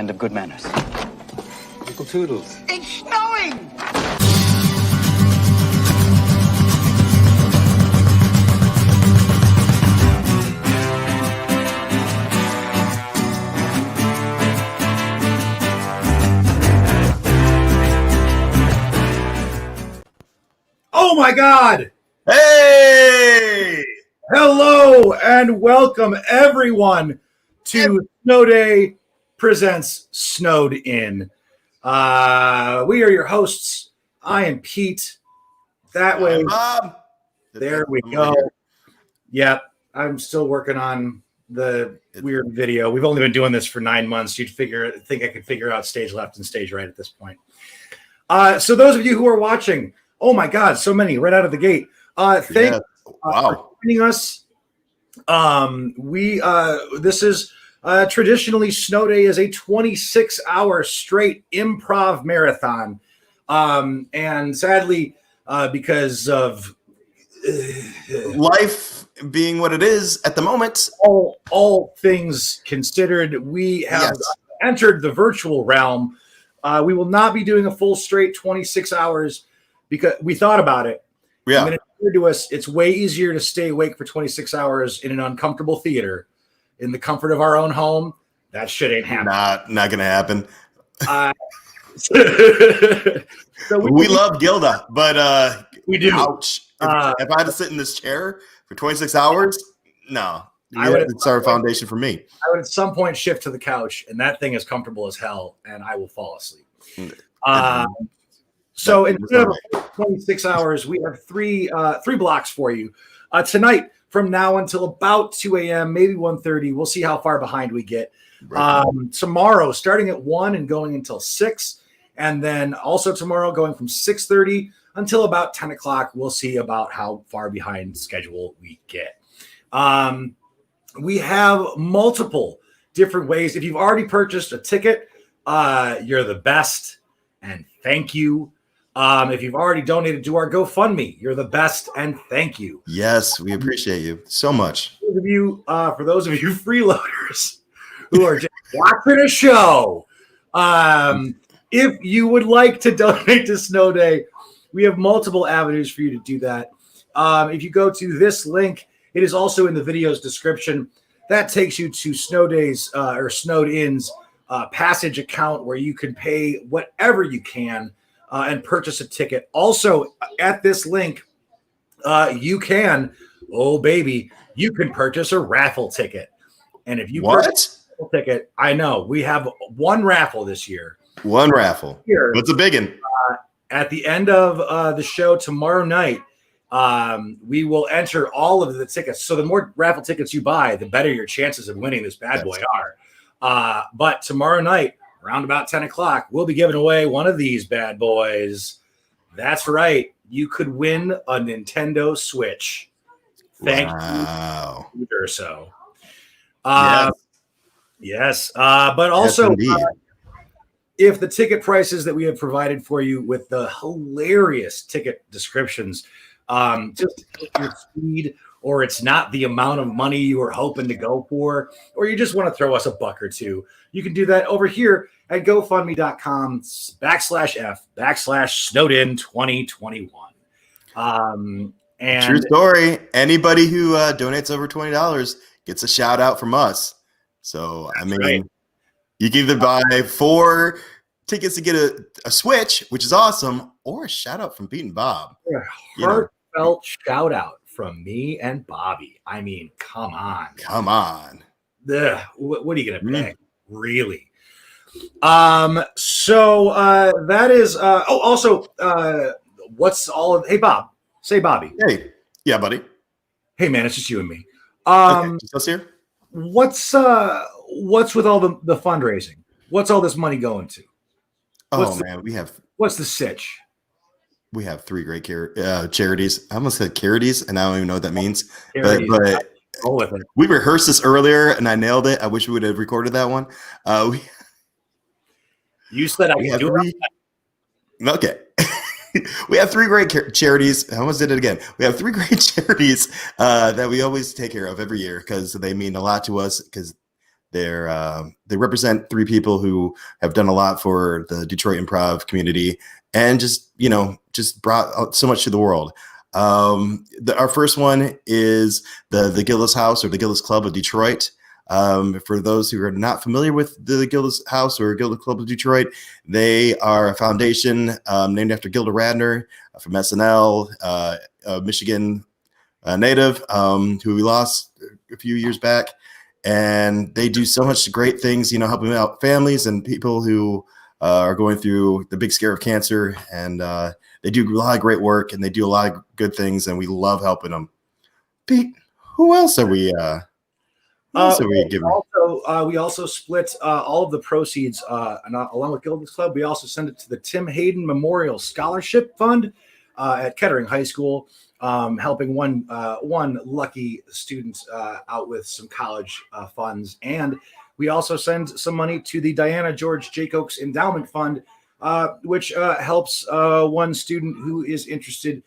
and of good manners. Uncle Toodles. It's snowing! Oh my God! Hey! Hello and welcome everyone to Snow Day Presents Snowed In. We are your hosts. I am Pete. That way, Bob. there we go. Yep, I'm still working on the weird video. We've only been doing this for 9 months. You'd think I could figure out stage left and stage right at this point. So those of you who are watching, oh my God, so many right out of the gate. Thank you for joining us. This is traditionally Snow Day is a 26-hour straight improv marathon. And sadly, because of life being what it is at the moment, all things considered, we have entered the virtual realm. We will not be doing a full straight 26 hours because we thought about it. Yeah. And then it occurred to us it's way easier to stay awake for 26 hours in an uncomfortable theater in the comfort of our own home. That shit ain't happening. Not gonna happen. So we love Gilda, but we do. Ouch. If I had to sit in this chair for 26 hours, no. It's our foundation for me. I would at some point shift to the couch, and that thing is comfortable as hell, and I will fall asleep. So instead of 26 hours, we have three blocks for you. Tonight, from now until about 2 a.m., maybe 1:30. We'll see how far behind we get. Right. Tomorrow, starting at 1 and going until 6. And then also tomorrow, going from 6:30 until about 10 o'clock. We'll see about how far behind schedule we get. We have multiple different ways. If you've already purchased a ticket, you're the best, and thank you. If you've already donated to our GoFundMe, you're the best, and thank you. Yes, we appreciate you so much. For those of you freeloaders who are just watching a show, if you would like to donate to Snow Day, we have multiple avenues for you to do that. If you go to this link, it is also in the video's description. That takes you to Snow Day's or Snowed In's Passage account where you can pay whatever you can and purchase a ticket. Also, at this link, you can purchase a raffle ticket. And if you purchase a raffle ticket, I know we have one raffle this year. One raffle. What's a big one? At the end of the show tomorrow night, we will enter all of the tickets. So the more raffle tickets you buy, the better your chances of winning this bad boy are. But tomorrow night, around about 10 o'clock, we'll be giving away one of these bad boys. That's right. You could win a Nintendo Switch. Thank you, Urso. Yes. But also, if the ticket prices that we have provided for you with the hilarious ticket descriptions, just your speed, or it's not the amount of money you were hoping to go for, or you just want to throw us a buck or two, you can do that over here at GoFundMe.com/F/SnowedIn2021. And true story. Anybody who donates over $20 gets a shout out from us. So, I mean, right. You can either buy 4 tickets to get a Switch, which is awesome, or a shout out from Pete and Bob. Heartfelt shout out from me and Bobby. I mean, come on. What are you going to pay? Really? So that is also what's all of, hey Bob, say Bobby. Hey. Yeah, buddy. Hey man, it's just you and me. Just us here. What's with all the fundraising? What's all this money going to? What's the sitch? We have 3 great charities. I almost said charities, and I don't even know what that means. Charities. But we rehearsed this earlier, and I nailed it. I wish we would have recorded that one. You said I could do it. Okay. We have 3 great charities. I almost did it again. We have 3 great charities that we always take care of every year because they mean a lot to us, because They represent three people who have done a lot for the Detroit improv community and just brought so much to the world. Our first one is the Gillis House or the Gillis Club of Detroit. For those who are not familiar with the Gillis House or Gillis Club of Detroit, they are a foundation named after Gilda Radner from SNL, Michigan native, who we lost a few years back. And they do so much great things, helping out families and people who are going through the big scare of cancer. And they do a lot of great work and they do a lot of good things. And we love helping them. Pete, who else are we? We also split all of the proceeds along with Gilda's Club. We also send it to the Tim Hayden Memorial Scholarship Fund at Kettering High School, helping one lucky student out with some college funds. And we also send some money to the Diana George Jacobs Endowment Fund, which helps one student who is interested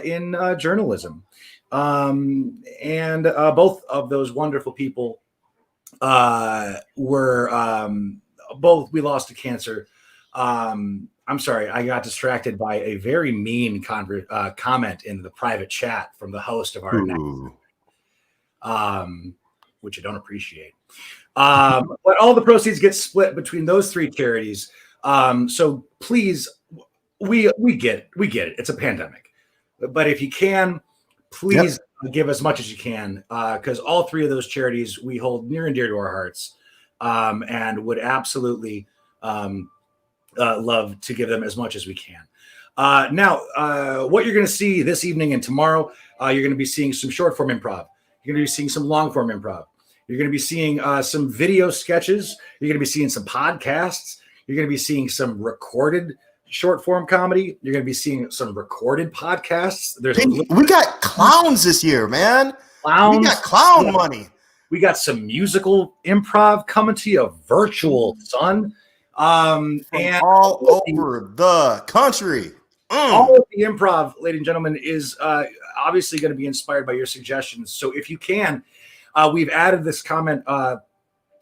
in journalism. And both of those wonderful people were both, we lost to cancer. I'm sorry, I got distracted by a very mean comment in the private chat from the host of our next, which I don't appreciate. But all the proceeds get split between those three charities. So please, we get it. It's a pandemic, but if you can, please give as much as you can, because all three of those charities we hold near and dear to our hearts, and would absolutely love to give them as much as we can. Now, what you're going to see this evening and tomorrow, you're going to be seeing some short form improv. You're going to be seeing some long form improv. You're going to be seeing some video sketches. You're going to be seeing some podcasts. You're going to be seeing some recorded short form comedy. You're going to be seeing some recorded podcasts. We got clowns this year, man. Clowns. We got clown money. We got some musical improv coming to you virtual, son. And all over the country. All of the improv, ladies and gentlemen, is obviously going to be inspired by your suggestions. So if you can, we've added this comment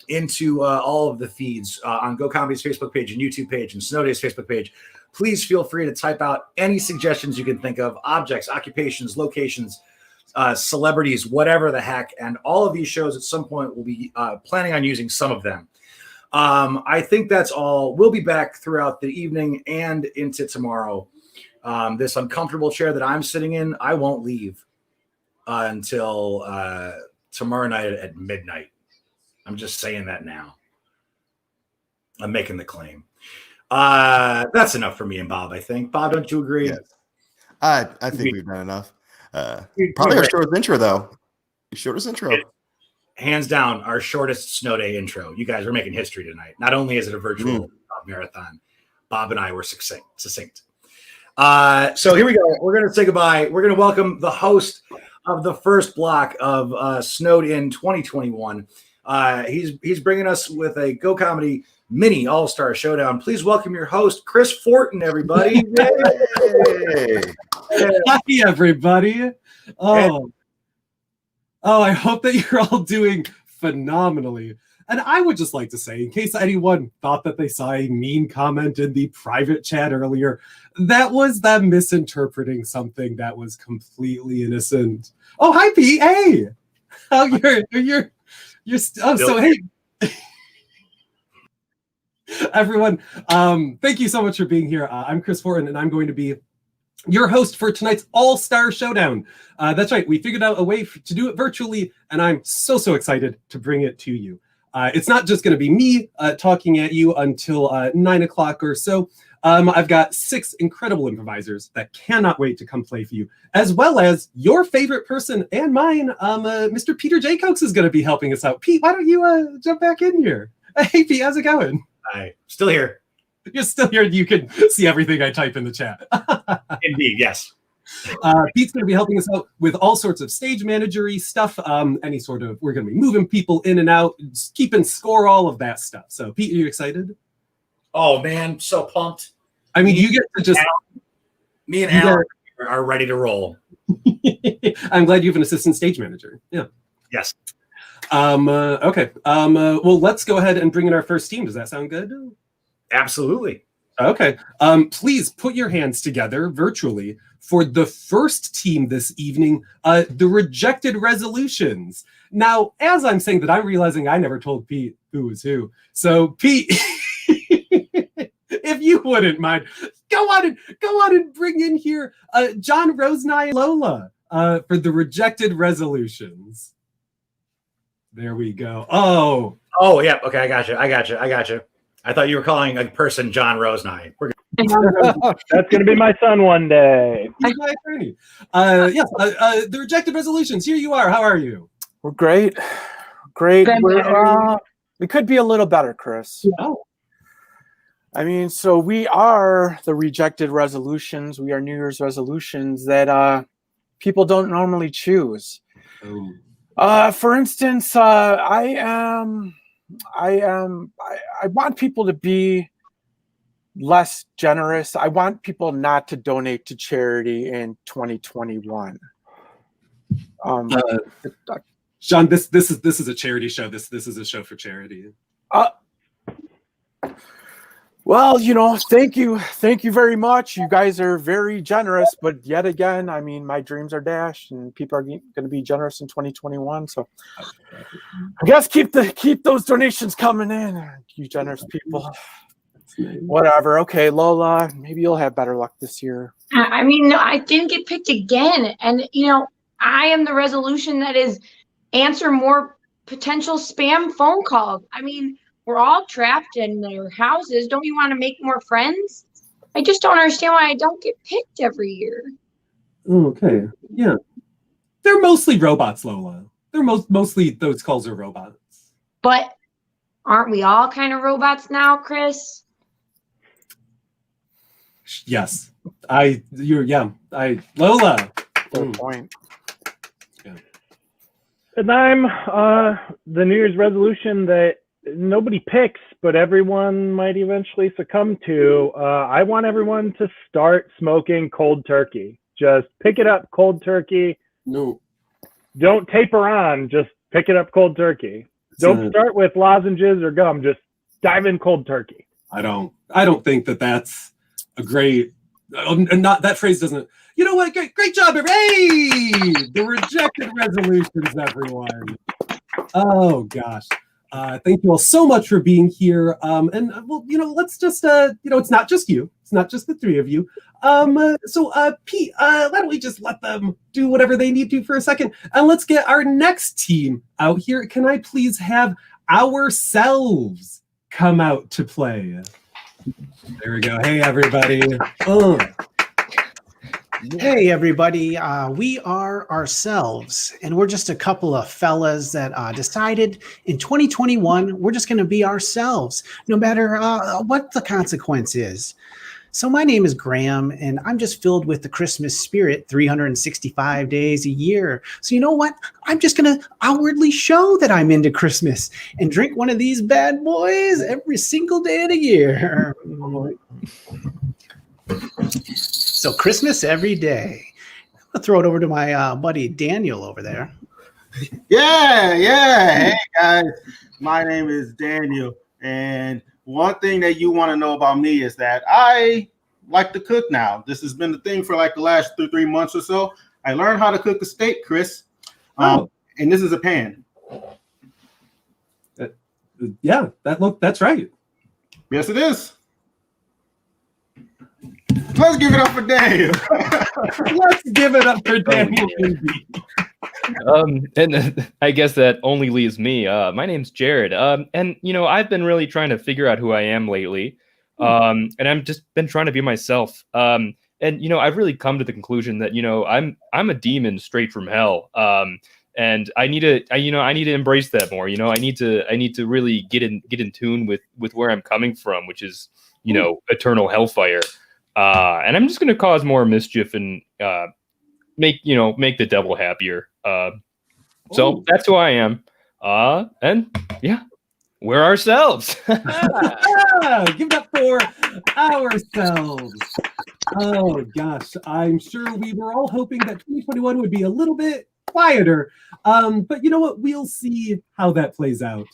into all of the feeds on Go Comedy's Facebook page and YouTube page and Snow Day's Facebook page. Please feel free to type out any suggestions you can think of, objects, occupations, locations, celebrities, whatever the heck. And all of these shows at some point will be planning on using some of them. I think that's all. We'll be back throughout the evening and into tomorrow. This uncomfortable chair that I'm sitting in, I won't leave until tomorrow night at midnight. I'm just saying that now. I'm making the claim. That's enough for me and Bob, I think. Bob, don't you agree? Yes. I think we've done enough. Probably our shortest intro, though. Shortest intro. Hands down, our shortest Snow Day intro. You guys are making history tonight. Not only is it a virtual marathon, Bob and I were succinct. So here we go. We're going to say goodbye. We're going to welcome the host of the first block of Snowed In 2021. He's bringing us with a Go Comedy mini all-star showdown. Please welcome your host, Chris Fortin, everybody. Hi, everybody. I hope that you're all doing phenomenally. And I would just like to say, in case anyone thought that they saw a mean comment in the private chat earlier, that was them misinterpreting something that was completely innocent. Oh, hi, Pete. Hey. Oh, so hey. Everyone, thank you so much for being here. I'm Chris Fortin, and I'm going to be your host for tonight's All-Star Showdown. That's right. We figured out a way to do it virtually, and I'm so excited to bring it to you. It's not just going to be me talking at you until 9 o'clock or so. I've got 6 incredible improvisers that cannot wait to come play for you, as well as your favorite person and mine, Mr. Peter Jacobs is going to be helping us out. Pete, why don't you jump back in here? Hey, Pete, how's it going? Hi, still here. You're still here. You can see everything I type in the chat. Indeed, yes. Pete's going to be helping us out with all sorts of stage managery stuff. We're going to be moving people in and out, just keeping score, all of that stuff. So, Pete, are you excited? Oh, man, so pumped. I mean, you get to just... Me and Alan are ready to roll. I'm glad you have an assistant stage manager. Yeah. Yes. Okay. Well, let's go ahead and bring in our first team. Does that sound good? Absolutely. Okay. Please put your hands together virtually for the first team this evening, the Rejected Resolutions. Now, as I'm saying that, I'm realizing I never told Pete who was who. So, Pete, if you wouldn't mind, go on and bring in here John Rosenai and Lola for the Rejected Resolutions. There we go. Oh, yeah. Okay, I got you. I thought you were calling a person John Rosenai. We're That's going to be my son one day. He's my attorney. Yes, the Rejected Resolutions. Here you are. How are you? We're great. We could be a little better, Chris. Oh. I mean, so we are the Rejected Resolutions. We are New Year's resolutions that people don't normally choose. For instance, I want people to be less generous. I want people not to donate to charity in 2021. John, this is a charity show. This is a show for charity. Well, thank you very much. You guys are very generous, but yet again, I mean, my dreams are dashed, and people are going to be generous in 2021. So, I guess keep those donations coming in, you generous people. Whatever. Okay, Lola, maybe you'll have better luck this year. I mean, no, I didn't get picked again, and I am the resolution that is answer more potential spam phone calls. I mean, we're all trapped in their houses. Don't you want to make more friends? I just don't understand why I don't get picked every year. Okay. Yeah. They're mostly robots, Lola. They're mostly those calls are robots. But aren't we all kind of robots now, Chris? Yes. Lola. Good point. Yeah. And I'm the New Year's resolution that nobody picks, but everyone might eventually succumb to. I want everyone to start smoking cold turkey. Just pick it up cold turkey. No. Don't taper on. Just pick it up cold turkey. Don't start with lozenges or gum. Just dive in cold turkey. I don't think that's a great. Not that phrase doesn't. You know what? Great job, hey! The Rejected Resolutions, everyone. Oh gosh. Thank you all so much for being here. Let's just, it's not just you. It's not just the three of you. Pete, why don't we just let them do whatever they need to for a second, and let's get our next team out here. Can I please have ourselves come out to play? There we go. Hey, everybody. Hey everybody, we are ourselves, and we're just a couple of fellas that decided in 2021 we're just going to be ourselves, no matter what the consequence is. So my name is Graham, and I'm just filled with the Christmas spirit 365 days a year. So you know what? I'm just going to outwardly show that I'm into Christmas and drink one of these bad boys every single day of the year. So Christmas every day. I'll throw it over to my buddy Daniel over there. Yeah. Hey guys, my name is Daniel, and one thing that you want to know about me is that I like to cook now. This has been the thing for like the last 3 months or so. I learned how to cook a steak, Chris. And this is a pan. That's right. Yes, it is. Let's give it up for Daniel. Let's give it up for Daniel. And I guess that only leaves me. My name's Jared. And I've been really trying to figure out who I am lately. And I'm just been trying to be myself. And I've really come to the conclusion that I'm a demon straight from hell. And I need to embrace that more. I need to really get in tune with where I'm coming from, which is eternal hellfire. And I'm just going to cause more mischief and make the devil happier. So that's who I am. And yeah, we're ourselves. Give it up for ourselves. Oh gosh, I'm sure we were all hoping that 2021 would be a little bit quieter. But you know what? We'll see how that plays out.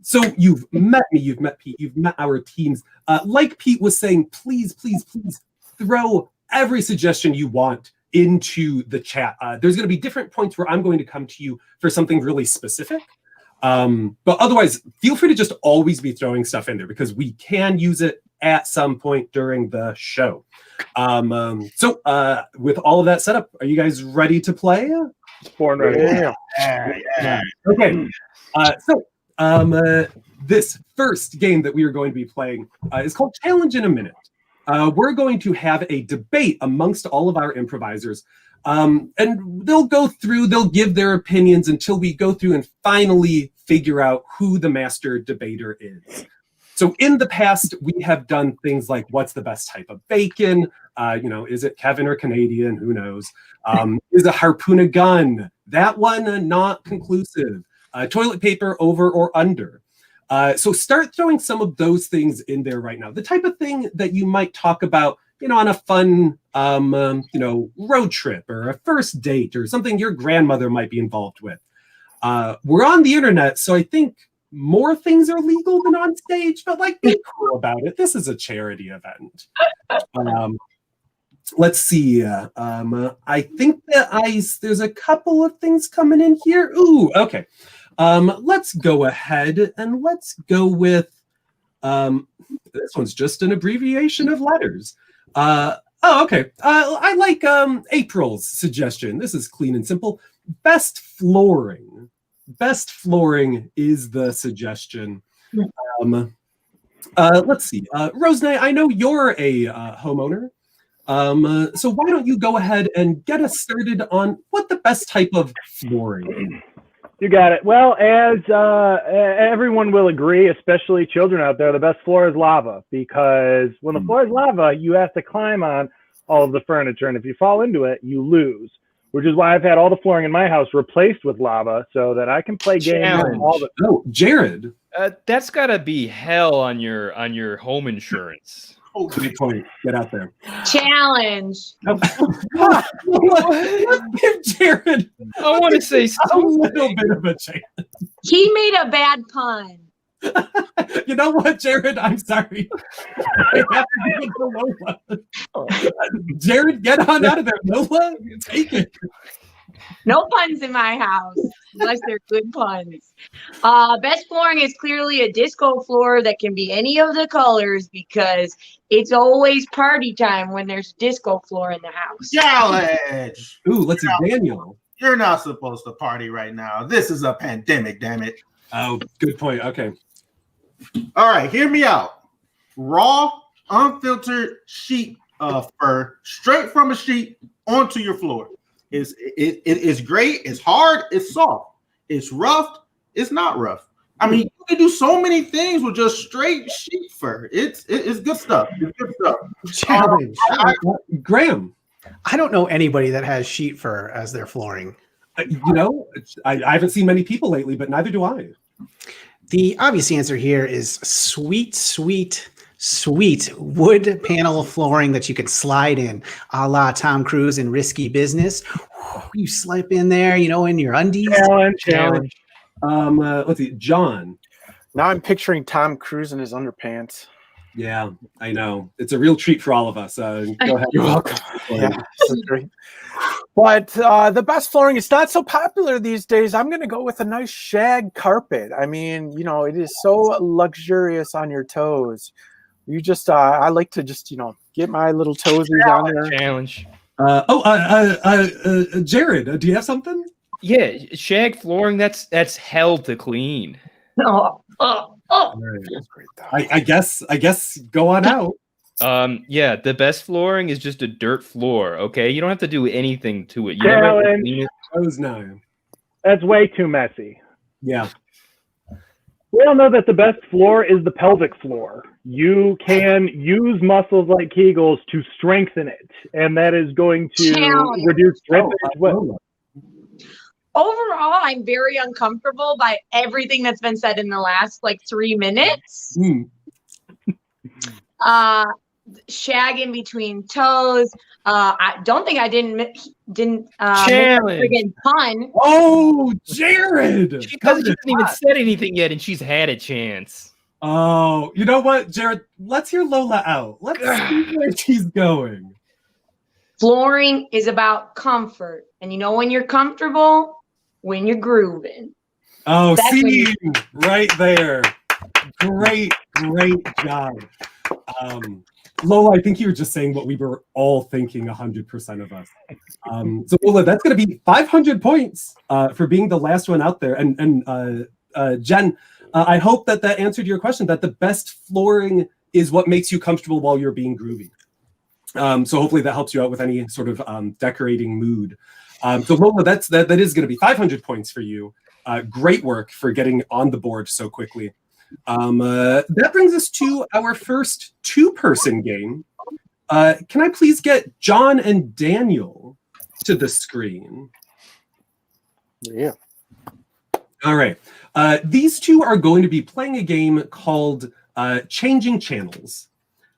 So you've met me, you've met Pete, you've met our teams. Like Pete was saying, please, please, please throw every suggestion you want into the chat. There's going to be different points where I'm going to come to you for something really specific. But otherwise, feel free to just always be throwing stuff in there because we can use it at some point during the show. So with all of that set up, are you guys ready to play? Born ready. Yeah. Okay. This first game that we are going to be playing is called Challenge in a Minute. We're going to have a debate amongst all of our improvisers. And they'll give their opinions until we go through and finally figure out who the master debater is. So in the past, we have done things like, what's the best type of bacon? Is it Kevin or Canadian? Who knows? Is a harpoon a gun? That one, not conclusive. Toilet paper over or under. So start throwing some of those things in there right now. The type of thing that you might talk about, on a fun, road trip or a first date or something your grandmother might be involved with. We're on the internet, so I think more things are legal than on stage, but be cool about it. This is a charity event. Let's see. I think that there's a couple of things coming in here. Ooh, okay. Let's go ahead and let's go with this one's just an abbreviation of letters. Okay. I like April's suggestion. This is clean and simple. Best flooring. Best flooring is the suggestion. Let's see. Rosemary, I know you're a homeowner. So why don't you go ahead and get us started on what the best type of flooring? You got it. Well, as everyone will agree, especially children out there, the best floor is lava, because when the floor is lava, you have to climb on all of the furniture, and if you fall into it, you lose. Which is why I've had all the flooring in my house replaced with lava so that I can play games. Oh, Jared. That's gotta be hell on your home insurance. Good point. Get out there. Challenge. Let's give Jared. I want to say a little bit of a chance. He made a bad pun. You know what, Jared? I'm sorry. I have to give it to Lola. Jared, get on out of there. Lola, take it. No puns in my house, unless they're good puns. Best flooring is clearly a disco floor that can be any of the colors because it's always party time when there's disco floor in the house. Challenge. Ooh, let's see, Daniel. You're not supposed to party right now. This is a pandemic, damn it. Oh, good point. Okay. All right, hear me out. Raw, unfiltered sheet of fur straight from a sheet onto your floor. It is great. It's hard. It's soft. It's rough. It's not rough. I mean, you can do so many things with just straight sheet fur. It's good stuff. It's good stuff. Challenge. Graham. I don't know anybody that has sheet fur as their flooring. I haven't seen many people lately, but neither do I. The obvious answer here is sweet wood panel flooring that you can slide in, a la Tom Cruise in Risky Business. You slip in there, in your undies. Challenge. Let's see, John. Now I'm picturing Tom Cruise in his underpants. Yeah, I know. It's a real treat for all of us. Go ahead. You're welcome. Yeah, that's great. But the best flooring is not so popular these days. I'm going to go with a nice shag carpet. I mean, it is so luxurious on your toes. You just, I like to just, get my little toesies on there. Challenge. Jared, do you have something? Yeah, shag flooring. That's hell to clean. Oh. I guess go on out. Yeah, the best flooring is just a dirt floor. Okay, you don't have to do anything to it. You never have to clean it. No. That's way too messy. Yeah. We all know that the best floor is the pelvic floor. You can use muscles like Kegels to strengthen it, and that is going to reduce drippage. Overall, I'm very uncomfortable by everything that's been said in the last 3 minutes. shag in between toes. I don't think I didn't make a Challenge. friggin' pun. Oh, Jared! She Come hasn't to even that. said anything yet, and she's had a chance. Oh, you know what, Jared? Let's hear Lola out. Let's see where she's going. Flooring is about comfort, and you know when you're comfortable, when you're grooving. Oh, That's when you- scene right there. Great job. Lola, I think you were just saying what we were all thinking, 100% of us. So Lola, that's going to be 500 points for being the last one out there. And Jen, I hope that answered your question, that the best flooring is what makes you comfortable while you're being groovy. So hopefully that helps you out with any sort of decorating mood. So Lola, that is going to be 500 points for you. Great work for getting on the board so quickly. That brings us to our first two-person game. Can I please get John and Daniel to the screen? Yeah. All right. These two are going to be playing a game called Changing Channels.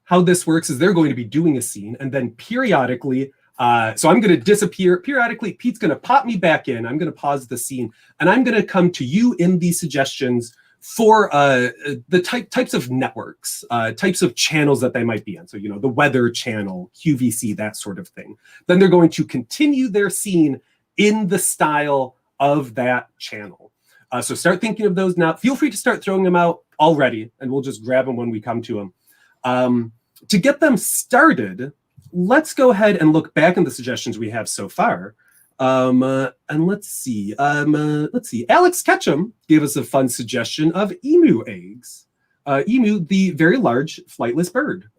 How this works is they're going to be doing a scene, and then periodically, so I'm going to disappear. Periodically, Pete's going to pop me back in. I'm going to pause the scene, and I'm going to come to you in these suggestions for the types of networks, types of channels that they might be on. So, the Weather Channel, QVC, that sort of thing. Then they're going to continue their scene in the style of that channel. So start thinking of those now. Feel free to start throwing them out already, and we'll just grab them when we come to them. To get them started, let's go ahead and look back in the suggestions we have so far. And let's see. Alex Ketchum gave us a fun suggestion of emu eggs. Emu, the very large flightless bird,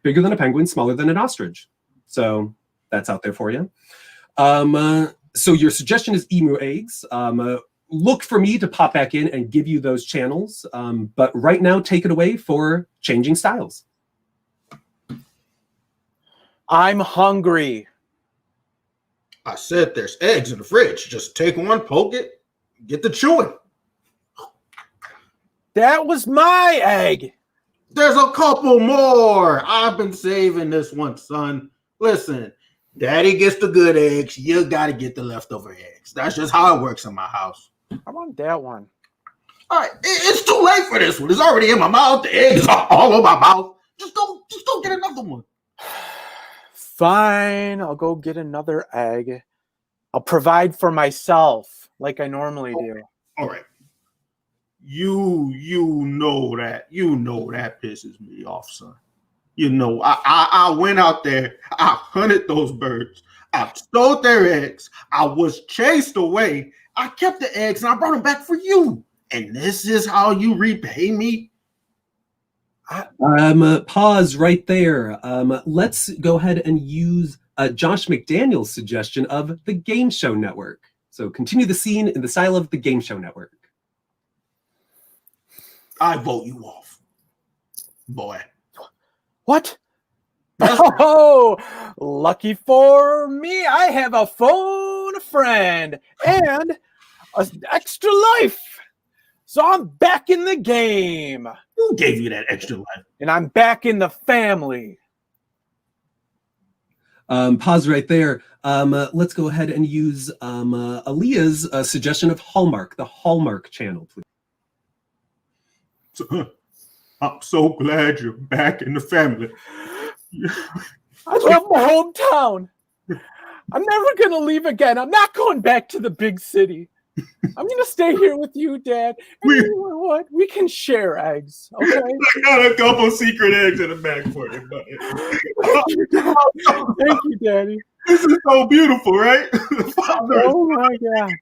bigger than a penguin, smaller than an ostrich. So that's out there for you. So your suggestion is emu eggs. Look for me to pop back in and give you those channels. But right now, take it away for Changing Styles. I'm hungry. I said there's eggs in the fridge. Just take one, poke it, get the chewing. That was my egg. There's a couple more. I've been saving this one, son. Listen, daddy gets the good eggs. You got to get the leftover eggs. That's just how it works in my house. I want that one. All right, it's too late for this one. It's already in my mouth. The eggs are all over my mouth. Just go get another one. Fine, I'll go get another egg. I'll provide for myself like I normally do. All right. You know that pisses me off, son. I went out there, I hunted those birds, I stole their eggs, I was chased away, I kept the eggs and I brought them back for you. And this is how you repay me? Pause right there. Let's go ahead and use Josh McDaniel's suggestion of the Game Show Network. So continue the scene in the style of the Game Show Network. I vote you off, boy. What? Oh, lucky for me, I have a phone friend and an extra life. So I'm back in the game. Who gave you that extra life? And I'm back in the family. Pause right there. Let's go ahead and use Aaliyah's suggestion of Hallmark, the Hallmark channel, please. I'm so glad you're back in the family. I love my hometown. I'm never going to leave again. I'm not going back to the big city. I'm going to stay here with you, Dad. And you know what? We can share eggs, okay? I got a couple secret eggs in the bag for you, buddy. Thank you, Daddy. This is so beautiful, right? Oh, my God.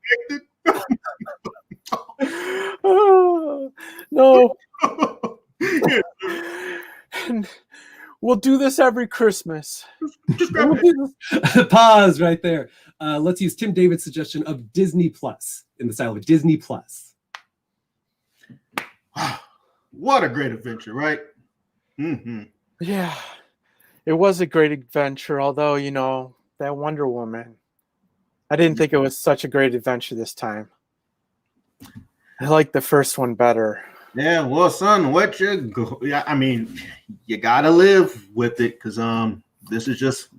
Oh, no. And we'll do this every Christmas. Pause right there. Let's use Tim David's suggestion of Disney Plus in the style of Disney Plus. What a great adventure, right? Mm-hmm. Yeah, it was a great adventure. Although, that Wonder Woman, I didn't think it was such a great adventure this time. I like the first one better. Yeah, well, son, what you go? Yeah, I mean, you gotta live with it because this is just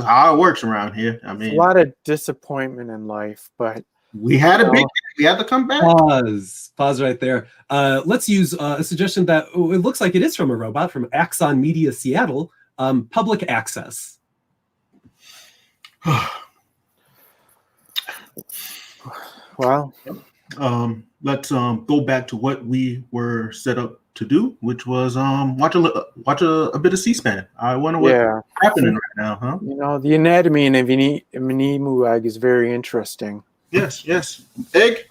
how it works around here. I A mean, lot of disappointment in life, but we had a big, we had to come back. Pause right there. Let's use a suggestion that it looks like it is from a robot from Axon Media Seattle. Public access. well, Let's go back to what we were set up to do, which was watch a bit of C-SPAN. I wonder what's yeah. happening right now, huh? You know, the anatomy of an emu egg is very interesting. Yes. Egg.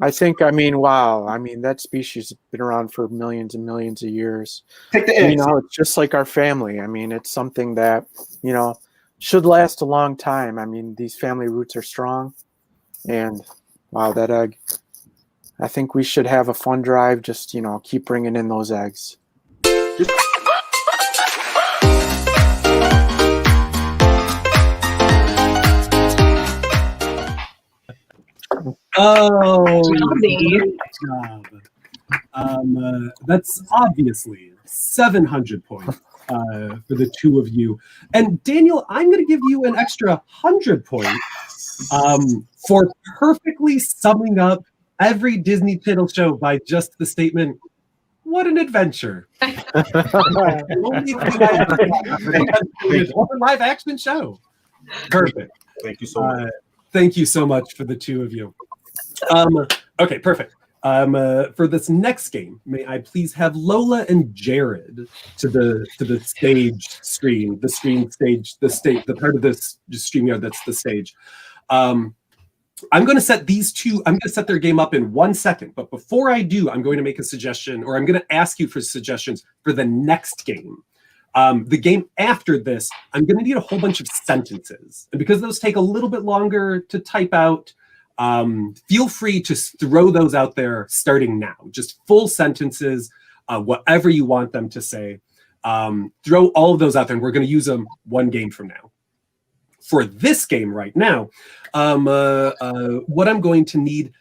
I mean, wow. I mean, that species has been around for millions and millions of years. Take the You egg. know, it's just like our family. I mean, it's something that, you know, should last a long time. I mean, these family roots are strong. And wow, that egg. I think we should have a fund drive. Just, you know, keep bringing in those eggs. Oh, Lovely. great job. That's obviously 700 points for the two of you. And Daniel, I'm going to give you an extra 100 points for perfectly summing up every Disney Piddle show by just the statement, "What an adventure." Only or live action show. Perfect. Thank you so much. Thank you so much for the two of you. Okay, perfect. For this next game, may I please have Lola and Jared to the stage screen, the part of this StreamYard that's the stage. I'm going to set these two. I'm going to set their game up in 1 second. But before I do, I'm going to make a suggestion, or I'm going to ask you for suggestions for the next game. The game after this, I'm going to need a whole bunch of sentences. And because those take a little bit longer to type out, feel free to throw those out there starting now. Just full sentences, whatever you want them to say. Throw all of those out there, and we're going to use them one game from now. For this game right now, what I'm going to need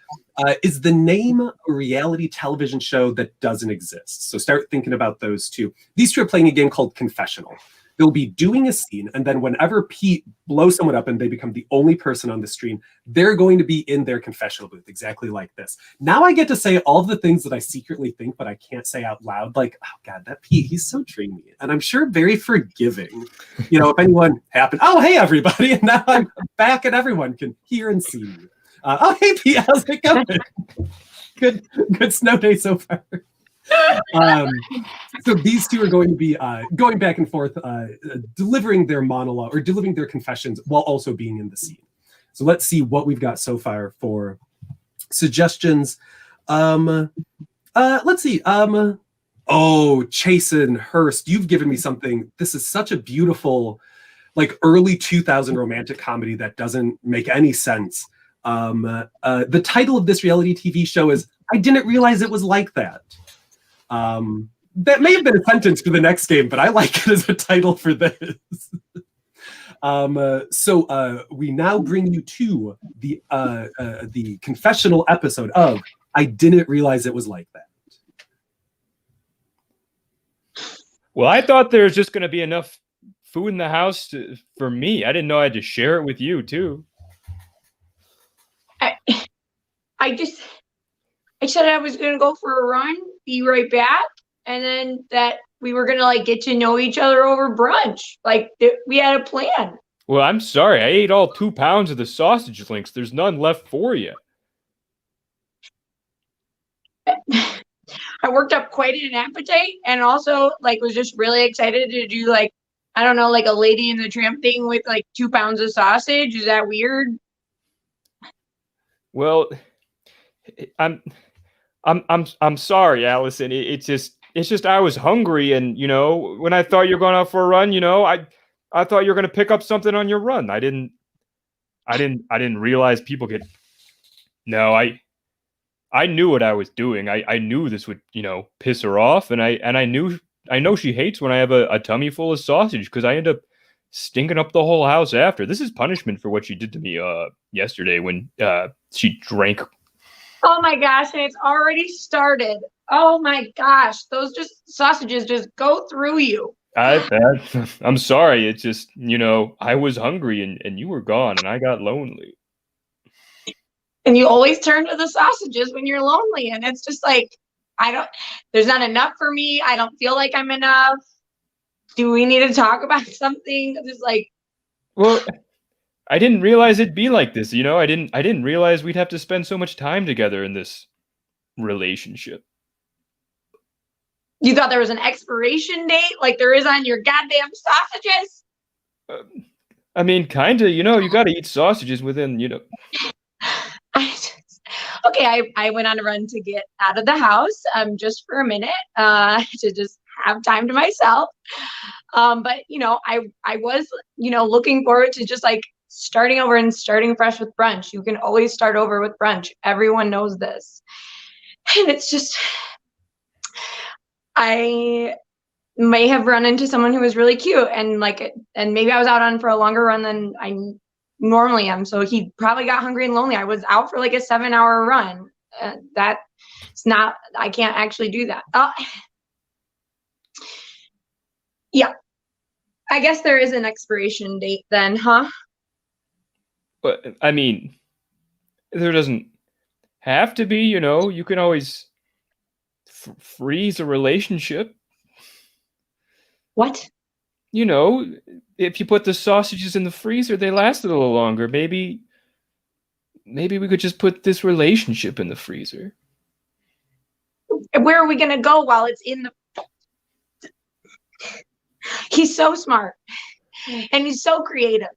is the name of a reality television show that doesn't exist. So start thinking about those two. These two are playing a game called Confessional. They'll be doing a scene, and then whenever Pete blows someone up and they become the only person on the screen, they're going to be in their confessional booth, exactly like this. Now I get to say all the things that I secretly think, but I can't say out loud. Like, oh God, that Pete, he's so dreamy. And I'm sure very forgiving. You know, if anyone happened, oh, hey, everybody. And now I'm back and everyone can hear and see me. Oh, hey, Pete, how's it going? Good snow day so far. So these two are going to be going back and forth, delivering their monologue or delivering their confessions while also being in the scene. So let's see what we've got so far for suggestions. Let's see. Oh, Chasen Hurst, you've given me something. This is such a beautiful, like early 2000 romantic comedy that doesn't make any sense. The title of this reality TV show is "I Didn't Realize It Was Like That." That may have been a sentence for the next game, but I like it as a title for this. So we now bring you to the confessional episode of "I Didn't Realize It Was Like That." Well, I thought there was just going to be enough food in the house for me. I didn't know I had to share it with you too. I said I was gonna go for a run, be right back, and then that we were gonna like get to know each other over brunch. Like we had a plan. Well, I'm sorry. I ate all 2 pounds of the sausage links. There's none left for you. I worked up quite an appetite, and also like was just really excited to do like, I don't know, like a Lady in the Tramp thing with like 2 pounds of sausage. Is that weird? Well, I'm sorry, Allison. It's just I was hungry, and you know, when I thought you were going out for a run, you know, I thought you were going to pick up something on your run. I didn't realize people could. No, I knew what I was doing. I knew this would, you know, piss her off, and I know she hates when I have a tummy full of sausage because I end up stinking up the whole house after. This is punishment for what she did to me yesterday when she drank. Oh my gosh, and it's already started. Oh my gosh, those sausages just go through you. I'm sorry. It's just, I was hungry and you were gone and I got lonely. And you always turn to the sausages when you're lonely. And it's just like, there's not enough for me. I don't feel like I'm enough. Do we need to talk about something? Just like, well, I didn't realize it'd be like this. I didn't realize we'd have to spend so much time together in this relationship. You thought there was an expiration date like there is on your goddamn sausages? I mean, kind of, you got to eat sausages within, Okay, I went on a run to get out of the house just for a minute to just have time to myself. But, I was, looking forward to just like starting over and starting fresh with brunch. You can always start over with brunch. Everyone knows this. And it's just, I may have run into someone who was really cute and maybe I was out on for a longer run than I normally am. So he probably got hungry and lonely. I was out for like a 7-hour run. I can't actually do that. Yeah. I guess there is an expiration date then, huh? But I mean, there doesn't have to be, you can always freeze a relationship. What? If you put the sausages in the freezer, they last a little longer. Maybe we could just put this relationship in the freezer. Where are we gonna go while it's in the? He's so smart, and he's so creative.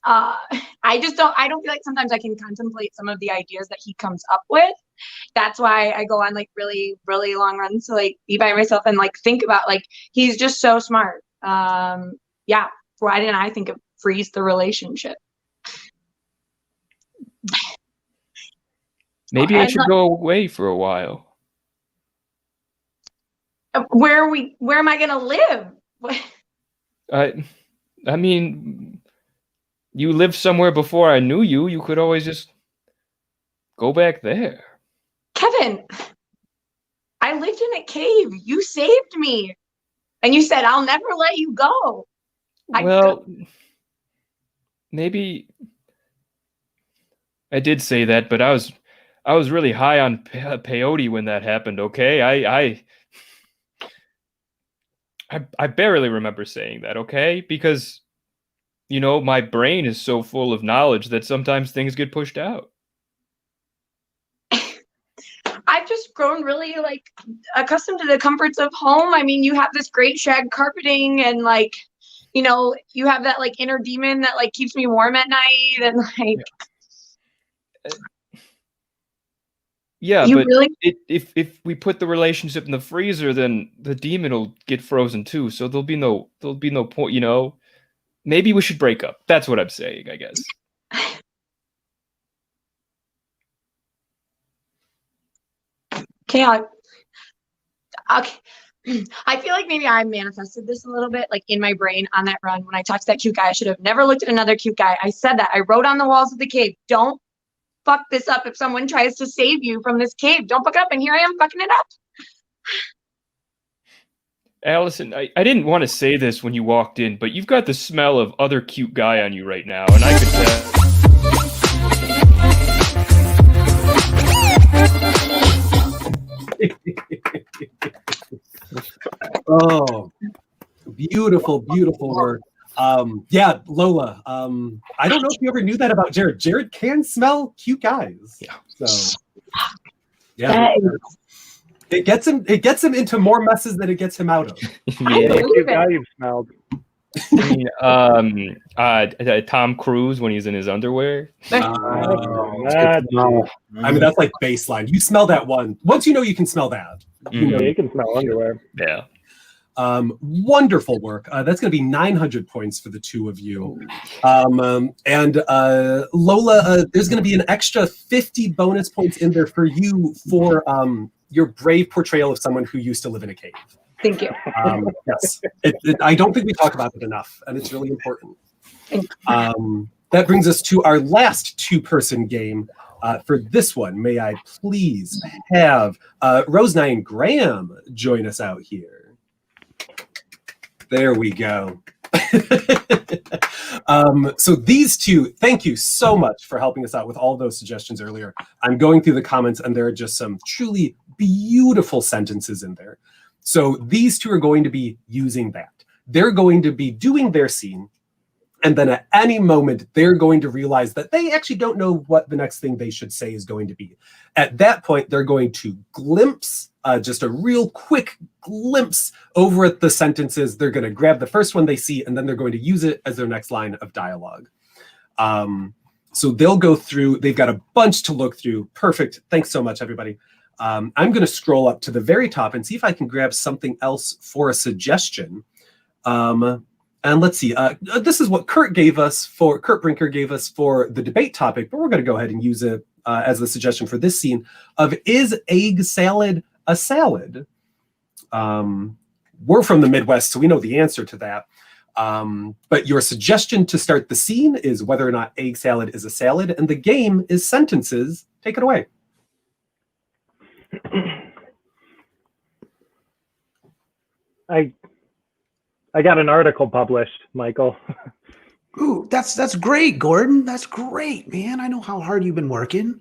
I don't feel like sometimes I can contemplate some of the ideas that he comes up with. That's why I go on like really, really long runs to like be by myself and like think about like he's just so smart. Yeah. Why didn't I think of freeze the relationship? Maybe I should go away for a while. Where am I gonna live? I mean, you lived somewhere before I knew you. You could always just go back there. Kevin, I lived in a cave. You saved me. And you said, I'll never let you go. Maybe I did say that, but I was really high on peyote when that happened, okay? I barely remember saying that, okay? Because, my brain is so full of knowledge that sometimes things get pushed out. I've just grown really like accustomed to the comforts of home. I mean, you have this great shag carpeting and like, you have that like inner demon that like keeps me warm at night and like. Yeah, but if we put the relationship in the freezer, then the demon will get frozen too. So there'll be no point, Maybe we should break up. That's what I'm saying, I guess. Okay, I feel like maybe I manifested this a little bit, like in my brain on that run when I talked to that cute guy. I should have never looked at another cute guy. I said that. I wrote on the walls of the cave, don't fuck this up if someone tries to save you from this cave. Don't fuck it up. And here I am fucking it up. Allison, I didn't want to say this when you walked in, but you've got the smell of other cute guy on you right now, and I could tell. Oh, beautiful, beautiful work. Yeah, Lola. I don't know if you ever knew that about Jared. Jared can smell cute guys. Yeah. So yeah. It gets him into more messes than it gets him out of. Yeah. Cute guy you've smelled. Tom Cruise when he's in his underwear. I mean, that's like baseline. You smell that one. Once you know you can smell that. Yeah, you can smell underwear. Yeah. Wonderful work. That's going to be 900 points for the two of you. And Lola, there's going to be an extra 50 bonus points in there for you for your brave portrayal of someone who used to live in a cave. Thank you. Yes, I don't think we talk about it enough, and it's really important. That brings us to our last two-person game. For this one, may I please have Rosenine Graham join us out here? There we go. So these two, thank you so much for helping us out with all those suggestions earlier. I'm going through the comments and there are just some truly beautiful sentences in there. So these two are going to be using that. They're going to be doing their scene, and then at any moment, they're going to realize that they actually don't know what the next thing they should say is going to be. At that point, they're going to glimpse, just a real quick glimpse over at the sentences. They're going to grab the first one they see, and then they're going to use it as their next line of dialogue. So they'll go through, they've got a bunch to look through. Perfect. Thanks so much, everybody. I'm going to scroll up to the very top and see if I can grab something else for a suggestion. And let's see, this is what Kurt Brinker gave us for the debate topic, but we're going to go ahead and use it as the suggestion for this scene of, is egg salad a salad? We're from the Midwest, so we know the answer to that. But your suggestion to start the scene is whether or not egg salad is a salad, and the game is sentences. Take it away. I got an article published, Michael. Ooh, that's great, Gordon. That's great, man. I know how hard you've been working.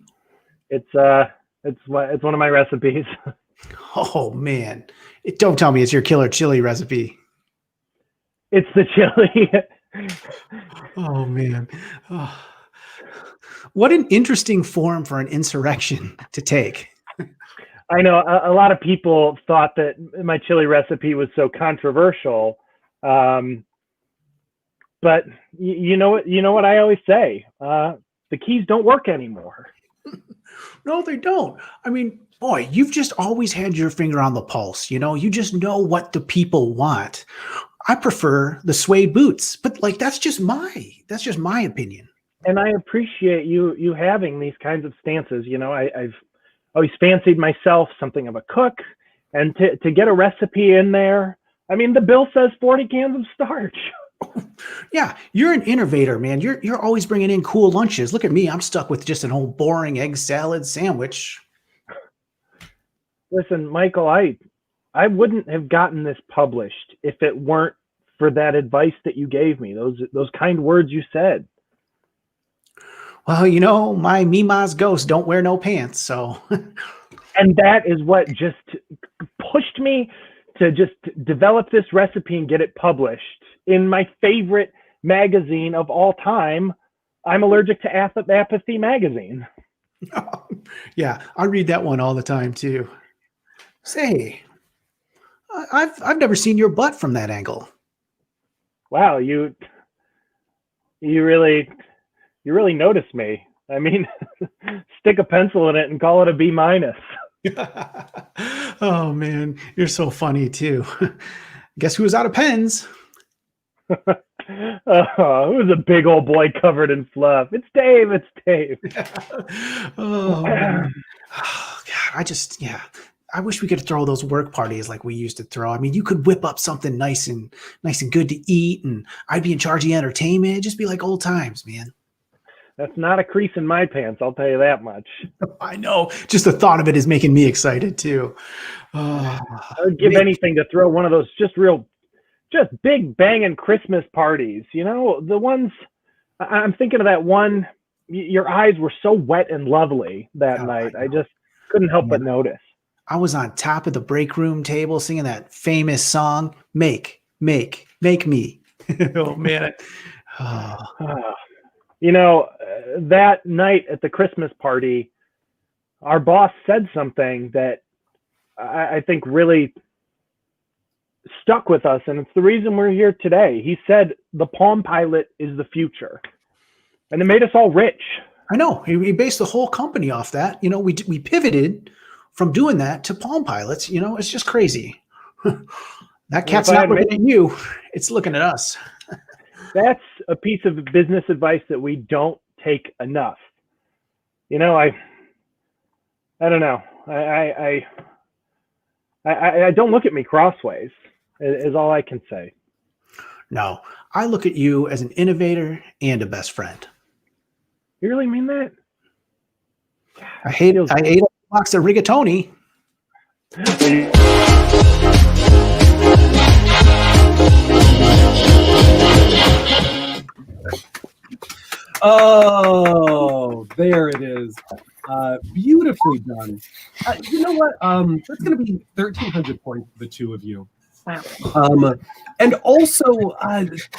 It's one of my recipes. Oh man, don't tell me it's your killer chili recipe. It's the chili. Oh man, oh. What an interesting form for an insurrection to take. I know a lot of people thought that my chili recipe was so controversial. But you know what I always say, the keys don't work anymore. No, they don't. I mean, boy, you've just always had your finger on the pulse. You just know what the people want. I prefer the suede boots, but like, that's just my opinion. And I appreciate you having these kinds of stances. I've always fancied myself something of a cook, and to get a recipe in there, I mean, the bill says 40 cans of starch. Yeah, you're an innovator, man. You're always bringing in cool lunches. Look at me. I'm stuck with just an old boring egg salad sandwich. Listen, Michael, I wouldn't have gotten this published if it weren't for that advice that you gave me, those kind words you said. Well, my Mima's ghost don't wear no pants, so. And that is what just pushed me to just develop this recipe and get it published in my favorite magazine of all time, I'm Allergic to Apathy magazine. Yeah, I read that one all the time too. Say, I've never seen your butt from that angle. Wow, you really noticed me. I mean, stick a pencil in it and call it a B-. Oh man, you're so funny too. Guess who was out of pens? Who's a big old boy covered in fluff? It's Dave. Oh, man. Oh God, I wish we could throw those work parties like we used to throw. I mean, you could whip up something nice and good to eat, and I'd be in charge of the entertainment. It'd just be like old times, man. That's not a crease in my pants, I'll tell you that much. I know. Just the thought of it is making me excited too. I would give anything to throw one of those just big banging Christmas parties. The ones, I'm thinking of that one, your eyes were so wet and lovely that night. I just couldn't help but notice. I was on top of the break room table singing that famous song, Make Me. Oh man. That night at the Christmas party, our boss said something that I think really stuck with us, and it's the reason we're here today. He said the Palm Pilot is the future, and it made us all rich. I know. He based the whole company off that. We pivoted from doing that to Palm Pilots. It's just crazy. That cat's not looking at you. It's looking at us. That's a piece of business advice that we don't take enough. I don't know. I don't look at me crossways, is all I can say. No, I look at you as an innovator and a best friend. You really mean that? I ate a box of rigatoni. Oh, there it is. Beautifully done. You know what? That's going to be 1,300 points for the two of you. Wow. And also,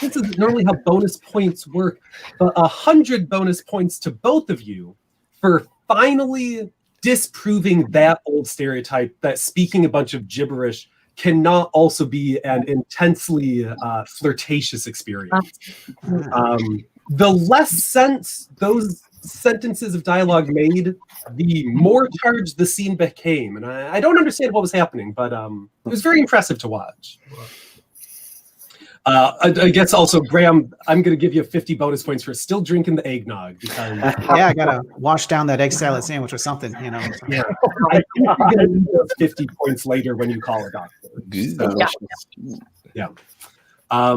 this is normally how bonus points work, but 100 bonus points to both of you for finally disproving that old stereotype that speaking a bunch of gibberish cannot also be an intensely flirtatious experience. The less sense those sentences of dialogue made, the more charged the scene became. And I don't understand what was happening, but it was very impressive to watch. I guess also, Graham, I'm going to give you 50 bonus points for still drinking the eggnog. Because, Yeah, I gotta wash down that egg salad sandwich or something, you know. yeah, I think you're going to need those 50 points later when you call it off. So, yeah. All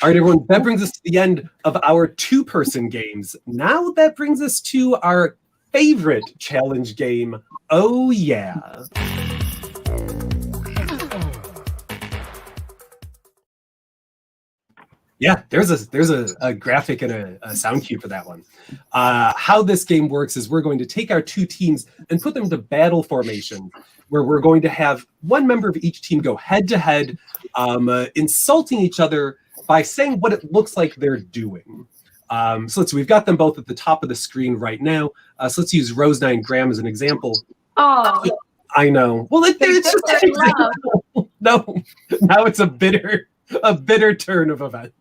right, everyone, that brings us to the end of our two-person games. Now that brings us to our favorite challenge game, Oh Yeah. Yeah, there's a graphic and a sound cue for that one. How this game works is we're going to take our two teams and put them into battle formation, where we're going to have one member of each team go head to head, insulting each other by saying what it looks like they're doing. So we've got them both at the top of the screen right now. So let's use Rose and Graham as an example. Oh, I know. Well, it's just an example. No, now it's a bitter turn of events.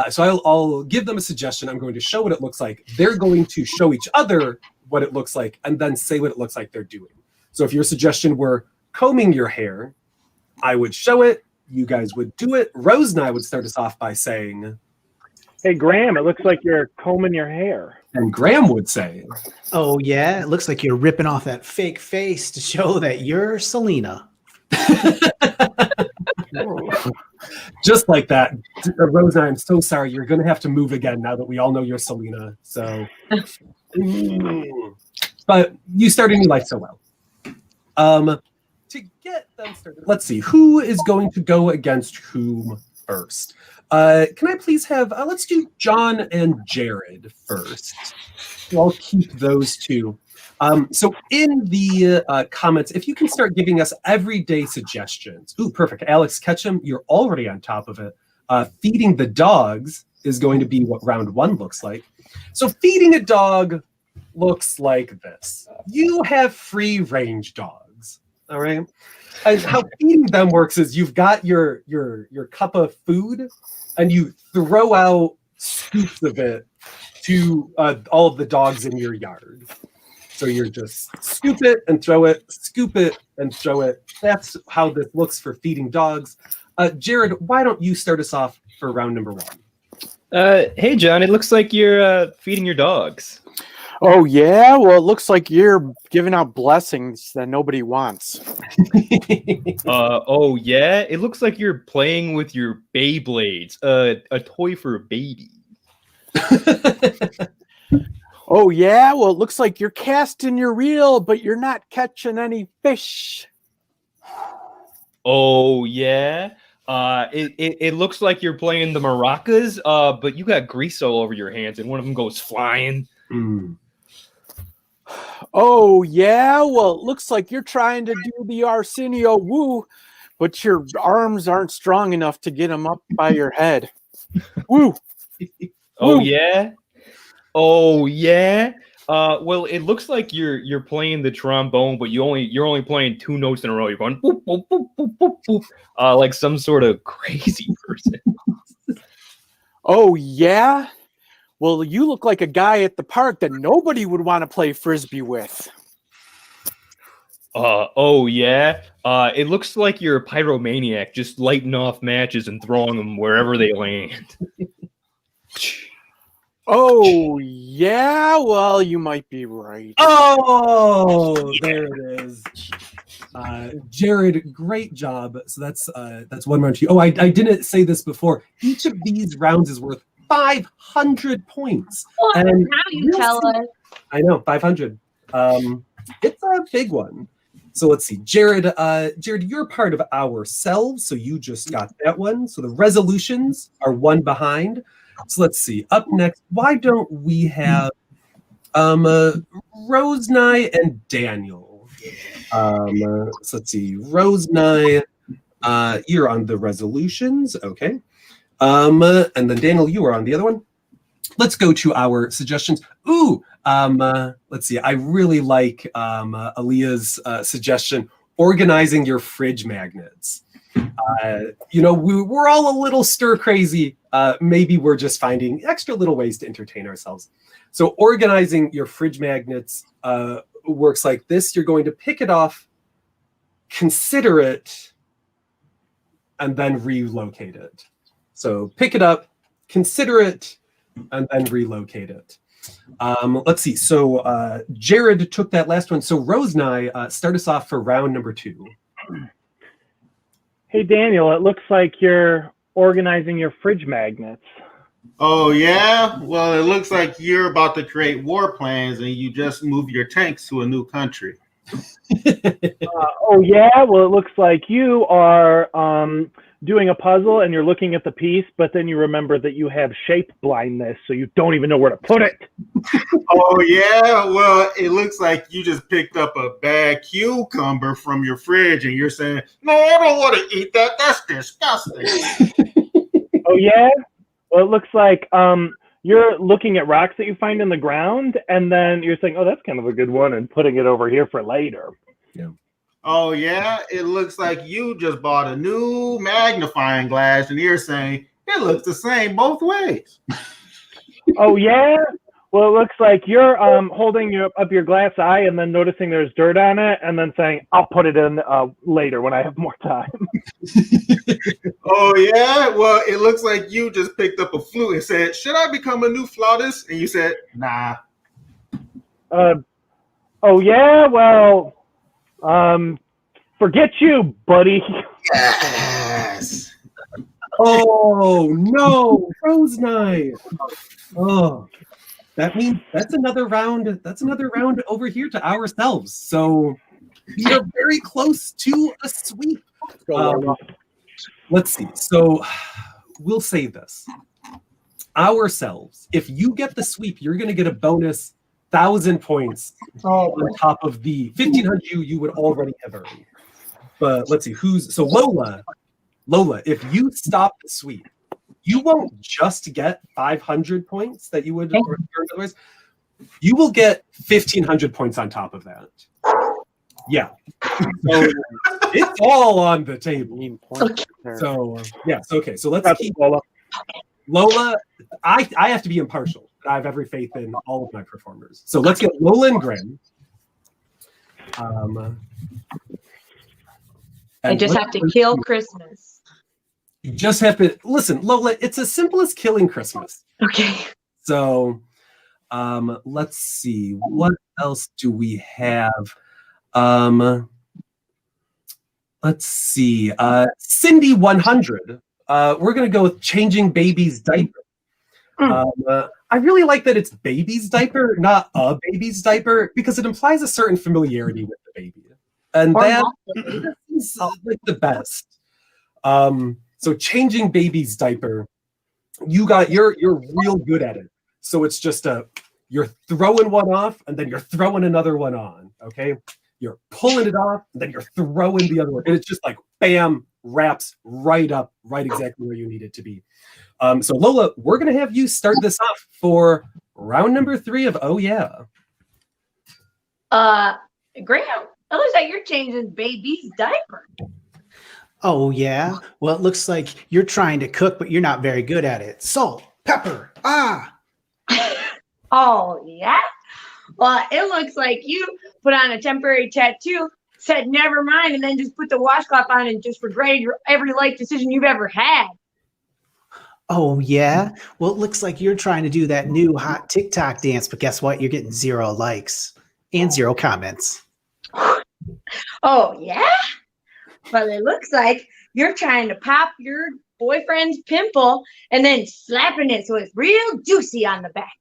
So I'll give them a suggestion. I'm going to show what it looks like. They're going to show each other what it looks like and then say what it looks like they're doing. So if your suggestion were combing your hair, I would show it. You guys would do it. Rose and I would start us off by saying, Hey, Graham, it looks like you're combing your hair. And Graham would say, Oh yeah, it looks like you're ripping off that fake face to show that you're Selena. just like that. Rose and I, I'm so sorry. You're going to have to move again now that we all know you're Selena. So, but you started your life so well. To get them started, let's see who is going to go against whom first. Can I please have? Let's do John and Jared first. So I'll keep those two. So in the comments, if you can start giving us everyday suggestions. Ooh, perfect. Alex Ketchum, you're already on top of it. Feeding the dogs is going to be what round one looks like. So feeding a dog looks like this. You have free range dogs, all right? And how feeding them works is you've got your cup of food and you throw out scoops of it to all of the dogs in your yard. So you're just scoop it and throw it, scoop it and throw it. That's how this looks for feeding dogs. Jared, why don't you start us off for round number one? Hey, John, it looks like you're feeding your dogs. Oh yeah, well, it looks like you're giving out blessings that nobody wants. Oh yeah, it looks like you're playing with your Beyblades, a toy for a baby. Oh yeah, well, it looks like you're casting your reel, but you're not catching any fish. Oh yeah, it looks like you're playing the maracas, but you got grease all over your hands, and one of them goes flying. Mm. Oh yeah, well, it looks like you're trying to do the Arsenio Woo, but your arms aren't strong enough to get them up by your head. Woo! Oh Woo. yeah, oh yeah. Well, it looks like you're playing the trombone, but you're only playing two notes in a row. You're going boop boop boop boop boop boop, like some sort of crazy person. Oh yeah. Well, you look like a guy at the park that nobody would want to play frisbee with. Oh yeah. It looks like you're a pyromaniac, just lighting off matches and throwing them wherever they land. Oh yeah, well, you might be right. Oh, there it is. Jared, great job. So that's one round to you. Oh, I didn't say this before. Each of these rounds is worth 500 points. Well, And now you we'll tell see- us. I know, 500. It's a big one. So let's see, Jared. Jared, you're part of ourselves, so you just got that one. So the resolutions are one behind. So let's see. Up next, why don't we have Rosenai and Daniel? So let's see, Rosenai, you're on the resolutions, okay. And then Daniel, you are on the other one. Let's go to our suggestions. Ooh, let's see. I really like Aaliyah's suggestion, organizing your fridge magnets. We're all a little stir crazy. Maybe we're just finding extra little ways to entertain ourselves. So organizing your fridge magnets works like this. You're going to pick it off, consider it, and then relocate it. So pick it up, consider it, and then relocate it. Let's see. So Jared took that last one. So Rose and I start us off for round number 2. Hey, Daniel, it looks like you're organizing your fridge magnets. Oh, yeah? Well, it looks like you're about to create war plans and you just move your tanks to a new country. Oh, yeah? Well, it looks like you are doing a puzzle and you're looking at the piece, but then you remember that you have shape blindness, so you don't even know where to put it. Oh, yeah? Well, it looks like you just picked up a bad cucumber from your fridge and you're saying, no, I don't want to eat that. That's disgusting. Oh, yeah? Well, it looks like you're looking at rocks that you find in the ground, and then you're saying, oh, that's kind of a good one, and putting it over here for later. Yeah. Oh, yeah? It looks like you just bought a new magnifying glass and you're saying, it looks the same both ways. Oh, yeah? Well, it looks like you're holding up your glass eye and then noticing there's dirt on it and then saying, I'll put it in later when I have more time. Oh, yeah? Well, it looks like you just picked up a flute and said, should I become a new flautist? And you said, nah. Oh, yeah? Well, forget you, buddy. Yes. Oh no, Rose Knight. Oh, that means that's another round. That's another round over here to ourselves. So we are very close to a sweep. Let's see. So we'll say this. Ourselves. If you get the sweep, you're going to get a bonus 1,000 points on top of the 1,500 you would already have earned. But let's see who's so Lola, if you stop the sweep, you won't just get 500 points that you would earn otherwise. You will get 1,500 points on top of that. Yeah. So it's all on the table. So yes, okay. So let's keep Lola. I have to be impartial. I have every faith in all of my performers. So let's get Lola and Grim. I just have to kill Christmas. You just have to listen, Lola. It's as simple as killing Christmas. Okay. So, let's see. What else do we have? Let's see. Cindy 100. We're gonna go with changing baby's diaper. I really like that it's baby's diaper, not a baby's diaper, because it implies a certain familiarity with the baby, and that is like the best. So changing baby's diaper, you're real good at it. So it's just you're throwing one off and then you're throwing another one on. Okay, you're pulling it off and then you're throwing the other one, and it's just like bam, wraps right up, right exactly where you need it to be. So Lola, we're gonna have you start this off for round number 3 of Oh Yeah. Graham, it looks like you're changing baby's diaper. Oh, yeah? Well, it looks like you're trying to cook, but you're not very good at it. Salt, pepper, Oh, yeah? Well, it looks like you put on a temporary tattoo, said never mind, and then just put the washcloth on and just regretted every life decision you've ever had. Oh, yeah? Well, it looks like you're trying to do that new hot TikTok dance, but guess what? You're getting 0 likes and 0 comments. Oh, yeah? Well, it looks like you're trying to pop your boyfriend's pimple and then slapping it so it's real juicy on the back.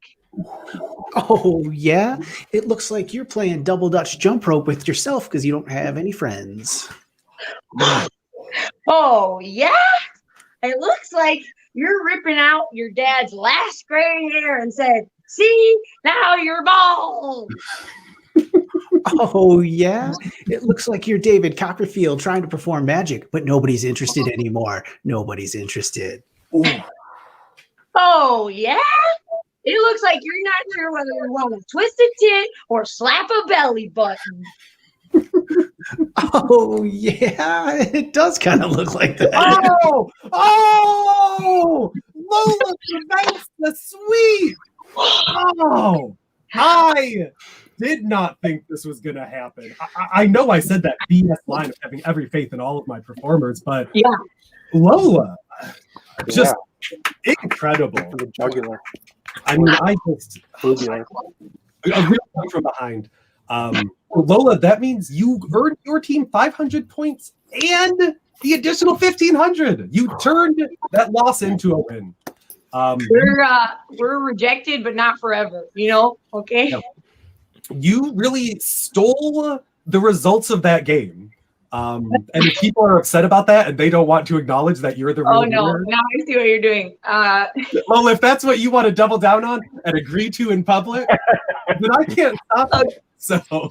Oh, yeah? It looks like you're playing double Dutch jump rope with yourself because you don't have any friends. Oh, yeah? It looks like you're ripping out your dad's last gray hair and said, see, now you're bald. Oh, yeah? It looks like you're David Copperfield trying to perform magic, but nobody's interested anymore. Nobody's interested. Oh, yeah? It looks like you're not sure whether you want to twist a tit or slap a belly button. Oh, yeah? It does kind of look like that. Oh, Lola prevents the sweep. Oh, I did not think this was going to happen. I know I said that BS line of having every faith in all of my performers, but yeah, Lola, just incredible. The jugular. I mean, I just a real come from behind. Lola, that means you earned your team 500 points and the additional 1,500. You turned that loss into a win. We're rejected, but not forever. You know, okay. Yeah. You really stole the results of that game. And if people are upset about that and they don't want to acknowledge that you're the real winner, now I see what you're doing. well, if that's what you want to double down on and agree to in public, then I can't stop it. So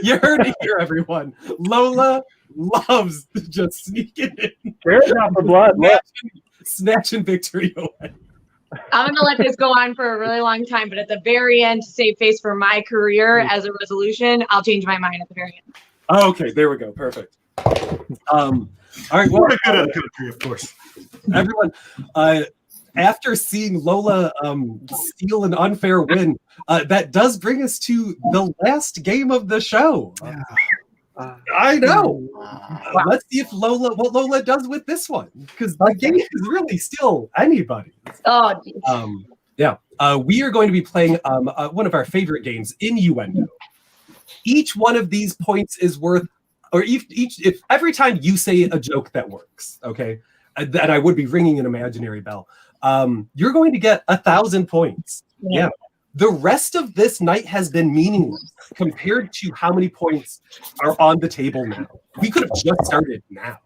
you heard it here, everyone. Lola loves to just sneak it in. There's not for blood. Snatching victory away. I'm going to let this go on for a really long time, but at the very end, to save face for my career as a resolution, I'll change my mind at the very end. Oh, okay, there we go. Perfect. All right, well, We're good at the country, of course. everyone, after seeing Lola steal an unfair win, that does bring us to the last game of the show. I know. Let's see if what Lola does with this one, because the game is really still anybody's. Oh, yeah. We are going to be playing one of our favorite games, Innuendo. Each one of these points is worth, or if every time you say a joke that works, okay, that I would be ringing an imaginary bell, you're going to get 1,000 points. Yeah. The rest of this night has been meaningless compared to how many points are on the table now. We could have just started now.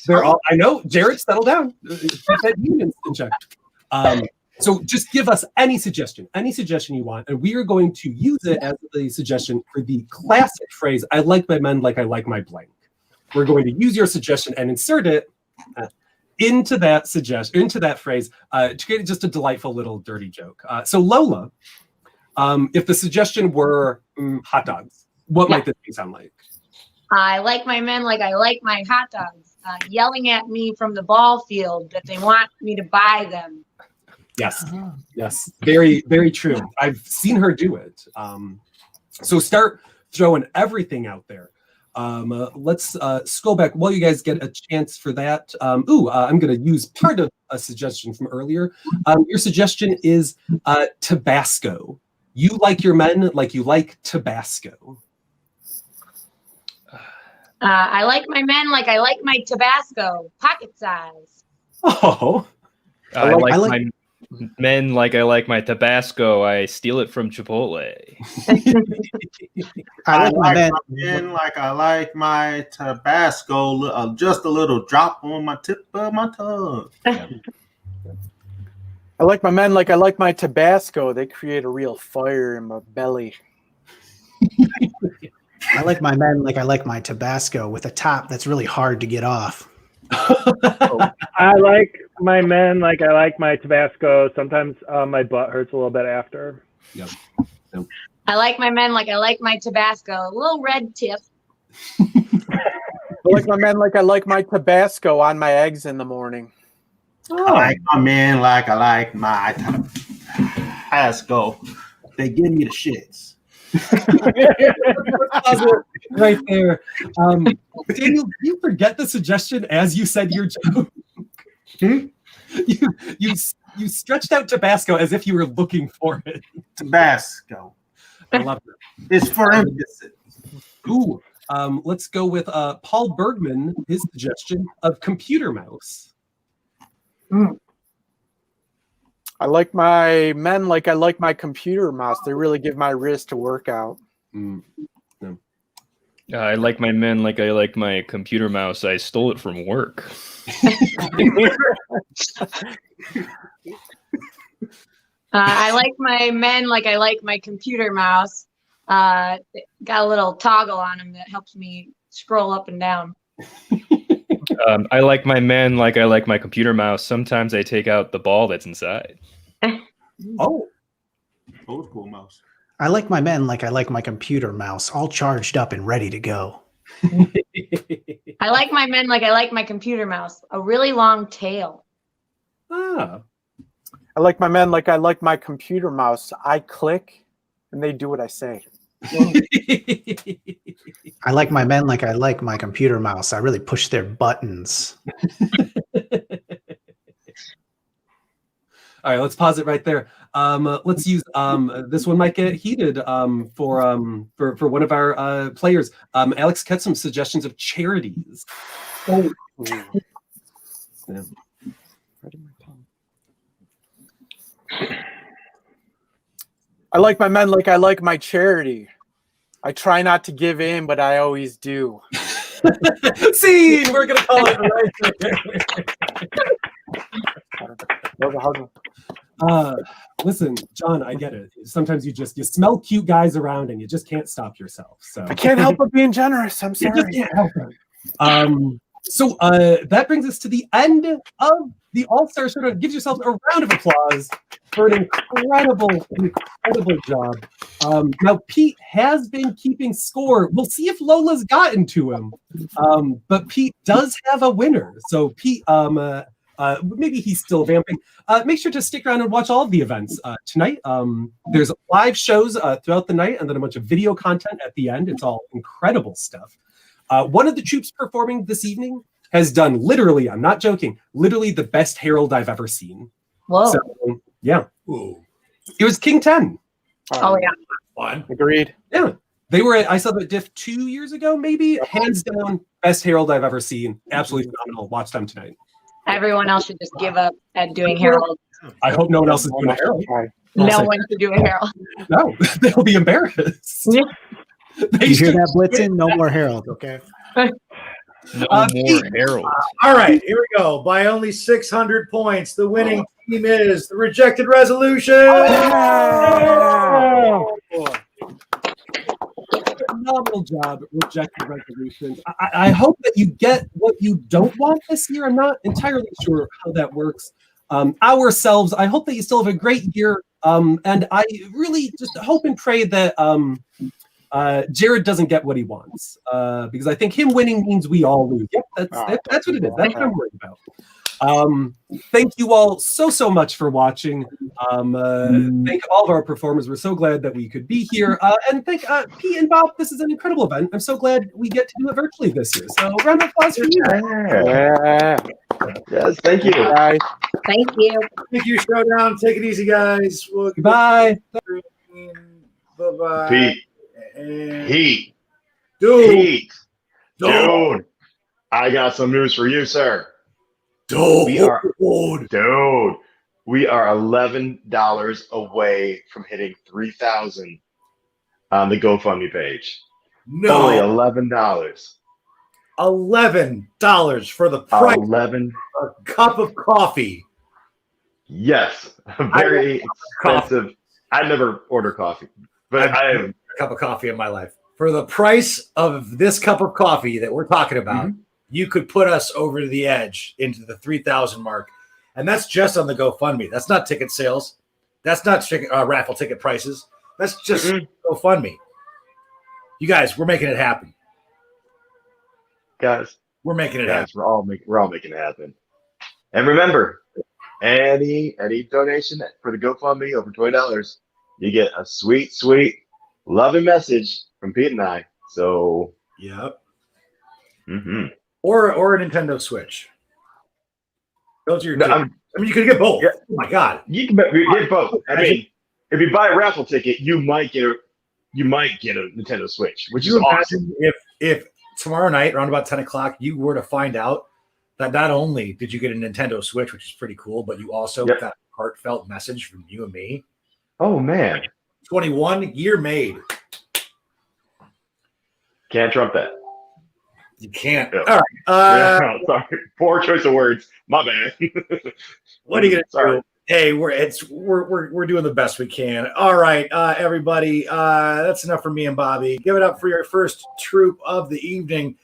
They're all. I know, Jared, settle down. Keep that union in check. So just give us any suggestion you want, and we are going to use it as a suggestion for the classic phrase, I like my men like I like my blank. We're going to use your suggestion and insert it into that phrase to create just a delightful little dirty joke. So Lola, if the suggestion were hot dogs, what might this sound like? I like my men like I like my hot dogs, yelling at me from the ball field that they want me to buy them. Yes, very, very true. I've seen her do it. So start throwing everything out there. Let's scroll back while you guys get a chance for that. I'm going to use part of a suggestion from earlier. Your suggestion is Tabasco. You like your men like you like Tabasco. I like my men like I like my Tabasco, pocket size. Oh, I like my men like I like my Tabasco. I steal it from Chipotle. I like my men like I like my Tabasco. Just a little drop on my tip of my tongue. I like my men like I like my Tabasco. They create a real fire in my belly. I like my men like I like my Tabasco with a top that's really hard to get off. I like my men like I like my Tabasco. Sometimes my butt hurts a little bit after. Yep. I like my men like I like my Tabasco, a little red tip. I like my men like I like my Tabasco on my eggs in the morning. I like my men like I like my Tabasco. They give me the shits. Right there. Daniel, you forget the suggestion as you said your joke. You stretched out Tabasco as if you were looking for it. Tabasco. I love it. It's for emphasis. Ooh, Let's go with Paul Bergman, his suggestion of computer mouse. I like my men like I like my computer mouse. They really give my wrist a workout. I like my men like I like my computer mouse. I stole it from work. I like my men like I like my computer mouse. Got a little toggle on them that helps me scroll up and down. I like my men like I like my computer mouse. Sometimes I take out the ball that's inside. Oh, Old school mouse. I like my men like I like my computer mouse, all charged up and ready to go. I like my men like I like my computer mouse. A really long tail. ah. I like my men like I like my computer mouse. I click and they do what I say. I like my men like I like my computer mouse. I really push their buttons. All right, let's pause it right there. Let's use this one might get heated for one of our players. Alex got some suggestions of charities. Oh. Yeah. I like my men like I like my charity. I try not to give in, but I always do. Scene! We're gonna call it right. Listen, John, I get it. Sometimes you smell cute guys around and you just can't stop yourself. So I can't help but being generous. I'm you sorry. just can't help it. So that brings us to the end of the All-Star Showdown. Give yourself a round of applause for an incredible job. Now, Pete has been keeping score. We'll see if Lola's gotten to him. But Pete does have a winner. So Pete, maybe he's still vamping. Make sure to stick around and watch all of the events tonight. There's live shows throughout the night and then a bunch of video content at the end. It's all incredible stuff. One of the troops performing this evening has done literally, I'm not joking, literally the best herald I've ever seen. Whoa. So, yeah. Ooh. It was King 10. Oh, yeah. Fun. Agreed. Yeah. They were I saw the diff 2 years ago, maybe. Hands down, best herald I've ever seen. Absolutely phenomenal. Watch them tonight. Everyone else should just give up at doing Herald. I hope no one else is doing a herald. No one should do a Herald. No, they'll be embarrassed. Yeah. You hear that, Blitzen? No more Herald, okay? No more Herald. All right, here we go. By only 600 points, the winning team is the Rejected Resolution. Oh! Phenomenal job, Rejected Resolutions. I hope that you get what you don't want this year. I'm not entirely sure how that works. Ourselves, I hope that you still have a great year. And I really just hope and pray that Jared doesn't get what he wants, because I think him winning means we all lose. Yep, that's what it is. That's what I'm worried about. Thank you all so much for watching. Thank all of our performers. We're so glad that we could be here. And thank Pete and Bob. This is an incredible event. I'm so glad we get to do it virtually this year. So round of applause for you. Yeah. Yes, thank you. Guys. Thank you. Thank you, Showdown. Take it easy, guys. We'll Bye. Bye-bye. Pete. And Pete. dude. Dude. I got some news for you, sir. Dude. We are $11 away from hitting 3,000 on the GoFundMe page. No. Only $11. $11 for the price 11. of a cup of coffee. Yes, very expensive. I never order coffee, but I have a cup of coffee in my life. For the price of this cup of coffee that we're talking about, you could put us over the edge into the 3,000 mark. And that's just on the GoFundMe. That's not ticket sales. That's not raffle ticket prices. That's just GoFundMe. You guys, we're making it happen. guys. We're making it happen. We're all making it happen. And remember, any donation for the GoFundMe over $20, you get a sweet, loving message from Pete and I. So, yep. Or a Nintendo Switch. Those are your two. You could get both. Yeah. Oh my God. You can get both. I mean, if you buy a raffle ticket, you might get a Nintendo Switch, which is awesome. if tomorrow night around about 10 o'clock you were to find out that not only did you get a Nintendo Switch, which is pretty cool, but you also got a heartfelt message from you and me. Oh man, 21 year made. Can't trump that. You can't. Yeah. All right. Sorry, poor choice of words. My bad. What are you gonna do? Hey, we're doing the best we can. All right, everybody. That's enough for me and Bobby. Give it up for your first troop of the evening.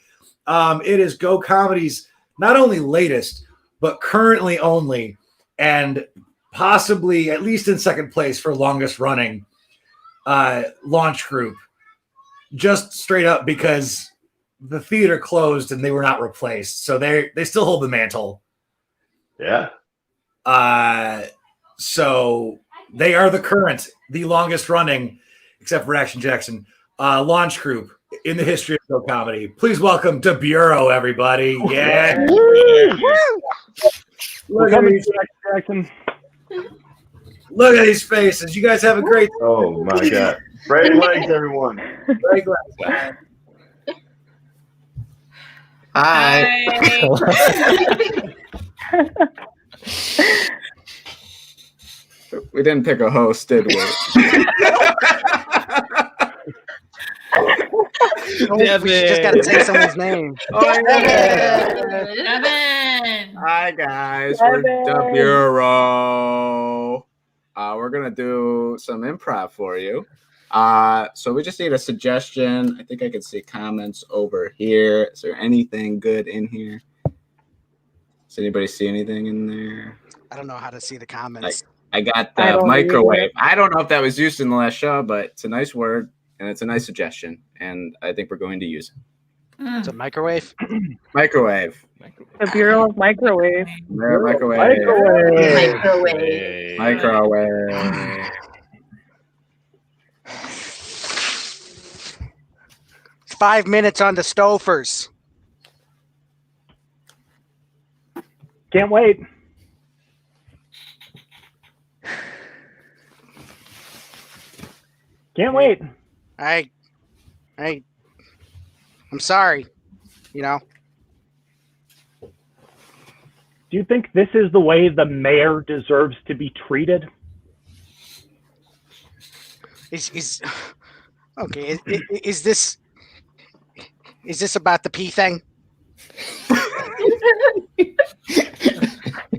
It is Go Comedy's not only latest, but currently only, and possibly at least in second place for longest running launch group. Just straight up because the theater closed and they were not replaced, so they still hold the mantle. Yeah. So they are the longest running, except for Action Jackson, launch group in the history of Go Comedy. Please welcome to Bureau, everybody. Yeah. Look at these, Jackson. look at these faces. You guys have a great. Oh my God. Break legs, everyone. Break legs. Hi. We didn't pick a host, did we? We just gotta say someone's name. Oh, yeah. Evan. Hi guys, we're the Bureau. We're gonna do some improv for you. So we just need a suggestion. I think I can see comments over here. Is there anything good in here? Does anybody see anything in there? I don't know how to see the comments. I got the microwave. I don't know if that was used in the last show, but it's a nice word and it's a nice suggestion, and I think we're going to use it. It's a microwave. Microwave. The Bureau of Microwave. Yeah, microwave. Microwave. Microwave. 5 minutes on the Stofers. Can't wait. Can't wait. I'm sorry. You know. Do you think this is the way the mayor deserves to be treated? Is okay? Is this about the pee thing?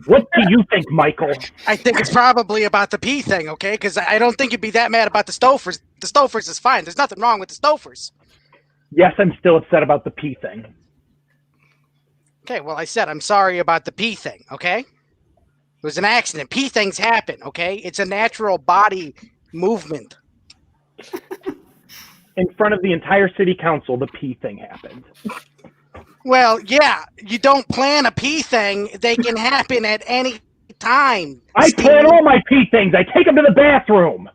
What do you think, Michael? I think it's probably about the pee thing, okay? Because I don't think you'd be that mad about the Stofers. The Stofers is fine. There's nothing wrong with the Stofers. Yes, I'm still upset about the pee thing. Okay, well, I said I'm sorry about the pee thing, okay? It was an accident. Pee things happen, okay? It's a natural body movement. In front of the entire city council, the pee thing happened. Well, yeah, you don't plan a pee thing. They can happen at any time. I plan all my pee things. I take them to the bathroom.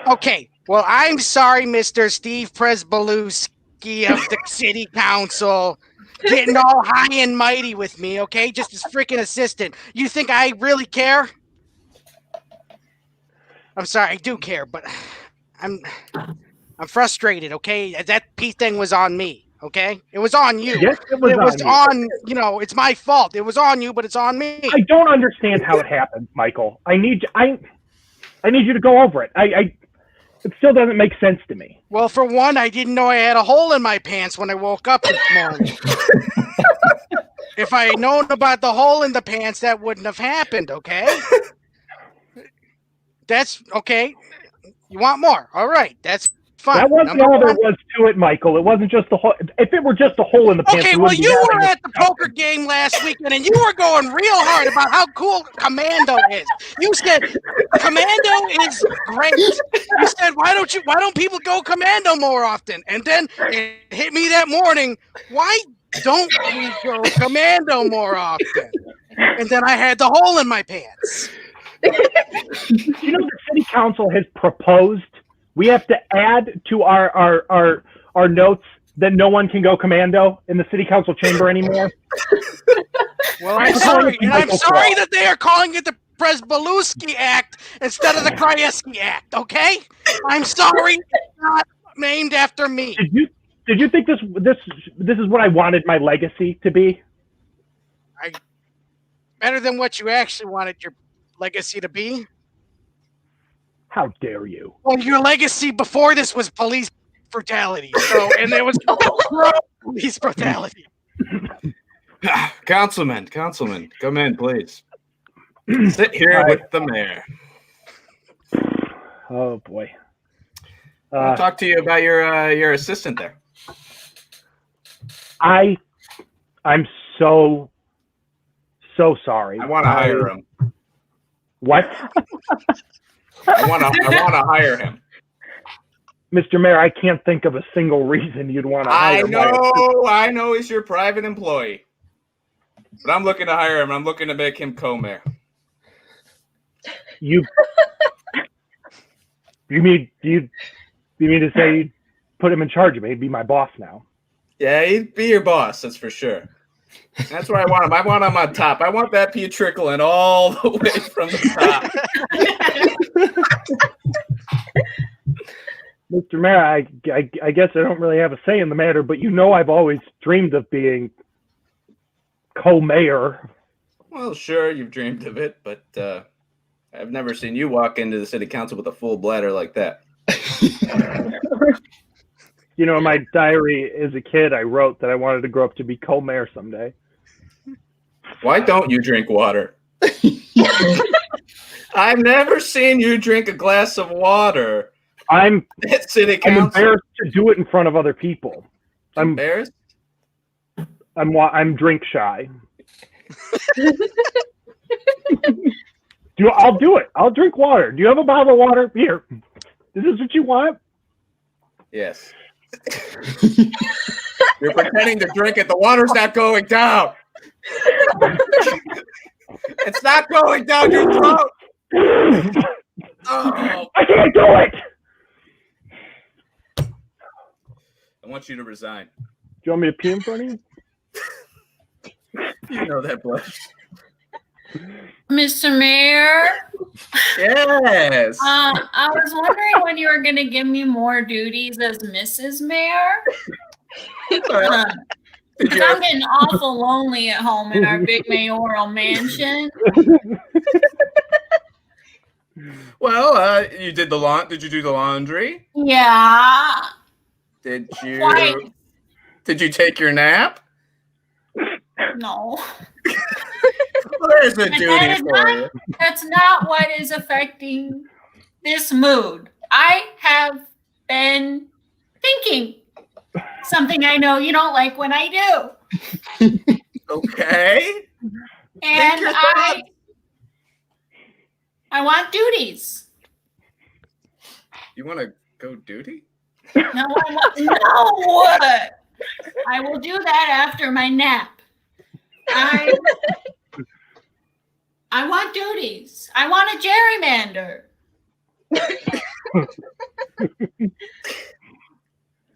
Okay, well, I'm sorry, Mr. Steve Presbalewski of the city council, getting all high and mighty with me, okay? Just as freaking assistant. You think I really care? I'm sorry, I do care, but I'm frustrated, okay? That pee thing was on me. Okay, it was on you. Yes, it was on you know, it's my fault. It was on you, but it's on me. I don't understand how it happened, Michael. I need you to go over it. It still doesn't make sense to me. Well, for one, I didn't know I had a hole in my pants when I woke up this morning. If I had known about the hole in the pants, that wouldn't have happened, okay? That's okay. You want more? All right, that's fine. That wasn't all there was to it, Michael. It wasn't just the hole. If it were just a hole in the pants. Okay, well, you were at the poker game last weekend, and you were going real hard about how cool Commando is. You said Commando is great. You said, why don't people go Commando more often? And then it hit me that morning. Why don't we go Commando more often? And then I had the hole in my pants. You know, the city council has proposed we have to add to our notes that no one can go Commando in the city council chamber anymore. Well, I'm sorry, and I'm sorry that they are calling it the Presbalewski Act instead of the Krajewski Act. Okay, I'm sorry, it's not named after me. Did you think this is what I wanted my legacy to be? Better than what you actually wanted your legacy to be. How dare you? Well, your legacy before this was police brutality. So, and there was police brutality. Councilman, come in, please. Sit here with the mayor. Oh boy. I'll talk to you about your assistant there. I'm so sorry. I want to hire him. What? I want to hire him. Mr. Mayor, I can't think of a single reason you'd want to hire him. I know he's your private employee. But I'm looking to hire him. I'm looking to make him co-mayor. You mean to say you'd put him in charge of me? He'd be my boss now. Yeah, he'd be your boss, that's for sure. That's where I want him. I want him on top. I want that pee trickling all the way from the top. Mr. Mayor, I guess I don't really have a say in the matter, but I've always dreamed of being co-mayor. Well, sure, you've dreamed of it, but I've never seen you walk into the city council with a full bladder like that. In my diary as a kid, I wrote that I wanted to grow up to be co-mayor someday. Why don't you drink water? I've never seen you drink a glass of water. I'm at city council. I'm embarrassed to do it in front of other people. I'm embarrassed. I'm drink shy. I'll do it. I'll drink water. Do you have a bottle of water? Here. Is this what you want? Yes. You're pretending to drink it. The water's not going down. It's not going down your throat. Oh. I can't do it. I want you to resign. Do you want me to pee in front of you? You know that, Blush. Mr. Mayor? Yes. I was wondering when you were going to give me more duties as Mrs. Mayor. Because I'm getting awful lonely at home in our big mayoral mansion. Well, you did the Did you do the laundry? Yeah. Did you? Why? Did you take your nap? No. Well, there's a duty for you. That's not what is affecting this mood. I have been thinking something I know you don't like when I do. Okay. And I want duties. You want to go duty? No, no. I will do that after my nap. I want duties. I want a gerrymander.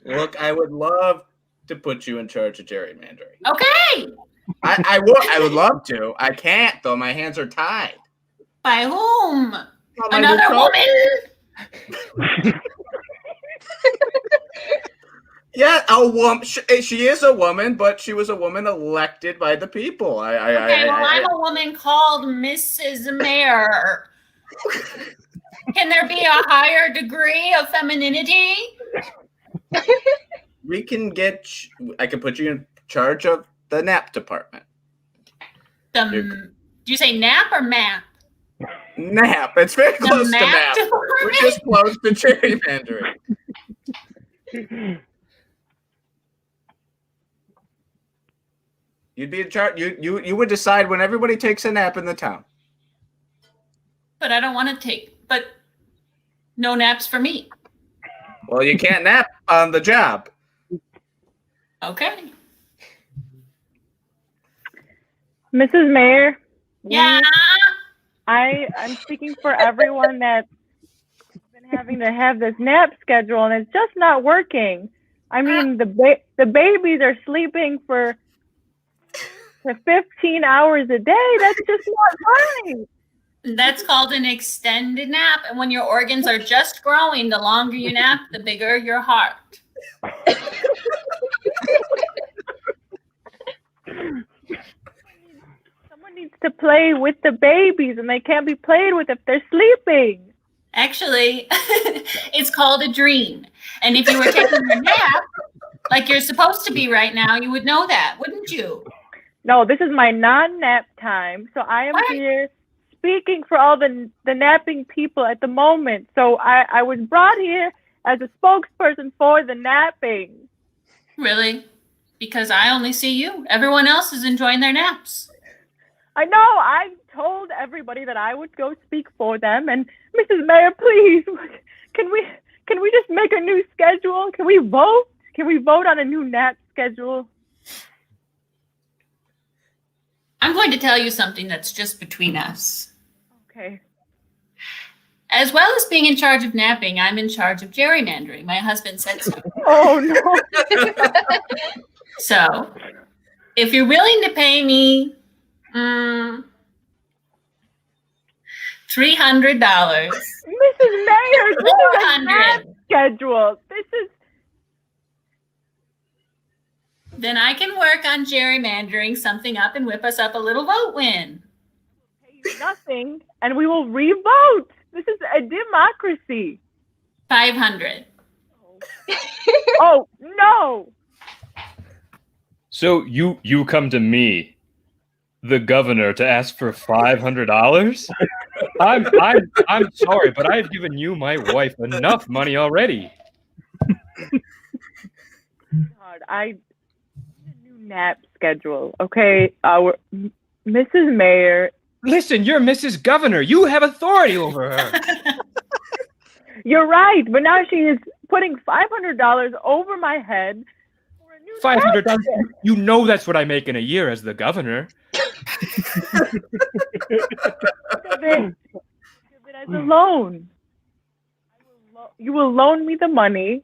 Look, I would love to put you in charge of gerrymandering. Okay. I would love to. I can't though. My hands are tied. By whom? my Another new woman? Yeah, a woman. She is a woman, but she was a woman elected by the people. I'm a woman called Mrs. Mayor. Can there be a higher degree of femininity? We can get. I can put you in charge of the nap department. Do you say nap or map? Nap. It's very The close to map nap. department? We're just close to gerrymandering. You'd be in charge. You would decide when everybody takes a nap in the town. But I don't want to take. But no naps for me. Well, you can't nap on the job. Okay. Mrs. Mayor? Yeah. I'm speaking for everyone that's been having to have this nap schedule, and it's just not working. I mean, the babies are sleeping for 15 hours a day. That's just not right. That's called an extended nap. And when your organs are just growing, the longer you nap, the bigger your heart. to play with the babies, and they can't be played with if they're sleeping. Actually, it's called a dream. And if you were taking a nap, like you're supposed to be right now, you would know that, wouldn't you? No, this is my non-nap time, so I am here speaking for all the napping people at the moment. So I was brought here as a spokesperson for the napping. Really? Because I only see you. Everyone else is enjoying their naps. I know. I told everybody that I would go speak for them. And Mrs. Mayor, please, can we just make a new schedule? Can we vote? Can we vote on a new nap schedule? I'm going to tell you something that's just between us. Okay. As well as being in charge of napping, I'm in charge of gerrymandering. My husband said so. Oh, no. So, if you're willing to pay me $300. Mrs. Mayor, this is a nap schedule. Then I can work on gerrymandering something up and whip us up a little vote win. Nothing, and we will re-vote. This is a democracy. 500. Oh, no. So you come to me, the governor, to ask for $500? I'm sorry, but I've given you, my wife, enough money already. God, I need a new nap schedule. Okay, Mrs. Mayor. Listen, you're Mrs. Governor. You have authority over her. You're right, but now she is putting $500 over my head. $500. You know that's what I make in a year as the governor. Give it as a loan. You will loan me the money.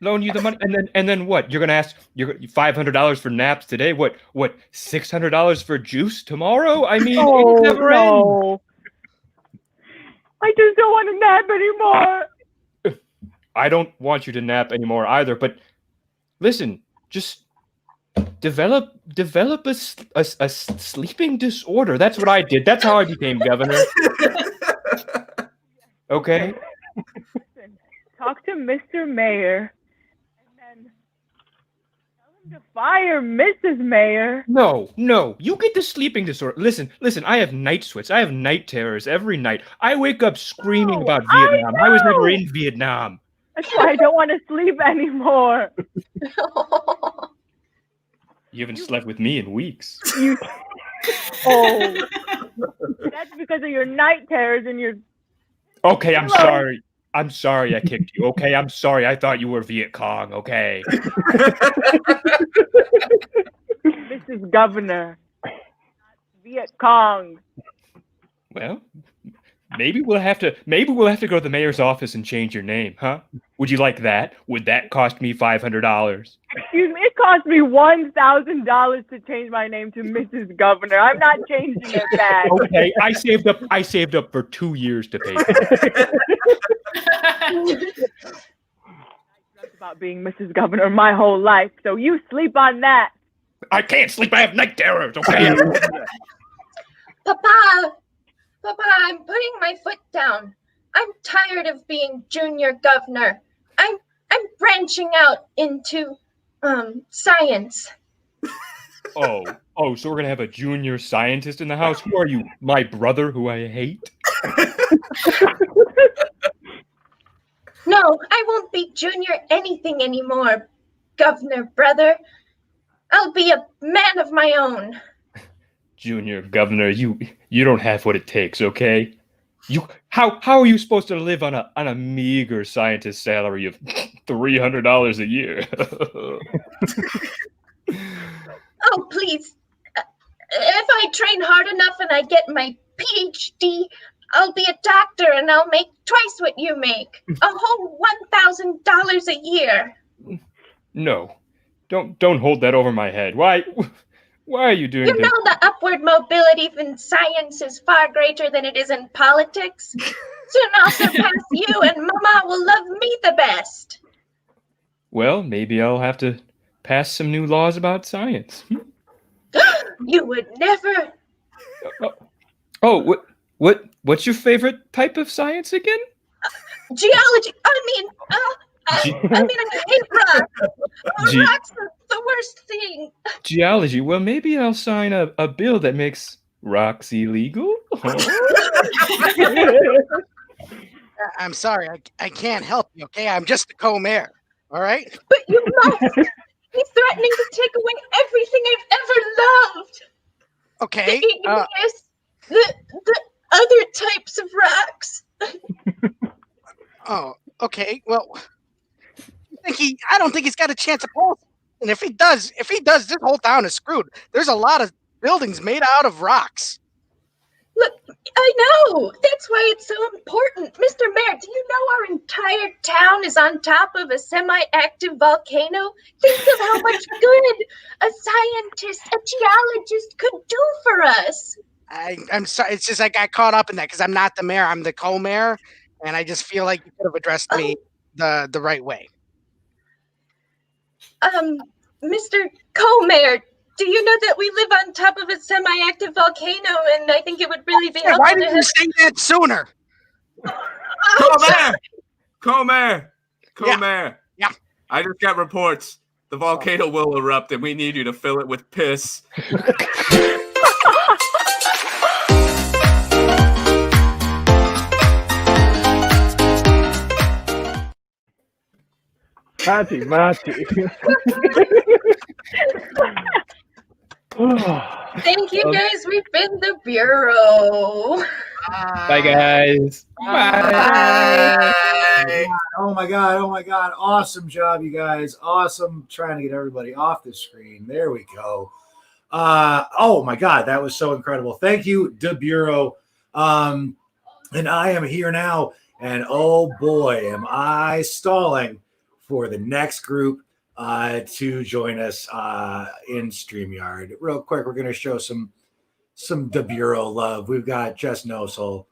Loan you the money, and then what? You're gonna ask $500 for naps today? What? $600 for juice tomorrow? I mean, it never ends. I just don't want to nap anymore. I don't want you to nap anymore either. But listen, just develop a sleeping disorder. That's what I did. That's how I became governor. Okay. Listen, talk to Mr. Mayor. To fire Mrs. Mayor. No, you get the sleeping disorder. Listen, I have night sweats. I have night terrors every night. I wake up screaming about Vietnam. I was never in Vietnam. That's why I don't want to sleep anymore. You haven't slept with me in weeks. Oh, that's because of your night terrors and your... Okay, I'm sorry. I'm sorry I kicked you. Okay, I'm sorry. I thought you were Viet Cong. Okay. Mrs. Governor. Viet Cong. Well, maybe we'll have to go to the mayor's office and change your name, huh? Would you like that? Would that cost me $500? Excuse me, it cost me $1,000 to change my name to Mrs. Governor. I'm not changing it back. Okay, I saved up for 2 years to pay. That's about being Mrs. Governor my whole life, so you sleep on that. I can't sleep. I have night terrors. Okay. Papa, I'm putting my foot down. I'm tired of being junior governor. I'm branching out into science. Oh, so we're gonna have a junior scientist in the house? Who are you? My brother, who I hate? No, I won't be junior anything anymore, governor brother. I'll be a man of my own. Junior governor, you don't have what it takes, okay? How are you supposed to live on a meager scientist salary of $300 a year? Oh, please. If I train hard enough and I get my PhD, I'll be a doctor and I'll make twice what you make. A whole $1,000 a year. No. Don't hold that over my head. Why are you doing You this? know the upward mobility in science is far greater than it is in politics. Soon I'll surpass you and Mama will love me the best. Well, maybe I'll have to pass some new laws about science. You would never. Oh, what's your favorite type of science again? Geology. I hate rocks. Rocks are the worst thing. Geology. Well, maybe I'll sign a bill that makes rocks illegal. I'm sorry, I can't help you. Okay, I'm just the co-mayor. All right. But you must. He's threatening to take away everything I've ever loved. Okay. The igneous, the other types of rocks. Oh, okay. Well, I don't think he's got a chance of pulling. And if he does, this whole town is screwed. There's a lot of buildings made out of rocks. Look, I know. That's why it's so important. Mr. Mayor, do you know our entire town is on top of a semi-active volcano? Think of how much good a scientist, a geologist could do for us. I'm sorry. It's just I got caught up in that because I'm not the mayor. I'm the co-mayor. And I just feel like you could have addressed me the right way. Mr. Co-Mayor, do you know that we live on top of a semi-active volcano, and I think it would really be helpful Why to didn't you say that sooner? Co-mayor. Yeah. I just got reports. The volcano will erupt, and we need you to fill it with piss. Mati. Thank you, guys. We've been the Bureau. Bye, guys. Bye. Oh my god. Awesome job, you guys. Awesome trying to get everybody off the screen. There we go. Oh my god, that was so incredible. Thank you, the Bureau. And I am here now, and oh boy, am I stalling for the next group to join us in StreamYard. Real quick, we're going to show some the Bureau love. We've got Jess Nosel.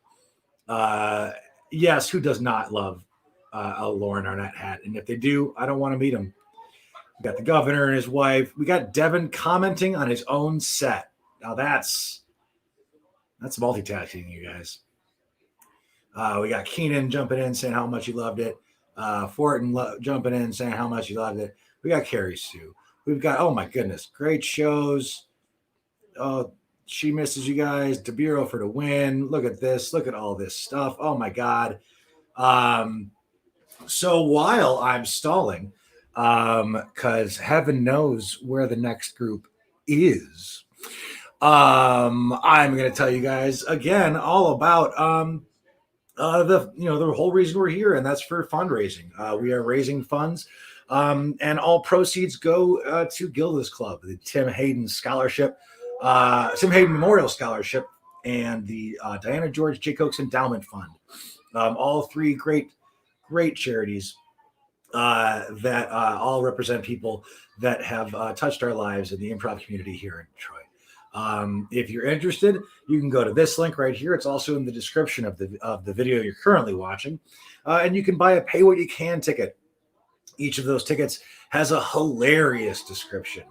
Yes, who does not love a Lauren Arnett hat? And if they do, I don't want to meet them. We got the governor and his wife. We got Devin commenting on his own set. Now that's multitasking, you guys. We got Keenan jumping in saying how much he loved it. Fortin jumping in saying how much he loved it. We got Carrie Sue. We've got, oh my goodness, great shows. Oh, she misses you guys. DeBuro for the win. Look at this. Look at all this stuff. Oh my God. So while I'm stalling, because heaven knows where the next group is, I'm going to tell you guys again all about the whole reason we're here, and that's for fundraising. We are raising funds, and all proceeds go to Gilda's Club, the Tim Hayden Scholarship, Tim Hayden Memorial Scholarship, and the Diana George J. Coates Endowment Fund. All three great charities that all represent people that have touched our lives in the improv community here in Detroit. If you're interested, you can go to this link right here. It's also in the description of the video you're currently watching, and you can buy a pay what you can ticket. Each of those tickets has a hilarious description.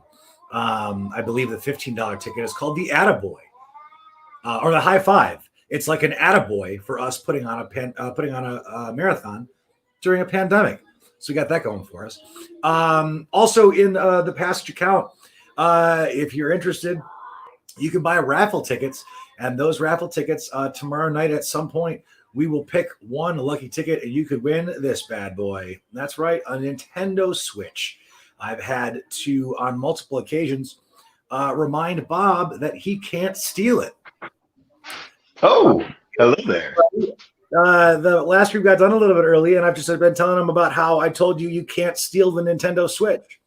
I believe the $15 ticket is called the Attaboy, or the High Five. It's like an Attaboy for us putting on a marathon during a pandemic. So we got that going for us. Also in the Passage account, if you're interested, you can buy raffle tickets, and those raffle tickets tomorrow night at some point, we will pick one lucky ticket, and you could win this bad boy. That's right, a Nintendo Switch. I've had to, on multiple occasions, remind Bob that he can't steal it. Oh, hello there. The last group got done a little bit early, and I've just been telling him about how I told you can't steal the Nintendo Switch.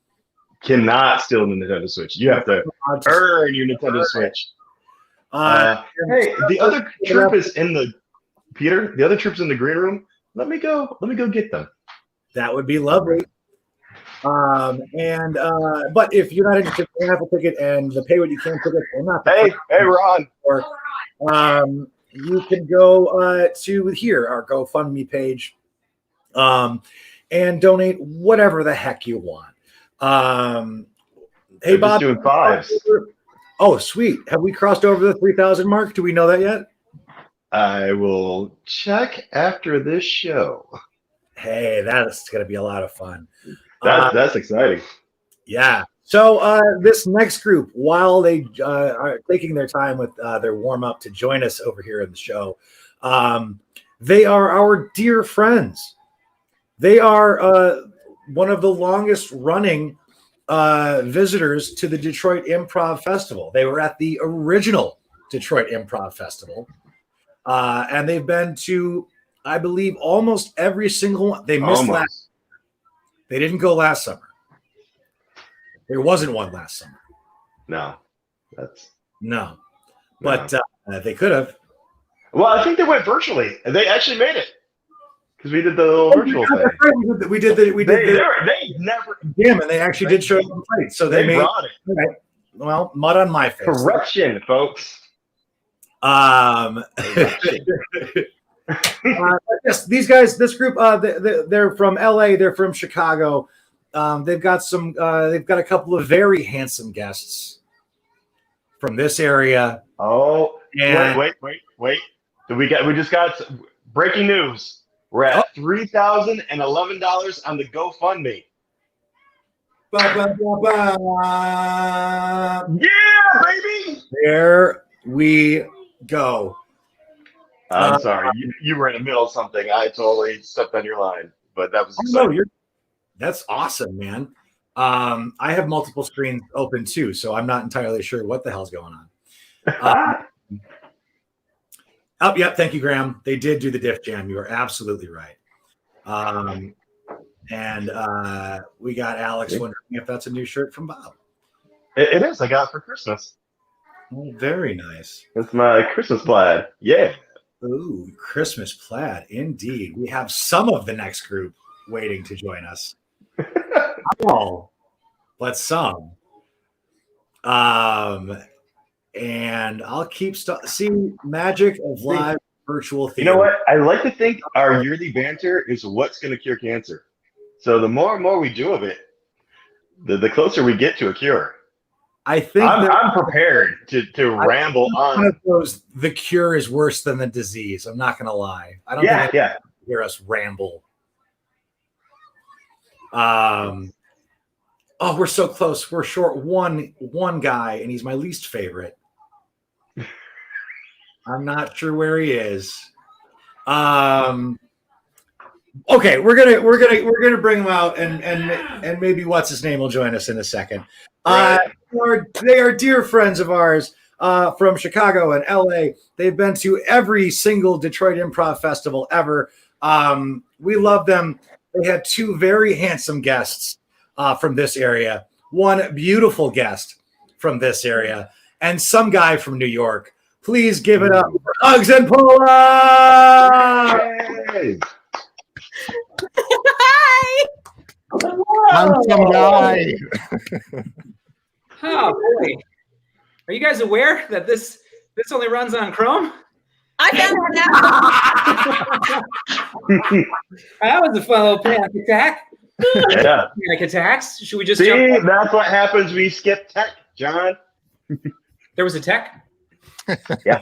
Cannot steal the Nintendo Switch. You have to earn your Nintendo Switch. Hey, the other troop is in the Peter. The other troop's in the green room. Let me go get them. That would be lovely. But if you're not interested in the raffle ticket and the pay what you can ticket, or not. Hey, Ron. Or, you can go to here, our GoFundMe page, and donate whatever the heck you want. Hey, Bob. Doing fives. Oh, sweet. Have we crossed over the 3,000 mark? Do we know that yet? I will check after this show. Hey, that's going to be a lot of fun. That's exciting. Yeah. So this next group, while they are taking their time with their warm up to join us over here in the show, they are our dear friends. They are one of the longest running visitors to the Detroit Improv Festival. They were at the original Detroit Improv Festival, and they've been to, I believe, almost every single one. They missed last. They didn't go last summer. There wasn't one last summer. No, but they could have. Well, I think they went virtually, and they actually made it because we did the little virtual thing. We did. They never. Damn, and they actually did show up and play. So they made. brought it. Right. Well, mud on my face. Correction, folks. Yes, these guys, this group, they're from LA. They're from Chicago. They've got a couple of very handsome guests from this area. Oh, and wait. We just got breaking news. We're at $3,011 on the GoFundMe. Yeah, baby. There we go. I'm sorry, you were in the middle of something. I totally stepped on your line, but that was exciting. That's awesome, man. I have multiple screens open too, so I'm not entirely sure what the hell's going on. Yep. Thank you, Graham. They did do the Diff Jam. You are absolutely right. And we got Alex wondering if that's a new shirt from Bob. It is. I got it for Christmas. Oh, very nice. It's my Christmas plaid. Yeah. Ooh, Christmas plaid. Indeed. We have some of the next group waiting to join us. Oh, but some. And I'll keep see magic of live virtual theater. You know what? I like to think our yearly banter is what's going to cure cancer. So the more and more we do of it, the closer we get to a cure. I think I'm prepared to ramble on. The cure is worse than the disease. I'm not going to lie. I don't think I hear us ramble. Oh, we're so close. We're short one guy, and he's my least favorite. I'm not sure where he is. Okay, we're gonna bring him out, and maybe what's his name will join us in a second. They are dear friends of ours from Chicago and LA. They've been to every single Detroit Improv Festival ever. We love them. They had two very handsome guests from this area, one beautiful guest from this area, and some guy from New York. Please give it up for Uggs and Paula! Hey. Hi. Handsome guy. Oh boy, are you guys aware that this only runs on Chrome? I found that That was a fun little panic attack. Yeah. Panic attacks. Should we just See, jump? that's what happens when you skip tech, John. There was a tech. Yeah.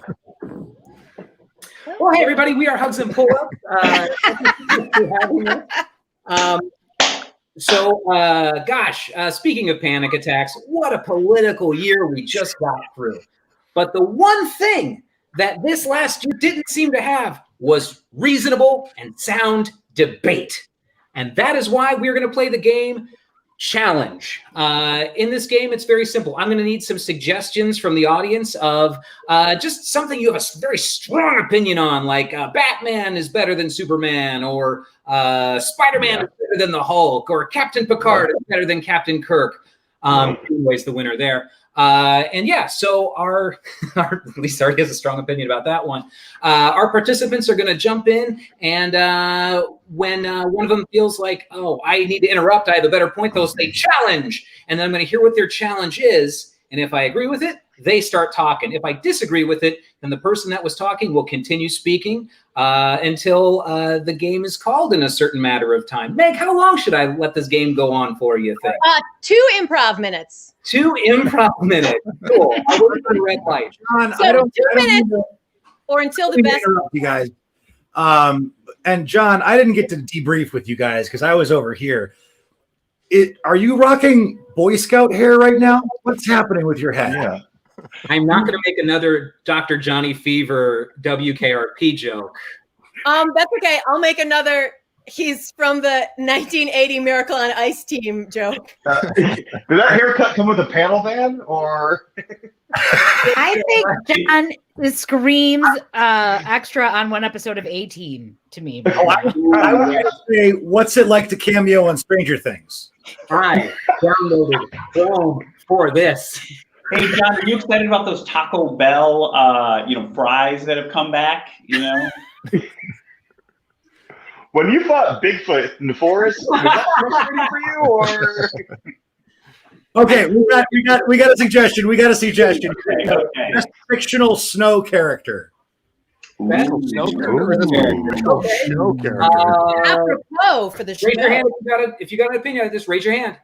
Well, hey everybody, we are Hugs and Pull Up. Speaking of panic attacks, what a political year we just got through. But the one thing that this last year didn't seem to have was reasonable and sound debate. And that is why we're going to play the game Challenge. In this game, it's very simple. I'm going to need some suggestions from the audience of just something you have a very strong opinion on, like Batman is better than Superman, or Spider-Man is better than the Hulk, or Captain Picard is better than Captain Kirk. Anyways, the winner there. So our at least Artie has a strong opinion about that one. Our participants are going to jump in, and when one of them feels like, oh, I need to interrupt, I have a better point, they'll say challenge, and then I'm going to hear what their challenge is, And if I agree with it, they start talking. If I disagree with it, then the person that was talking will continue speaking until the game is called in a certain matter of time. Meg, how long should I let this game go on for, you think? 2 improv minutes. 2 improv minutes. Cool. I'll wait for the red light. John, So 2 minutes or until the best. You guys. And John, I didn't get to debrief with you guys because I was over here. Are you rocking Boy Scout hair right now? What's happening with your head? Yeah. I'm not going to make another Dr. Johnny Fever WKRP joke. That's okay. I'll make another. He's from the 1980 Miracle on Ice team joke. Did that haircut come with a panel van, or? I think John screams extra on one episode of A-Team to me. I was going to say, what's it like to cameo on Stranger Things? I downloaded Chrome for this. Hey, John, are you excited about those Taco Bell, fries that have come back? When you fought Bigfoot in the forest, was that frustrating for you, or? Okay, we got a suggestion. Okay. Best fictional snow character. Snow character. Apropos for the show. Raise your hand if you got an opinion on this. Raise your hand.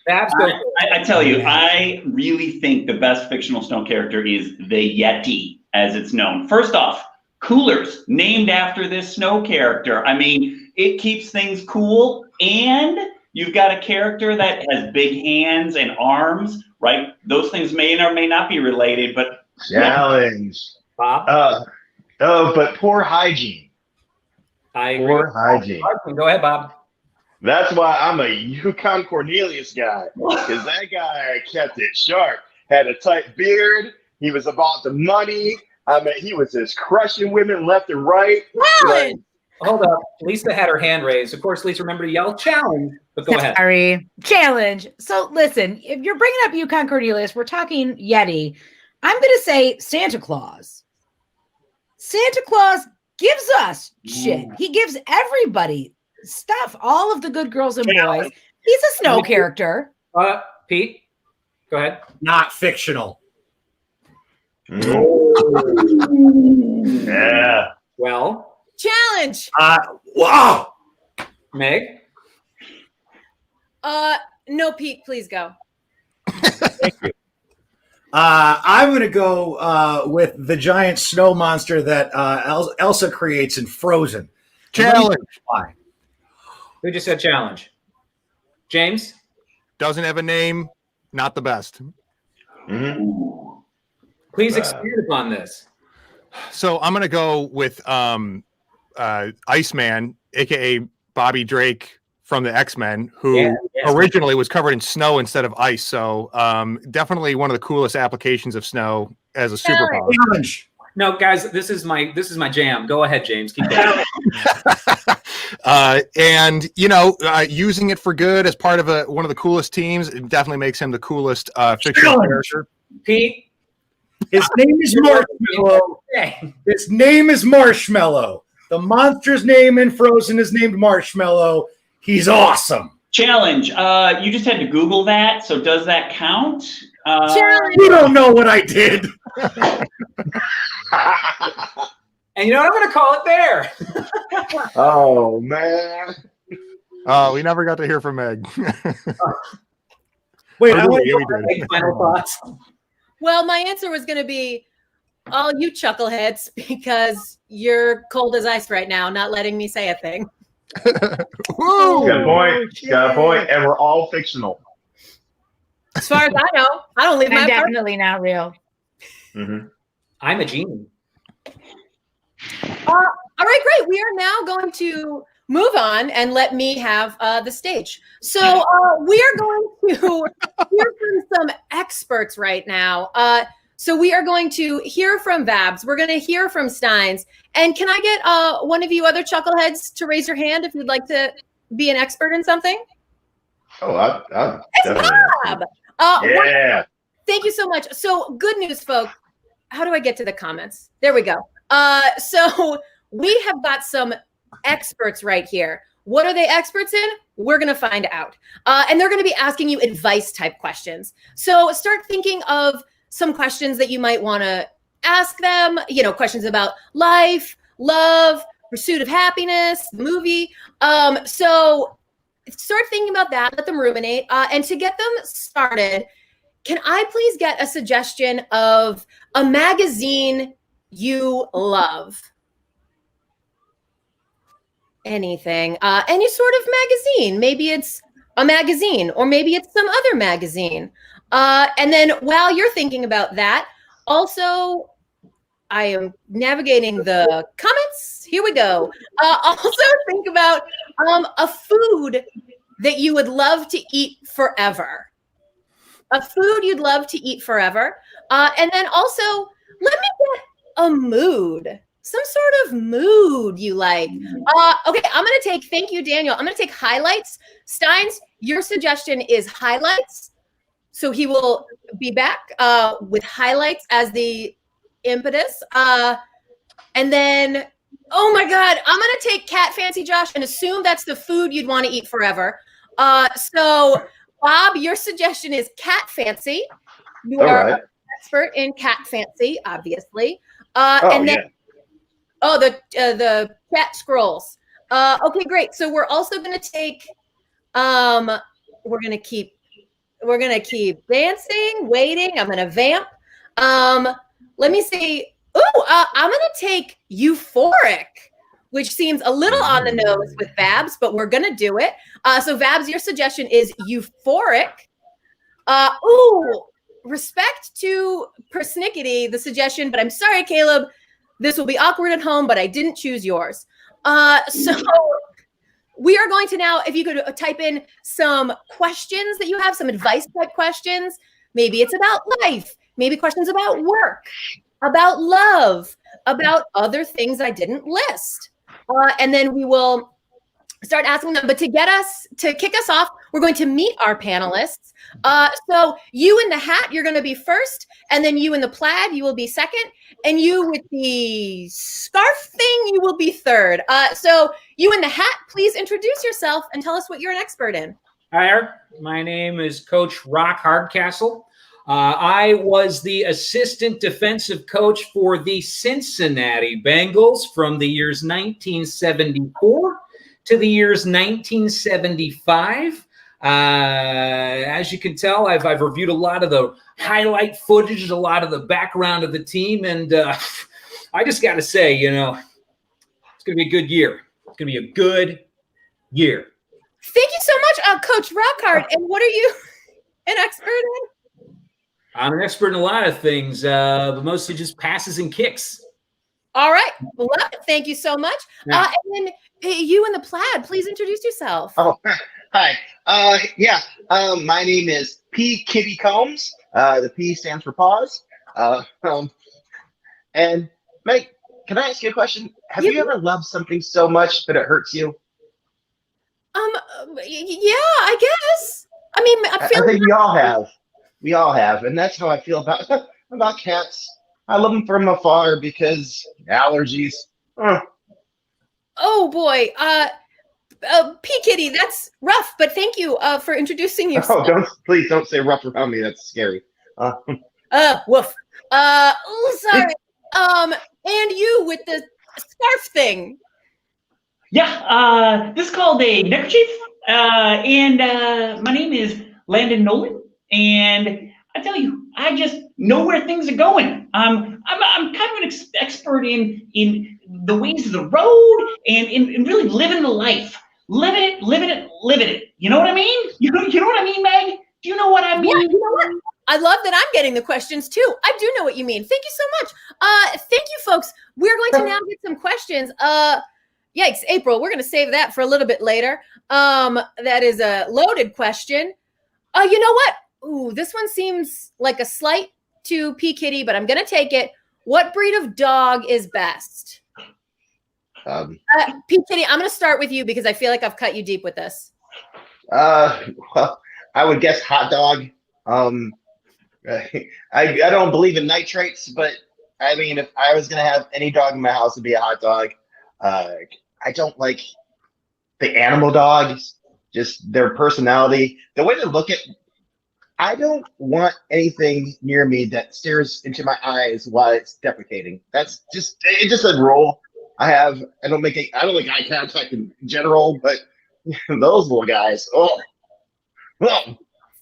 Babs, go. I tell you, I really think the best fictional snow character is the Yeti, as it's known. First off, coolers named after this snow character. I mean, it keeps things cool, and you've got a character that has big hands and arms, right? Those things may or may not be related, but Challenge. Bob? But poor hygiene. I agree. Poor hygiene. Go ahead, Bob. That's why I'm a Yukon Cornelius guy, because that guy kept it sharp, had a tight beard, he was about the money. I mean, he was just crushing women left and right. Challenge! Hold up. Lisa had her hand raised. Of course, Lisa, remember to yell challenge, but go ahead. Sorry. Challenge. So listen, if you're bringing up Yukon Cornelius, we're talking Yeti. I'm going to say Santa Claus. Santa Claus gives us shit. He gives everybody stuff, all of the good girls and boys. He's a snow character. Pete, go ahead. Not fictional. Yeah. Well. Challenge. Wow. Meg. No, Pete, please go. Thank you. I'm going to go with the giant snow monster that Elsa creates in Frozen. Challenge. Why? Who just said challenge? James? Doesn't have a name. Not the best. Please expand upon this. So I'm going to go with Iceman, a.k.a. Bobby Drake from the X-Men, who originally was covered in snow instead of ice. So definitely one of the coolest applications of snow as a superpower. Challenge. No, guys, this is my jam. Go ahead, James. Keep going. And using it for good as part of one of the coolest teams, it definitely makes him the coolest fictional character. Pete, his name is Marshmallow. His name is Marshmallow. The monster's name in Frozen is named Marshmallow. He's awesome. challenge. You just had to Google that. So does that count? You don't know what I did. And you know what? I'm going to call it there. Oh, man. Oh, we never got to hear from Meg. Wait, I want to make final thoughts. Well, my answer was going to be all you chuckleheads because you're cold as ice right now, not letting me say a thing. Good point. Got a point. And we're all fictional. As far as I know, I don't leave my I'm definitely not real. Mm-hmm. I'm a genie. All right, great. We are now going to move on and let me have the stage. So we are going to hear from some experts right now. So we are going to hear from Babs. We're going to hear from Steins. And can I get one of you other chuckleheads to raise your hand if you'd like to be an expert in something? Oh, I'm It's Bob. Yeah. Thank you so much. So good news, folks. How do I get to the comments? There we go. So we have got some experts right here. What are they experts in? We're going to find out. And they're going to be asking you advice type questions. So start thinking of some questions that you might want to ask them, questions about life, love, pursuit of happiness, the movie. So start thinking about that, let them ruminate. And to get them started, can I please get a suggestion of a magazine you love? Anything, any sort of magazine. Maybe it's a magazine, or maybe it's some other magazine. And then while you're thinking about that, also, I am navigating the comments. Here we go. Also think about a food that you would love to eat forever. A food you'd love to eat forever. And then also, let me get a mood. Some sort of mood you like. Okay, I'm going to take, thank you, Daniel. I'm going to take highlights. Steins, your suggestion is highlights. So he will be back with highlights as the impetus. And then, oh my God, I'm going to take Cat Fancy, Josh, and assume that's the food you'd want to eat forever. So Bob, your suggestion is Cat Fancy. You are an expert in Cat Fancy, obviously. And then, the cat scrolls. Okay, great. So we're also going to take, we're going to keep dancing, waiting. I'm going to vamp. Let me see. I'm going to take euphoric, which seems a little on the nose with Vabs, but we're going to do it. So Vabs, your suggestion is euphoric. Respect to Persnickety, the suggestion, but I'm sorry, Caleb. This will be awkward at home, but I didn't choose yours. So we are going to now, if you could type in some questions that you have, some advice type questions. Maybe it's about life, maybe questions about work, about love, about other things I didn't list. And then we will start asking them. But to kick us off, we're going to meet our panelists. So you in the hat, you're going to be first, and then you in the plaid, you will be second, and you with the scarf thing, you will be third. So you in the hat, please introduce yourself and tell us what you're an expert in. Hi, Eric. My name is Coach Rock Hardcastle. I was the assistant defensive coach for the Cincinnati Bengals from the years 1974 to the years 1975. As you can tell, I've reviewed a lot of the highlight footage, a lot of the background of the team, and I just got to say, it's going to be a good year. It's going to be a good year. Thank you so much, Coach Rockhart. And what are you an expert in? I'm an expert in a lot of things, but mostly just passes and kicks. All right. Love it. Thank you so much. Yeah. And then you in the plaid, please introduce yourself. Oh, hi. My name is P. Kitty Combs. The P stands for pause. And Meg, can I ask you a question? Have you ever loved something so much that it hurts you? Yeah, I guess. I mean, I think we all have. We all have, and that's how I feel about cats. I love them from afar because allergies. Oh boy, P. Kitty, that's rough. But thank you for introducing yourself. Oh, please don't say rough around me. That's scary. Woof. Sorry. And you with the scarf thing. Yeah, this is called a neckerchief, and my name is Landon Nolan, and I tell you, I just know where things are going. I'm kind of an expert in the ways of the road and in really living the life, living it. You know what I mean? You know what I mean, Meg? Do you know what I mean? Yeah, you know what? I love that I'm getting the questions too. I do know what you mean. Thank you so much. Thank you, folks. We're going to now get some questions. Yikes, April, we're going to save that for a little bit later. That is a loaded question. You know what? Ooh, this one seems like a slight to P. Kitty, but I'm going to take it. What breed of dog is best? P. Kitty, I'm going to start with you because I feel like I've cut you deep with this. Well, I would guess hot dog. I don't believe in nitrates, but I mean, if I was going to have any dog in my house, it'd be a hot dog. I don't like the animal dogs, just their personality, the way they look at. I don't want anything near me that stares into my eyes while it's defecating. It's just a rule I have. I don't make eye contact in general, but those little guys. Oh.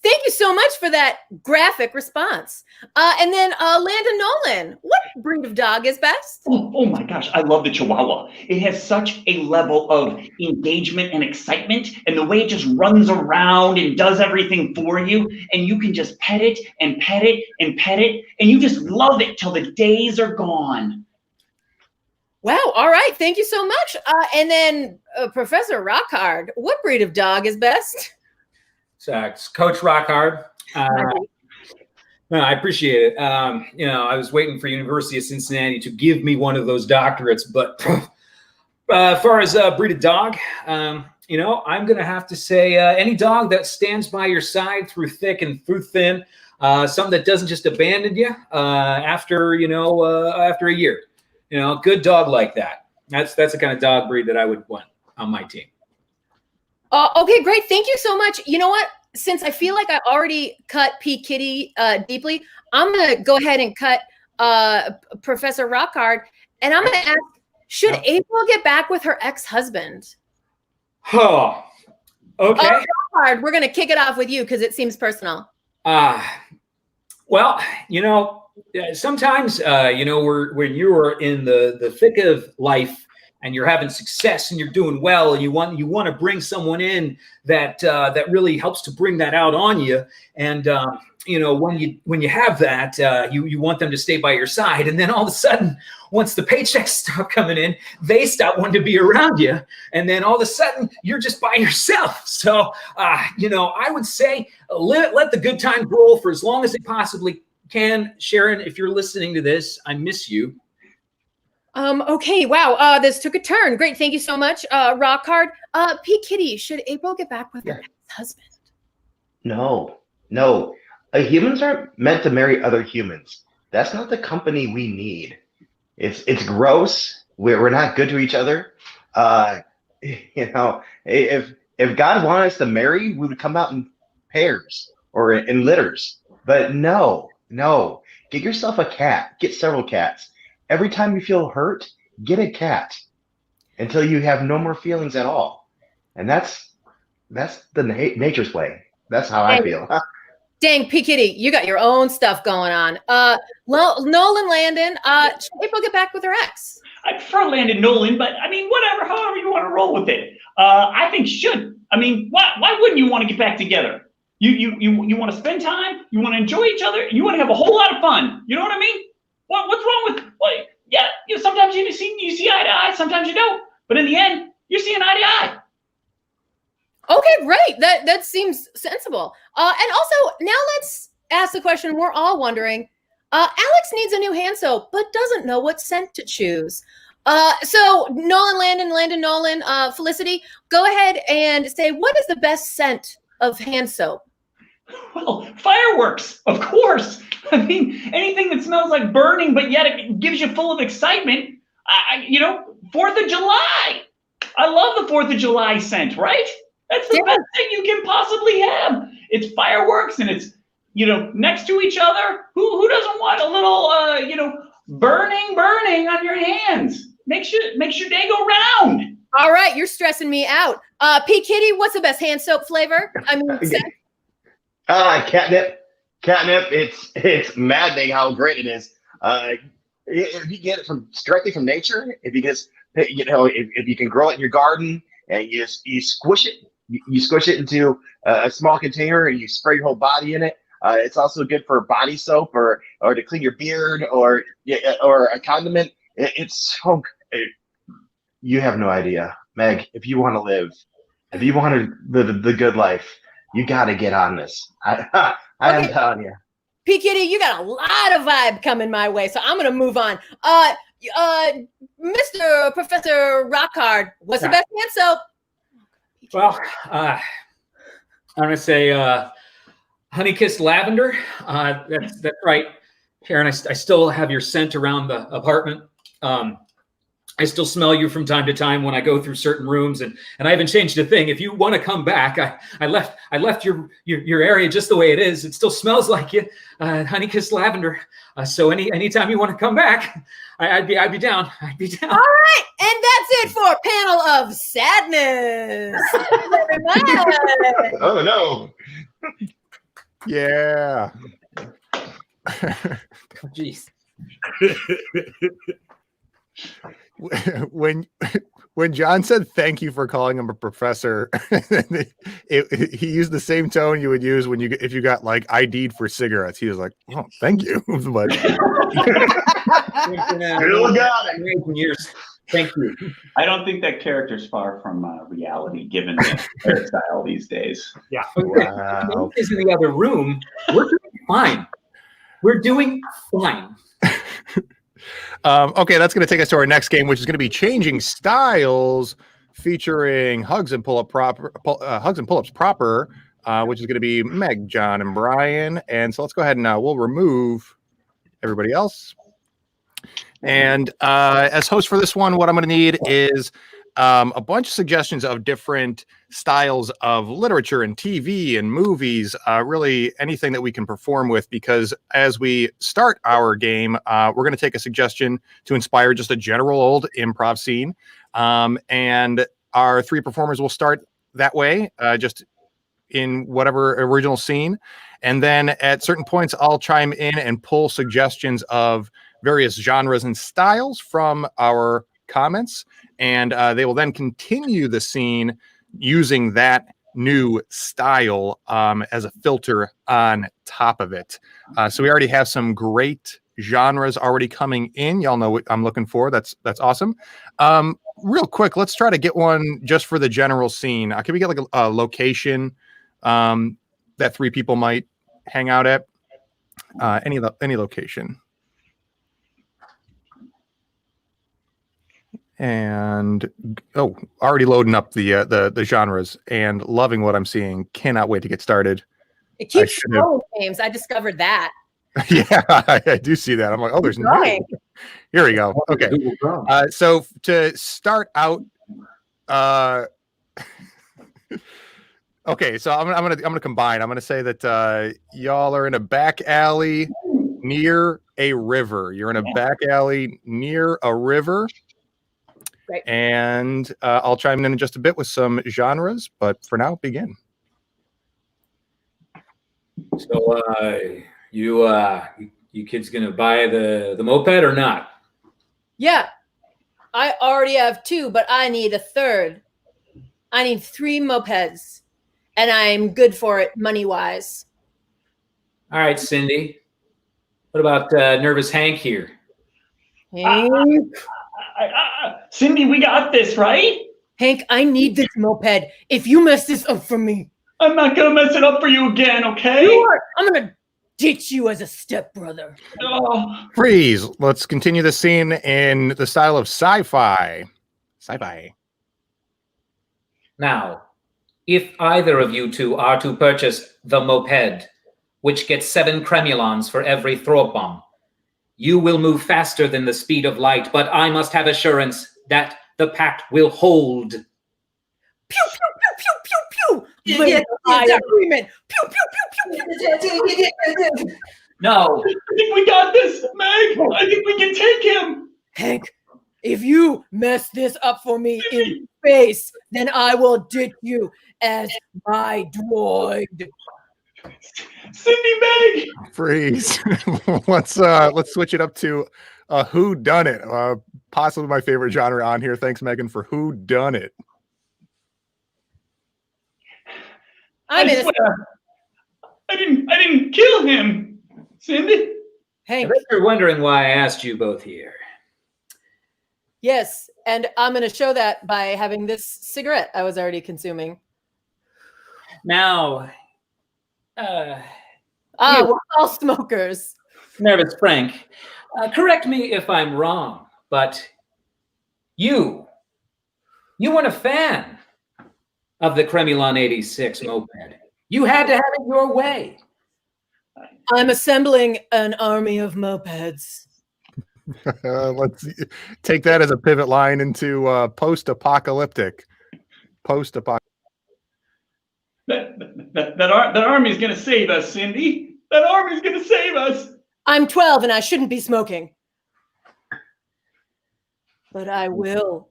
Thank you so much for that graphic response. And then Landon Nolan, what breed of dog is best? Oh my gosh, I love the Chihuahua. It has such a level of engagement and excitement, and the way it just runs around and does everything for you, and you can just pet it and pet it and pet it, and you just love it till the days are gone. Wow, all right, thank you so much. And then Professor Rockhard, what breed of dog is best? It's Coach Rockhard. No, I appreciate it. I was waiting for University of Cincinnati to give me one of those doctorates, but as far as breed of dog, I'm going to have to say any dog that stands by your side through thick and through thin, something that doesn't just abandon you after a year. Good dog like that. That's the kind of dog breed that I would want on my team. Okay, great. Thank you so much. You know what? Since I feel like I already cut P. Kitty deeply, I'm going to go ahead and cut Professor Rockhard. And I'm going to ask, should April get back with her ex-husband? Oh, okay. Rockhard, we're going to kick it off with you because it seems personal. Well, sometimes, when you're in the thick of life, and you're having success and you're doing well, and you want to bring someone in that really helps to bring that out on you. And when you have that, you want them to stay by your side. And then all of a sudden, once the paychecks stop coming in, they stop wanting to be around you. And then all of a sudden, you're just by yourself. So I would say let the good times roll for as long as they possibly can. Sharon, if you're listening to this, I miss you. Okay, wow, this took a turn. Great, thank you so much, Rockhard. P. Kitty, should April get back with her ex-husband? No. Humans aren't meant to marry other humans. That's not the company we need. It's gross. We're not good to each other. If God wanted us to marry, we would come out in pairs or in litters. But no. Get yourself a cat. Get several cats. Every time you feel hurt, get a cat until you have no more feelings at all. And that's the nature's way. That's how I feel. Dang, P. Kitty, you got your own stuff going on. Nolan Landon, should April get back with her ex? I prefer Landon Nolan, but whatever, however you want to roll with it. I think should. Why wouldn't you want to get back together? You want to spend time, you want to enjoy each other, you want to have a whole lot of fun. You know what I mean? What's wrong with, sometimes you see eye to eye, sometimes you don't. But in the end, you're seeing eye to eye. Okay, great. That seems sensible. And also, now let's ask the question we're all wondering. Alex needs a new hand soap, but doesn't know what scent to choose. So Landon Nolan, Felicity, go ahead and say, what is the best scent of hand soap? Well, fireworks, of course. Anything that smells like burning, but yet it gives you full of excitement. 4th of July. I love the 4th of July scent, right? That's the best thing you can possibly have. It's fireworks and it's, next to each other. Who doesn't want a little, burning on your hands? Makes your day go round. All right, you're stressing me out. P. Kitty, what's the best hand soap flavor? Scent? Catnip. It's maddening how great it is. If you get it directly from nature, if you can grow it in your garden and you squish it, you squish it into a small container and you spray your whole body in it. It's also good for body soap or to clean your beard or a condiment. It's so. You have no idea, Meg. If you want to live the good life, you got to get on this. I am telling you. P. Kitty, you got a lot of vibe coming my way, so I'm going to move on. Mr. Professor Rockhard, what's the best hand soap? Well, I'm going to say Honey-Kissed Lavender. That's right. Sharon, I still have your scent around the apartment. I still smell you from time to time when I go through certain rooms, and I haven't changed a thing. If you want to come back, I left your area just the way it is. It still smells like you, honey-kissed lavender. So anytime you want to come back, I'd be down. I'd be down. All right, and that's it for Panel of Sadness. Oh no. Yeah. Jeez. When John said thank you for calling him a professor, he used the same tone you would use if you got like ID'd for cigarettes. He was like, "Oh, thank you." But years. Thank you. I don't think that character's far from reality, given the hairstyle these days. Yeah. Wow. Is in the other room. We're doing fine. We're doing fine. Okay, that's going to take us to our next game, which is going to be Changing Styles, featuring Hugs and Pull-Ups Proper, which is going to be Meg, John, and Brian. And so let's go ahead and we'll remove everybody else. And as host for this one, what I'm going to need is a bunch of suggestions of different styles of literature and TV and movies, really anything that we can perform with, because as we start our game, we're going to take a suggestion to inspire just a general old improv scene. And our three performers will start that way, just in whatever original scene. And then at certain points, I'll chime in and pull suggestions of various genres and styles from our comments. And they will then continue the scene using that new style as a filter on top of it. So we already have some great genres already coming in. Y'all know what I'm looking for. That's awesome. Real quick, let's try to get one just for the general scene. Can we get like a location that three people might hang out at? Any location. And already loading up the genres and loving what I'm seeing. Cannot wait to get started. It keeps growing, James. I discovered that. Yeah, I do see that. I'm like, oh, there's no. Here we go. Okay. So to start out, okay. So I'm gonna combine. I'm gonna say that y'all are in a back alley near a river. You're in a back alley near a river. Right. And I'll chime in just a bit with some genres, but for now, begin. So, you kids gonna buy the moped or not? Yeah, I already have 2, but I need a 3rd. I need 3 mopeds, and I'm good for it money-wise. All right, Cindy. What about Nervous Hank here? Hank? Cindy, we got this, right? Hank, I need this moped. If you mess this up for me, I'm not gonna mess it up for you again, okay? you are. I'm gonna ditch you as a stepbrother. Oh. Freeze. Let's continue the scene in the style of sci-fi. Sci-fi. Now, if either of you two are to purchase the moped, which gets 7 cremulons for every throw bomb, you will move faster than the speed of light, but I must have assurance that the pact will hold. Pew, pew, pew, pew, pew, pew. Agreement. Pew, pew, pew, pew, pew. No. I think we got this, Meg. I think we can take him. Hank, if you mess this up for me in space, then I will ditch you as my droid. Cindy, Meg. Freeze. Let's switch it up to Who Done It. Possibly my favorite genre on here. Thanks, Megan, for Who Done It. I didn't kill him, Cindy. Hank. I bet you're wondering why I asked you both here. Yes, and I'm going to show that by having this cigarette I was already consuming. Now, we're all smokers. Nervous Frank, correct me if I'm wrong, but you weren't a fan of the Cremulon 86 moped. You had to have it your way. I'm assembling an army of mopeds. Let's take that as a pivot line into post-apocalyptic. That army's gonna save us, Cindy. That army's gonna save us. I'm 12 and I shouldn't be smoking. But I will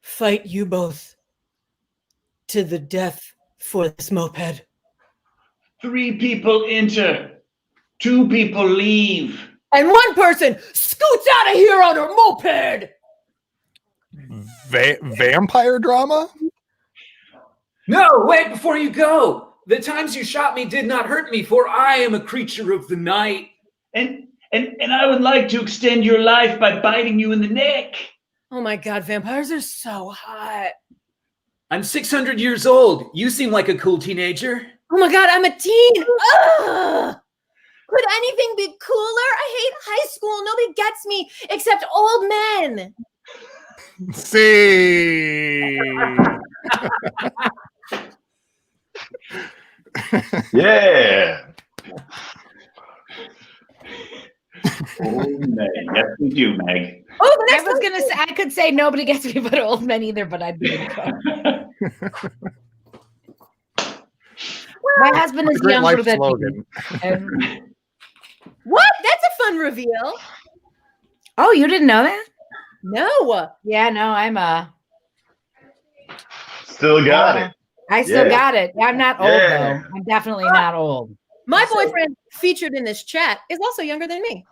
fight you both to the death for this moped. 3 people enter, 2 people leave. And 1 person scoots out of here on a moped. Vampire drama? No, wait before you go. The times you shot me did not hurt me, for I am a creature of the night. And I would like to extend your life by biting you in the neck. Oh my God, vampires are so hot. I'm 600 years old. You seem like a cool teenager. Oh my God, I'm a teen. Ugh. Could anything be cooler? I hate high school. Nobody gets me except old men. See. Yeah. Old Meg. Yes, we do, Meg. Oh, the I next was gonna say I could say nobody gets me but old men either, but I'd be my husband is Great younger life than slogan. me. What? That's a fun reveal. Oh, you didn't know that? No. Yeah, no, I'm Still got it. I still Yeah. got it. I'm not old Yeah. though. I'm definitely not old. My boyfriend featured in this chat is also younger than me.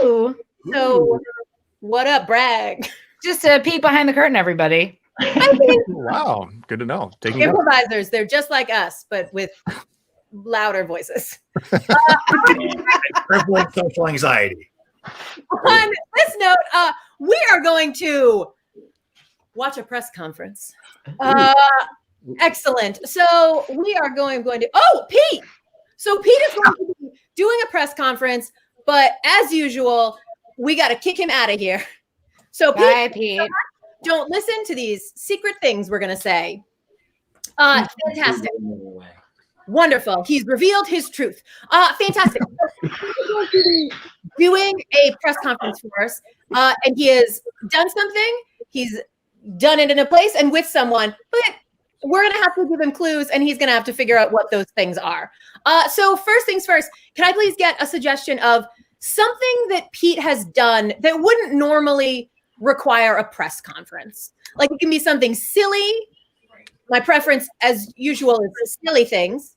Ooh. So what up, brag? Just a peek behind the curtain, everybody. Wow, good to know. Taking it. Improvisers, they're just like us, but with louder voices. Prevalent social anxiety. On this note, we are going to watch a press conference. Excellent. So we are going to. Oh, Pete. So Pete is going to be doing a press conference, but as usual, we got to kick him out of here. So Bye, Pete. Don't listen to these secret things we're going to say. Fantastic. Wonderful. He's revealed his truth. Fantastic. He's going to be doing a press conference for us, and he has done something. He's done it in a place and with someone, but we're going to have to give him clues, and he's going to have to figure out what those things are. So first things first, can I please get a suggestion of something that Pete has done that wouldn't normally require a press conference? Like it can be something silly. My preference, as usual, is silly things.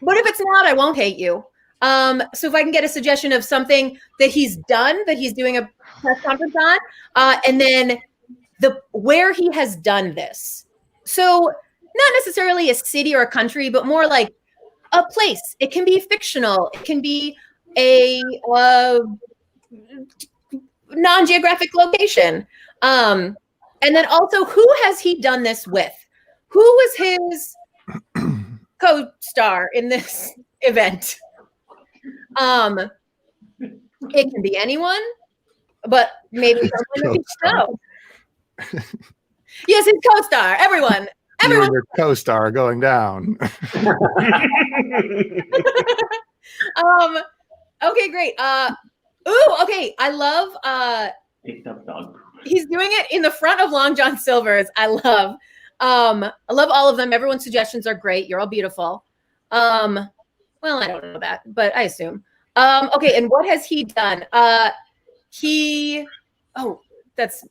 But if it's not, I won't hate you. So if I can get a suggestion of something that he's done, that he's doing a press conference on, and then where he has done this. So not necessarily a city or a country, but more like a place. It can be fictional. It can be a non-geographic location. And then also, who has he done this with? Who was his co-star in this event? It can be anyone, but maybe someone that we know. Yes, his co-star. Everyone. You're your co-star going down. Okay, great. Okay. I love he's doing it in the front of Long John Silver's. I love all of them. Everyone's suggestions are great. You're all beautiful. Well, I don't know that, but I assume. Okay, and what has he done? That's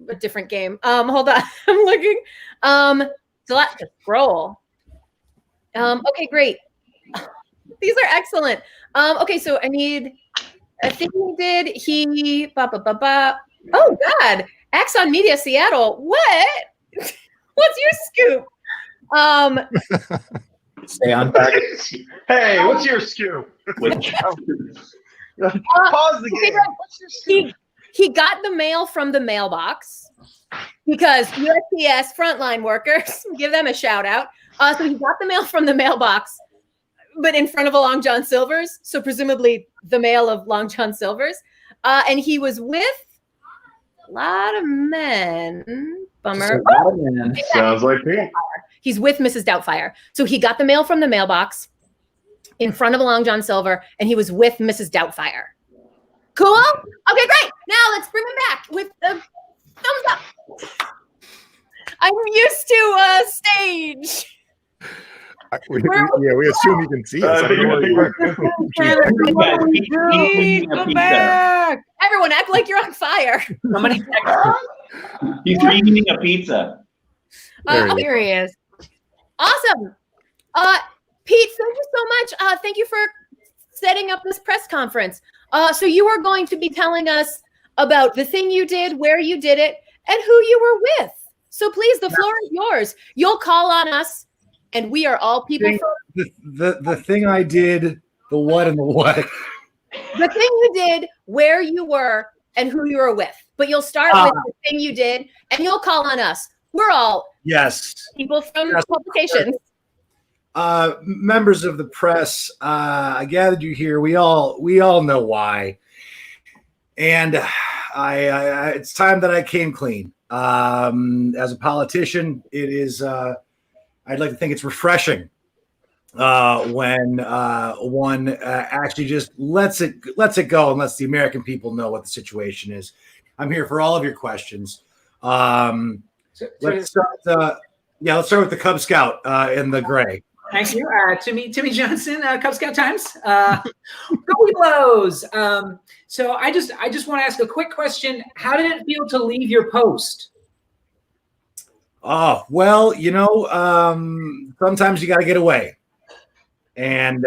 a different game. Hold on. I'm looking. Select to scroll. Okay, great. These are excellent. Okay, so I think he did. Oh God, Axon Media Seattle. What? What's your scoop? Stay on target. Hey, what's your scoop? Pause the game. What's your scoop? He got the mail from the mailbox because USPS frontline workers, give them a shout out. So he got the mail from the mailbox, but in front of a Long John Silver's. So presumably the mail of Long John Silver's. And he was with a lot of men. Bummer. Sounds like me. He's with Mrs. Doubtfire. So he got the mail from the mailbox in front of a Long John Silver, and he was with Mrs. Doubtfire. Cool? Okay, great. Now let's bring him back with the thumbs up. I'm used to stage. We assume you can see us. Go back. Everyone act like you're on fire. Somebody he's eating a pizza. Okay. Here he is. Awesome. Pete, thank you so much. Thank you for setting up this press conference. So you are going to be telling us about the thing you did, where you did it, and who you were with. So please, the floor is yours. You'll call on us, and we are all people. The thing I did, the what and the what. The thing you did, where you were, and who you were with. But you'll start with the thing you did, and you'll call on us. We're all people from publications. Members of the press, I gathered you here. We all know why, and it's time that I came clean. As a politician, it is. I'd like to think it's refreshing when one actually just lets it go and lets the American people know what the situation is. I'm here for all of your questions. Let's start with the Cub Scout in the gray. Thank you. Timmy Johnson, Cub Scout Times. Go Blows. So I just want to ask a quick question. How did it feel to leave your post? Oh, well, sometimes you got to get away. And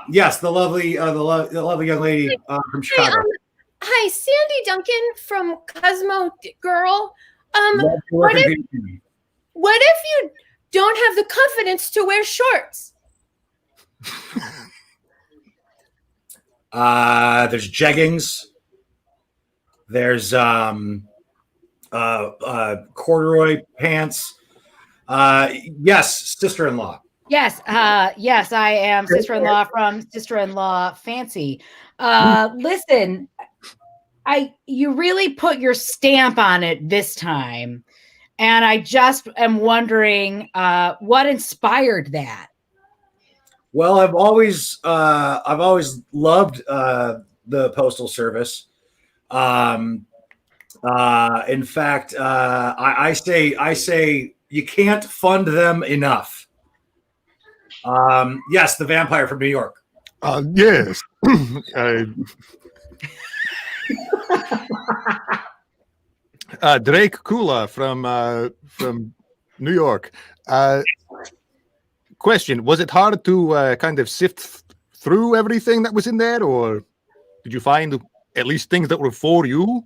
yes, the lovely young lady from Chicago. Hi, Sandy Duncan from Cosmo Girl. What if you don't have the confidence to wear shorts? There's jeggings. There's corduroy pants. Yes, sister-in-law. Yes, yes, I am sister-in-law from Sister-in-Law Fancy. Listen, you really put your stamp on it this time, and I just am wondering what inspired that. Well, I've always loved the Postal Service. In fact, I say you can't fund them enough. Yes, the vampire from New York. Yes. Drake Kula from New York. Question: was it hard to kind of sift through everything that was in there, or did you find at least things that were for you?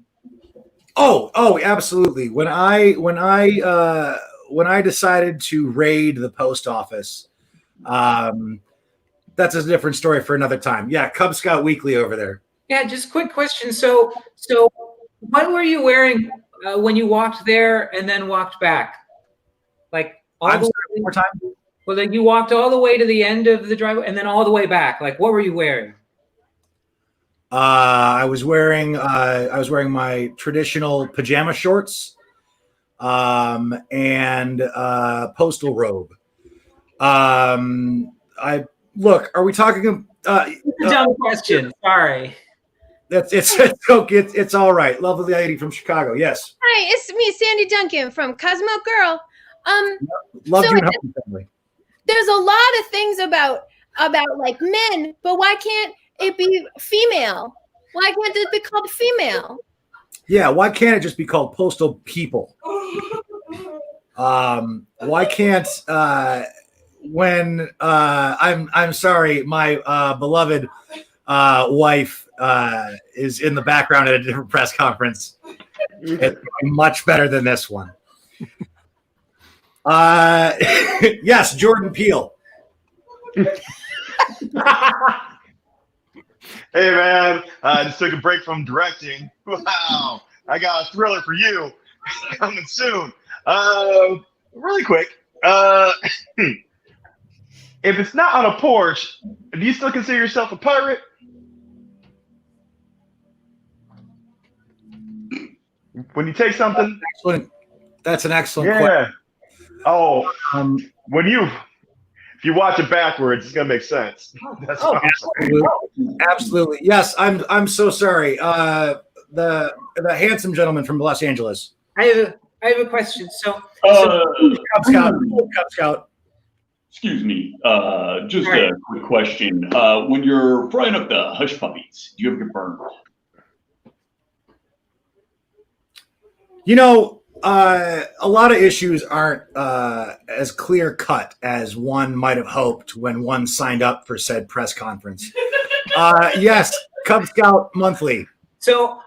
Oh, absolutely. When I decided to raid the post office, that's a different story for another time. Yeah, Cub Scout Weekly over there. Yeah, just quick question. So what were you wearing when you walked there and then walked back? Like one more time. Well, then you walked all the way to the end of the driveway and then all the way back. Like, what were you wearing? I was wearing my traditional pajama shorts, and postal robe. Are we talking? It's a dumb question. Sorry. It's all right. Lovely lady from Chicago. Yes. Hi, it's me, Sandy Duncan from Cosmo Girl. Love you and help your family. There's a lot of things about like men, but why can't it be female? Why can't it be called female? Yeah, why can't it just be called postal people? Why can't when I'm sorry, my beloved wife is in the background at a different press conference. It's much better than this one. Yes, Jordan Peele. Hey man, just took a break from directing. Wow, I got a thriller for you coming soon. Really quick, if it's not on a porch, do you still consider yourself a pirate? When you take something, that's an excellent yeah. question. Oh, when you if you watch it backwards, it's gonna make sense. That's Oh, what I'm saying. absolutely. Yes, I'm so sorry. The handsome gentleman from Los Angeles. I have a question. So Cub Scout. Excuse me. Just a quick question. When you're frying up the hush puppies, do you ever get burned? You know, a lot of issues aren't as clear cut as one might have hoped when one signed up for said press conference. Yes, Cub Scout Monthly. So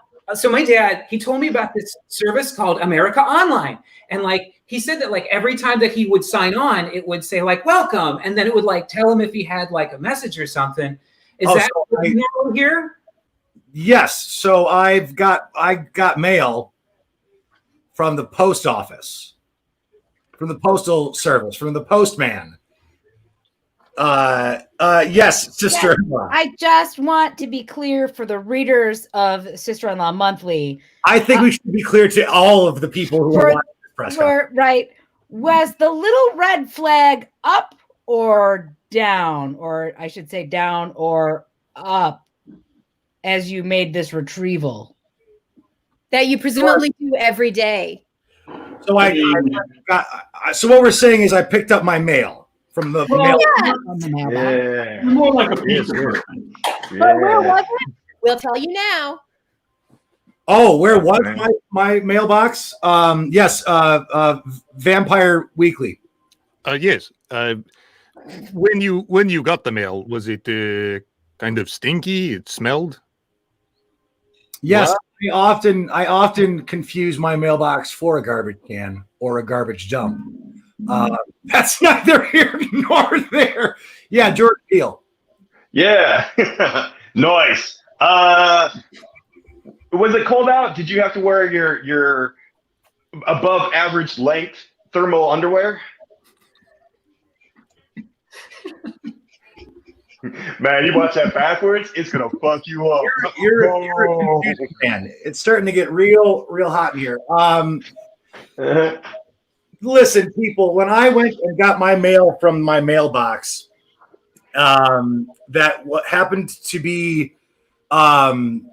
my dad, he told me about this service called America Online. And like, he said that like every time that he would sign on, it would say like, welcome. And then it would like tell him if he had like a message or something. Is that normal here? Yes. So I got mail from the post office, from the postal service, from the postman. Yes, sister-in-law. I just want to be clear for the readers of Sister-in-Law Monthly. I think we should be clear to all of the people who are watching this press conference. Right. Was the little red flag up or down? Or I should say down or up as you made this retrieval? That you presumably do every day. So so what we're saying is I picked up my mail from the mail. You're more like a piece of person. But where was it? We'll tell you now. Oh, where was my mailbox? Yes, Vampire Weekly. Yes. When you got the mail, was it kind of stinky? It smelled. Yes, I often confuse my mailbox for a garbage can or a garbage dump. That's neither here nor there. Yeah, George Peele. Yeah, nice. Was it cold out? Did you have to wear your above average length thermal underwear? Man, you watch that backwards, it's gonna fuck you up. You're a confusing man. It's starting to get real hot in here. Listen, people, when I went and got my mail from my mailbox, that what happened to be in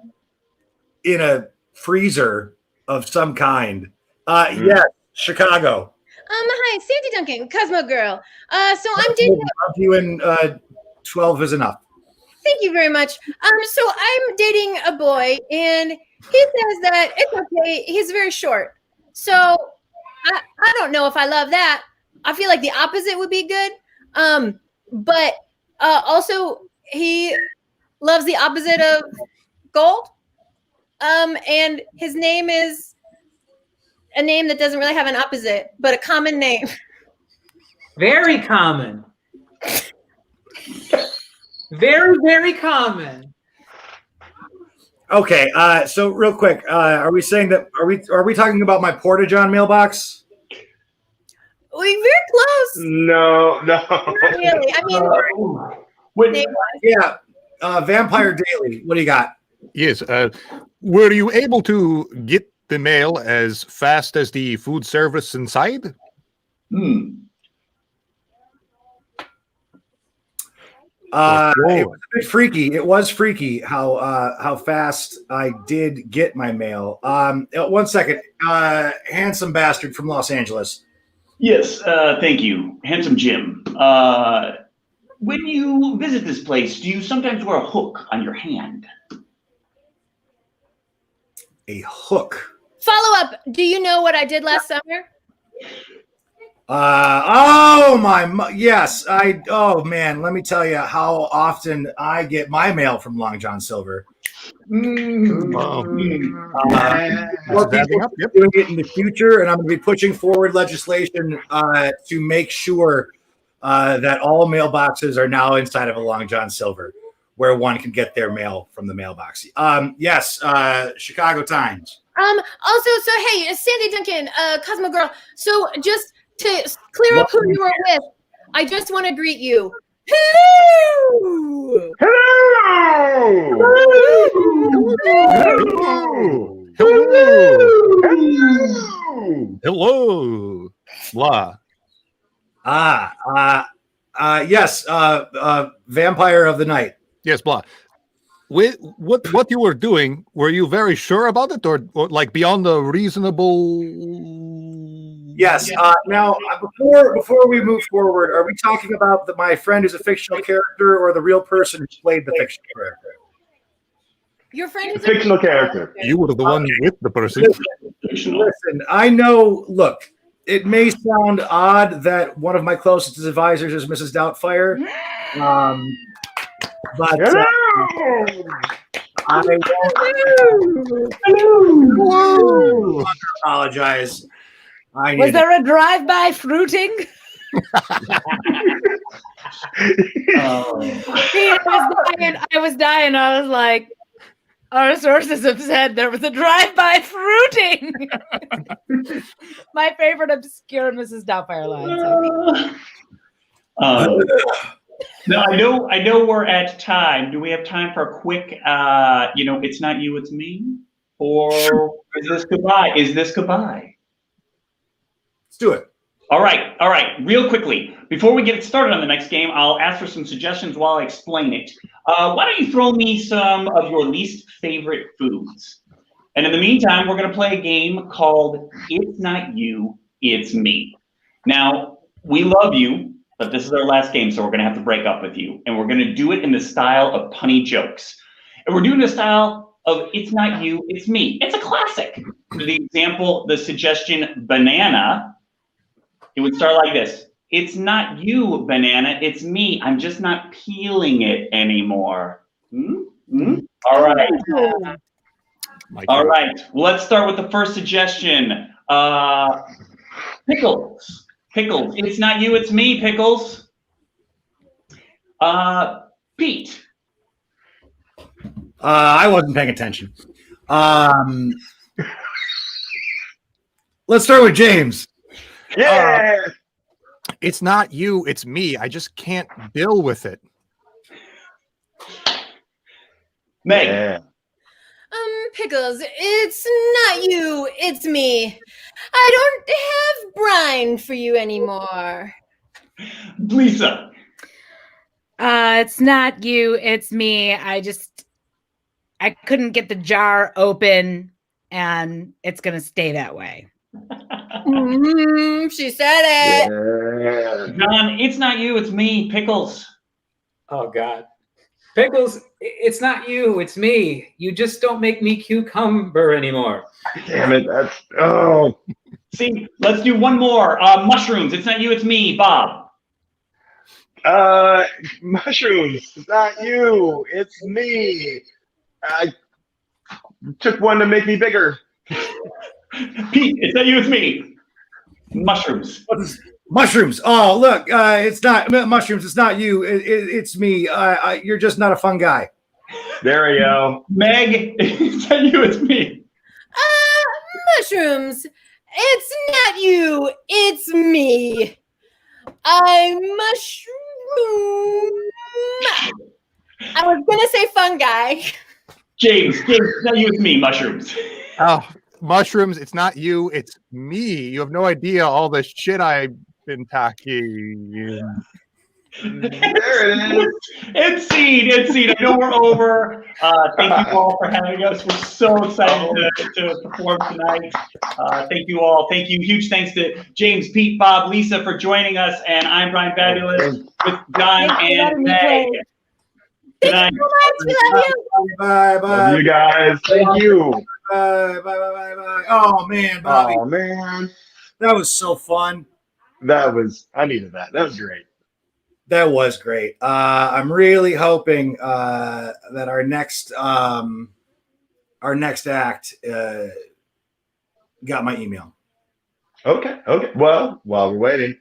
a freezer of some kind. Yes, Chicago. Hi, Sandy Duncan, Cosmo Girl. So I'm dating. Love you, and 12 is enough. Thank you very much. So I'm dating a boy, and he says that it's okay. He's very short. So I don't know if I love that. I feel like the opposite would be good. But also he loves the opposite of gold. And his name is a name that doesn't really have an opposite, but a common name. Very common. Very, very common. Okay, so real quick, are we saying that are we talking about my Porta-John mailbox? We're very close. No. Not really. I mean, Yeah, Vampire Daily. What do you got? Yes. Were you able to get the mail as fast as the food service inside? It was a bit freaky. It was freaky how fast I did get my mail. 1 second. Handsome bastard from Los Angeles. Yes, thank you. Handsome Jim. When you visit this place, do you sometimes wear a hook on your hand? A hook? follow up. Do you know what I did last summer? Yes. Oh man, let me tell you how often I get my mail from Long John Silver. More people doing it in the future, and I'm going to be pushing forward legislation to make sure that all mailboxes are now inside of a Long John Silver, where one can get their mail from the mailbox. Yes, Chicago Times. Also, so hey, Sandy Duncan, Cosmo Girl. So just to clear up who you were with, I just want to greet you. Hello! Hello. La. Yes, Vampire of the Night. Yes, blah. With what you were doing, were you very sure about it, or like beyond the reasonable? Yes. Now, before we move forward, are we talking about my friend who's a fictional character, or the real person who played the fictional character? Your friend is a Fictional character. You were the one with the person. Listen, I know. Look, it may sound odd that one of my closest advisors is Mrs. Doubtfire, but I won't apologize. Was there a drive-by fruiting? See, I was dying. I was like, our sources have said there was a drive-by fruiting. My favorite obscure Mrs. Doubtfire lines. No, I know we're at time. Do we have time for a quick, it's not you, it's me? Or is this goodbye? Let's do it. All right. Real quickly, before we get started on the next game, I'll ask for some suggestions while I explain it. Why don't you throw me some of your least favorite foods? And in the meantime, we're going to play a game called It's Not You, It's Me. Now, we love you, but this is our last game, so we're going to have to break up with you. And we're going to do it in the style of punny jokes. And we're doing the style of It's Not You, It's Me. It's a classic. For the example, the suggestion, banana, it would start like this. It's not you, banana, it's me. I'm just not peeling it anymore. All right. All right. Well, let's start with the first suggestion. Pickles. It's not you, it's me, Pickles. Pete. I wasn't paying attention. Let's start with James. Yeah. It's not you, it's me. I just can't deal with it. Meg. Yeah. Pickles, it's not you, it's me. I don't have brine for you anymore. Lisa. It's not you, it's me. I couldn't get the jar open, and it's gonna stay that way. She said it. Yeah. John, it's not you, it's me, Pickles. Oh, God. Pickles, it's not you, it's me. You just don't make me cucumber anymore. Damn it. See, let's do one more. Mushrooms, it's not you, it's me, Bob. Mushrooms. It's not you. It's me. I took one to make me bigger. Pete, it's not you, it's me. Mushrooms. Mushrooms. Oh, look, it's not mushrooms. It's not you. It's me. You're just not a fun guy. There we go. Meg, it's not you, it's me. Mushrooms. It's not you. It's me. I'm mushroom. I was gonna say fun guy. James, it's not you, it's me, mushrooms. Oh, mushrooms, it's not you, it's me. You have no idea all the shit I've been talking. There it is. It's Seed. I know we're over. Thank you all for having us. We're so excited to perform tonight. Thank you all. Thank you. Huge thanks to James, Pete, Bob, Lisa for joining us. And I'm Brian Fabulous with John and Meg. Good night. We love you. Bye. Love you guys. Thank you. Bye. Oh man, Bobby. Oh man. That was so fun. I needed that. That was great. That was great. I'm really hoping that our next act got my email. Okay. Well, while we're waiting,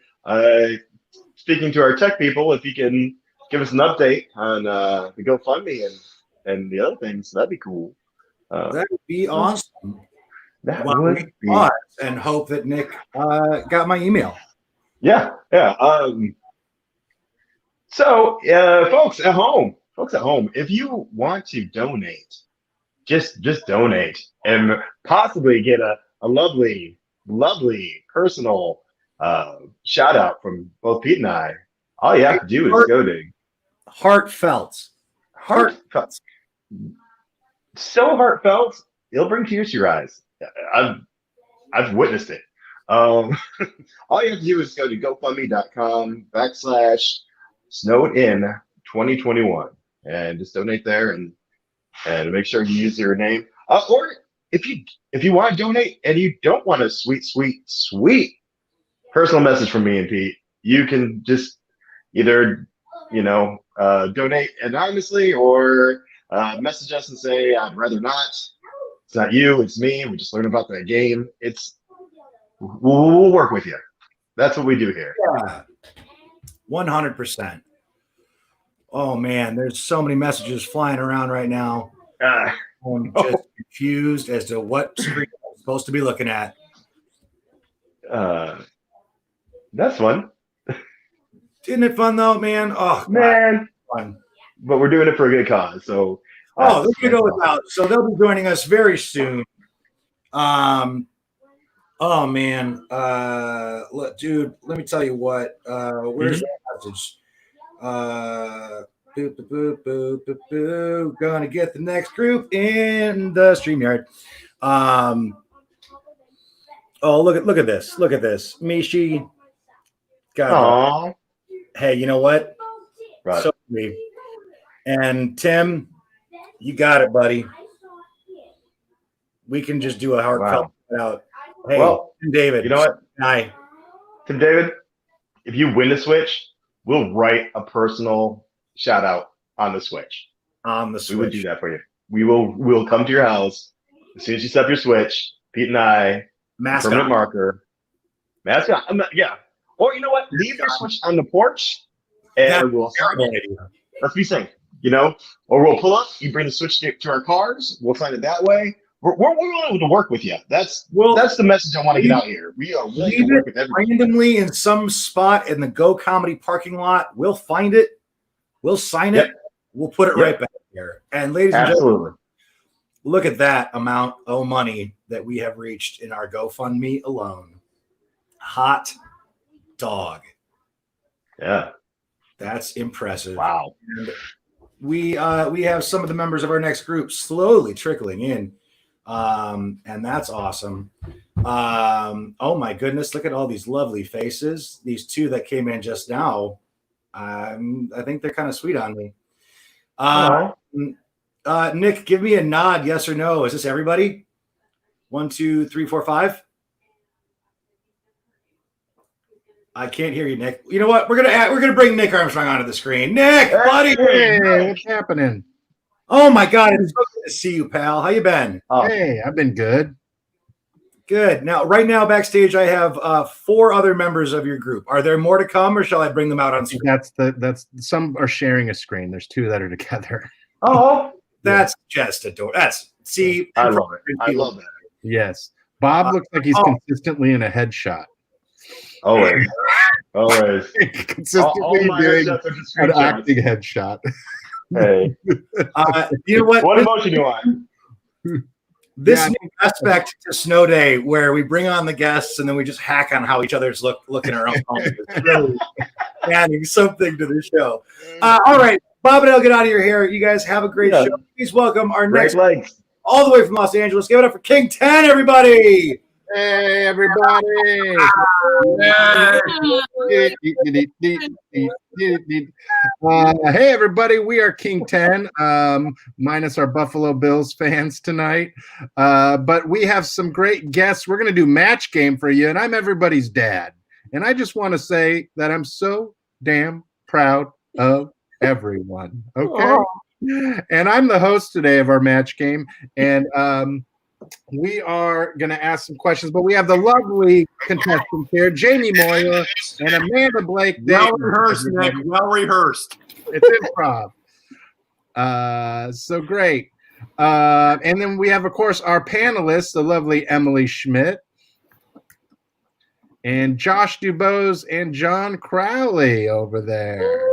speaking to our tech people, if you can give us an update on the GoFundMe and the other things, that'd be cool. That would be awesome. That While would we be. pause and hope that Nick got my email. Yeah. So, folks at home, if you want to donate, just donate and possibly get a lovely personal shout out from both Pete and I All you have to do is go to Heartfelt. Heartfelt. So heartfelt, it'll bring tears to your eyes. I've witnessed it. All you have to do is go to GoFundMe.com/SnowedIn2021 and just donate there and make sure you use your name. Or if you want to donate and you don't want a sweet personal message from me and Pete, you can just either donate anonymously or message us and say I'd rather not. It's not you, it's me. We just learned about that game. We'll work with you. That's what we do here. Yeah, 100%. Oh man, there's so many messages flying around right now. I'm just confused as to what screen I'm supposed to be looking at. That's fun. Isn't it fun though, man? Oh man, fun. But we're doing it for a good cause. So they're gonna go without. So they'll be joining us very soon. Oh man, look, dude. Let me tell you what. Where's that message? Boo, boo, boo, boo, boo, boo. Gonna get the next group in the StreamYard. Oh, look at this. Look at this. Mishi. God. Hey, you know what? Right. So sweet. And Tim, you got it, buddy. We can just do a heartfelt out. Hey, well, Tim David. You know what? Hi. Tim David, if you win the Switch, we'll write a personal shout out on the Switch. On the Switch. We would do that for you. We'll come to your house as soon as you set up your Switch. Pete and I, mascot permanent marker, mascot. Yeah. Or you know what? Leave your Switch on the porch, and we'll sign it. Let's be safe, Or we'll pull up. You bring the Switch to our cars. We'll sign it that way. We're willing to work with you. That's the message I want to get out here. We are willing to work with everybody. Randomly in some spot in the Go Comedy parking lot. We'll find it. We'll sign it. We'll put it right back here. And ladies and gentlemen, look at that amount of money that we have reached in our GoFundMe alone. Hot dog. Yeah. That's impressive. Wow. And we have some of the members of our next group slowly trickling in. And that's awesome. Oh my goodness, look at all these lovely faces. These two that came in just now. I think they're kind of sweet on me. Nick, give me a nod, yes or no. Is this everybody? 1, 2, 3, 4, 5. I can't hear you, Nick. You know what? We're gonna bring Nick Armstrong onto the screen. Nick, buddy, hey, what's happening? Oh my God, it's so good to see you, pal. How you been? Hey, I've been good. Good. Now, right now, backstage, I have 4 other members of your group. Are there more to come, or shall I bring them out on screen? That's some are sharing a screen. There's 2 that are together. Oh, that's just adorable. I love it. I love that. Yes, Bob looks like he's consistently in a headshot. Always. Consistently doing an acting headshot. Hey, you know what? What emotion do you want? This new aspect to Snow Day, where we bring on the guests and then we just hack on how each other's look in our own homes, is really adding something to the show. All right, Bob and I'll get out of your hair. You guys have a great show. Please welcome our next legs all the way from Los Angeles. Give it up for King 10, everybody. Hey, everybody. Hey, everybody. We are King 10, minus our Buffalo Bills fans tonight. But we have some great guests. We're going to do match game for you, and I'm everybody's dad. And I just want to say that I'm so damn proud of everyone. Okay? And I'm the host today of our match game. And we are going to ask some questions, but we have the lovely contestants here, Jamie Moyer and Amanda Blake. Well rehearsed, Nick. Well rehearsed. It's improv. So great. And then we have, of course, our panelists, the lovely Emily Schmidt and Josh Dubose and John Crowley over there.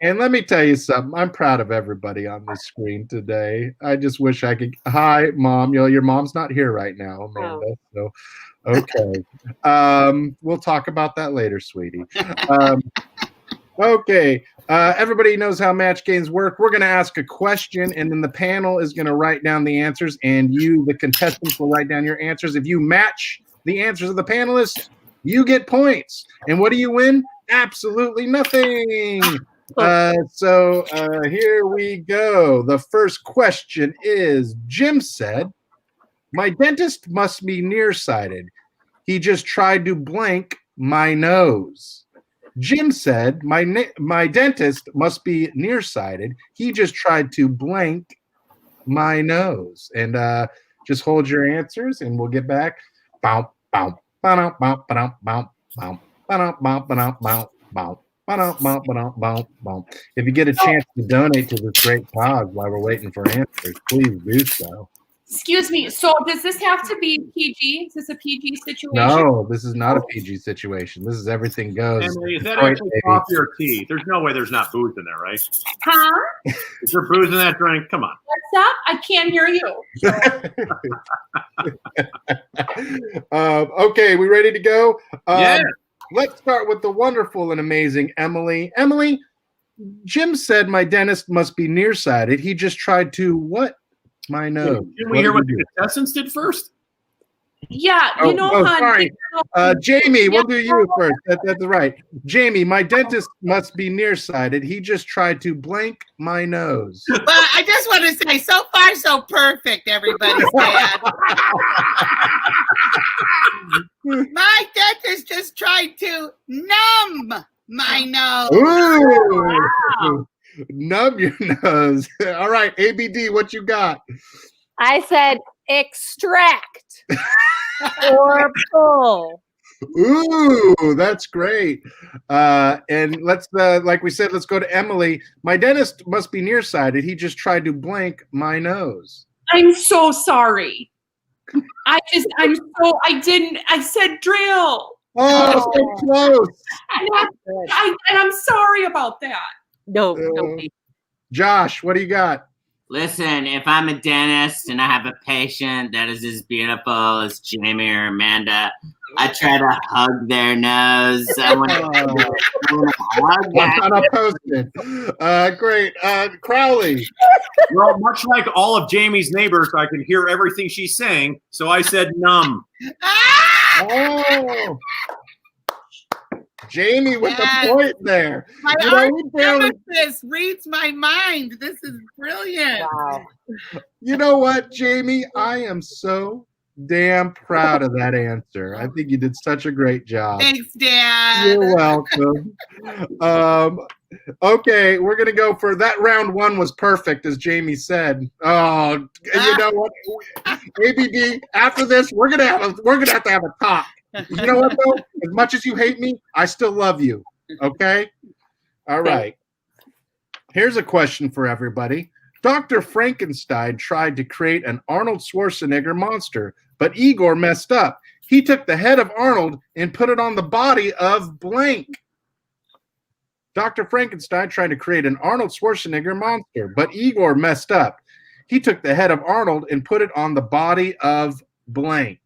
And let me tell you something. I'm proud of everybody on this screen today. I just wish I could. Hi, Mom. Your mom's not here right now, Amanda. So, okay. We'll talk about that later, sweetie. Okay. Everybody knows how match games work. We're going to ask a question, and then the panel is going to write down the answers, and you, the contestants, will write down your answers. If you match the answers of the panelists, you get points. And what do you win? Absolutely nothing. So here we go. The first question is, Jim said, my dentist must be nearsighted. He just tried to blank my nose. Jim said, my dentist must be nearsighted. He just tried to blank my nose. And just hold your answers, and we'll get back. Bow, bow, bow, bow, bow, bow, bow, bow, bow, bow, bow, bow. If you get a chance to donate to this great cause while we're waiting for answers, please do so. Excuse me. So does this have to be PG? Is this a PG situation? No, this is not a PG situation. This is everything goes. Emily, is that Detroit, actually baby. coffee or tea? There's no way there's not booze in there, right? Huh? Is there booze in that drink? Come on. What's up? I can't hear you. Okay, we ready to go? Yeah. Let's start with the wonderful and amazing Emily. Emily, Jim said my dentist must be nearsighted. He just tried to what? My nose. Didn't we hear what the contestants did first? Yeah, you know, hon. Sorry. Jamie, we'll do you first. That's right. Jamie, my dentist must be nearsighted. He just tried to blank my nose. Well, I just want to say, so far, so perfect, everybody's dad. My dentist just tried to numb my nose. Ooh. Numb your nose. All right, ABD, what you got? I said extract or pull. Ooh, that's great. And let's, like we said, let's go to Emily. My dentist must be nearsighted. He just tried to blank my nose. I'm so sorry. I said drill. Oh, so close. And I'm sorry about that. No, Josh, what do you got? Listen, if I'm a dentist and I have a patient that is as beautiful as Jamie or Amanda, I try to hug their nose. I want to hug that. On a post-it. Great. Crowley. Well, much like all of Jamie's neighbors, I can hear everything she's saying, so I said numb. Oh. Jamie with the point there. My You know, art we barely- nemesis reads my mind. This is brilliant. Wow. You know what, Jamie? I am so damn proud of that answer. I think you did such a great job. Thanks, Dad. You're welcome. Okay, we're gonna go for that. Round one was perfect, as Jamie said. Oh, you know what? ABD. After this, we're gonna have to have a talk. You know what though? As much as you hate me, I still love you. Okay? All right. Here's a question for everybody. Dr. Frankenstein tried to create an Arnold Schwarzenegger monster, but Igor messed up. He took the head of Arnold and put it on the body of blank. Dr. Frankenstein tried to create an Arnold Schwarzenegger monster, but Igor messed up. He took the head of Arnold and put it on the body of blank.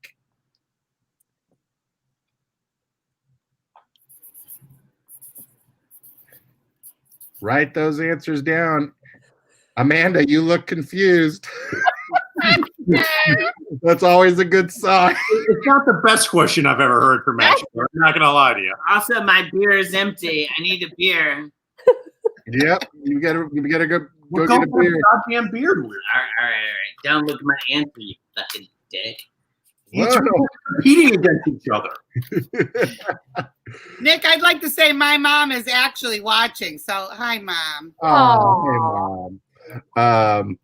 Write those answers down. Amanda, you look confused. That's always a good sign. It's not the best question I've ever heard from Match. I'm not going to lie to you. Also, my beer is empty. I need a beer. Yep, you gotta go What get a color beer. goddamn beard weird? All right. Don't look at my answer, you fucking dick. You two are competing against each other. Nick, I'd like to say my mom is actually watching. So, hi, Mom. Oh, hey, Mom.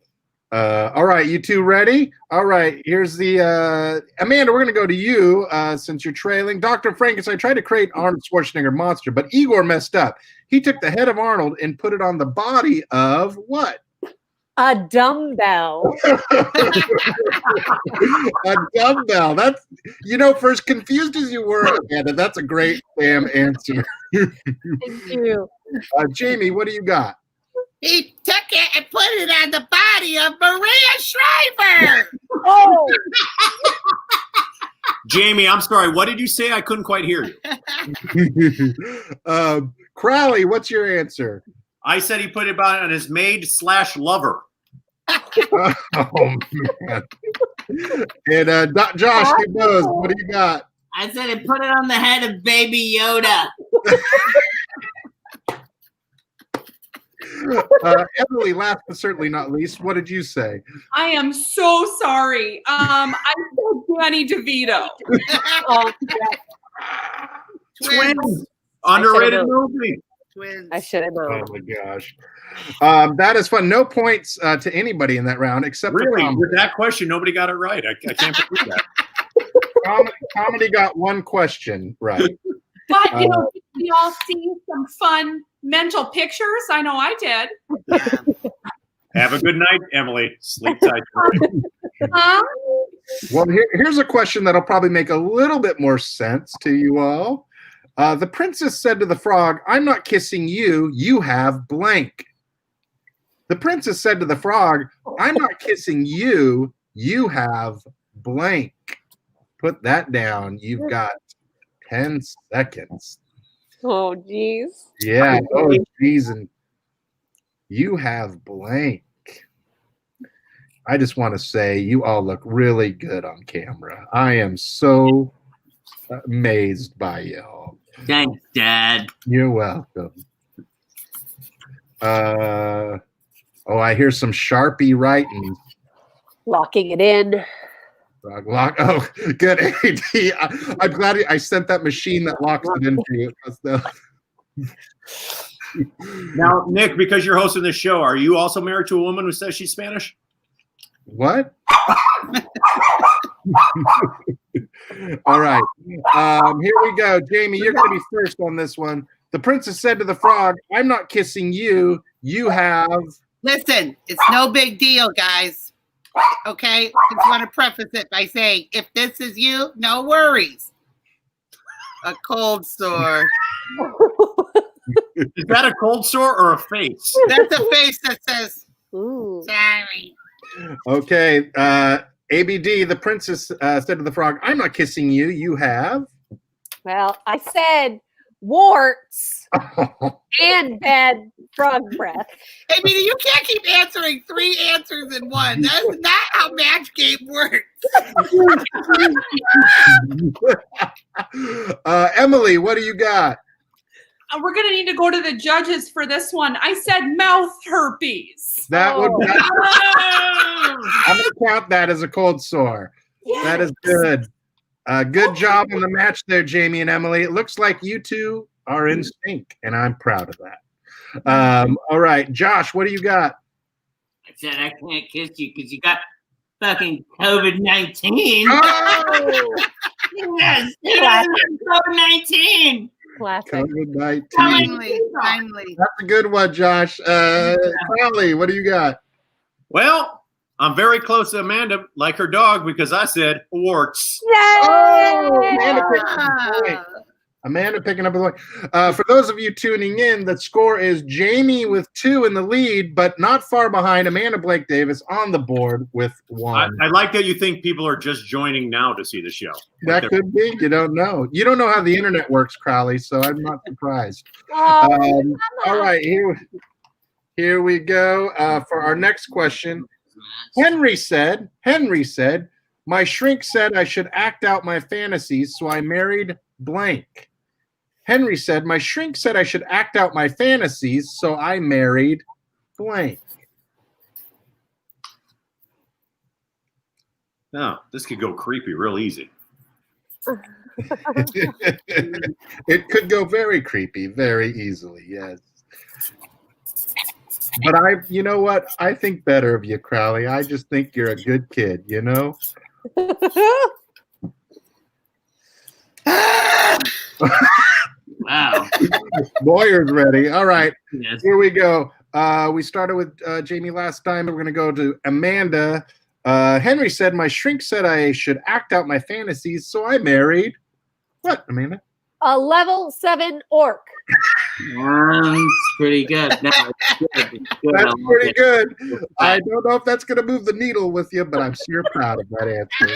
All right, you two ready? All right, here's the Amanda. We're gonna go to you since you're trailing. Dr. Frankenstein tried to create Arnold Schwarzenegger monster, but Igor messed up. He took the head of Arnold and put it on the body of what? A dumbbell. A dumbbell. That's, for as confused as you were, Amanda, that's a great damn answer. Thank you. Jamie, what do you got? He took it and put it on the body of Maria Shriver. Oh. Jamie, I'm sorry. What did you say? I couldn't quite hear you. Crowley, what's your answer? I said he put it on his maid/lover. Oh man. And Josh, he knows. What do you got? I said it put it on the head of Baby Yoda. Emily, last but certainly not least, what did you say? I am so sorry. I said Danny DeVito. Oh, Twins. Underrated movie. Twins. I should have known. Oh my gosh. That is fun. No points to anybody in that round except for Really, comedy. with that question, nobody got it right. I can't believe that. Comedy got one question right. But you know, did we all see some fun mental pictures? I know I did. Have a good night, Emily. Sleep tight. Well, here's a question that'll probably make a little bit more sense to you all. The princess said to the frog, "I'm not kissing you. You have blank." The princess said to the frog, "I'm not kissing you. You have blank." Put that down. You've got 10 seconds. Oh, geez. Yeah. Oh, geez. And you have blank. I just want to say you all look really good on camera. I am so amazed by y'all. Thanks, Dad. You're welcome. I hear some Sharpie writing. Locking it in. Lock. Oh, good. AD. I'm glad I sent that machine that locks it in for you. Now, Nick, because you're hosting this show, are you also married to a woman who says she's Spanish? What? All right. Here we go. Jamie, you're going to be first on this one. The princess said to the frog, "I'm not kissing you. You have..." Listen, it's no big deal, guys. Okay? Just want to preface it by saying, if this is you, no worries. A cold sore. Is that a cold sore or a face? That's a face that says, sorry. Okay. ABD, the princess said to the frog, "I'm not kissing you. You have..." Well, I said warts and bad frog breath. I mean, you can't keep answering 3 answers in one. That's not how match game works. Emily, what do you got? We're gonna need to go to the judges for this one. I said mouth herpes. That would. I'm going to count that as a cold sore. Yes. That is good. Good job on the match there, Jamie and Emily. It looks like you two are in sync, and I'm proud of that. All right, Josh, what do you got? I said I can't kiss you because you got fucking COVID-19. Oh! Yes, COVID-19. COVID-19. Finally. That's a good one, Josh. Crowley, what do you got? Well, I'm very close to Amanda, like her dog, because I said warts. Amanda picking up a point. For those of you tuning in, the score is Jamie with 2 in the lead, but not far behind. Amanda Blake Davis on the board with 1. I like that you think people are just joining now to see the show. That could be. You don't know. You don't know how the internet works, Crowley, so I'm not surprised. All right, here we go for our next question. Henry said, "My shrink said I should act out my fantasies, so I married blank." Henry said, "My shrink said I should act out my fantasies, so I married blank." No, this could go creepy real easy. It could go very creepy very easily, yes. But you know what? I think better of you, Crowley. I just think you're a good kid, you know? Wow. Lawyer's ready. All right. Yes. Here we go. We started with Jamie last time. We're going to go to Amanda. Henry said, "My shrink said I should act out my fantasies, so I married..." What, Amanda? A level 7 orc. That's pretty good. No, it's good. It's good. That's pretty good. I don't know if that's going to move the needle with you, but I'm sure proud of that answer.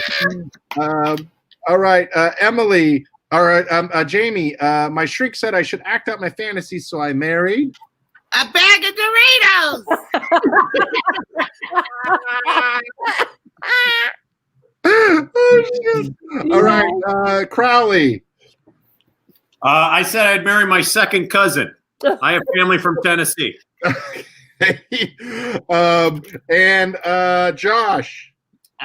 All right, Emily, All right, Jamie. My shrink said I should act out my fantasies, so I married a bag of Doritos. Oh, shit. All right, Crowley. I said I'd marry my second cousin. I have family from Tennessee. And Josh.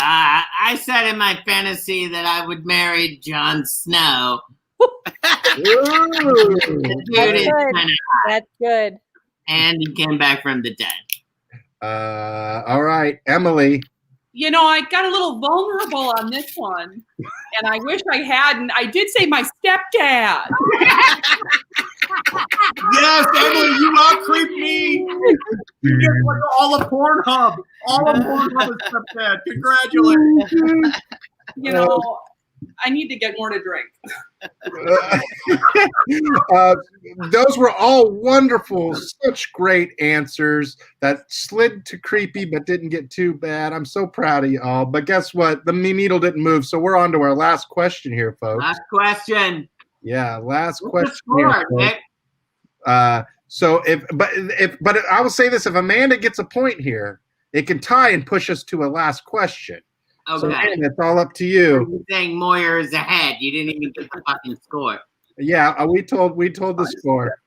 I said in my fantasy that I would marry Jon Snow. The dude is kinda hot. That's good. And he came back from the dead. All right, Emily. You know, I got a little vulnerable on this one, and I wish I hadn't. I did say my stepdad. Yes, Emily, you out creep me. You get like all of Pornhub. All of Pornhub is stepdad. Congratulations. You know, I need to get more to drink. Those were all wonderful, such great answers that slid to creepy but didn't get too bad. I'm so proud of you all. But guess what? The needle didn't move. So we're on to our last question here, folks. Last question. Yeah, last What's question. the Here, score, Nick? so but I will say this: if Amanda gets a point here, it can tie and push us to a last question. Okay. So Amanda, it's all up to you. You're saying Moyer is ahead. You didn't even get the fucking score. Yeah, we told the score.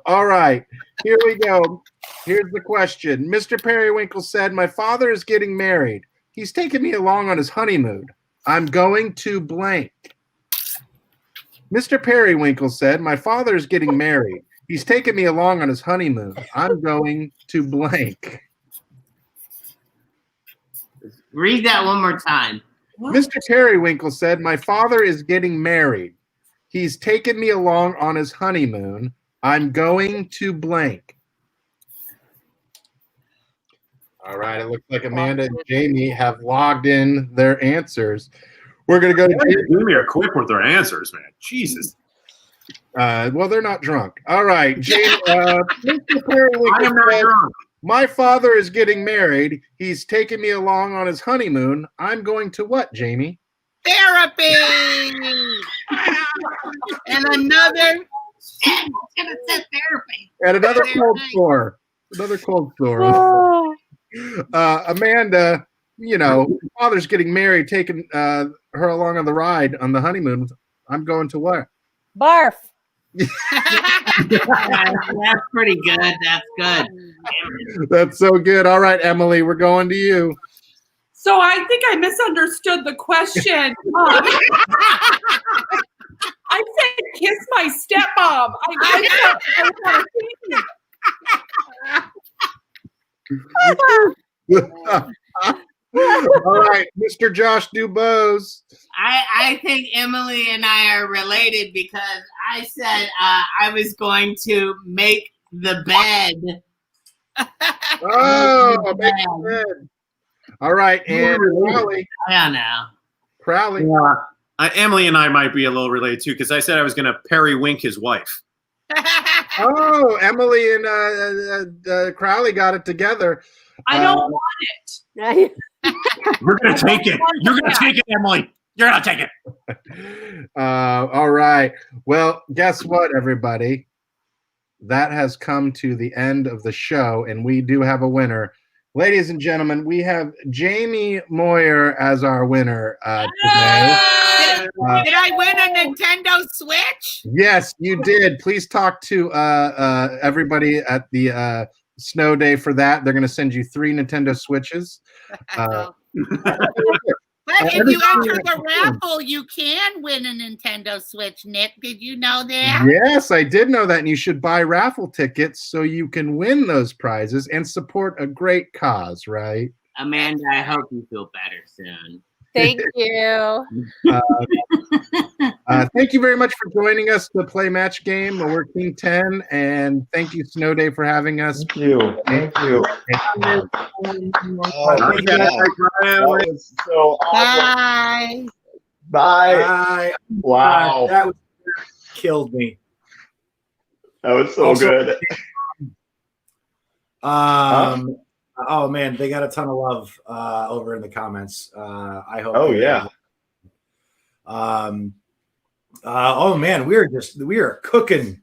All right, here we go. Here's the question. Mr. Periwinkle said, "My father is getting married. He's taking me along on his honeymoon. I'm going to blank." Mr. Periwinkle said, "My father is getting married. He's taking me along on his honeymoon. I'm going to blank." Read that one more time. Mr. Periwinkle said, "My father is getting married. He's taken me along on his honeymoon. I'm going to blank." All right, it looks like Amanda and Jamie have logged in their answers. We're going to go to Jamie are quick with their answers, man. Jesus. Well, they're not drunk. All right, Jamie. Mr. Periwinkle I am not said, drunk. "My father is getting married. He's taking me along on his honeymoon. I'm going to what, Jamie?" Therapy. And another. Therapy. At another cold store. Another cold store. Amanda, you know, father's getting married, taking her along on the ride on the honeymoon. I'm going to what? Barf. That's pretty good. That's good. That's so good. All right, Emily, we're going to you. So I think I misunderstood the question. I said kiss my stepmom. All right, Mr. Josh Dubose. I think Emily and I are related because I said I was going to make the bed. Oh, make the bed. All right, and Crowley. I don't know. Crowley. Emily and I might be a little related too, because I said I was going to periwink his wife. Oh, Emily and Crowley got it together. I don't want it. You're going to take it. You're going to take it, Emily. You're going to take it. All right. Well, guess what, everybody? That has come to the end of the show, and we do have a winner. Ladies and gentlemen, we have Jamie Moyer as our winner today. Did I win a Nintendo Switch? Yes, you did. Please talk to everybody at the Snow Day for that. They're going to send you 3 Nintendo Switches. But if you enter the raffle, you can win a Nintendo Switch, Nick. Did you know that? Yes, I did know that. And you should buy raffle tickets so you can win those prizes and support a great cause, right? Amanda, I hope you feel better soon. Thank you. Thank you very much for joining us to play Match Game. We're King 10, and thank you, Snow Day, for having us. Thank you. Thank you. Thank you. That was so awesome. Bye. Wow. That killed me. That was so Also, good. Oh man, they got a ton of love over in the comments. I hope. Oh yeah. Oh man, we are cooking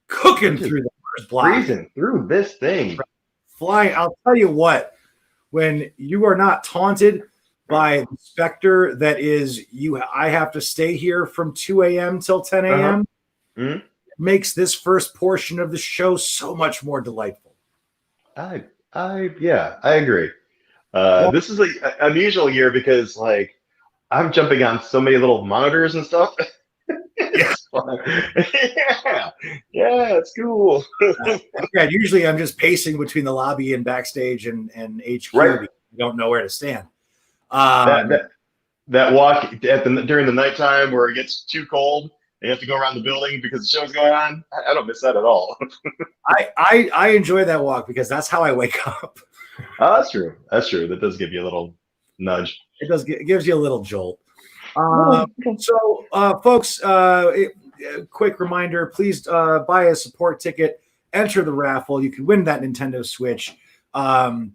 through the first block. Breezing through this thing. Flying. I'll tell you what, when you are not taunted by the specter that is I have to stay here from 2 a.m. till 10 a.m. Mhm. Makes this first portion of the show so much more delightful. I agree. This is an unusual year because like I'm jumping on so many little monitors and stuff. It's fun. yeah, it's cool. Yeah, usually I'm just pacing between the lobby and backstage and HQ. Right. Because I don't know where to stand. That walk during the nighttime where it gets too cold and you have to go around the building because the show's going on. I don't miss that at all. I enjoy that walk because that's how I wake up. Oh, that's true. That's true. That does give you a little nudge. It gives you a little jolt. So, folks, quick reminder: please buy a support ticket, enter the raffle. You can win that Nintendo Switch. If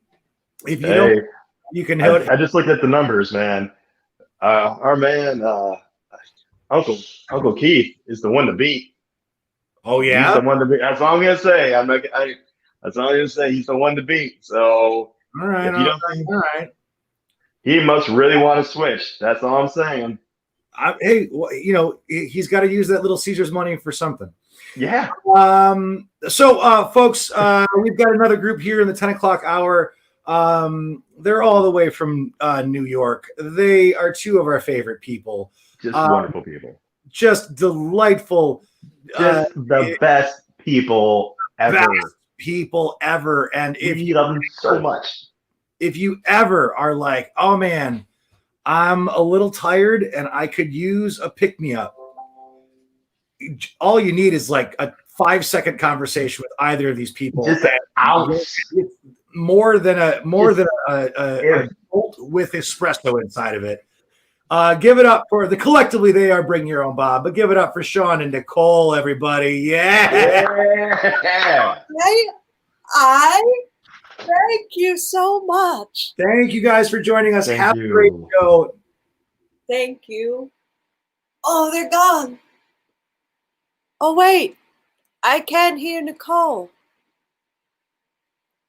you don't, you can. I just looked at the numbers, man. Our man, Uncle Keith, is the one to beat. Oh yeah, he's the one to beat. That's all I'm gonna say. That's all I'm gonna say. He's the one to beat. So, all right, all right. He must really want to switch. That's all I'm saying. Hey, he's got to use that little Caesar's money for something. Yeah. So, folks, we've got another group here in the 10 o'clock hour. They're all the way from New York. They are two of our favorite people. Just wonderful people. Just delightful. Just the best people ever. Best people ever. And if you love them so much. If you ever are like, oh man, I'm a little tired and I could use a pick-me-up, all you need is like a 5-second conversation with either of these people. Just an ounce. More than a bolt with espresso inside of it. Give it up for collectively they are Bring Your Own Bob, but give it up for Sean and Nicole, everybody. Yeah. Thank you so much. Thank you guys for joining us. Have a great show. Thank you. Oh, they're gone. Oh, wait. I can't hear Nicole.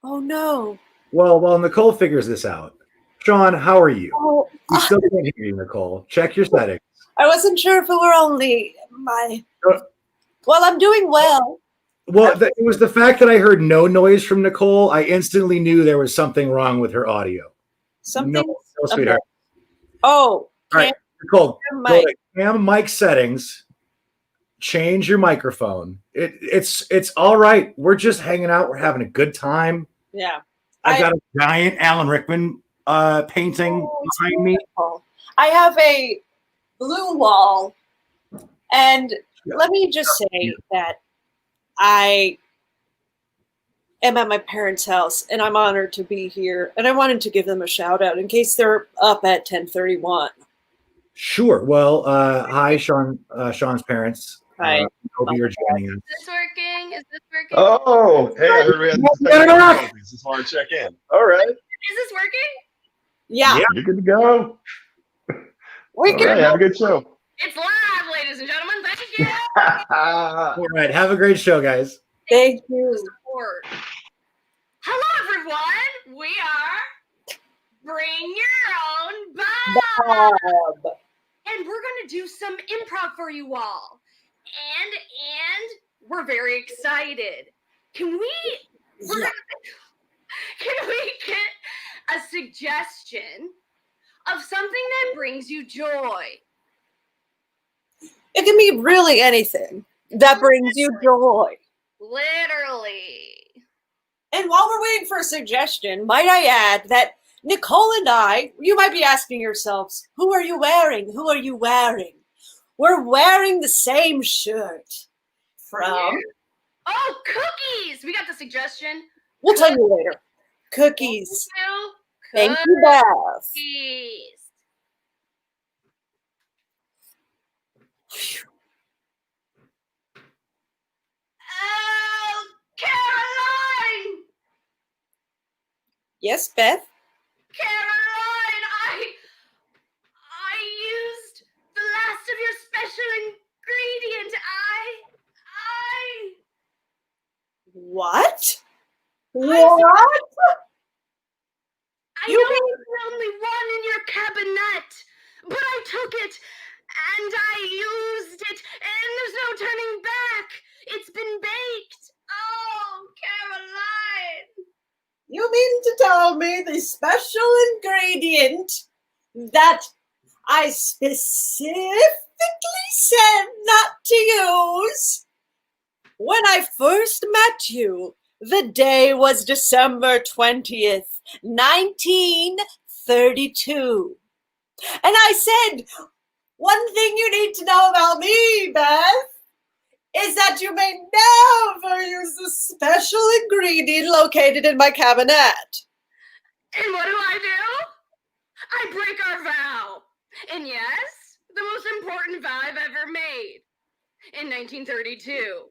Oh, no. Well, while Nicole figures this out, Sean, how are you? Oh, We still can't hear you, Nicole. Check your settings. I wasn't sure if it were only my. Well, I'm doing well. Well, it was the fact that I heard no noise from Nicole. I instantly knew there was something wrong with her audio. Something. No, sweetheart. Oh, All right, Nicole, Cam go mic. to Cam mic settings. Change your microphone. It's all right. We're just hanging out. We're having a good time. Yeah. I've got a giant Alan Rickman painting behind me. I have a blue wall, and let me just say that I am at my parents' house, and I'm honored to be here. And I wanted to give them a shout out in case they're up at 10:31. Sure. Well, hi, Sean. Sean's parents. Hi. Hope you're joining us. Is this working? Is this working? Oh, hey, everybody. Just want to check in. All right. Is this working? Yeah. You're good to go. We All can right, have a good show. It's live, ladies and gentlemen. Thank you. All right. Have a great show, guys. Thank you. Support. Hello, everyone. We are Bring Your Own Bob. And we're going to do some improv for you all. And we're very excited. Can we get a suggestion of something that brings you joy? It can be really anything that brings you joy. Literally. And while we're waiting for a suggestion, might I add that Nicole and I, you might be asking yourselves, who are you wearing? Who are you wearing? We're wearing the same shirt from... Oh, cookies! We got the suggestion. We'll tell you later. Cookies. Thank Thank you, Beth. Cookies. Oh, Caroline! Yes, Beth? Caroline, I used the last of your special What? I What? know it's the only one in your cabinet, but I took it and I used it, and there's no turning back. It's been baked. Oh, Caroline. You mean to tell me the special ingredient that I specifically said not to use when I first met you? The day was December 20th, 1932. And I said, one thing you need to know about me, Beth, is that you may never use the special ingredient located in my cabinet. And what do? I break our vow. And yes, the most important vow I've ever made. In 1932.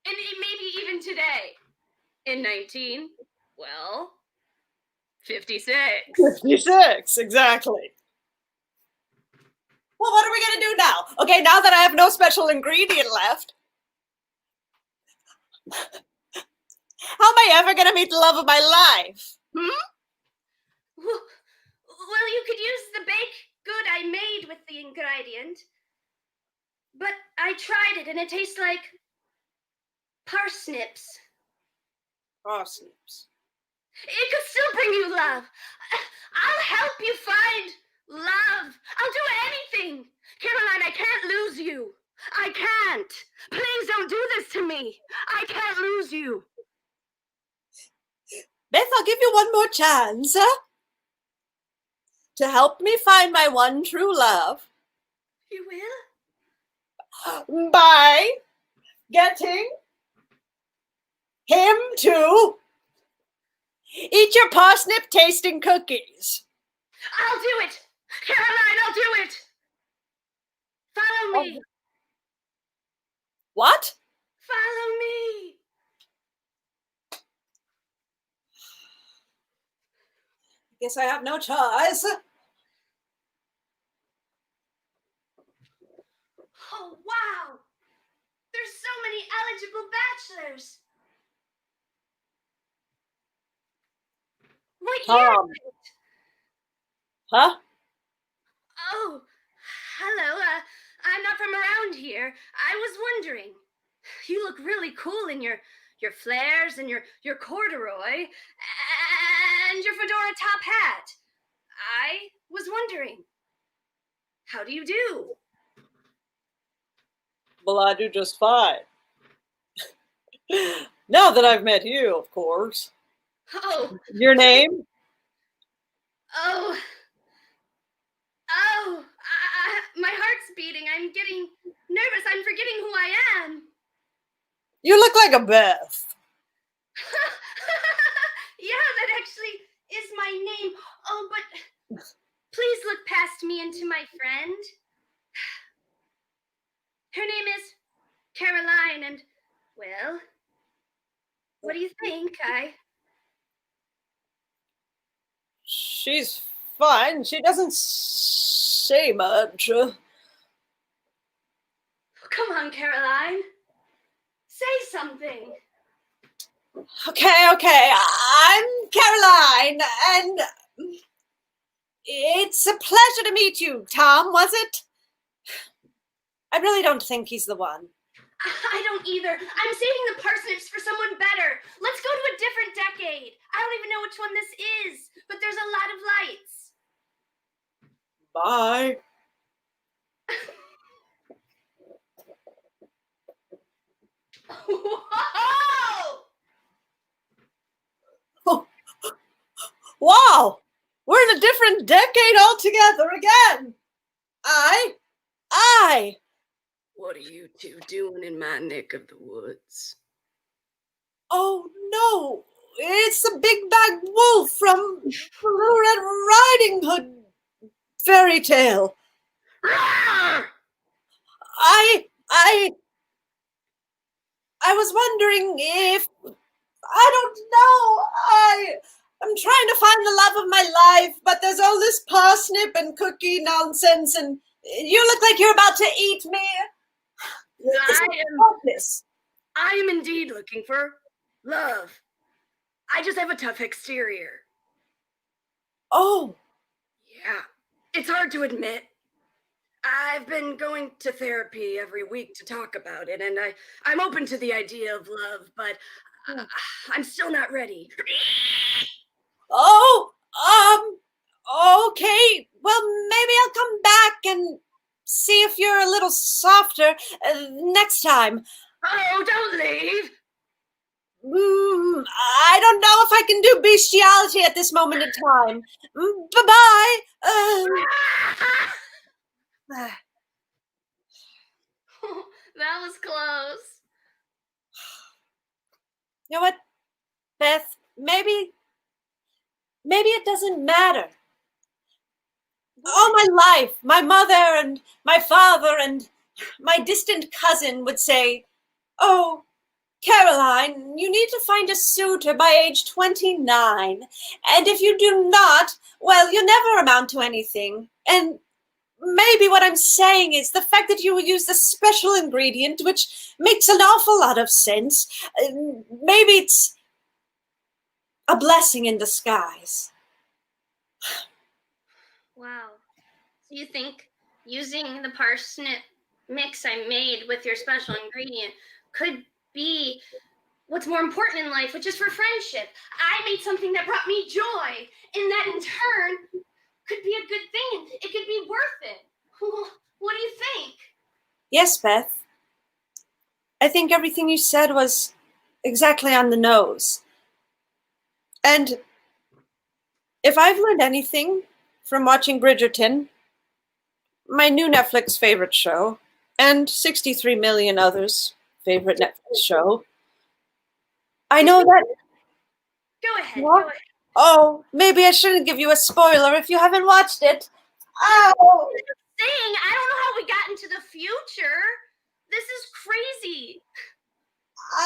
And maybe even today. In 56. 56, exactly. Well, what are we going to do now? Okay, now that I have no special ingredient left, how am I ever going to meet the love of my life? Well, you could use the baked good I made with the ingredient. But I tried it and it tastes like parsnips. Parsnips. It could still bring you love. I'll help you find love. I'll do anything. Caroline, I can't lose you. I can't. Please don't do this to me. I can't lose you. Beth, I'll give you one more chance to help me find my one true love. You will? By getting him to eat your parsnip tasting cookies. I'll do it. Caroline, I'll do it. Follow me. What? Follow me. Guess I have no choice. Oh, wow. There's so many eligible bachelors. What year is it? Huh? Oh, hello. I'm not from around here. I was wondering. You look really cool in your flares and your corduroy and your fedora top hat. I was wondering. How do you do? Well, I do just fine. Now that I've met you, of course. Oh. Your name? Oh. My heart's beating. I'm getting nervous. I'm forgetting who I am. You look like a Beth. Yeah, that actually is my name. Oh, but please look past me into my friend. Her name is Caroline, and, well, what do you think? She's fine. She doesn't say much. Come on, Caroline. Say something. Okay. I'm Caroline, and it's a pleasure to meet you, Tom, was it? I really don't think he's the one. I don't either. I'm saving the parsnips for someone better. Let's go to a different decade. I don't even know which one this is, but there's a lot of lights. Bye. Whoa! Wow! We're in a different decade altogether again. What are you two doing in my neck of the woods? Oh no! It's the Big Bad Wolf from Little Red Riding Hood fairy tale. I was wondering if, I don't know, I'm trying to find the love of my life, but there's all this parsnip and cookie nonsense, and you look like you're about to eat me. I am indeed looking for Love. I just have a tough exterior. Oh. Yeah. It's hard to admit. I've been going to therapy every week to talk about it, and I'm open to the idea of love, but I'm still not ready. Oh, okay. Well, maybe I'll come back and see if you're a little softer next time. Oh, don't leave. I don't know if I can do bestiality at this moment in time. Bye-bye. That was close. You know what, Beth? Maybe it doesn't matter. All my life, my mother and my father and my distant cousin would say, "Oh, Caroline, you need to find a suitor by age 29. And if you do not, well, you'll never amount to anything." And maybe what I'm saying is the fact that you use the special ingredient, which makes an awful lot of sense, maybe it's a blessing in disguise. Wow. So you think using the parsnip mix I made with your special ingredient could be what's more important in life, which is for friendship. I made something that brought me joy, and that in turn could be a good thing. It could be worth it. What do you think? Yes, Beth. I think everything you said was exactly on the nose. And if I've learned anything from watching Bridgerton, my new Netflix favorite show, and 63 million others' favorite Netflix show, I know that... Go ahead. What? Go ahead. Oh, maybe I shouldn't give you a spoiler if you haven't watched it. Oh! Saying, I don't know how we got into the future. This is crazy.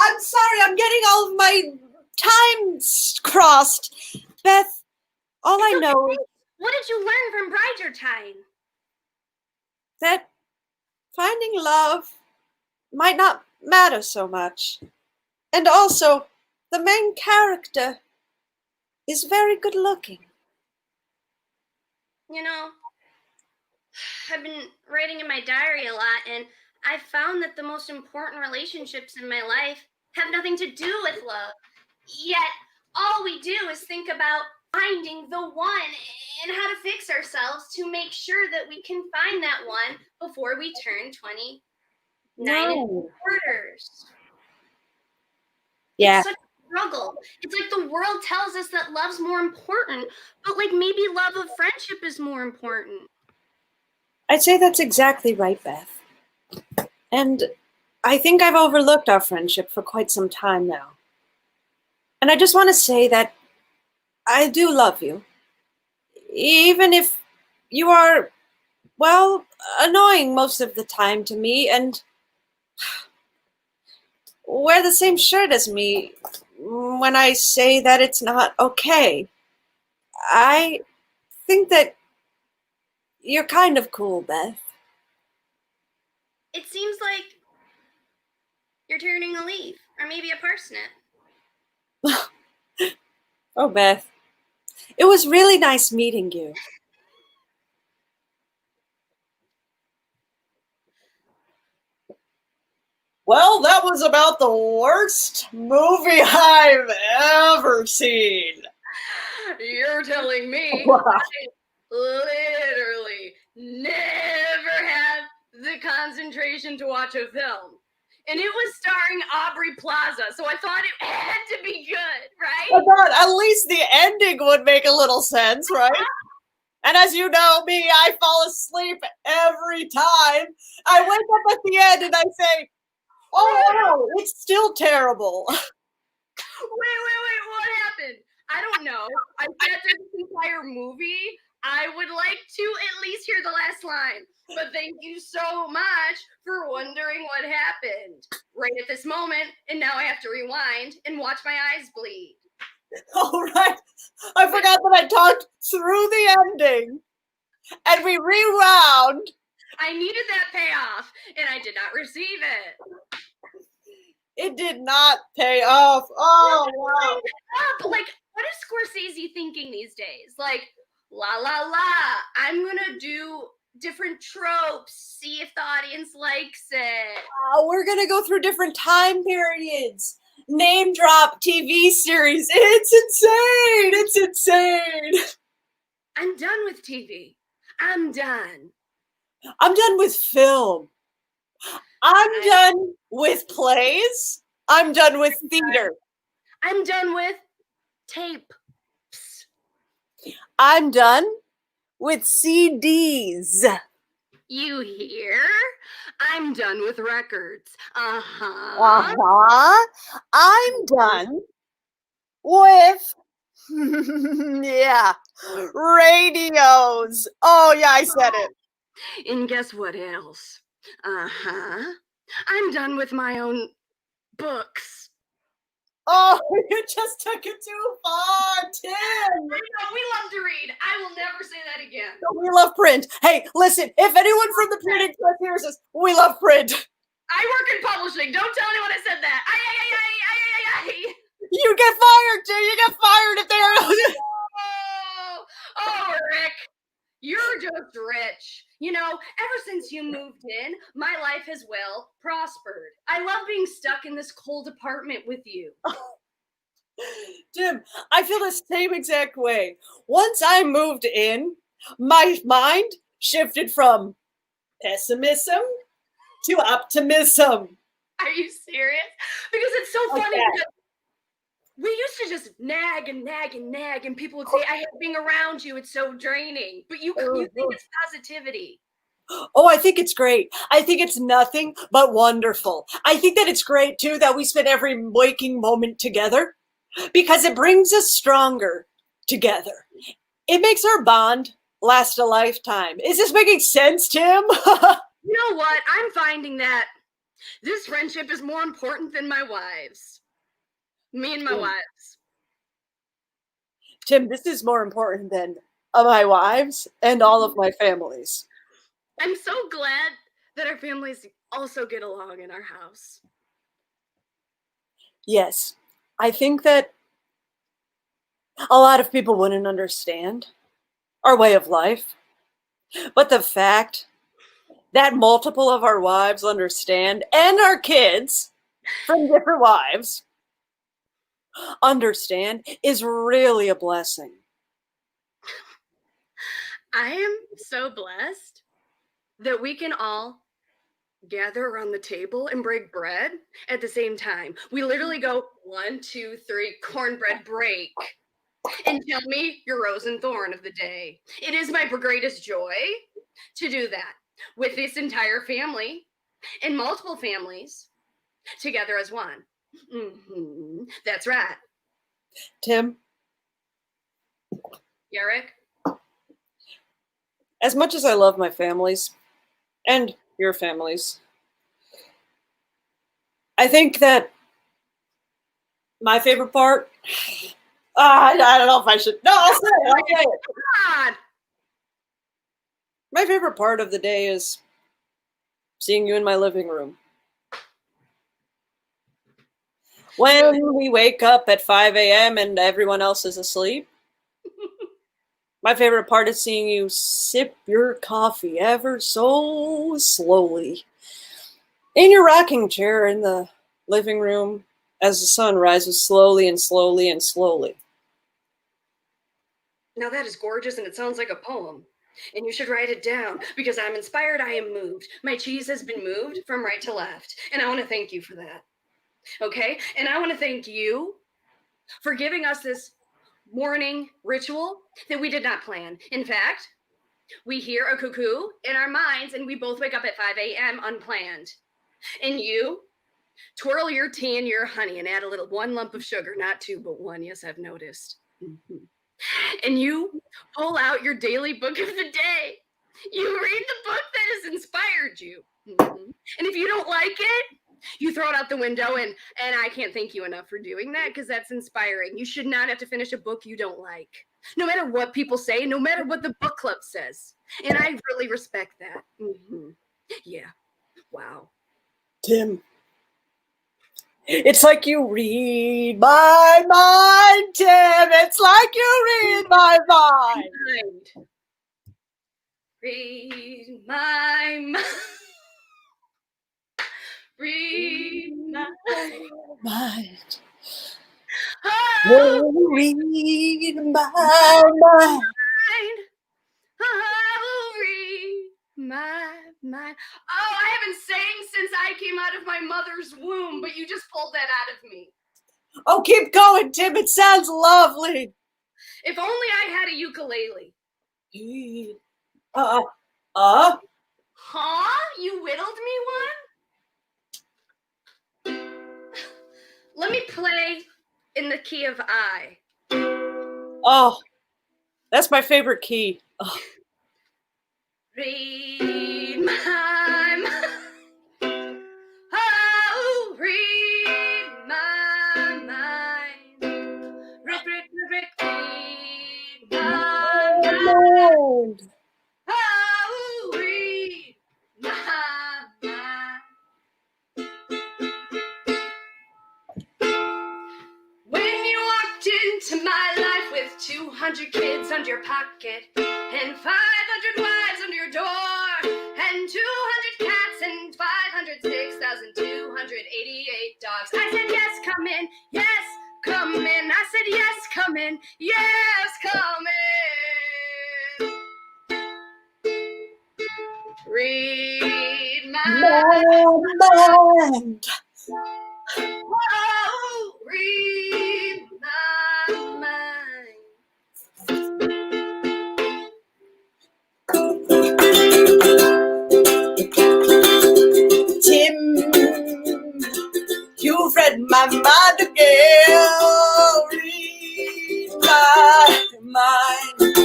I'm sorry, I'm getting all of my times crossed. Beth, all I know is What did you learn from Bridgerton? that finding love might not matter so much. And also, the main character is very good looking. You know, I've been writing in my diary a lot, and I found that the most important relationships in my life have nothing to do with love. Yet, all we do is think about finding the one and how to fix ourselves to make sure that we can find that one before we turn 29 and quarters. Yeah. It's such a struggle. It's like the world tells us that love's more important, but like maybe love of friendship is more important. I'd say that's exactly right, Beth. And I think I've overlooked our friendship for quite some time now. And I just want to say that I do love you. Even if you are, well, annoying most of the time to me and wear the same shirt as me when I say that it's not okay. I think that you're kind of cool, Beth. It seems like you're turning a leaf, or maybe a parsnip. Oh, Beth, it was really nice meeting you. Well, that was about the worst movie I've ever seen. You're telling me Wow. I literally never have the concentration to watch a film. And it was starring Aubrey Plaza, so I thought it had to be good, right? I thought at least the ending would make a little sense, right? And as you know me, I fall asleep every time. I wake up at the end and I say, "Oh no, it's still terrible." Wait, what happened? I don't know. I sat through this entire movie. I would like to at least hear the last line. But thank you so much for wondering what happened right at this moment. And now I have to rewind and watch my eyes bleed. All right. I forgot that I talked through the ending and we rewound. I needed that payoff and I did not receive it. It did not pay off. Oh, wow. But like, what is Scorsese thinking these days? Like, la la la, I'm gonna do different tropes, see if the audience likes it. We're going to go through different time periods. Name drop TV series. It's insane. It's insane. I'm done with TV. I'm done. I'm done with film. I'm done with plays. I'm done with theater. I'm done with tape. I'm done with CDs. You hear? I'm done with records. Uh-huh. I'm done with yeah, radios. Oh yeah, I said it. And guess what else? I'm done with my own books. Oh, you just took it too far, Tim. I know, we love to read. I will never say that again. We love print. Hey, listen, if anyone from the printing press hears us, we love print. I work in publishing. Don't tell anyone I said that. You get fired, Jay. You get fired if they are. Oh, Rick, you're just rich. You know, ever since you moved in, my life has well prospered. I love being stuck in this cold apartment with you. Jim, I feel the same exact way. Once I moved in, my mind shifted from pessimism to optimism. Are you serious? Because it's so funny. Because we used to just nag and nag and nag, and people would say, I hate being around you. It's so draining. But you think it's positivity. Oh, I think it's great. I think it's nothing but wonderful. I think that it's great, too, that we spend every waking moment together because it brings us stronger together. It makes our bond last a lifetime. Is this making sense, Tim? You know what? I'm finding that this friendship is more important than my wives. Me and my wives. Tim, this is more important than my wives and all of my families. I'm so glad that our families also get along in our house. Yes, I think that a lot of people wouldn't understand our way of life. But the fact that multiple of our wives understand, and our kids from different wives understand, is really a blessing. I am so blessed that we can all gather around the table and break bread at the same time. We literally go 1, 2, 3, cornbread break. And tell me your rose and thorn of the day. It is my greatest joy to do that with this entire family and multiple families together as one. That's right. Tim? Yeah, Rick? As much as I love my families and your families, I think that my favorite part, I don't know if I should. No, I'll say it. God. My favorite part of the day is seeing you in my living room. When we wake up at 5 a.m. and everyone else is asleep, my favorite part is seeing you sip your coffee ever so slowly in your rocking chair in the living room as the sun rises slowly and slowly and slowly. Now that is gorgeous and it sounds like a poem. And you should write it down because I'm inspired, I am moved. My cheese has been moved from right to left. And I want to thank you for that. Okay? And I want to thank you for giving us this morning ritual that we did not plan. In fact, we hear a cuckoo in our minds and we both wake up at 5 a.m. unplanned. And you twirl your tea and your honey and add a little 1 lump of sugar, not 2, but 1. Yes, I've noticed. And you pull out your daily book of the day. You read the book that has inspired you. And if you don't like it, you throw it out the window, and I can't thank you enough for doing that because that's inspiring. You should not have to finish a book you don't like, no matter what people say, no matter what the book club says. And I really respect that. Yeah. Wow. Tim, It's like you read my mind, Tim. It's like you read my mind. Read my mind. Read my mind. Oh, read my mind. Oh, read my mind. Oh, I haven't sang since I came out of my mother's womb, but you just pulled that out of me. Oh, keep going, Tim. It sounds lovely. If only I had a ukulele. Huh? You whittled me one? Let me play in the key of I. Oh, that's my favorite key. Oh. Read my mind. Oh, read my mind. Read my mind. Oh, read my mind. When you walked into my life with 200 kids under your pocket and 500 wives under your door and 200 cats and 506,288 dogs, I said, yes, come in. Yes, come in. I said, yes, come in. Yes, come in. Read my mind. Oh, read my mind. Tim, you've read my mind again. Read my mind.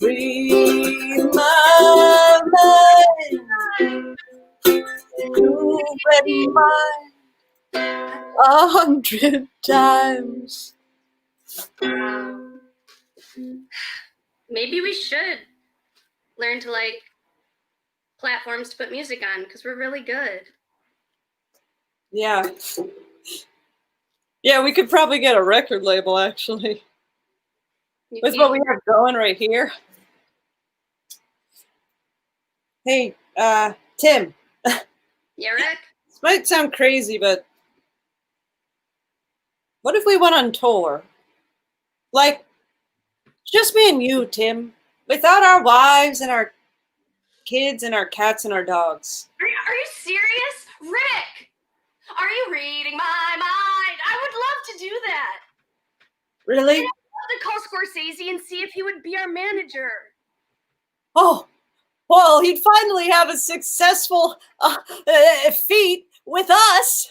Read my mind. You've read mine 100 times. Maybe we should learn to like platforms to put music on because we're really good. Yeah. Yeah, we could probably get a record label actually. With what we have going right here. Hey, Tim. Yeah, Rick? This might sound crazy, but what if we went on tour? Like, just me and you, Tim. Without our wives and our kids and our cats and our dogs. Are you serious? Rick! Are you reading my mind? I would love to do that. Really? I'd love to call Scorsese and see if he would be our manager. Oh, well, he'd finally have a successful feat with us.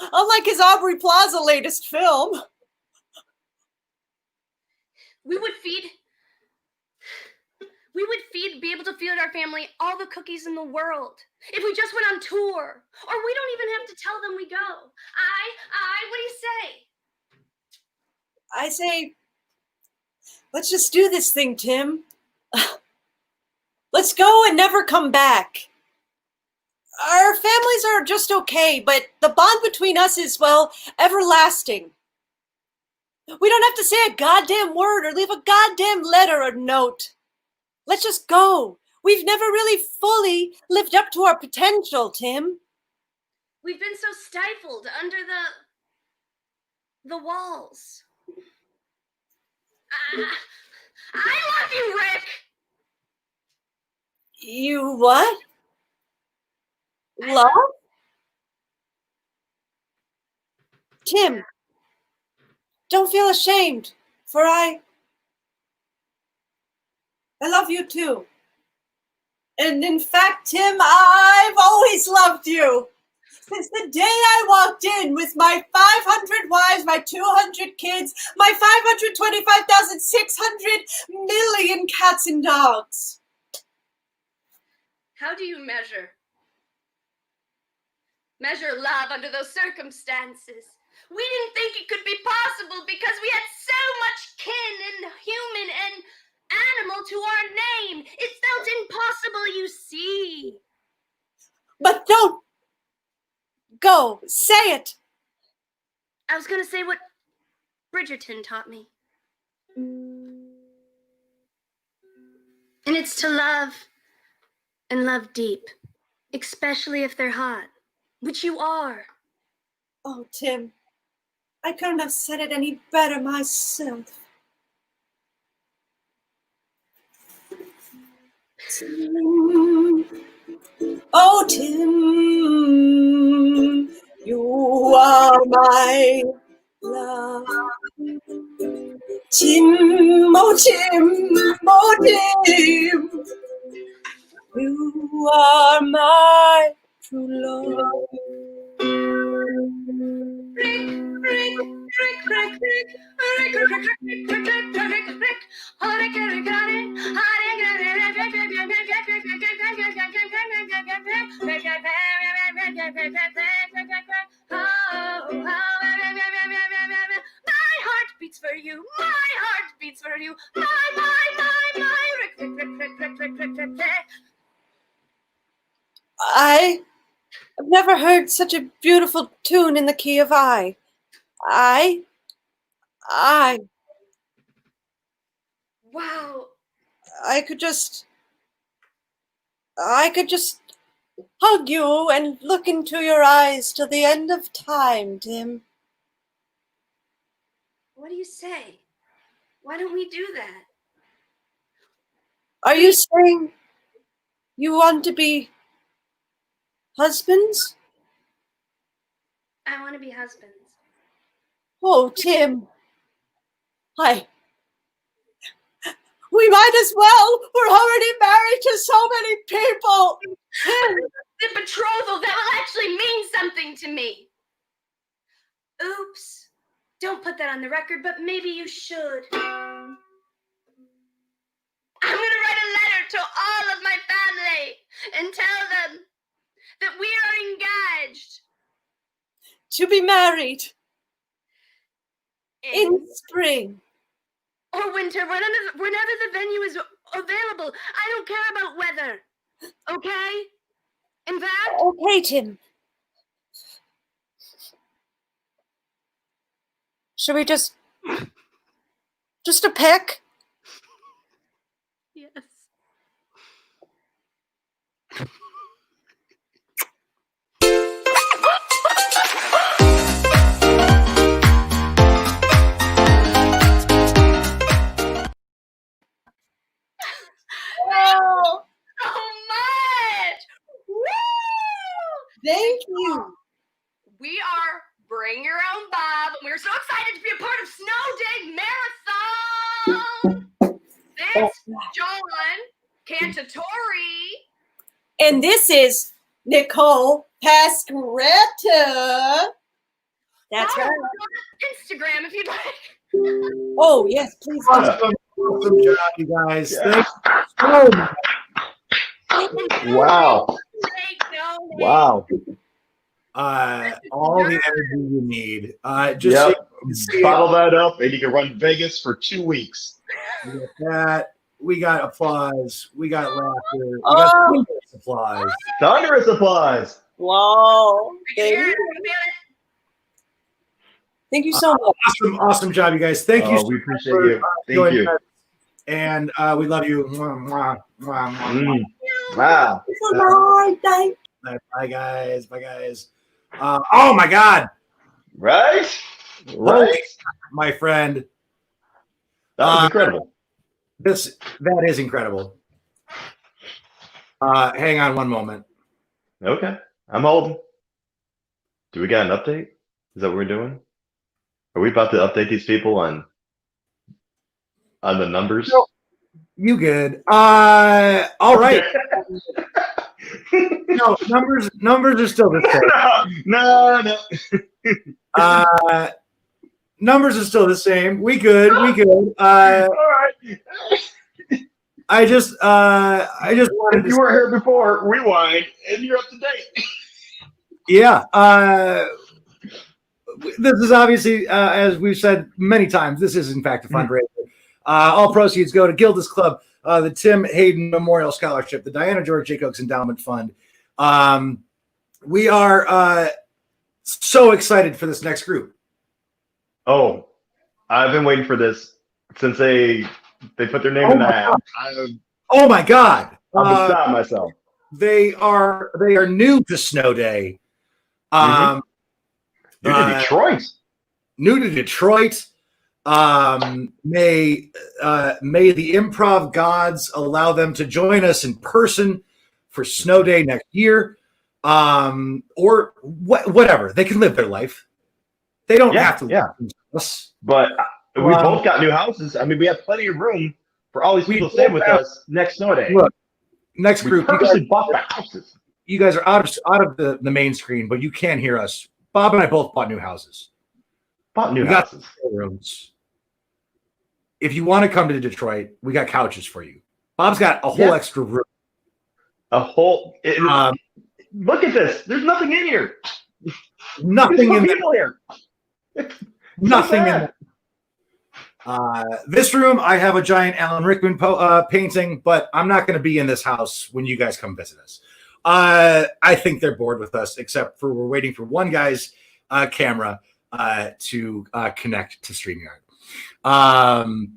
Unlike his Aubrey Plaza latest film. We would be able to feed our family all the cookies in the world if we just went on tour. Or we don't even have to tell them we go. What do you say? I say, let's just do this thing, Tim. Let's go and never come back. Our families are just okay, but the bond between us is, well, everlasting. We don't have to say a goddamn word or leave a goddamn letter or note. Let's just go. We've never really fully lived up to our potential, Tim. We've been so stifled under the walls. I love you, Rick. You what? Love? Tim, don't feel ashamed, for I love you too. And in fact, Tim, I've always loved you. Since the day I walked in with my 500 wives, my 200 kids, my 525,600 million cats and dogs. How do you measure love under those circumstances? We didn't think it could be possible because we had so much kin and human and animal to our name. It felt impossible, you see. But don't Go, say it. I was gonna say what Bridgerton taught me. And it's to love, and love deep, especially if they're hot, which you are. Oh, Tim, I couldn't have said it any better myself. Tim. Oh, Tim, you are my love. Tim, oh, Tim, oh, Tim, you are my true love. My heart beats for you. My heart beats for you. My. I've never heard such a beautiful tune in the key of I. Wow. I could just hug you and look into your eyes till the end of time, Tim. What do you say? Why don't we do that? Are you saying you want to be husbands? I want to be husbands. Oh, Tim. We might as well. We're already married to so many people. The betrothal, that will actually mean something to me. Oops. Don't put that on the record, but maybe you should. I'm going to write a letter to all of my family and tell them that we are engaged. To be married. In spring. Or winter, whenever the venue is available. I don't care about weather. Okay? In fact... Okay, Tim. Should we just a peck? Yes. Oh, so much! Woo! Thank you. We are Bring Your Own Bob, and we're so excited to be a part of Snow Day Marathon! This is John Cantatori. And this is Nicole Pasquetta. That's right. Instagram if you'd like. Oh, yes, please. Awesome job, you guys. Thank you so much. Wow. Wow. All the energy you need. Just Yep. so you Bottle that up and you can run Vegas for 2 weeks. We got that. We got applause. We got laughter. We got thunderous applause. Thunderous applause. Wow. Thank you so much. Awesome job, you guys. Thank you. Oh, so we much appreciate for, you. Thank joining you. us. And we love you. Mwah, mwah, mwah, mwah. Wow. Bye, guys. Bye, guys. Oh my God. Right? Holy Right. my friend. That was incredible. That is incredible. Hang on one moment. Okay. I'm holding. Do we got an update? Is that what we're doing? Are we about to update these people on the numbers? No, you good. All right. No, numbers are still the same. No. Numbers are still the same. We good. All right. I just wanted If you weren't here before, rewind, and you're up to date. Yeah. This is obviously, as we've said many times, this is in fact a fundraiser. All proceeds go to Gildas Club, the Tim Hayden Memorial Scholarship, the Diana George Jacobs Endowment Fund. We are so excited for this next group. Oh, I've been waiting for this since they put their name in the hat. Oh my God! I'm beside myself. They are new to Snow Day. New to Detroit. New to Detroit. May the improv gods allow them to join us in person for Snow Day next year. Or whatever. They can live their life. They don't have to. Yeah. But we both got new houses. I mean, we have plenty of room for all these people staying with us next Snow Day. Look, next group. We purposely bought the houses. You guys are out of the main screen, but you can hear us. Bob and I both bought new houses. We got rooms. If you want to come to Detroit, we got couches for you. Bob's got a whole extra room. Look at this. There's nothing in here. Nothing in here. Nothing in there. This room, I have a giant Alan Rickman painting, but I'm not going to be in this house when you guys come visit us. I think they're bored with us, except for we're waiting for one guy's camera to connect to StreamYard. Oh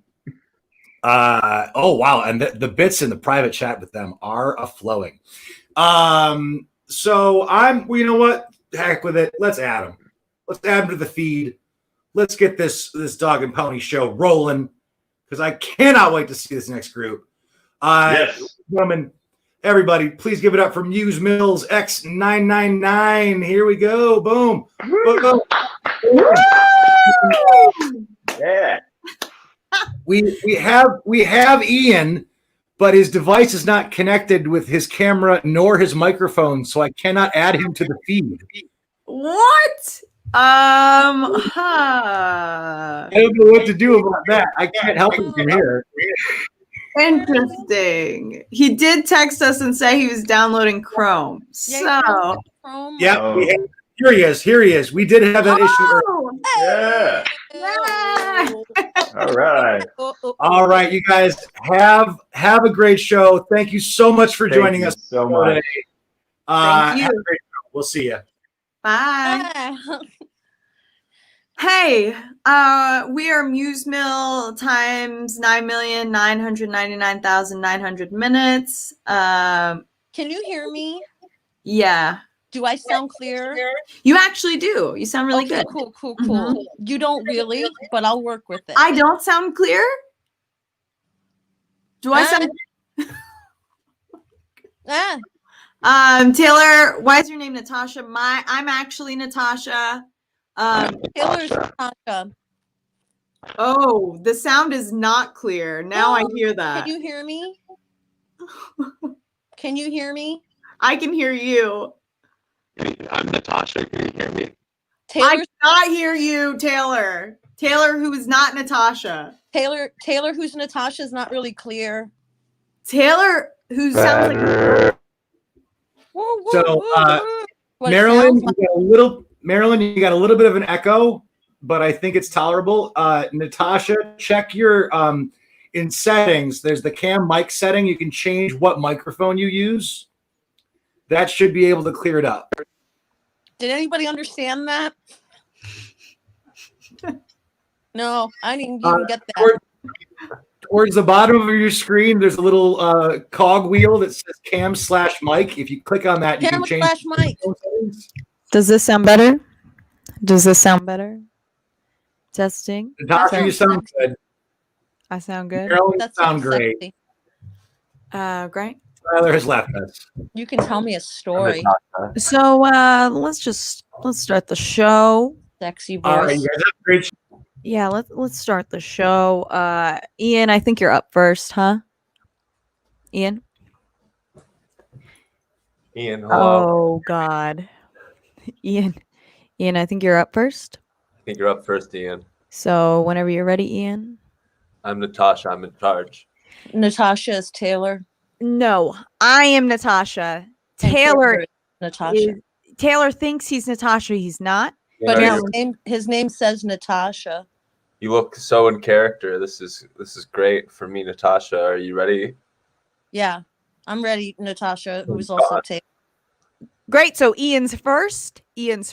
wow, and the bits in the private chat with them are a-flowing. So you know what? Heck with it. Let's add them. Let's add them to the feed. Let's get this Dog and Pony show rolling, because I cannot wait to see this next group. Yes. Gentlemen, everybody, please give it up for Muse Mills X999. Here we go. Boom. Boom. Yeah. We have Ian, but his device is not connected with his camera nor his microphone, so I cannot add him to the feed. What? I don't know what to do about that. I can't help him from here. Interesting. He did text us and say he was downloading Chrome. So, yeah, here he is. We did have that issue earlier. Yeah. All right. All right, you guys have a great show. Thank you so much for joining us so much. today. Thank you. Have a great show. We'll see you. Bye. Hey, we are Muse Mill times 9,999,900 minutes. Can you hear me? Yeah. Do I sound clear? You actually do. You sound really good. Cool. You don't really, but I'll work with it. I don't sound clear? Do I sound? Taylor, why is your name Natasha? I'm actually Natasha. Taylor's Natasha. Oh, the sound is not clear. Now I hear that. Can you hear me? Can you hear me? I can hear you. I'm Natasha. Can you hear me? I cannot hear you, Taylor. Taylor, who is not Natasha. Taylor, who's Natasha, is not really clear. Taylor, who sounds like. So, Marilyn, you got a little bit of an echo, but I think it's tolerable. Natasha, check your in settings. There's the cam mic setting. You can change what microphone you use. That should be able to clear it up. Did anybody understand that? No, I didn't even get that. Towards the bottom of your screen, there's a little cog wheel that says cam/mic. If you click on that, you can change. Cam/mic. Does this sound better? Testing. Natasha, you sound good. I sound good. Marilyn, you sound great. Great. Tyler has left us. You can tell me a story. So let's start the show. Sexy voice. All right, you guys have a great show. Yeah, let's start the show. Ian, I think you're up first, huh? Ian? Ian, hello. Oh God. Ian, I think you're up first. I think you're up first, Ian. So whenever you're ready, Ian. I'm Natasha. I'm in charge. Natasha is Taylor. No, I am Natasha. Taylor Taylor thinks he's Natasha. He's not. But his name says Natasha. You look so in character. This is great for me, Natasha. Are you ready? Yeah, I'm ready, Natasha, who's also Taylor. Great. So Ian's first. And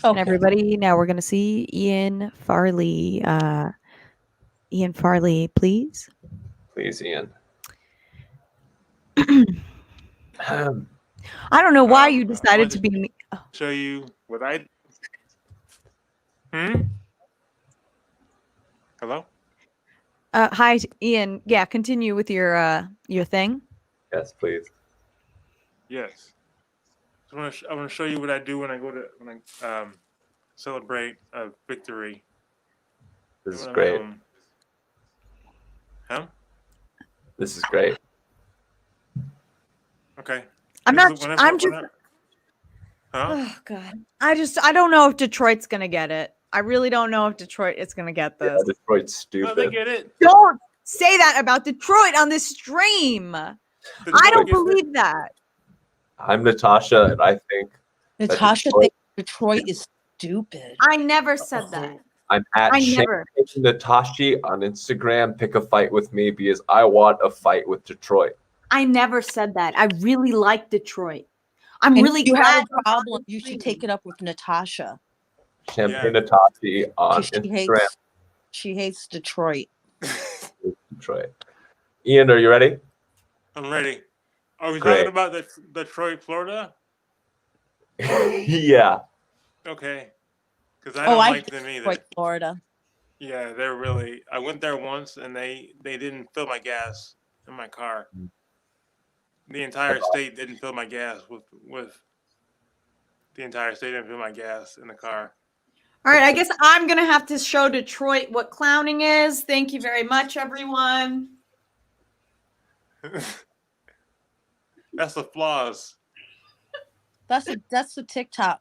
Okay. everybody, now we're going to see Ian Farley. Ian Farley, please. Please, Ian. I don't know why you decided to be me. Show you what I. Hello. Hi, Ian. Yeah, continue with your thing. Yes, please. Yes. So I want to show you what I do when I celebrate a victory. This is great. Huh? This is great. Okay. I'm just. Huh? Oh God. I don't know if Detroit's gonna get it. I really don't know if Detroit is gonna get this. Yeah, Detroit's stupid. No, they get it. Don't say that about Detroit on this stream. I don't believe that. I'm Natasha, and I think that Natasha Detroit- thinks Detroit is stupid. I never said that. I'm at I never. Natashi on Instagram. Pick a fight with me because I want a fight with Detroit. I never said that. I really like Detroit. I'm And really if you glad. have a problem, you should take it up with Natasha. Champagne Natashi on 'Cause Instagram. She hates Detroit. Detroit. Ian, are you ready? I'm ready. Are we Great. talking about Detroit, Florida? Yeah. Okay. Because I Oh, don't I like hate them either. Detroit, Florida. Yeah, they're really. I went there once and they didn't fill my gas in my car. The entire state didn't fill my gas with. The entire state didn't fill my gas in the car. All right, I guess I'm gonna have to show Detroit what clowning is. Thank you very much, everyone. That's the flaws. That's the TikTok.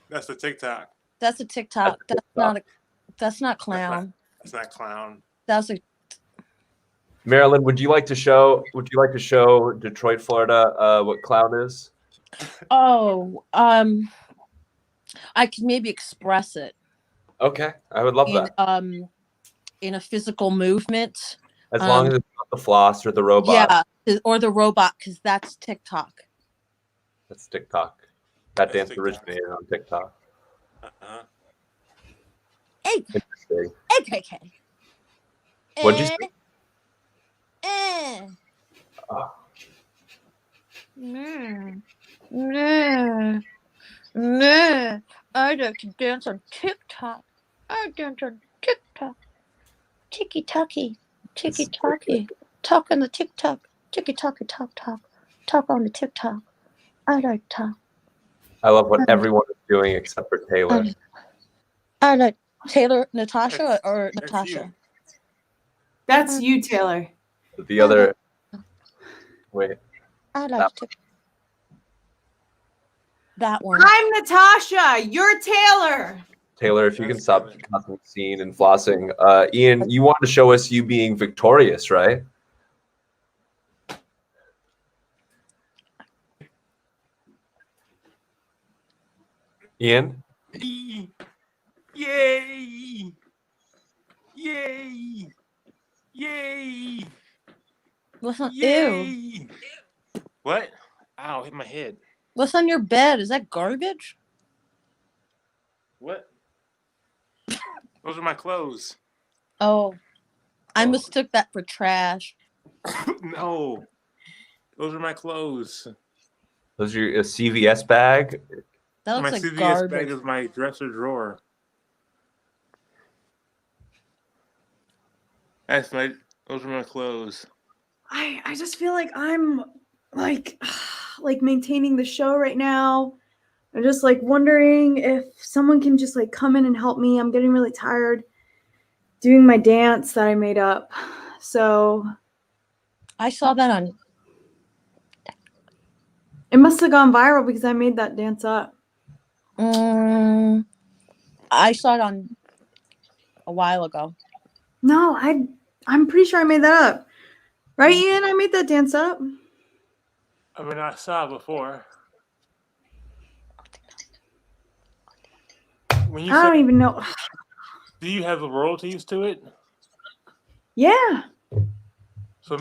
That's the TikTok. That's a TikTok. That's not clown. That's not clown. That's a Marilyn, would you like to show Detroit, Florida, what clown is? I could maybe express it Okay, I would love that. In a physical movement. As long as it's not the floss or the robot. Yeah, or the robot, because that's TikTok. That's TikTok. That dance originated on TikTok. Uh-huh. Hey, Interesting. KK. What'd you say? I like to dance on TikTok. I dance on TikTok. Tiki Taki. Tiki Taki. Talk on the TikTok. Tiki Taki talk. Talk on the TikTok. I like talk. I love what everyone is doing except for Taylor. I like Taylor, Natasha, or Natasha? That's you, Taylor. The other. Wait. I like that one. I'm Natasha. You're Taylor. Taylor, if you can stop causing a scene and flossing. Ian, you want to show us you being victorious, right? Ian? Yay! Yay! Yay! Listen, Yay! ew. What? Ow, hit my head. What's on your bed? Is that garbage? What? Those are my clothes. Oh, I mistook that for trash. No. Those are my clothes. Those are your CVS bag? That looks my like CVS garbage. bag is my dresser drawer. Those are my clothes. I just feel like I'm like maintaining the show right now. I'm just like wondering if someone can just like come in and help me. I'm getting really tired doing my dance that I made up. So I saw that on. It must have gone viral because I made that dance up. I saw it on a while ago. No, I'm pretty sure I made that up. Right, Ian? I made that dance up. I mean, I saw it before. When you I don't even know. Do you have the royalties to it? Yeah. So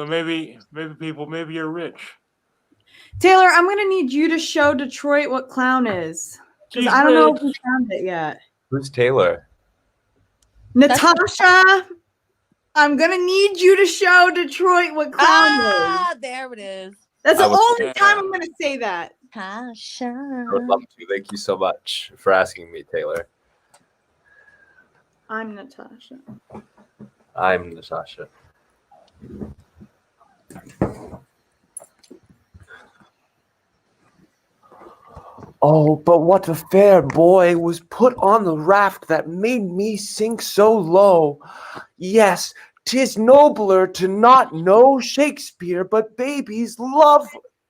maybe you're rich. Taylor, I'm gonna need you to show Detroit what clown is. Because I don't know if we found it yet. Who's Taylor? Natasha, I'm gonna need you to show Detroit what clown is. There it is. That's the I was- only time I'm gonna say that. Tasha. I would love to. Thank you so much for asking me, Taylor. I'm Natasha. I'm Natasha. Oh, but what a fair boy was put on the raft that made me sink so low. Yes, 'tis nobler to not know Shakespeare, but babies love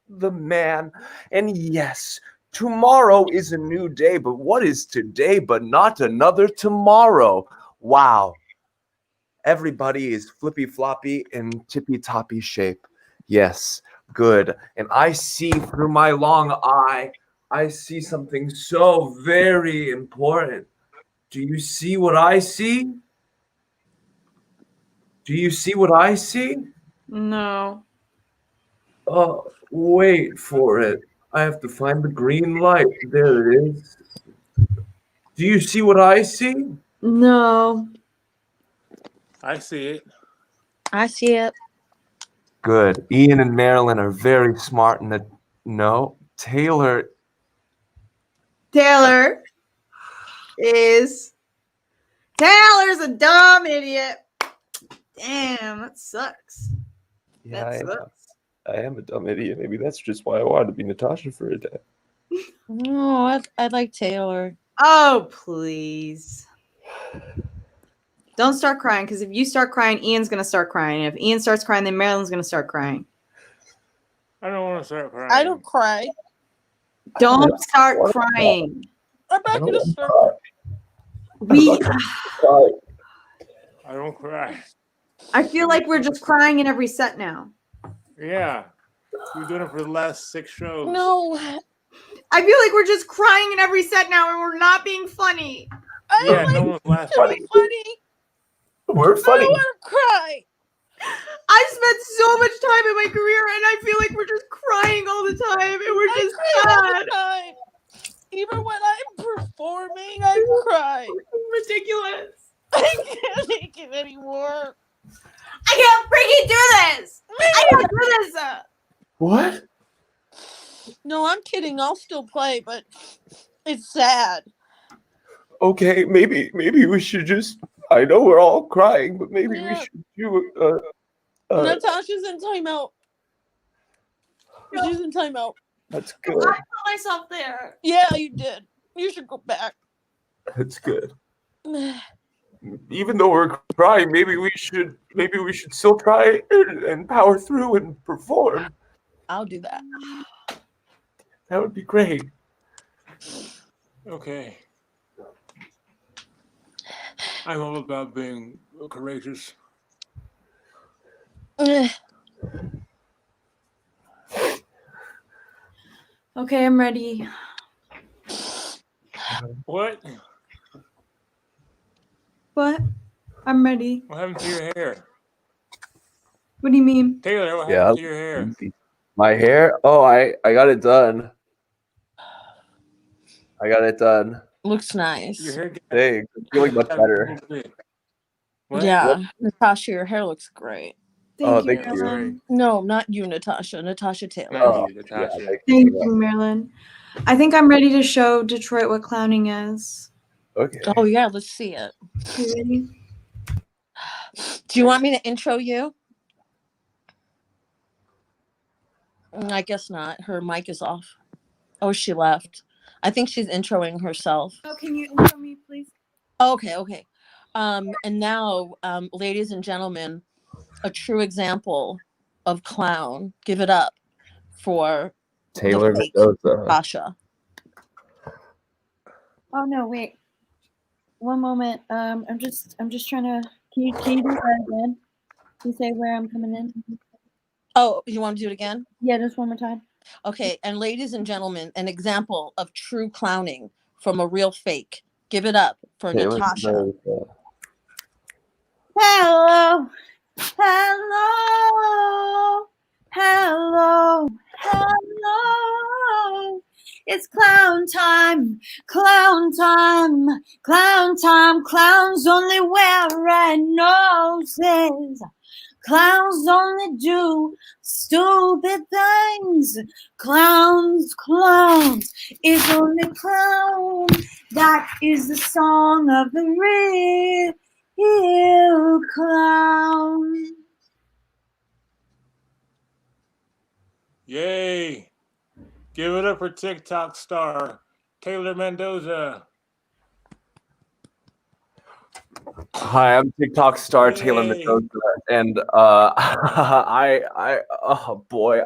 the man. And yes, tomorrow is a new day, but what is today but not another tomorrow? Wow. Everybody is flippy floppy and tippy toppy shape. Yes, good. And I see through my long eye, I see something so very important. Do you see what I see? Do you see what I see? No. Oh, wait for it. I have to find the green light. There it is. Do you see what I see? No. I see it. I see it. Good. Ian and Marilyn are very smart in the no. Taylor is Taylor's a dumb idiot. Damn, that sucks. Yeah, That sucks. I am a dumb idiot. Maybe that's just why I wanted to be Natasha for a day. No, I like Taylor. Oh, please. Don't start crying, because if you start crying, Ian's going to start crying. If Ian starts crying, then Marilyn's going to start crying. I don't want to start crying. I don't cry. Don't start crying. I'm not gonna start. I don't cry. I feel like we're just crying in every set now. Yeah. We've done it for the last 6 shows. No. I feel like we're just crying in every set now, and we're not being funny. Yeah, no one's laughing. Funny. We're funny. I don't want to cry. I've spent so much time in my career, and I feel like we're just crying all the time, and we're just cry all sad. the time. Even when I'm performing, I cry. Ridiculous. I can't take it anymore. I can't freaking do this. I can't do this. What? No, I'm kidding. I'll still play, but it's sad. Okay, maybe we should just. I know we're all crying, but maybe we should do. Natasha's in timeout. She's in timeout. That's good. I put myself there. Yeah, you did. You should go back. That's good. Even though we're crying, maybe we should still try and power through and perform. I'll do that. That would be great. Okay. I'm all about being courageous. Okay, I'm ready. What? What? I'm ready. What happened to your hair? What do you mean? Taylor, what Yeah. happened to your hair? My hair? Oh, I got it done. I got it done. Looks nice. Your hair Thanks. I'm feeling much better. What? Yeah, Natasha, your hair looks great. Thank you. Marilyn. No, not you, Natasha. Natasha Taylor. Oh, Natasha. yeah, thank Thank you. you, Marilyn. I think I'm ready to show Detroit what clowning is. Okay. Oh yeah, let's see it. You ready? Do you want me to intro you? I guess not. Her mic is off. Oh, she left. I think she's introing herself. Oh, can you intro me, please? Okay. And now, ladies and gentlemen, a true example of clown. Give it up for Taylor the fake Mendoza. Natasha. Oh no, wait. One moment. I'm just trying to. Can you do that again? Can you say where I'm coming in? Oh, you want to do it again? Yeah, just one more time. Okay, and ladies and gentlemen, an example of true clowning from a real fake. Give it up for Taylor Natasha. Mendoza. Hello. Hello. hello, hello. It's clown time, clown time, clown time. Clowns only wear red noses. Clowns only do stupid things. Clowns, clowns is only clown. That is the song of the real clown. Yay! Give it up for TikTok star Taylor Mendoza. Hi, I'm TikTok star Taylor Mendoza, and oh boy,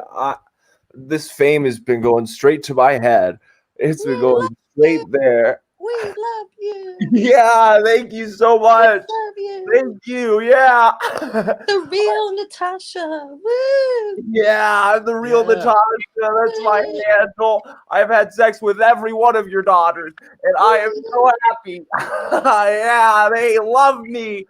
this fame has been going straight to my head. It's been going straight there. We love you. Yeah, thank you so much. Love you. Thank you. Yeah. The real Natasha. Woo. Yeah, I'm the real Natasha. That's my handle. I've had sex with every one of your daughters, and I am so happy. Yeah, they love me.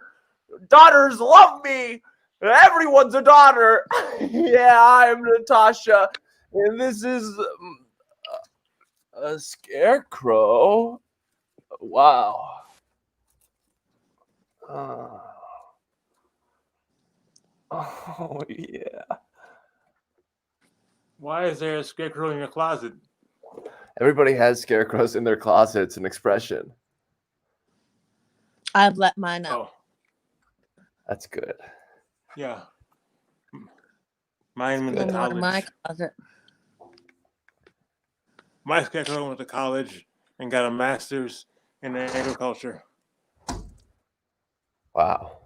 Daughters love me. Everyone's a daughter. Yeah, I'm Natasha, and this is a scarecrow. Wow. Oh yeah. Why is there a scarecrow in your closet? Everybody has scarecrows in their closets. An expression. I've let mine Oh. out. That's good. Yeah. Mine went No to more in my college. closet. My scarecrow went to college and got a master's in agriculture. Wow.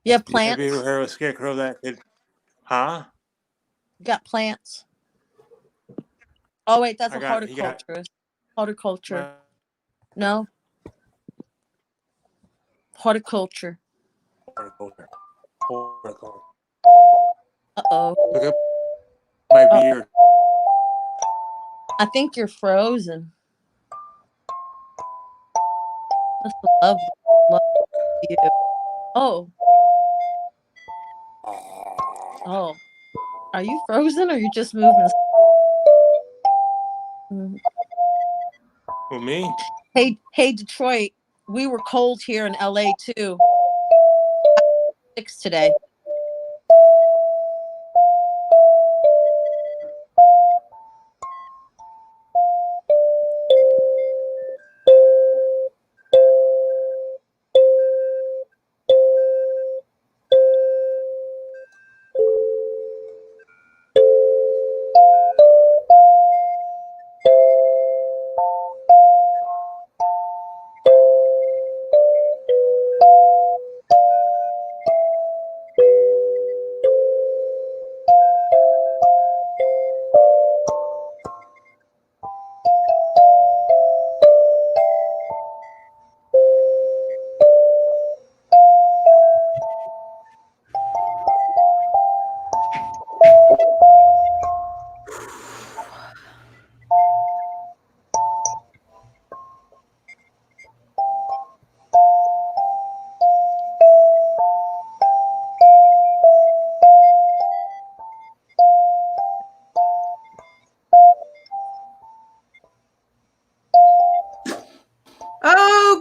You have Have plants? you ever heard of a scarecrow that could? Huh? You got plants? Oh wait, that's I a got- he got- horticulturist. Horticulture. No. Horticulture. Horticulture. Uh-oh. Look at my beard. I think you're frozen. That's lovely. Love you. Oh. Oh. Are you frozen or you just moving? Who, me? Hey, Detroit. We were cold here in LA too. 6 today.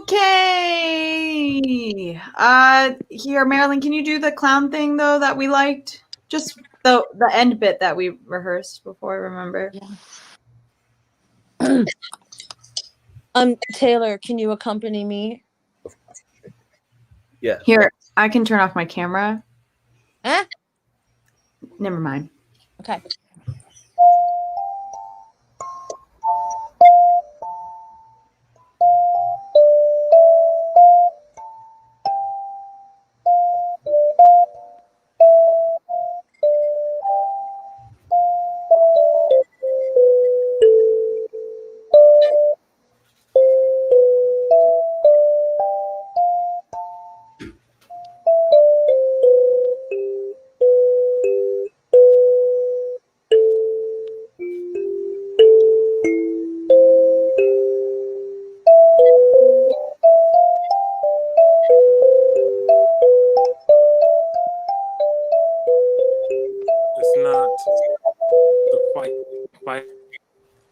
Okay. Here, Marilyn, can you do the clown thing though that we liked? Just the end bit that we rehearsed before. I remember. Taylor, can you accompany me? Yeah. Here, I can turn off my camera. Eh? Never mind. Okay.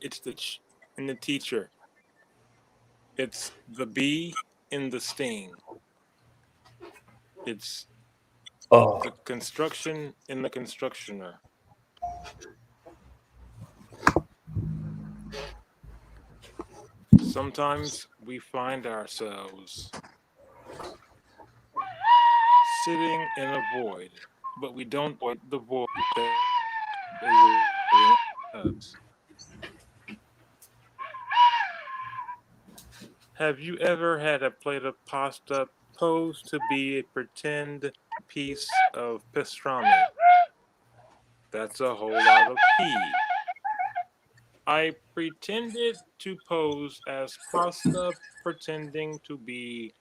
It's in the teacher. It's the bee in the sting. It's the construction in the constructioner. Sometimes we find ourselves sitting in a void, but we don't want the void that is. Have you ever had a plate of pasta posed to be a pretend piece of pastrami? That's a whole lot of pea. I pretended to pose as pasta, pretending to be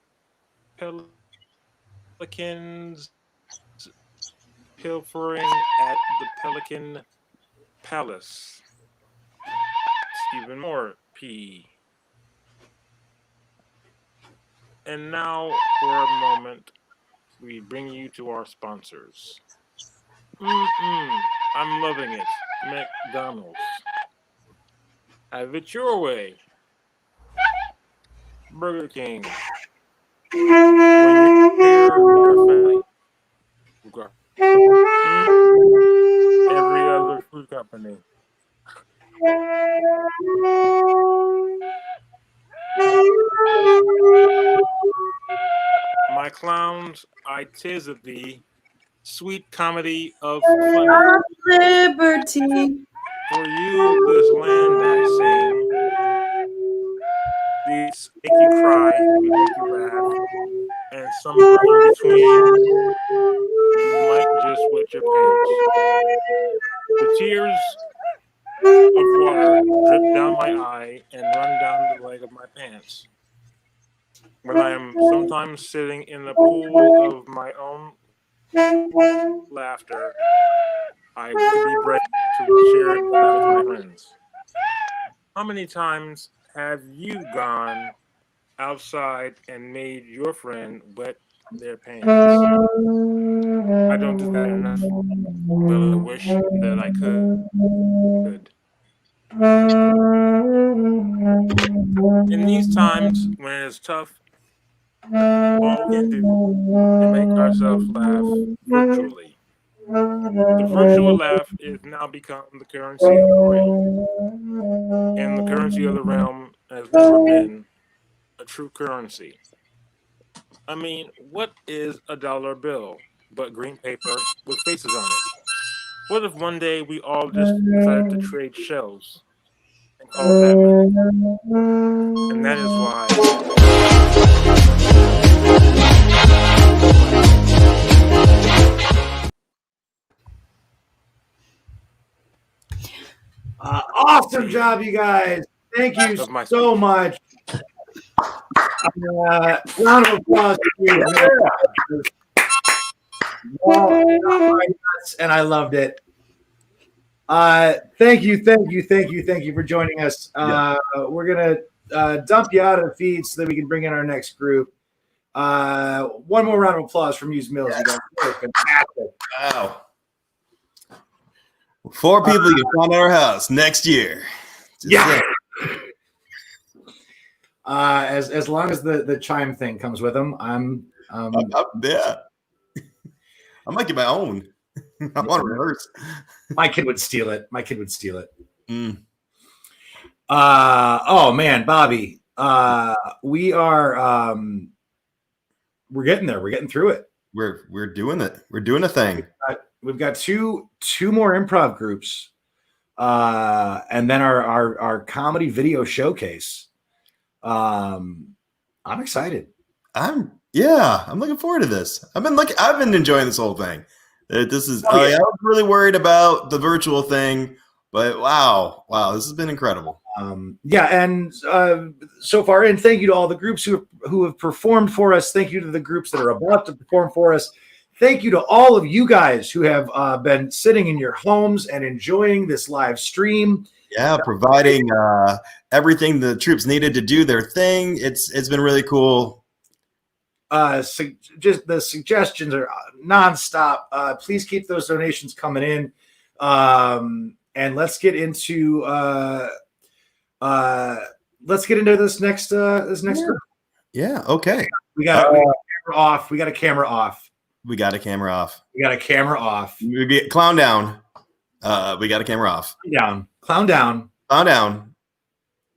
pelicans pilfering at the Pelican Palace. It's even more pea. And now, for a moment, we bring you to our sponsors. I'm loving it. McDonald's. Have it your way. Burger King. When you're every other food company. My clowns, I tis of thee, sweet comedy of funny. Liberty. For you, this land I sing. These make you cry, we make you laugh, and somewhere in between, you might just wet your pants. The tears of water drip down my eye and run down the leg of my pants. When I am sometimes sitting in the pool of my own laughter, I would be brave to share it with my friends. How many times have you gone outside and made your friend wet their pants? I don't do that enough, but I wish that I could. In these times when it is tough, all we can do is make ourselves laugh virtually. The virtual laugh is now become the currency of the realm. And the currency of the realm has never been a true currency. I mean, what is a dollar bill but green paper with faces on it? What if one day we all just decided to trade shells and call it that money? And that is why awesome job, you guys. Thank you so much. Round of applause for you. And I loved it. Thank you for joining us. We're gonna dump you out of the feed so that we can bring in our next group. One more round of applause from you, Mills. You guys are fantastic. Wow. 4 people you find at our house next year. Yeah. As long as the chime thing comes with them, I'm yeah. I might get my own. I want to rehearse. My kid would steal it. Oh man, Bobby. We are we're getting there. We're getting through it. We're doing it. We're doing a thing. We've got two more improv groups, and then our comedy video showcase. I'm excited. I'm looking forward to this. I've been enjoying this whole thing. I was really worried about the virtual thing, but wow, this has been incredible. And so far, and thank you to all the groups who have performed for us. Thank you to the groups that are about to perform for us. Thank you to all of you guys who have been sitting in your homes and enjoying this live stream. Yeah, providing everything the troops needed to do their thing. It's been really cool. Just the suggestions are nonstop. Please keep those donations coming in, and let's get into let's get into this next group. Yeah. Okay. We got a camera off. We got a camera off. We got a camera off. We got a camera off. We get clown down. We got a camera off. Down. Clown down. Clown down.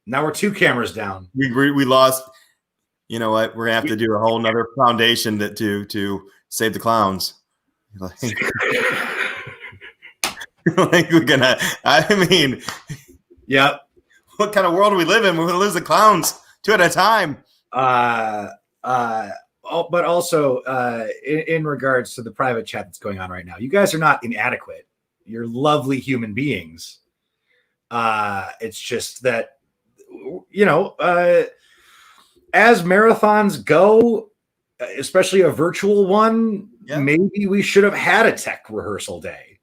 Now we're 2 cameras down. We lost. You know what? We're gonna have to do a whole nother foundation to save the clowns. Like, like we're gonna. I mean, yep. What kind of world do we live in? We're gonna lose the clowns 2 at a time. But also in regards to the private chat that's going on right now, you guys are not inadequate. You're lovely human beings. It's just that, you know, as marathons go, especially a virtual one, maybe we should have had a tech rehearsal day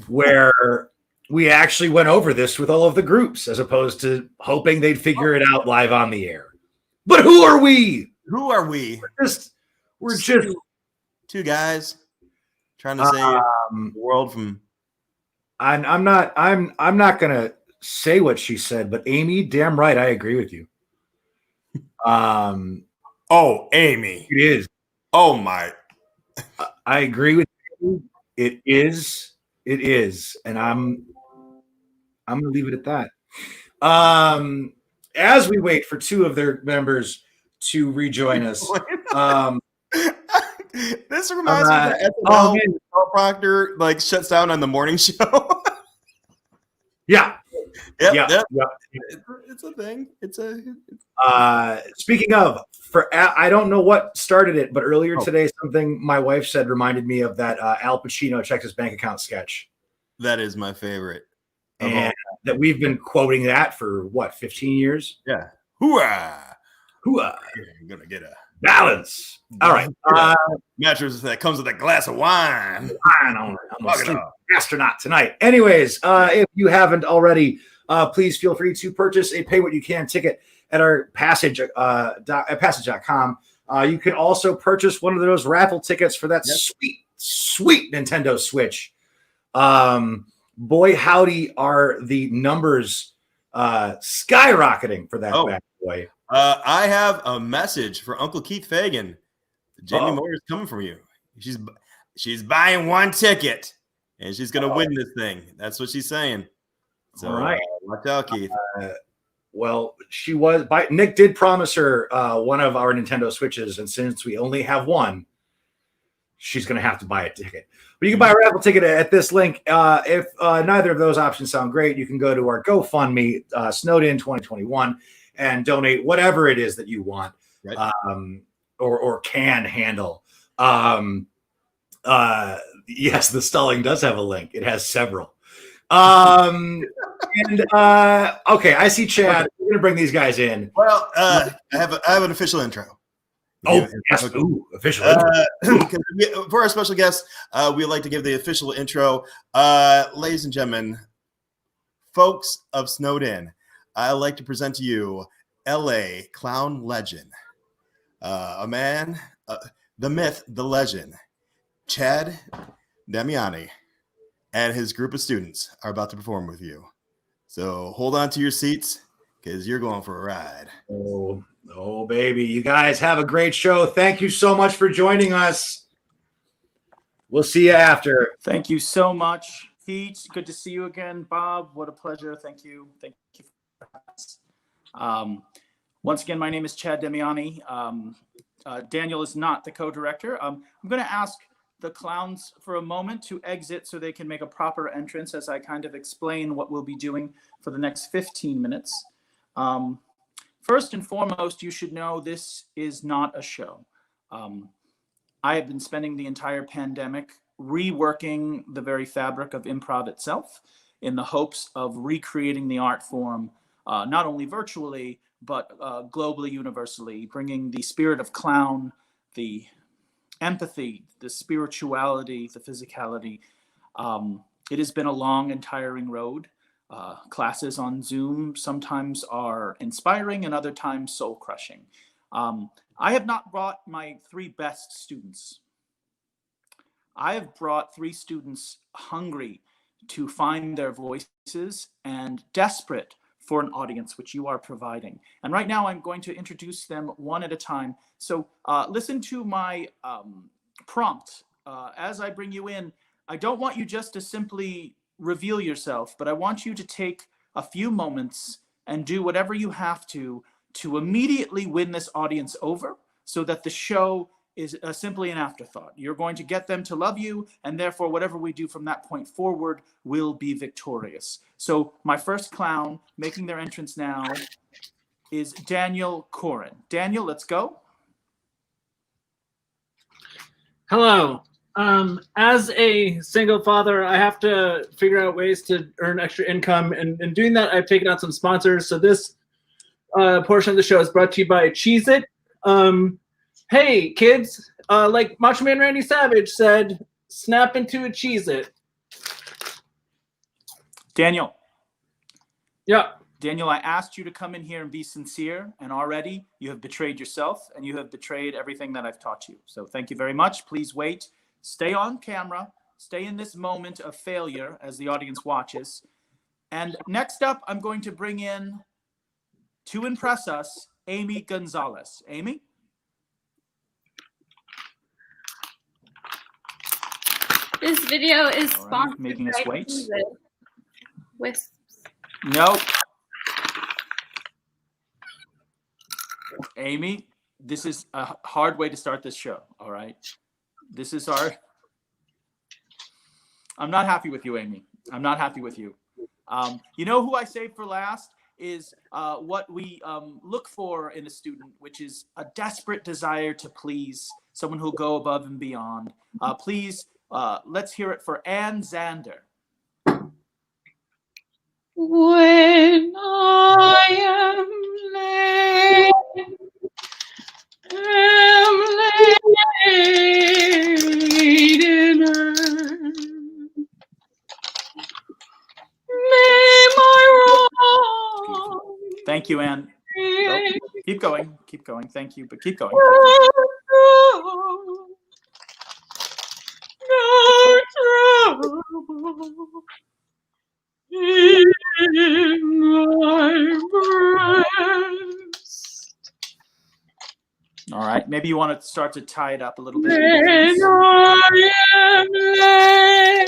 where we actually went over this with all of the groups as opposed to hoping they'd figure it out live on the air. But who are we? Who are we? We're just 2 guys trying to save the world from. I'm not gonna say what she said, but Amy, damn right, I agree with you. Oh, Amy, it is. Oh my, I agree with you. It is, and I'm gonna leave it at that. As we wait for 2 of their members to rejoin us. This reminds me of SNL. Carl Proctor like shuts down on the morning show. Yeah. Yep. It's a thing. Speaking of, I don't know what started it, but earlier today, something my wife said reminded me of that Al Pacino checks his bank account sketch. That is my favorite. And that we've been quoting that for what, 15 years? Yeah. Hooah! Hooah! You're gonna get a balance. All right. Mattress that comes with a glass of wine. I'm a sleep astronaut tonight. Anyways, if you haven't already, please feel free to purchase a Pay What You Can ticket at our Passage at Passage.com. You can also purchase one of those raffle tickets for that sweet Nintendo Switch. Boy, howdy, are the numbers skyrocketing for that bad boy. I have a message for Uncle Keith Fagan. Jamie Moore is coming from you. She's buying 1 ticket, and she's going to win this thing. That's what she's saying. So, all right. Watch out, Keith. Well, she was. Nick did promise her one of our Nintendo Switches, and since we only have one, she's going to have to buy a ticket. But you can buy a raffle ticket at this link. If neither of those options sound great, you can go to our GoFundMe, Snowed In 2021, and donate whatever it is that you want, or can handle. Yes, the stalling does have a link. It has several. Okay, I see Chad. We're gonna bring these guys in. Well, I have an official intro. Oh, yes. Okay. Ooh, official intro. For our special guest, we'd like to give the official intro. Ladies and gentlemen, folks of Snowed In, I'd like to present to you LA clown legend, a man, the myth, the legend, Chad Damiani, and his group of students are about to perform with you. So hold on to your seats because you're going for a ride. Oh, baby. You guys have a great show. Thank you so much for joining us. We'll see you after. Thank you so much, Pete. Good to see you again, Bob. What a pleasure. Thank you. Thank you for us. Once again, my name is Chad Damiani. Daniel is not the co-director. I'm going to ask the clowns for a moment to exit so they can make a proper entrance as I kind of explain what we'll be doing for the next 15 minutes. First and foremost, you should know this is not a show. I have been spending the entire pandemic reworking the very fabric of improv itself in the hopes of recreating the art form, not only virtually, but globally, universally, bringing the spirit of clown, the empathy, the spirituality, the physicality. It has been a long and tiring road. Classes on Zoom sometimes are inspiring and other times soul crushing. I have not brought my 3 best students. I have brought 3 students hungry to find their voices and desperate for an audience, which you are providing. And right now I'm going to introduce them one at a time. So listen to my prompt. As I bring you in, I don't want you just to simply reveal yourself, but I want you to take a few moments and do whatever you have to immediately win this audience over so that the show is simply an afterthought. You're going to get them to love you, and therefore whatever we do from that point forward will be victorious. So my first clown making their entrance now is Daniel Corin. Daniel, let's go. Hello. As a single father, I have to figure out ways to earn extra income, and in doing that, I've taken out some sponsors. So this portion of the show is brought to you by Cheez-It. Hey, kids, like Macho Man Randy Savage said, snap into a Cheez-It. Daniel. Yeah. Daniel, I asked you to come in here and be sincere, and already you have betrayed yourself, and you have betrayed everything that I've taught you. So thank you very much. Please wait. Stay on camera. Stay in this moment of failure as the audience watches. And next up, I'm going to bring in, to impress us, Amy Gonzalez. Amy? This video is All right, sponsored making us by wait. Cheez-It. Wisps. No. Amy, this is a hard way to start this show, all right? This is our... I'm not happy with you, Amy. I'm not happy with you. You know who I saved for last is what we look for in a student, which is a desperate desire to please, someone who'll go above and beyond. Please, let's hear it for Ann Zander. When I am laid in earth, may my wrong Thank you, Ann. Nope. Keep going. Keep going. Thank you, but keep going. no trouble in my breast. All right. Maybe you want to start to tie it up a little bit. When I am laid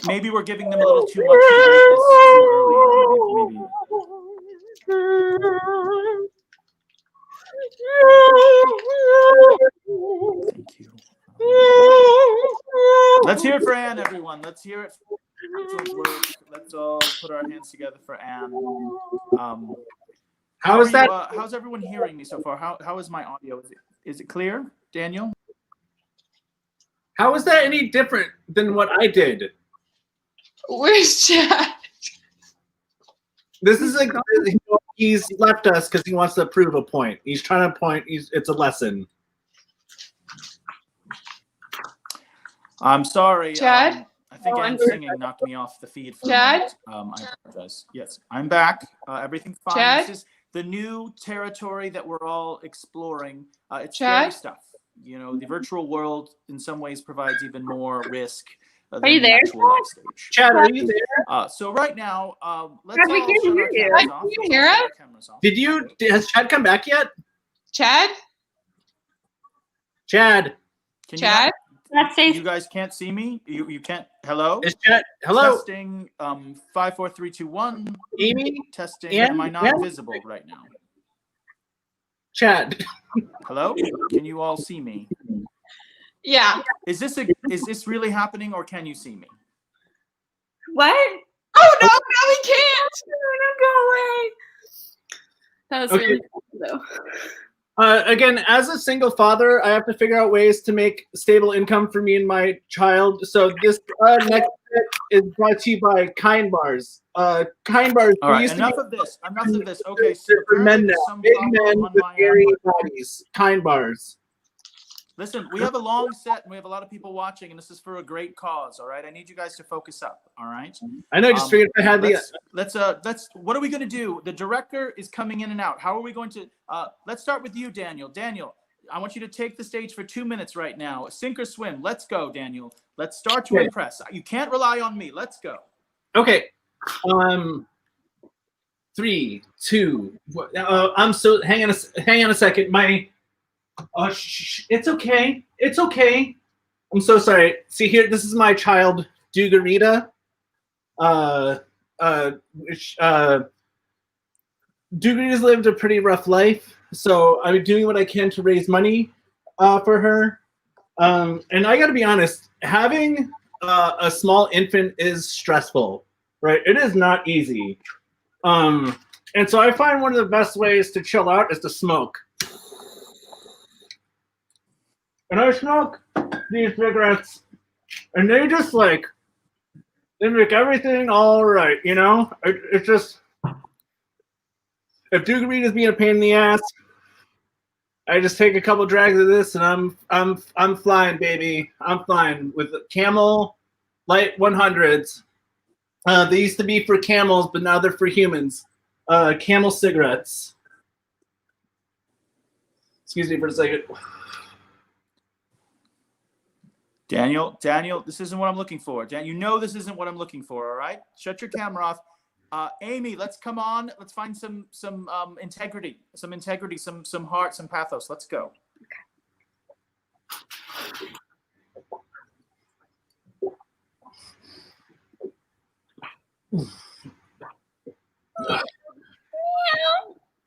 Maybe we're giving them a little too much to greatness too early. Thank you. Let's hear it for Anne, everyone. Let's hear it. Excellent work. Let's all put our hands together for Anne. How is that? How's everyone hearing me so far? How is my audio? Is it clear, Daniel? How is that any different than what I did? Where's Chad? This is he's left us because he wants to prove a point. He's trying to point. It's a lesson. I'm sorry. Chad? I think Oh, Anne's I'm- singing knocked me off the feed for Chad? a moment. I apologize. Yes, I'm back. Everything's fine. Chad? This is the new territory that we're all exploring. It's Chad? scary stuff. You know, the virtual world in some ways provides even more risk than Are you the there, actual life stage. Chad, are you there? So right now, let's Chad, we all can't shut hear our you. cameras Can off. you Let's hear all shut us? our cameras off. Has Chad come back yet? Chad? Chad? Can Chad? You guys can't see me? You can't? Hello? Is Chad? Hello? Testing 5, 4, 3, 2, 1. Amy? Testing. Ann? Am I not Ann? visible right now? Chad? Hello? Can you all see me? Yeah. Is this really happening, or can you see me? What? Oh no, no, we can't. No, go away. That was Okay. really cool, though. Again, as a single father, I have to figure out ways to make stable income for me and my child. So this next bit is brought to you by Kind Bars. Kind Bars. All we right, used to enough be- of this. Enough of this. Okay, so for men apparently now. some Big problem men on with my hairy bodies. Kind Bars. Listen, we have a long set and we have a lot of people watching, and this is for a great cause. All right, I need you guys to focus up. All right. I know. Just figured if I had the. Let's. What are we going to do? The director is coming in and out. How are we going to? Let's start with you, Daniel. Daniel, I want you to take the stage for 2 minutes right now. Sink or swim. Let's go, Daniel. Let's start to Okay. impress. You can't rely on me. Let's go. Okay. 3, 2. I'm so. Hang on a second. It's okay. It's okay. I'm so sorry. See here. This is my child, Dugarita. Dugarita's lived a pretty rough life, so I'm doing what I can to raise money for her. And I got to be honest, having a small infant is stressful, right? It is not easy. And so I find one of the best ways to chill out is to smoke. And I smoke these cigarettes, and they just like, they make everything all right, you know? It's just, if Dugarita's being a pain in the ass, I just take a couple drags of this and I'm flying, baby. I'm flying with Camel Light 100s. They used to be for camels, but now they're for humans. Camel cigarettes. Excuse me for a second. Daniel, this isn't what I'm looking for. You know this isn't what I'm looking for, all right? Shut your camera off. Amy, let's come on. Let's find some integrity, some heart, some pathos. Let's go.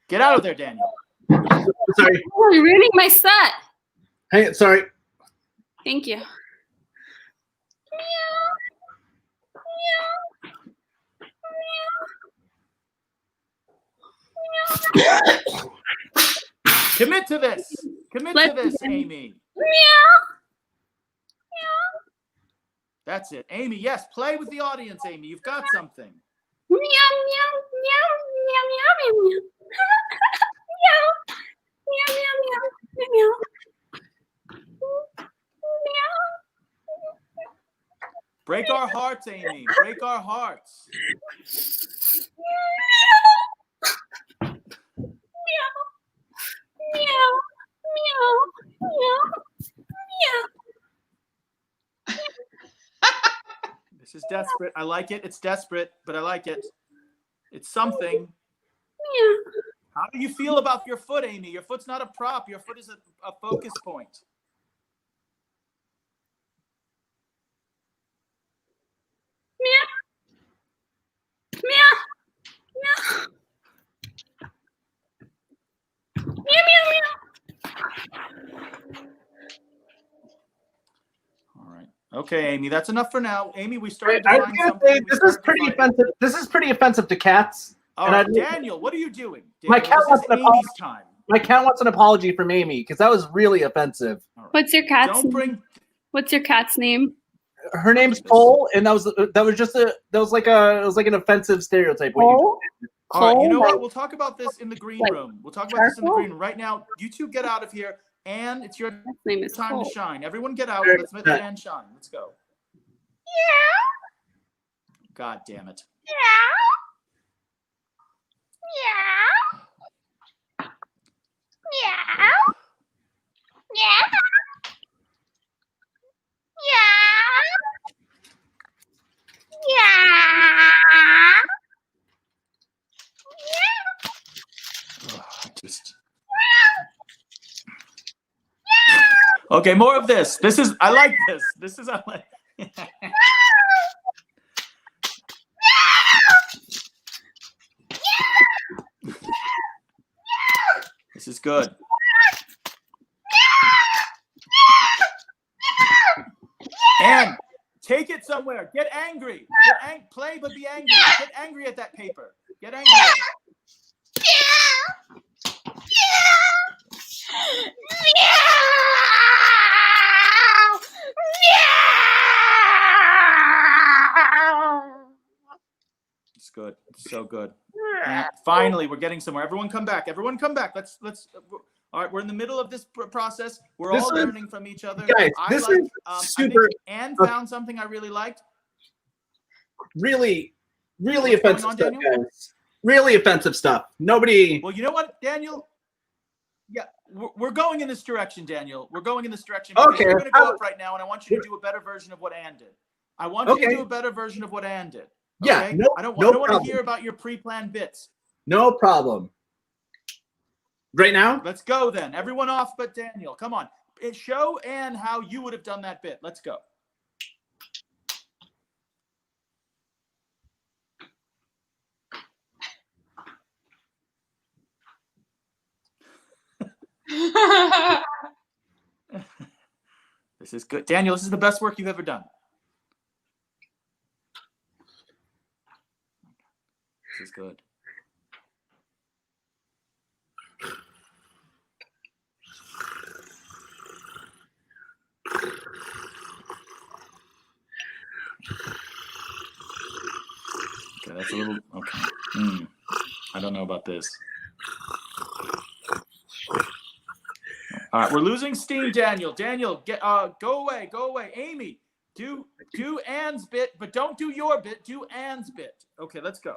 Get out of there, Daniel. Sorry. Oh, you're ruining my set. Hey, sorry. Thank you. Commit to this. Commit to this, Amy. That's it. Amy, yes, play with the audience, Amy. You've got something. Meow, meow, meow, meow, meow, meow, meow, meow, meow, meow, Break our hearts, Amy. Break our hearts. This is desperate. I like it. It's desperate, but I like it. It's something. How do you feel about your foot, Amy? Your foot's not a prop. Your foot is a focus point. All right. Okay, Amy, that's enough for now. Amy, we started to find something. This is pretty offensive. This is pretty offensive to cats. All And right, I- Daniel, what are you doing? My Daniel, cat this wants is an Amy's apology. time. My cat wants an apology from Amy because that was really offensive. What's your cat's Don't bring. name? What's your cat's name? Her name's Cole, and that was like an offensive stereotype. what you Cole? All right, you know Cole, what? We'll talk about this in the green like room. We'll talk about this in the charcoal? green room. Right now, you two get out of here, and it's your name is time Cole. to shine. Everyone get out. Sure. Let's let the man shine. Let's go. God damn it. Just. Okay, more of this. I like this. This is I like. This is good. And take it somewhere. Get angry. Play, but be angry. Get angry at that paper. Get angry. It's good. It's so good. And finally, we're getting somewhere. Everyone come back. Everyone come back. Let's. All right, we're in the middle of this process. We're This all is- learning from each other. guys, this is I super- think Anne found something I really liked. Really What's offensive going on, stuff, Daniel? guys. Really offensive stuff. Nobody. Well, you know what, Daniel? Yeah, we're going in this direction, Daniel. We're going in this direction. Because Okay. We're going to go up right now, and I want you to do a better version of what Ann did. I want you to Okay. do a better version of what Ann did. Yeah, Okay? no- I don't no want to problem. hear about your pre-planned bits. No problem. Right now? Let's go then. Everyone off but Daniel. Come on. Show Ann how you would have done that bit. Let's go. This is good. Daniel, this is the best work you've ever done. This is good. Okay, that's a little, okay. I don't know about this. All right, we're losing steam, Daniel. Daniel, go away, go away. Amy, do Ann's bit, but don't do your bit. Do Ann's bit. Okay, let's go.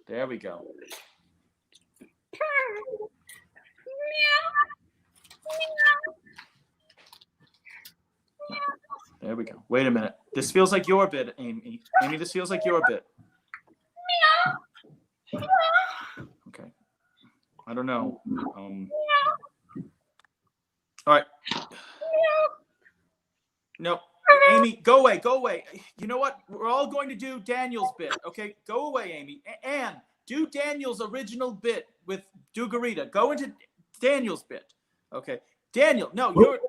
There we go. There we go. Wait a minute. This feels like your bit, Amy. Amy, this feels like your bit. Okay. I don't know. All right. No. Amy, go away. Go away. You know what? We're all going to do Daniel's bit. Okay? Go away, Amy. Ann, do Daniel's original bit with Dugarita. Go into Daniel's bit. Okay. Daniel, no, you're...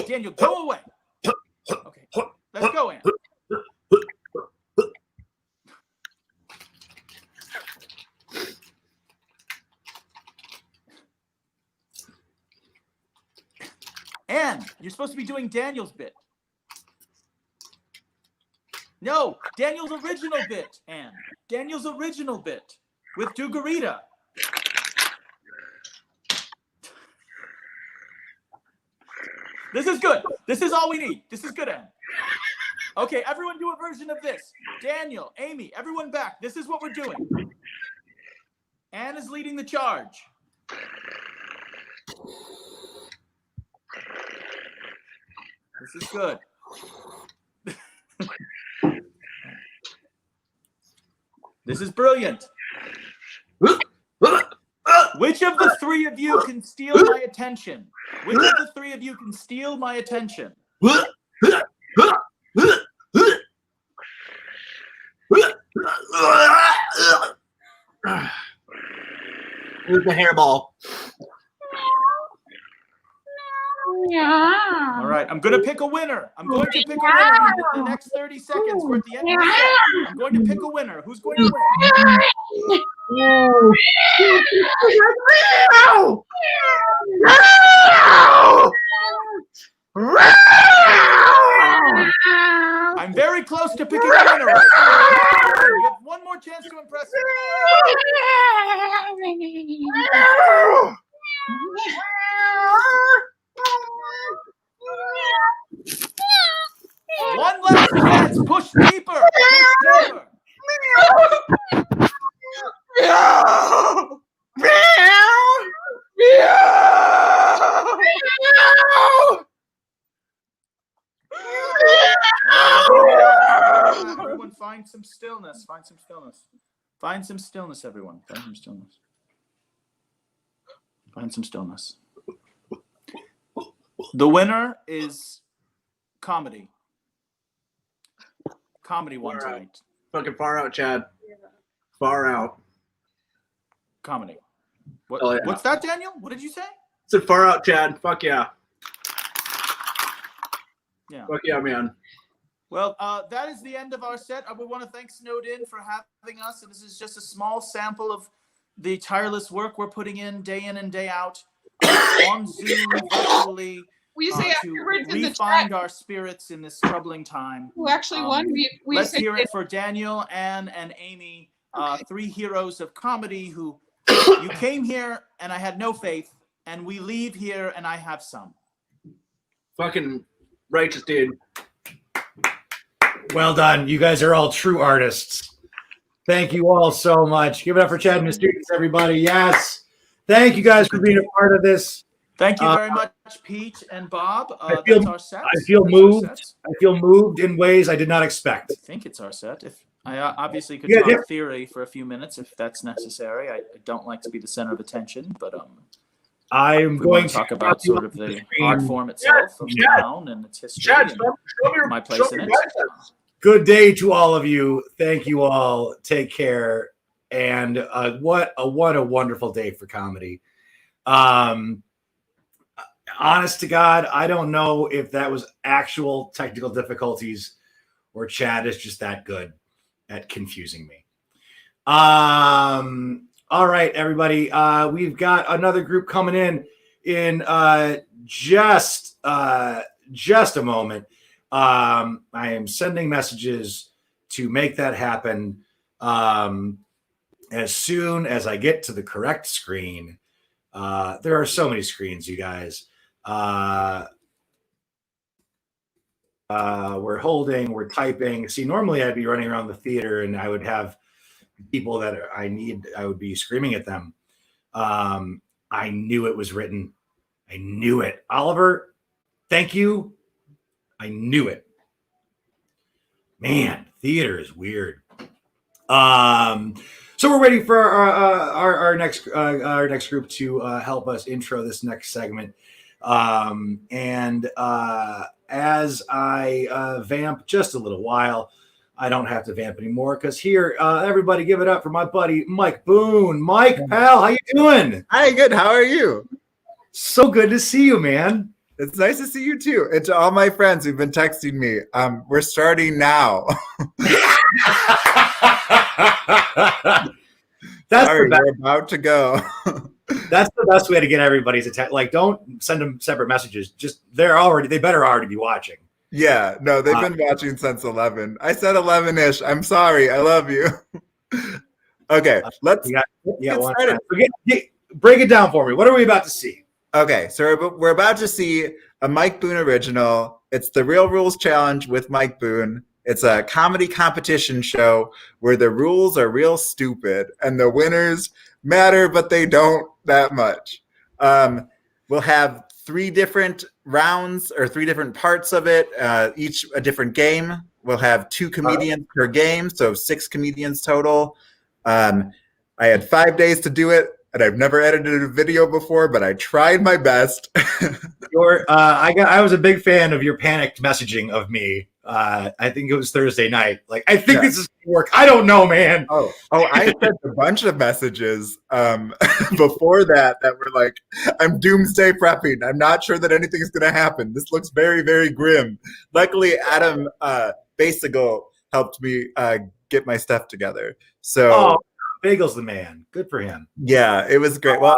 Daniel, go away. Okay. Let's go, Ann. Ann, you're supposed to be doing Daniel's bit. No, Daniel's original bit, Ann. Daniel's original bit with Dugarita. This is good. This is all we need. This is good, Ann. Okay, everyone do a version of this. Daniel, Amy, everyone back. This is what we're doing. Ann is leading the charge. This is good. This is brilliant. Which of the three of you can steal my attention? Which of the three of you can steal my attention? Here's the hairball. All right, I'm going to pick a winner. I'm going to pick a winner in the next 30 seconds. We're at the end of the set. I'm going to pick a winner. Who's going to win? I'm very close to picking a winner right now. You have one more chance to impress me. One last chance. Push deeper. Push deeper. Everyone find some stillness. Find some stillness. Find some stillness, everyone. Find some stillness. Find some stillness. The winner is comedy. Comedy won tonight. Fucking far out, Chad. Far out. Comedy. What, Oh, yeah. What's that, Daniel? What did you say? Said far out, Chad. Fuck yeah. Yeah. Fuck yeah, man. Well, that is the end of our set. We want to thank Snowed In for having us. And this is just a small sample of the tireless work we're putting in and day out on Zoom, virtually, Will you say to afterwards in the re-find chat our spirits in this troubling time. who actually won? Will you Let's say hear it for Daniel, Ann, and Amy, three heroes of comedy who you came here and I had no faith, and we leave here and I have some. Fucking righteous, dude. Well done. You guys are all true artists. Thank you all so much. Give it up for Chad and the students, everybody. Yes. Thank you guys for being a part of this. Thank you very much, Pete and Bob. I feel, that's our set. I feel That's our moved. set. I feel moved in ways I did not expect. I think it's our set. If I obviously could Yeah, talk yeah. theory for a few minutes if that's necessary. I don't like to be the center of attention, but I'm we going want to to talk about you sort up of on the screen. art form itself of the Chad. town and its history Chad, and show my place in it. Good day to all of you. Thank you all. Take care. And what a wonderful day for comedy. Honest to God, I don't know if that was actual technical difficulties or Chad is just that good at confusing me. All right, everybody. We've got another group coming in just a moment. I am sending messages to make that happen as soon as I get to the correct screen. There are so many screens, you guys. We're holding, we're typing. See, normally I'd be running around the theater and I would have people that I would be screaming at them. I knew it was written. I knew it. Oliver, thank you. I knew it. Man, theater is weird. So we're waiting for our next group to help us intro this next segment. As I vamp just a little while, I don't have to vamp anymore because here, everybody give it up for my buddy Mike Boone. Mike, pal, how you doing? Hi, good. How are you? So good to see you, man. It's nice to see you too. And to all my friends who've been texting me, we're starting now. That's Sorry, the best. we're about to go. That's the best way to get everybody's attention. Like, don't send them separate messages. Just they better already be watching. Yeah, no, they've been watching since 11. I said 11-ish. I'm sorry. I love you. Okay, let's get started. Break it down for me. What are we about to see? Okay, so we're about to see a Mike Boone original. It's the Real Rules Challenge with Mike Boone. It's a comedy competition show where the rules are real stupid and the winners matter, but they don't that much. We'll have 3 different rounds or 3 different parts of it, each a different game. We'll have 2 comedians per game, so 6 comedians total. I had 5 days to do it, and I've never edited a video before, but I tried my best. I was a big fan of your panicked messaging of me. I think it was Thursday night. Like, I think this is gonna work. I don't know, man. Oh, I sent a bunch of messages before that were like, I'm doomsday prepping. I'm not sure that anything's going to happen. This looks very, very grim. Luckily, Adam Basigal helped me get my stuff together. So, Bagel's the man. Good for him. Yeah, it was great. Well,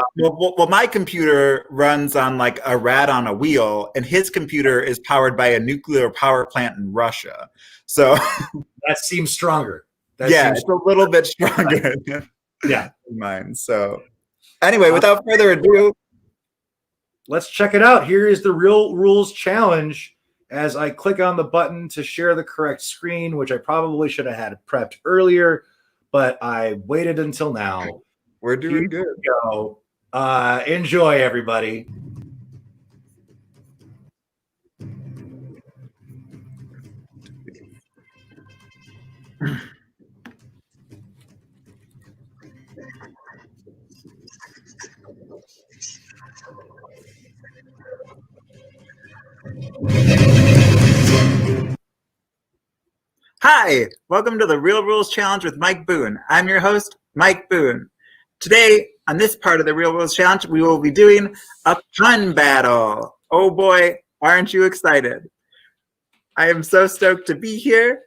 my computer runs on like a rat on a wheel, and his computer is powered by a nuclear power plant in Russia. So that seems stronger. It's a little bit stronger. Yeah, mine. So anyway, without further ado, let's check it out. Here is the Real Rules Challenge. As I click on the button to share the correct screen, which I probably should have had prepped earlier, but I waited until now. We're doing good. Go. Enjoy, everybody. Hi, welcome to the Real Rules Challenge with Mike Boone. I'm your host, Mike Boone. Today, on this part of the Real Rules Challenge, we will be doing a pun battle. Oh boy, aren't you excited? I am so stoked to be here.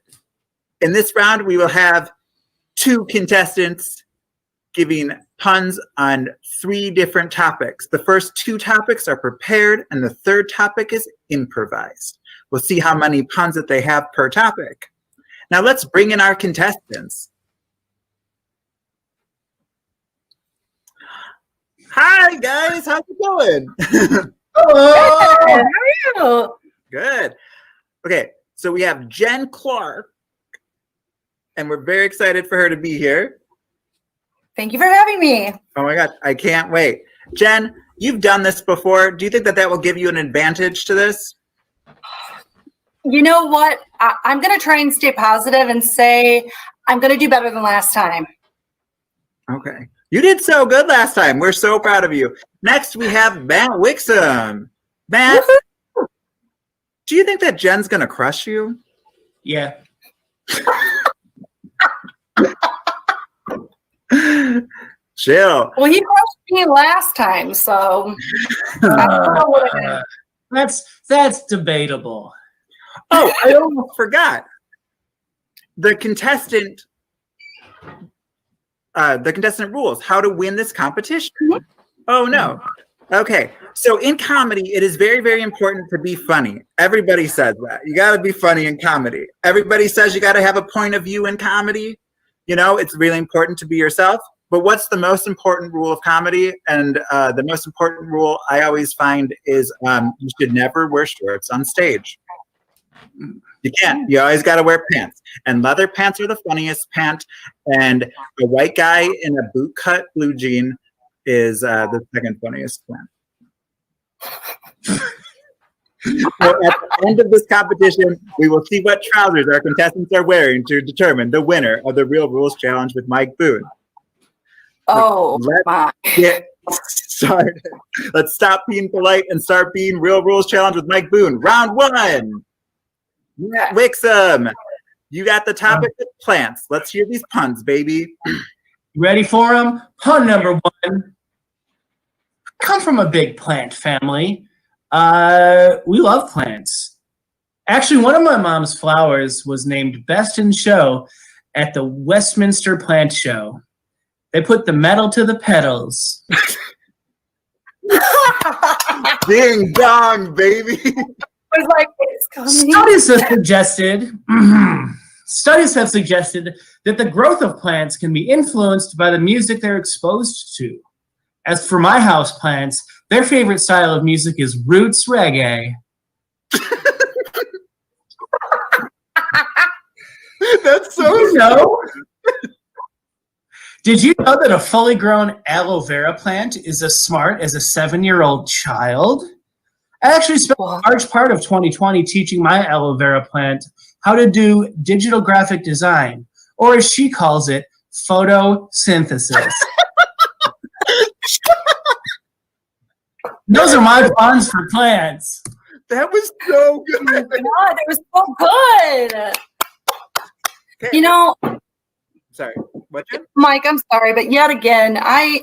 In this round, we will have 2 contestants giving puns on 3 different topics. The first 2 topics are prepared, and the 3rd topic is improvised. We'll see how many puns that they have per topic. Now let's bring in our contestants. Hi guys, how's it going? Hello. How are you? Good. Okay, so we have Jen Clark and we're very excited for her to be here. Thank you for having me. Oh my God, I can't wait. Jen, you've done this before. Do you think that that will give you an advantage to this? You know what? I'm going to try and stay positive and say I'm going to do better than last time. Okay. You did so good last time. We're so proud of you. Next, we have Matt Wixom. Matt, do you think that Jen's going to crush you? Yeah. Chill. Well, he crushed me last time, so I don't know what it is. That's debatable. Oh, I almost forgot. The contestant rules, how to win this competition. Oh no. Okay. So in comedy, it is very, very important to be funny. Everybody says that. You got to be funny in comedy. Everybody says you got to have a point of view in comedy. You know, it's really important to be yourself. But what's the most important rule of comedy? And the most important rule I always find is you should never wear shorts on stage. You can't. You always got to wear pants. And leather pants are the funniest pant. And a white guy in a bootcut blue jean is the second funniest pant. So at the end of this competition, we will see what trousers our contestants are wearing to determine the winner of the Real Rules Challenge with Mike Boone. Oh, let's get started. Let's stop being polite and start being Real Rules Challenge with Mike Boone. Round one. Matt Wixom, you got the topic of plants. Let's hear these puns, baby. You ready for them? Pun number one. I come from a big plant family. We love plants. Actually, one of my mom's flowers was named Best in Show at the Westminster Plant Show. They put the metal to the petals. Ding dong, baby. I was like, it's coming. Studies have suggested that the growth of plants can be influenced by the music they're exposed to. As for my house plants, their favorite style of music is roots reggae. That's so Did you know that a fully grown aloe vera plant is as smart as a 7-year-old child? I actually spent a large part of 2020 teaching my aloe vera plant how to do digital graphic design, or as she calls it, photosynthesis. Those are my puns for plants. That was so good. Oh my God, it was so good. Okay. You know, sorry, what? Mike, I'm sorry, but yet again, I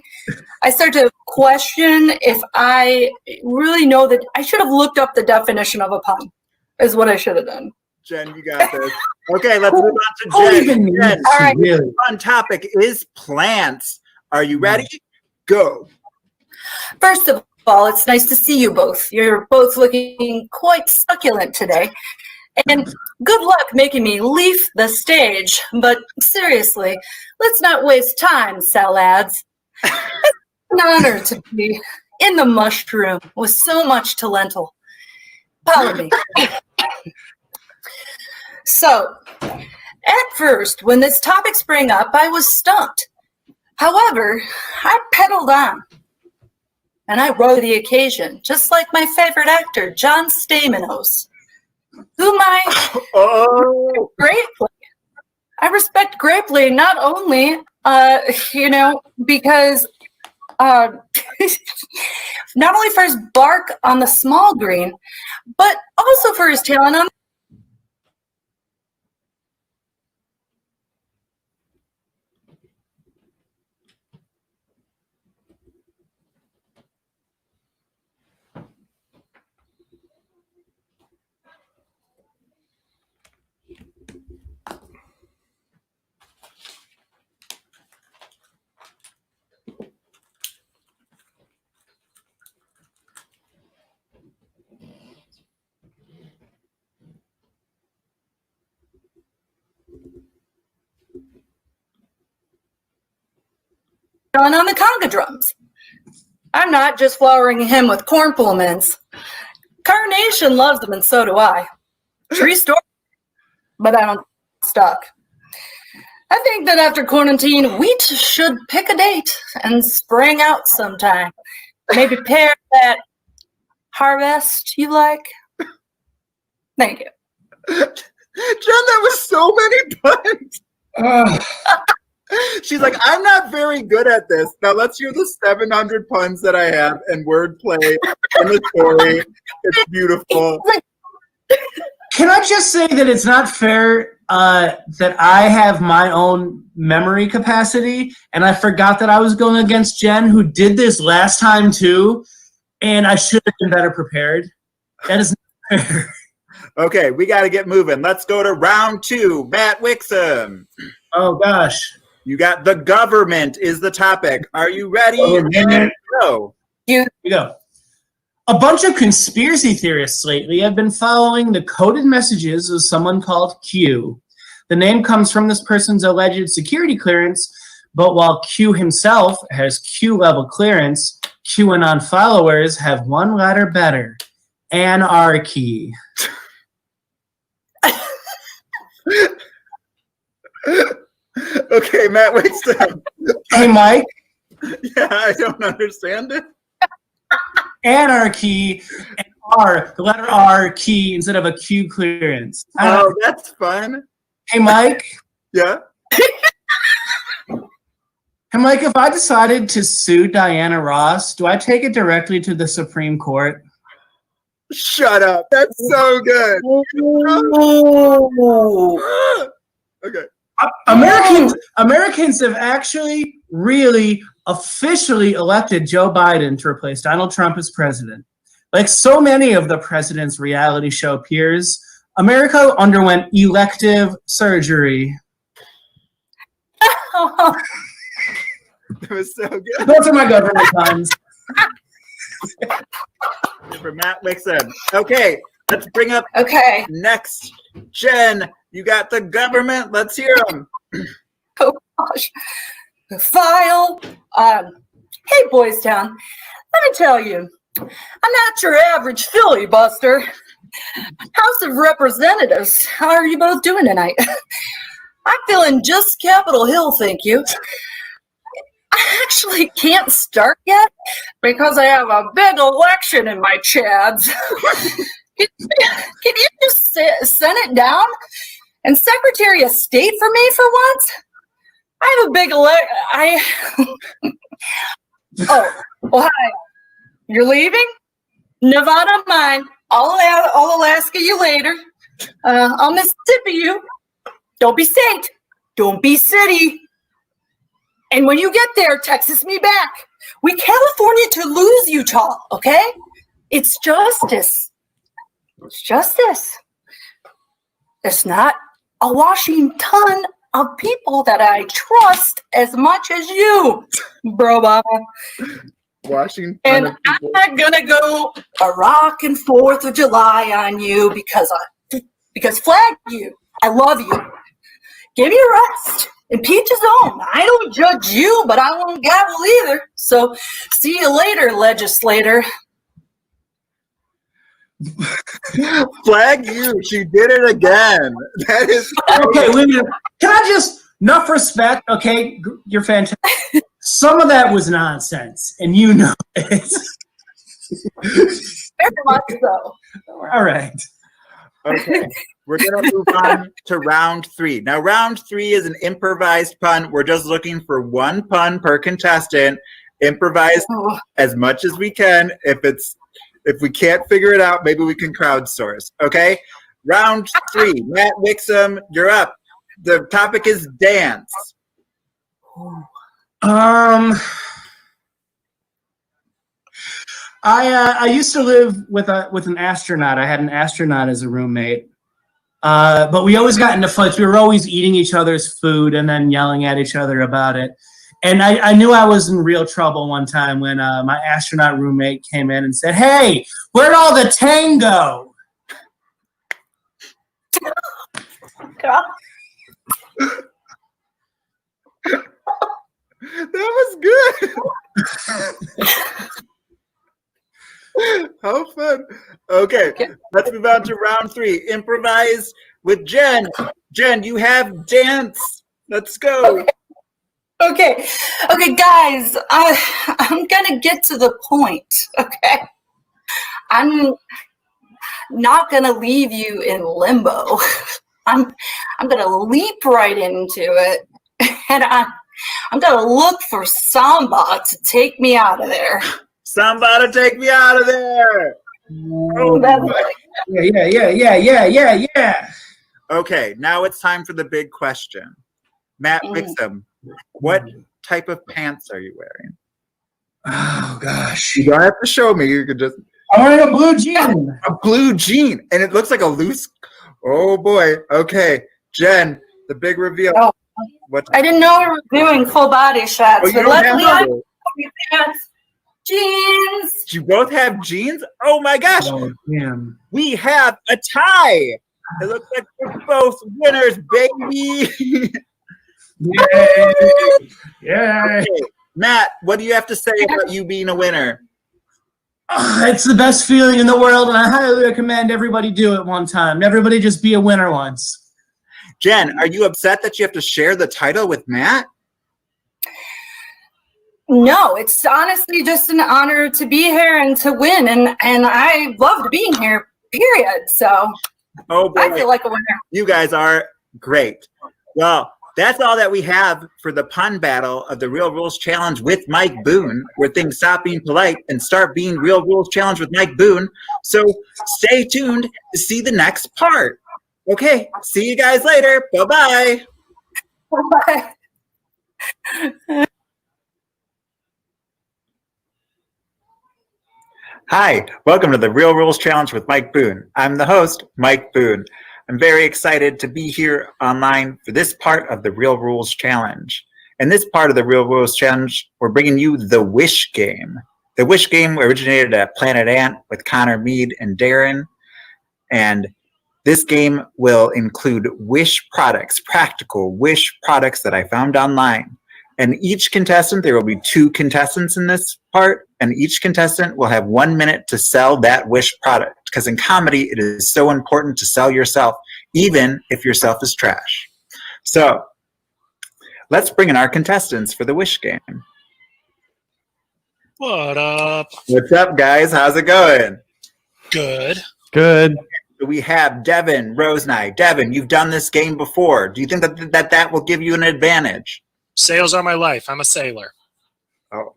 start to question if I really know that I should have looked up the definition of a pun. Is what I should have done. Jen, you got this. Okay, let's move on to Jen. Jen, all right. The fun topic is plants. Are you ready? Go. First of all, it's nice to see you both. You're both looking quite succulent today. And good luck making me leave the stage. But seriously, let's not waste time, salads. It's an honor to be in the mushroom with so much talent. Follow me. So, at first, when this topic sprang up, I was stumped. However, I pedaled on. And I rose to the occasion, just like my favorite actor, John Stamos, whom I greatly. I respect greatly, not only, because not only for his bark on the small green, but also for his talent on. On the conga drums. I'm not just flowering him with cornful mints. Carnation loves them, and so do I. True story, but I don't stuck. I think that after quarantine, we should pick a date and spring out sometime. Maybe pair that harvest you like. Thank you. Jen, that was so many puns. She's like, I'm not very good at this. Now let's hear the 700 puns that I have and wordplay in the story. It's beautiful. Can I just say that it's not fair that I have my own memory capacity, and I forgot that I was going against Jen, who did this last time too, and I should have been better prepared. That is not fair. Okay, we got to get moving. Let's go to round 2. Matt Wixom. Oh, gosh. You got the government is the topic. Are you ready? Go. Here we go. A bunch of conspiracy theorists lately have been following the coded messages of someone called Q. The name comes from this person's alleged security clearance, but while Q himself has Q-level clearance, QAnon followers have one letter better: anarchy. Okay, Matt Wixom. Hey, Mike. Yeah, I don't understand it. Anarchy and R, the letter R key instead of a Q clearance. Oh, that's fun. Hey, Mike. Yeah? Hey, Mike, if I decided to sue Diana Ross, do I take it directly to the Supreme Court? Shut up. That's so good. Okay. Americans have actually really officially elected Joe Biden to replace Donald Trump as president. Like so many of the president's reality show peers, America underwent elective surgery. That was so good. Those are my government puns. For Matt Wixom. Okay, let's bring up next. Jen, you got the government. Let's hear them. Oh gosh. File. Hey, Boys Town. Let me tell you, I'm not your average filibuster. House of Representatives, how are you both doing tonight? I'm feeling just Capitol Hill, thank you. I actually can't start yet because I have a big election in my chads. Can you just send it down and Secretary of State for me for once? I have a big Oh, well, hi. You're leaving? Nevada, mine. I'll Alaska you later. I'll Mississippi you. Don't be state. Don't be city. And when you get there, Texas me back. We California to lose Utah, okay? It's justice. It's justice. There's not a Washington of people that I trust as much as you, bro, Obama. Washington. And I'm not gonna go Iraq and 4th of July on you because flag you. I love you. Give me a rest. Impeach his own. I don't judge you, but I won't gavel either. So see you later, legislator. Flag you. She did it again. That is okay. Wait a minute. Can I just, enough respect? Okay, you're fantastic. Some of that was nonsense, and you know it. Very much so. All right. Okay. We're going to move on to round 3. Now, round 3 is an improvised pun. We're just looking for one pun per contestant. Improvise as much as we can. If we can't figure it out, maybe we can crowdsource. Okay? Round 3. Matt Wixom, you're up. The topic is dance. I used to live with an astronaut. I had an astronaut as a roommate. But we always got into fights. We were always eating each other's food and then yelling at each other about it. And I knew I was in real trouble one time when my astronaut roommate came in and said, "Hey, where'd all the tang go?" That was good. How fun. Okay, let's move on to round 3. Improvise with Jen. Jen, you have dance. Let's go. Okay, guys, I'm gonna get to the point. Okay, I'm not gonna leave you in limbo. I'm gonna leap right into it, and I'm gonna look for Samba to take me out of there. Samba to take me out of there. Oh, Yeah. Okay, now it's time for the big question. Matt Wixom, what type of pants are you wearing? Oh gosh. You don't have to show me. You could just. I'm wearing a blue jean. A blue jean, and it looks like a loose. Oh boy. Okay, Jen, the big reveal. Oh, What? I didn't know we were doing full body shots, Oh, you but don't have luckily I those. pants, jeans. You both have jeans? Oh my gosh. Oh, damn. We have a tie. It looks like we're both winners, baby. Yay. Okay. Matt, what do you have to say about you being a winner? It's the best feeling in the world, and I highly recommend everybody do it one time. Everybody just be a winner once. Jen, are you upset that you have to share the title with Matt? No, it's honestly just an honor to be here and to win, and I loved being here, period. So Oh boy. I feel like a winner. You guys are great. Well, that's all that we have for the pun battle of the Real Rules Challenge with Mike Boone, where things stop being polite and start being Real Rules Challenge with Mike Boone. So stay tuned to see the next part. Okay, see you guys later. Bye-bye. Bye. Hi, welcome to the Real Rules Challenge with Mike Boone. I'm the host, Mike Boone. I'm very excited to be here online for this part of the Real Rules Challenge. In this part of the Real Rules Challenge, we're bringing you the Wish Game. The Wish Game originated at Planet Ant with Connor Mead and Darren. And this game will include Wish products, practical Wish products that I found online. And each contestant, there will be 2 contestants in this part, and each contestant will have 1 minute to sell that Wish product. Because in comedy, it is so important to sell yourself, even if yourself is trash. So, let's bring in our contestants for the Wish Game. What up? What's up, guys? How's it going? Good. Good. We have Devin Rosenai. Devin, you've done this game before. Do you think that will give you an advantage? Sales are my life. I'm a sailor. Oh,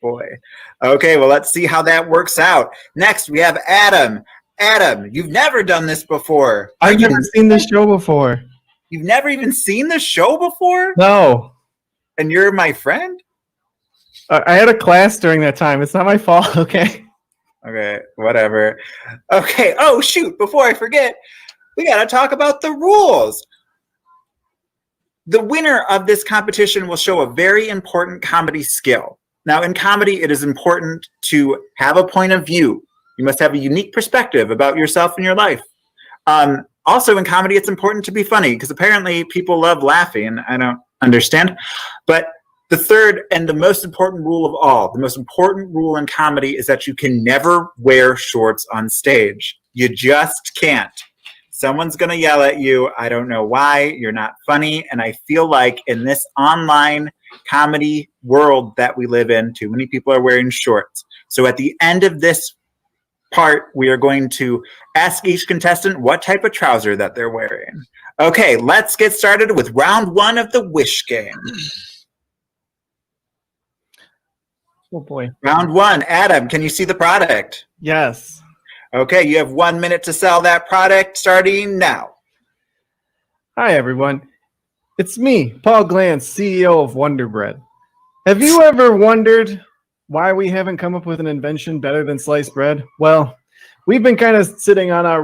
boy. Okay, well, let's see how that works out. Next, we have Adam. Adam, you've never done this before. I've never seen this show before. You've never even seen the show before? No. And you're my friend? I had a class during that time. It's not my fault, okay? Okay, whatever. Okay, oh, shoot, before I forget, we got to talk about the rules. The winner of this competition will show a very important comedy skill. Now, in comedy, it is important to have a point of view. You must have a unique perspective about yourself and your life. Also, in comedy, it's important to be funny, because apparently people love laughing. I don't understand. But the third and the most important rule of all, the most important rule in comedy is that you can never wear shorts on stage. You just can't. Someone's going to yell at you. I don't know why. You're not funny. And I feel like in this online comedy world that we live in, too many people are wearing shorts. So at the end of this part, we are going to ask each contestant what type of trouser that they're wearing. Okay, let's get started with round 1 of the Wish Game. Oh, boy. Round 1. Adam, can you see the product? Yes. Okay, you have 1 minute to sell that product starting now. Hi, everyone. It's me, Paul Glantz, CEO of Wonder Bread. Have you ever wondered why we haven't come up with an invention better than sliced bread? Well, we've been kind of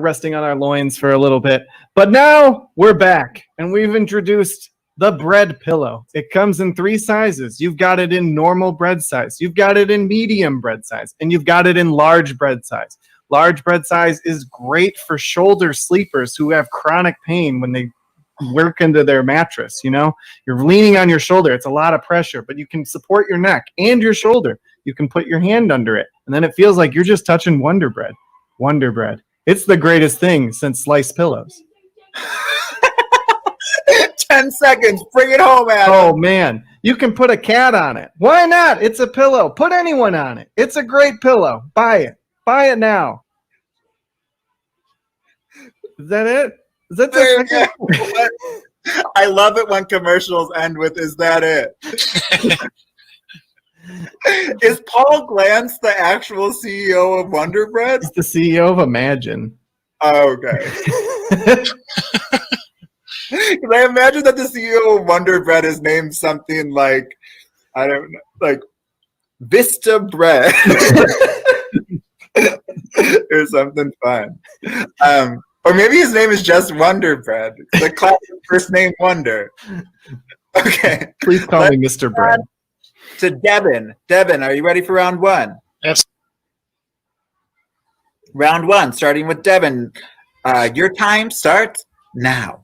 resting on our loins for a little bit, but now we're back, and we've introduced the bread pillow. It comes in 3 sizes. You've got it in normal bread size, you've got it in medium bread size, and you've got it in large bread size. Large bread size is great for shoulder sleepers who have chronic pain when they work into their mattress. You know, you're leaning on your shoulder. It's a lot of pressure, but you can support your neck and your shoulder. You can put your hand under it, and then it feels like you're just touching Wonder Bread. Wonder Bread. It's the greatest thing since sliced pillows. 10 seconds. Bring it home, Adam. Oh man, you can put a cat on it. Why not? It's a pillow. Put anyone on it. It's a great pillow. Buy it. Buy it now. Is that it? Is that There the you go. I love it when commercials end with, "Is that it?" Is Paul Glantz the actual CEO of Wonder Bread? He's the CEO of Imagine. Oh, okay. Because I imagine that the CEO of Wonder Bread is named something like, I don't know, like Vista Bread or something fun. Or maybe his name is just Wonder Bread. The classic first name Wonder. Okay. Please call me Mr. Bread. To Devin. Devin, are you ready for round one? Yes. Round one, starting with Devin. Your time starts now.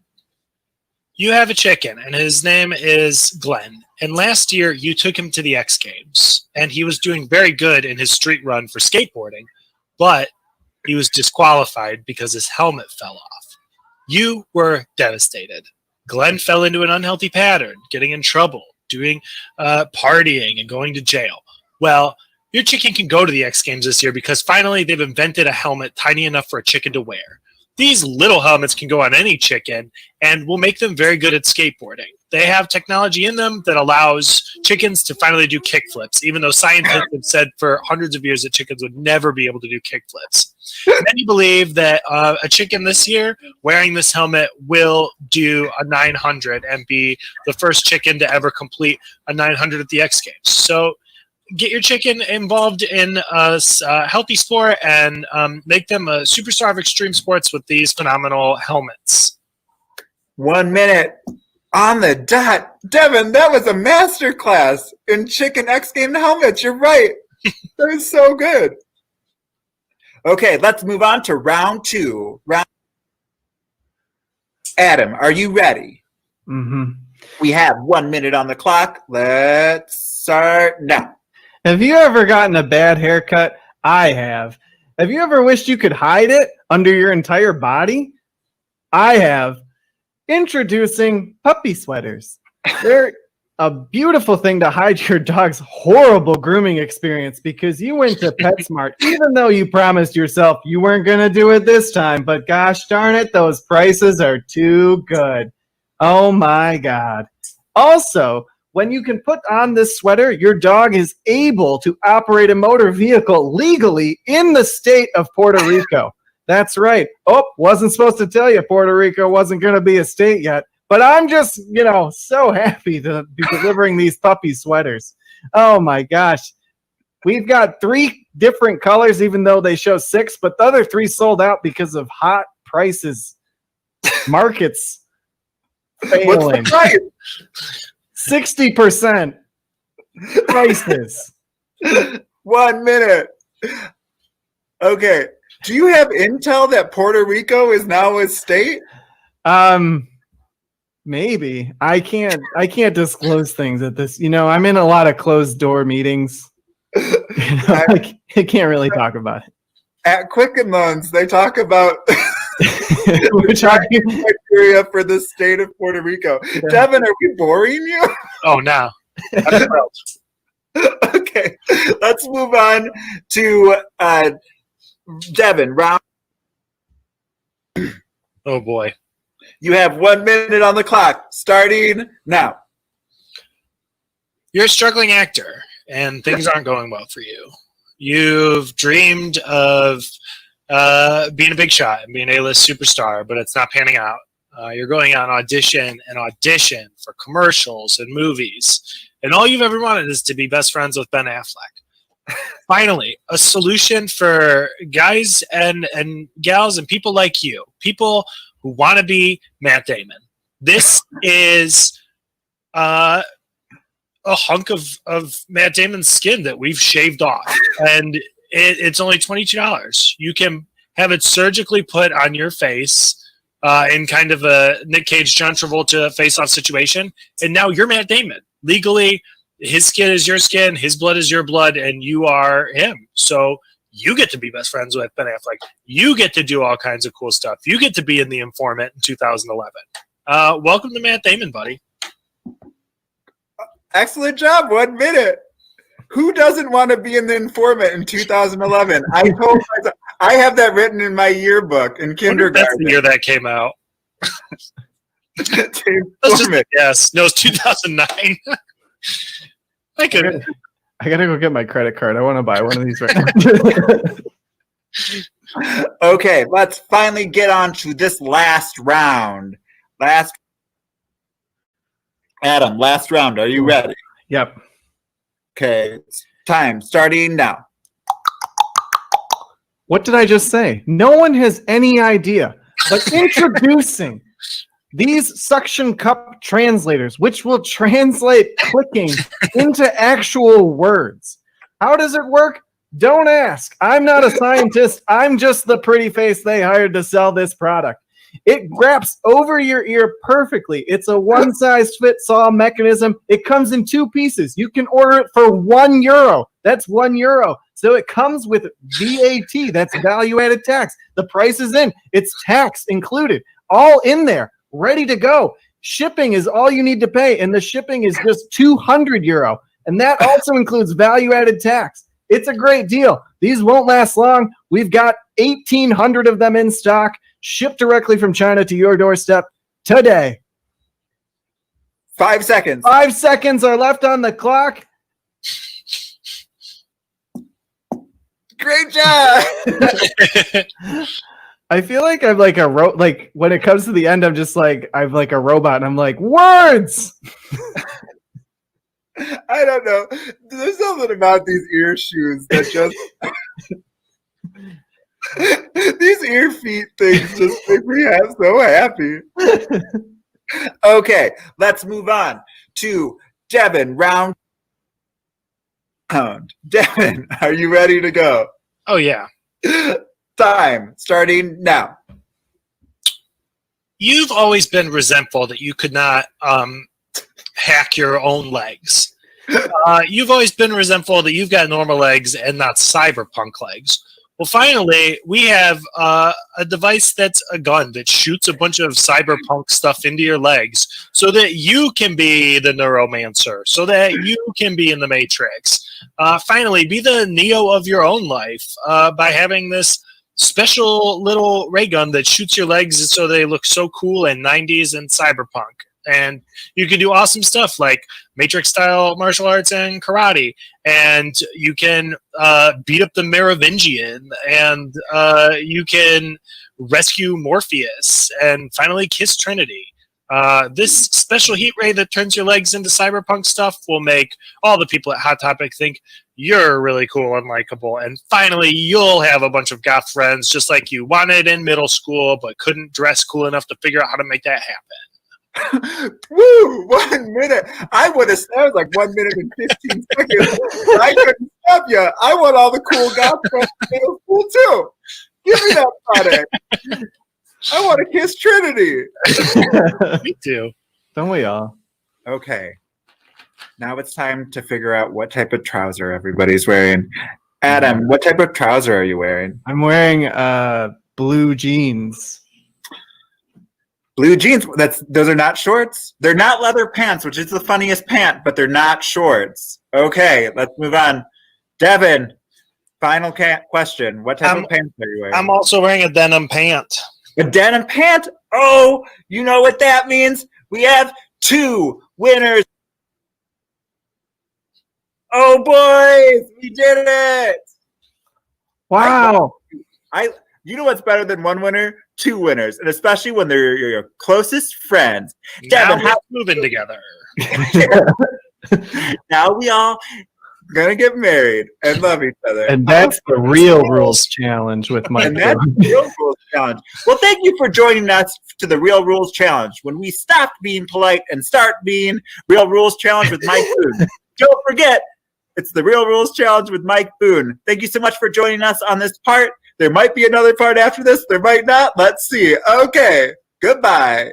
You have a chicken, and his name is Glenn. And last year, you took him to the X Games, and he was doing very good in his street run for skateboarding, but he was disqualified because his helmet fell off. You were devastated. Glenn fell into an unhealthy pattern, getting in trouble, doing partying, and going to jail. Well, your chicken can go to the X Games this year because finally they've invented a helmet tiny enough for a chicken to wear. These little helmets can go on any chicken and will make them very good at skateboarding. They have technology in them that allows chickens to finally do kickflips, even though scientists have said for hundreds of years that chickens would never be able to do kickflips. Many believe that a chicken this year wearing this helmet will do a 900 and be the first chicken to ever complete a 900 at the X Games. So get your chicken involved in a healthy sport and make them a superstar of extreme sports with these phenomenal helmets. 1 minute on the dot. Devin, that was a masterclass in chicken X Game helmets. You're right. That was so good. Okay, let's move on to round two. Adam, are you ready? Mm-hmm. We have 1 minute on the clock. Let's start now. Have you ever gotten a bad haircut? I have. Have you ever wished you could hide it under your entire body? I have. Introducing puppy sweaters. They're a beautiful thing to hide your dog's horrible grooming experience because you went to PetSmart, even though you promised yourself you weren't going to do it this time. But gosh darn it, those prices are too good. Oh my God. Also, when you can put on this sweater, your dog is able to operate a motor vehicle legally in the state of Puerto Rico. That's right. Oh, wasn't supposed to tell you Puerto Rico wasn't going to be a state yet. But I'm just, so happy to be delivering these puppy sweaters. Oh my gosh. We've got 3 different colors, even though they show 6, but the other 3 sold out because of hot prices. Markets failing. What's the price? 60% prices. 1 minute. Okay. Do you have intel that Puerto Rico is now a state? Maybe. I can't disclose things at this. I'm in a lot of closed door meetings. I can't really talk about it. At Quicken Loans, they talk about Which are you? criteria for the state of Puerto Rico. Yeah. Devin, are we boring you? Oh, no. Okay, let's move on to Devin. Round. Oh, boy. You have 1 minute on the clock, starting now. You're a struggling actor, and things aren't going well for you. You've dreamed of being a big shot and being an A-list superstar, but it's not panning out. You're going on audition for commercials and movies, and all you've ever wanted is to be best friends with Ben Affleck. Finally, a solution for guys and gals and people like you, people who want to be Matt Damon. This is a hunk of Matt Damon's skin that we've shaved off, and it's only $22. You can have it surgically put on your face in kind of a Nick Cage, John Travolta face-off situation, and now you're Matt Damon. Legally, his skin is your skin, his blood is your blood, and you are him. So you get to be best friends with Ben Affleck. You get to do all kinds of cool stuff. You get to be in The Informant in 2011. Welcome to Matt Damon, buddy. Excellent job. 1 minute. Who doesn't want to be in The Informant in 2011? I told myself, I have that written in my yearbook in That's kindergarten. the year that came out. That's yes. No, it's 2009. I could. I gotta go get my credit card. I want to buy one of these right now. Okay, let's finally get on to this last round. Adam, last round. Are you ready? Yep. Okay, time starting now. What did I just say? No one has any idea. But introducing these suction cup translators, which will translate clicking into actual words. How does it work? Don't ask. I'm not a scientist. I'm just the pretty face they hired to sell this product. It wraps over your ear perfectly. It's a one-size-fits-all mechanism. It comes in 2 pieces. You can order it for €1. That's €1. So it comes with VAT. That's value-added tax. The price is in. It's tax included. All in there. Ready to go. Shipping is all you need to pay, and the shipping is just €200. And that also includes value-added tax. It's a great deal. These won't last long. We've got 1,800 of them in stock. Shipped directly from China to your doorstep today. 5 seconds. 5 seconds are left on the clock. Great job. I feel like I'm like like when it comes to the end, I'm just like I'm like a robot, and I'm like, words. I don't know. There's something about these ear shoes that just these ear feet things just make me so happy. Okay, let's move on to Devin. Round. Devin, are you ready to go? Oh, yeah. Time starting now. You've always been resentful that you could not hack your own legs. You've always been resentful that you've got normal legs and not cyberpunk legs. Well, finally, we have a device that's a gun that shoots a bunch of cyberpunk stuff into your legs so that you can be the neuromancer, so that you can be in the Matrix. Finally, be the Neo of your own life by having this special little ray gun that shoots your legs so they look so cool and 90s and cyberpunk. And you can do awesome stuff like Matrix-style martial arts and karate. And you can beat up the Merovingian. And you can rescue Morpheus. And finally kiss Trinity. This special heat ray that turns your legs into cyberpunk stuff will make all the people at Hot Topic think you're really cool and likable. And finally, you'll have a bunch of goth friends just like you wanted in middle school but couldn't dress cool enough to figure out how to make that happen. Woo! 1 minute. I would have said like 1 minute and 15 seconds. I couldn't stop you. I want all the cool goth friends in middle school too. Give me that product. I want to kiss Trinity. Me too. Don't we all? Okay. Now it's time to figure out what type of trouser everybody's wearing. Adam, what type of trouser are you wearing? I'm wearing blue jeans. Blue jeans. Those are not shorts. They're not leather pants, which is the funniest pant, but they're not shorts. Okay, let's move on. Devin, final question. What type of pants are you wearing? I'm also wearing a denim pant. A denim pant? Oh, you know what that means? We have 2 winners. Oh, boys, we did it. Wow. You know what's better than 1 winner? 2 winners, and especially when they're your closest friends. Devin, now we're moving together. Now we all gonna get married and love each other. And that's the Real Rules Challenge with Mike. And that's the Real Rules Challenge. Well, thank you for joining us to the Real Rules Challenge. When we stop being polite and start being Real Rules Challenge with Mike Boone. Don't forget, it's the Real Rules Challenge with Mike Boone. Thank you so much for joining us on this part. There might be another part after this. There might not. Let's see. Okay. Goodbye.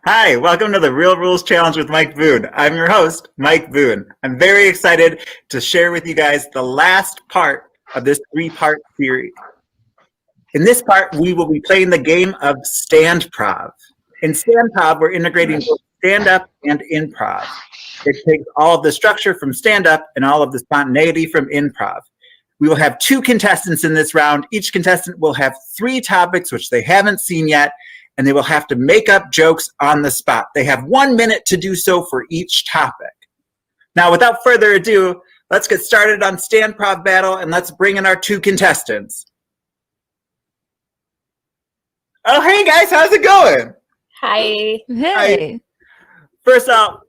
Hi, welcome to the Real Rules Challenge with Mike Boone. I'm your host, Mike Boone. I'm very excited to share with you guys the last part of this 3-part series. In this part, we will be playing the game of Stand-Prov. In Stand-Prov, we're integrating both stand-up and improv. It takes all of the structure from stand-up and all of the spontaneity from improv. We will have 2 contestants in this round. Each contestant will have 3 topics which they haven't seen yet, and they will have to make up jokes on the spot. They have 1 minute to do so for each topic. Now, without further ado, let's get started on Stand-Prov battle, and let's bring in our 2 contestants. Oh, hey guys, how's it going? Hi. Hi. First off,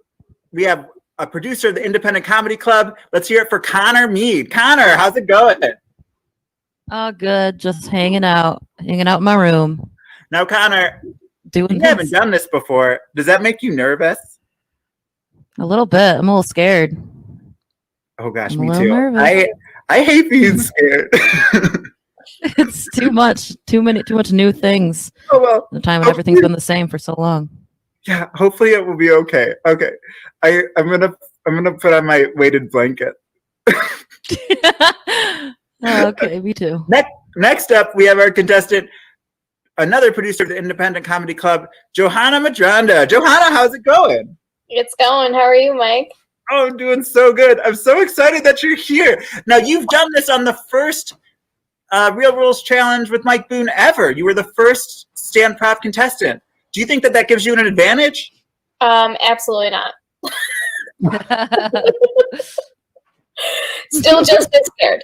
we have a producer of the Independent Comedy Club. Let's hear it for Connor Mead. Connor, how's it going? Oh, good. Just hanging out in my room. Now, Connor, you haven't done this before. Does that make you nervous? A little bit. I'm a little scared. Oh gosh, I'm a me little too. nervous. I hate being scared. It's too much new things. Oh well. The time when everything's been the same for so long. Yeah, hopefully it will be okay. Okay, I'm gonna put on my weighted blanket. Oh, okay, me too. Next up, we have our contestant, another producer of the Independent Comedy Club, Johanna Madranda. Johanna, how's it going? It's going. How are you, Mike? Oh, I'm doing so good. I'm so excited that you're here. Now, you've done this on the first Real Rules Challenge with Mike Boone ever. You were the first Stand-Prov contestant. Do you think that that gives you an advantage? Absolutely not. Still just as scared.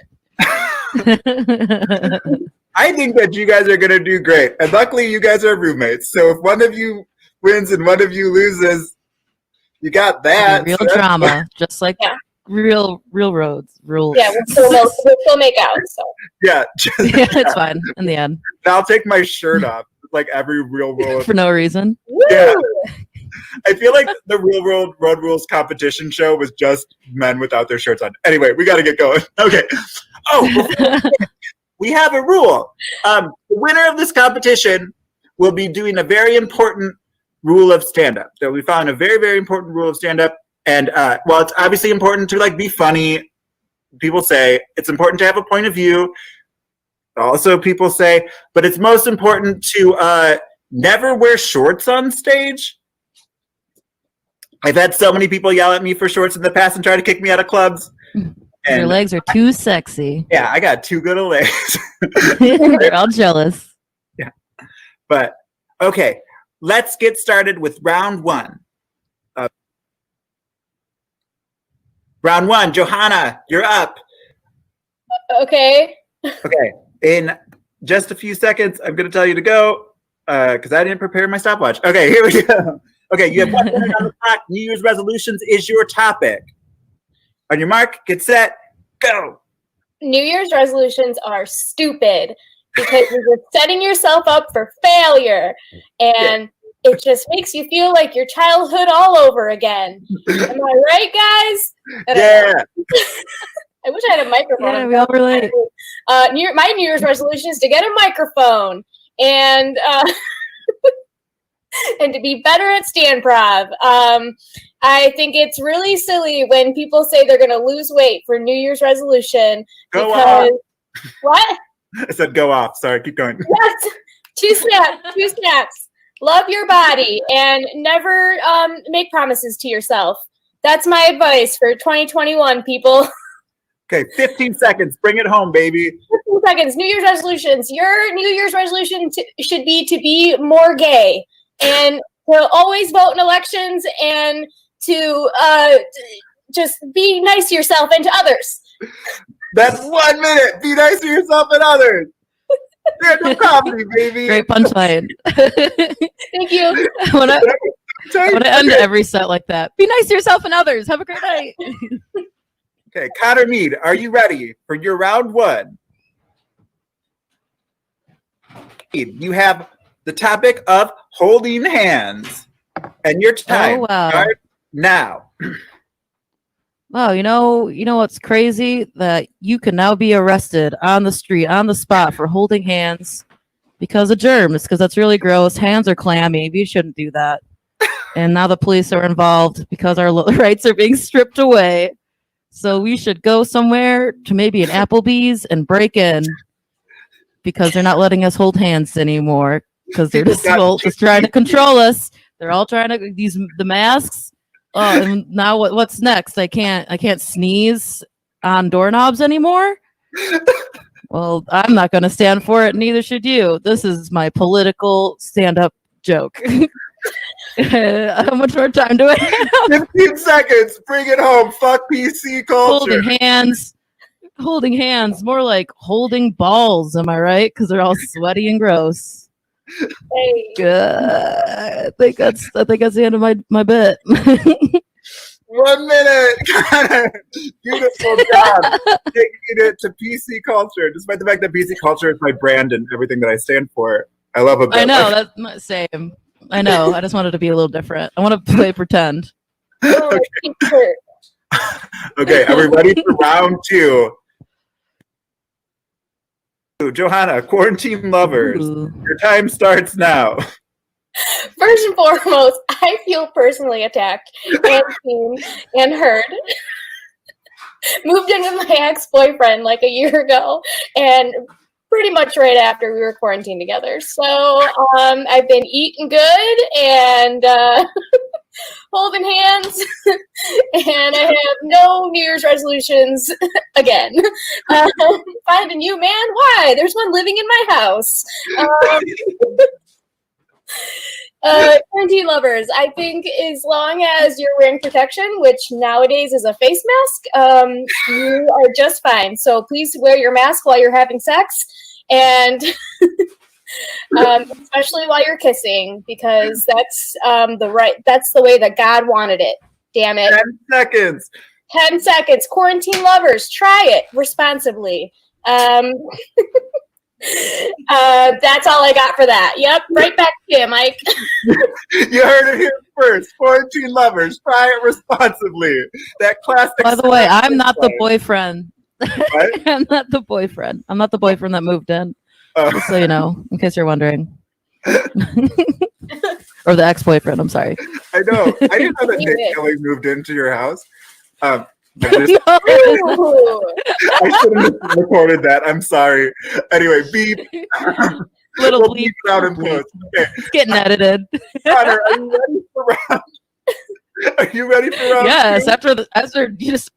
I think that you guys are going to do great. And luckily, you guys are roommates. So if one of you wins and one of you loses, you got that. Real drama, just like real roads rules. Yeah, we'll still make out. So. Yeah, Yeah, it's fine in the end. I'll take my shirt off like every Real World. For no reason. Yeah. I feel like the Real World Road Rules competition show was just men without their shirts on. Anyway, we got to get going. Okay. Oh, we have a rule. The winner of this competition will be doing a very important rule of stand-up. So we found a very, very important rule of stand-up. And well, it's obviously important to like be funny. People say it's important to have a point of view. Also, people say, but it's most important to never wear shorts on stage. I've had so many people yell at me for shorts in the past and try to kick me out of clubs. Your legs are too sexy. Yeah, I got too good of legs. They're all jealous. Yeah. But okay, let's get started with round 1. Round 1, Johanna, you're up. Okay. Okay, in just a few seconds, I'm going to tell you to go because I didn't prepare my stopwatch. Okay, here we go. Okay, you have 1 minute on the clock. New Year's resolutions is your topic. On your mark, get set, go. New Year's resolutions are stupid because you're just setting yourself up for failure. And it just makes you feel like your childhood all over again. Am I right, guys? Yeah. I wish I had a microphone. Yeah, we all relate. My New Year's resolution is to get a microphone and and to be better at Stand-Prov. I think it's really silly when people say they're going to lose weight for New Year's resolution. Go because off. What? I said go off. Sorry, keep going. Yes. 2 snaps. Love your body and never make promises to yourself. That's my advice for 2021, people. Okay, 15 seconds. Bring it home, baby. 15 seconds. New Year's resolutions. Your New Year's resolution should be to be more gay and to always vote in elections and to just be nice to yourself and to others. That's 1 minute. Be nice to yourself and others. Stand-up comedy, baby. Great punchline. Thank you. I want to end every set like that. Be nice to yourself and others. Have a great night. Okay, Connor Mead, are you ready for your round 1? You have the topic of holding hands, and your time starts now. Oh, you know what's crazy? That you can now be arrested on the street, on the spot for holding hands because of germs, because that's really gross. Hands are clammy. You shouldn't do that. And now the police are involved because our rights are being stripped away. So we should go somewhere to maybe an Applebee's and break in because they're not letting us hold hands anymore because they're just trying to control us. They're all trying to use the masks. Oh, and now what's next? I can't sneeze on doorknobs anymore. Well, I'm not going to stand for it. Neither should you. This is my political stand-up joke. How much more time do I have? 15 seconds. Bring it home. Fuck PC culture. Holding hands. More like holding balls. Am I right? Because they're all sweaty and gross. Hey. I think that's the end of my bit. 1 minute. Beautiful job. Taking it to PC culture, despite the fact that PC culture is my brand and everything that I stand for. I love it. I know, that's my same. I know. I just wanted to be a little different. I want to play pretend. Okay. Okay, are we ready for round 2? Johanna, quarantine lovers. Your time starts now. First and foremost, I feel personally attacked and seen and heard. Moved in with my ex-boyfriend like a year ago, and pretty much right after we were quarantined together. So I've been eating good and holding hands, and I have no New Year's resolutions again. Find a new man? Why? There's one living in my house. Quarantine lovers, I think as long as you're wearing protection, which nowadays is a face mask, you are just fine. So please wear your mask while you're having sex, and especially while you're kissing, because that's that's the way that God wanted it. Damn it. 10 seconds. 10 seconds. Quarantine lovers, try it responsibly. That's all I got for that. Yep, right back to you, Mike. You heard it here first. Quarantine lovers, try it responsibly. That classic. By the way, I'm not the boyfriend. I'm not the boyfriend. I'm not the boyfriend that moved in. Just so you know, in case you're wondering. Or the ex-boyfriend, I'm sorry. I know. I didn't know that Nick Kelly moved into your house. I shouldn't have recorded that. I'm sorry. Anyway, beep. Little we'll beep it out in post. Okay. It's getting edited. Connor, are you ready for round? Are you ready for round? Yes. After you just.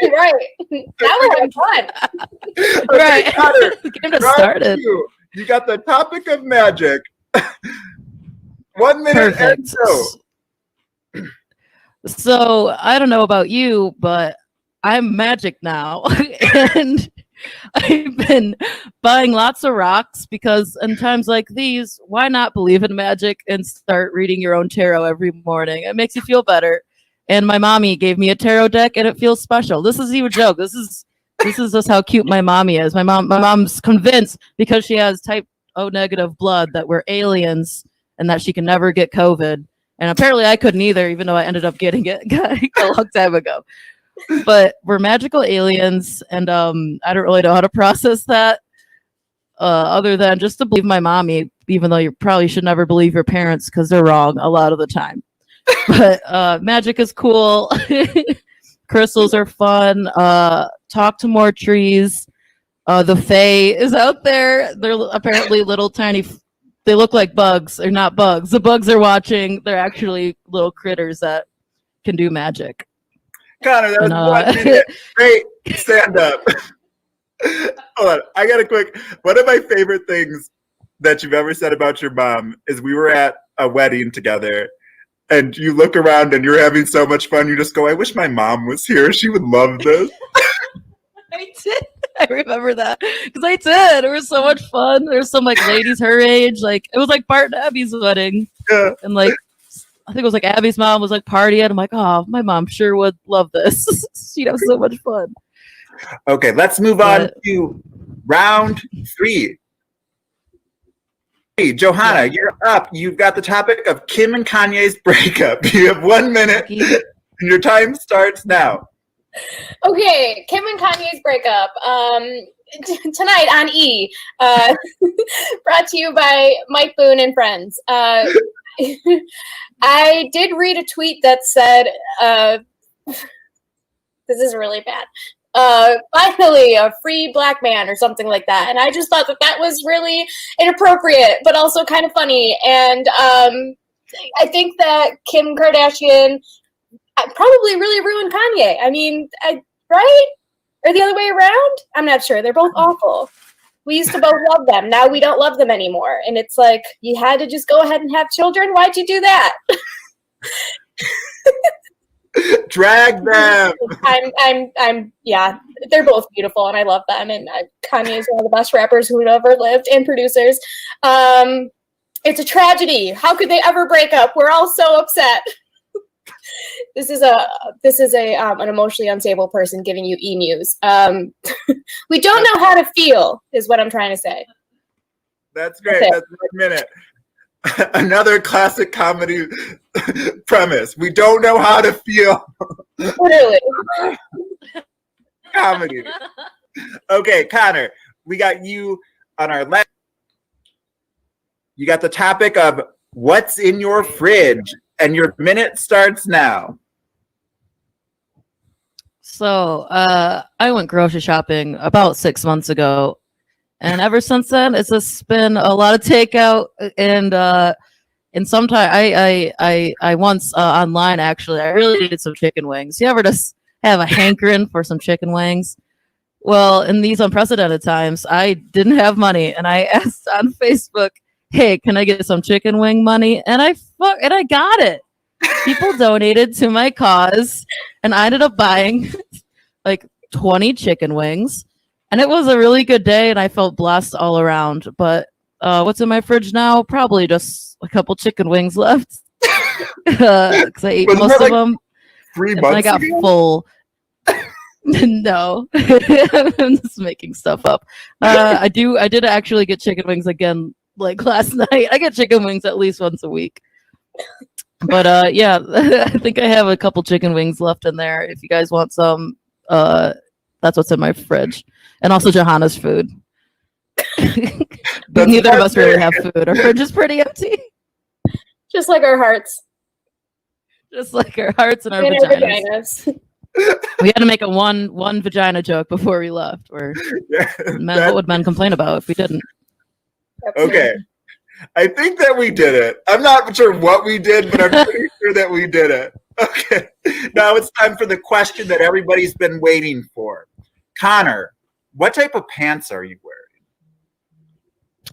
Right. Now we're having fun. Okay, Right. Connor, The game just round started. 2. You got the topic of magic. 1 minute Perfect. and go. So I don't know about you, but I'm magic now. And I've been buying lots of rocks because in times like these, why not believe in magic and start reading your own tarot every morning? It makes you feel better. And my mommy gave me a tarot deck and it feels special. This is even a joke. This is just how cute my mommy is. My mom's convinced because she has type O negative blood that we're aliens and that she can never get COVID. And apparently I couldn't either, even though I ended up getting it a long time ago. But we're magical aliens, and I don't really know how to process that other than just to believe my mommy, even though you probably should never believe your parents because they're wrong a lot of the time. But magic is cool. Crystals are fun. Talk to more trees. The Fae is out there. They're apparently little tiny. They look like bugs. They're not bugs. The bugs are watching. They're actually little critters that can do magic. Connor, that was 1 minute. Great. Stand up. Hold on. I got a quick. One of my favorite things that you've ever said about your mom is we were at a wedding together and you look around and you're having so much fun. You just go, I wish my mom was here. She would love this. I did. I remember that because I did. It was so much fun. There was some like ladies her age. Like it was like Bart and Abby's wedding. Yeah. And like I think it was like Abby's mom was like partying. I'm like, oh, my mom sure would love this. She'd have so much fun. Okay, let's move on to round 3. Hey, Johanna, you're up. You've got the topic of Kim and Kanye's breakup. You have 1 minute, and your time starts now. Okay, Kim and Kanye's breakup. Tonight on E. Brought to you by Mike Boone and friends. I did read a tweet that said This is really bad. Finally, a free black man or something like that. And I just thought that was really inappropriate, but also kind of funny. And I think that Kim Kardashian probably really ruined Kanye. I mean, right? Or the other way around? I'm not sure. They're both awful. We used to both love them. Now we don't love them anymore. And it's like, you had to just go ahead and have children? Why'd you do that? Drag them. Yeah, they're both beautiful and I love them. And Kanye is one of the best rappers who ever lived and producers. It's a tragedy. How could they ever break up? We're all so upset. This is an emotionally unstable person giving you e-news. We don't know how to feel is what I'm trying to say. That's great. That's 1 minute. Another classic comedy premise. We don't know how to feel. Literally. Comedy. Okay, Connor, we got you on our left. You got the topic of what's in your fridge, and your minute starts now. So I went grocery shopping about 6 months ago. And ever since then, it's just been a lot of takeout, and sometimes I once online actually I really needed some chicken wings. You ever just have a hankering for some chicken wings? Well, in these unprecedented times, I didn't have money, and I asked on Facebook, "Hey, can I get some chicken wing money?" And I got it. People donated to my cause, and I ended up buying like 20 chicken wings. And it was a really good day, and I felt blessed all around. But what's in my fridge now? Probably just a couple chicken wings left. Because I ate most of them. 3 and months I got ago? full. No. I'm just making stuff up. I did actually get chicken wings again like last night. I get chicken wings at least once a week. But yeah, I think I have a couple chicken wings left in there. If you guys want some, that's what's in my fridge. And also Johanna's food. But neither of us really have food. Our fridge is pretty empty. Just like our hearts. Just like our hearts and our And vaginas. We had to make a one vagina joke before we left. Where what would men complain about if we didn't? Okay. I think that we did it. I'm not sure what we did, but I'm pretty sure that we did it. Okay. Now it's time for the question that everybody's been waiting for. Connor, what type of pants are you wearing?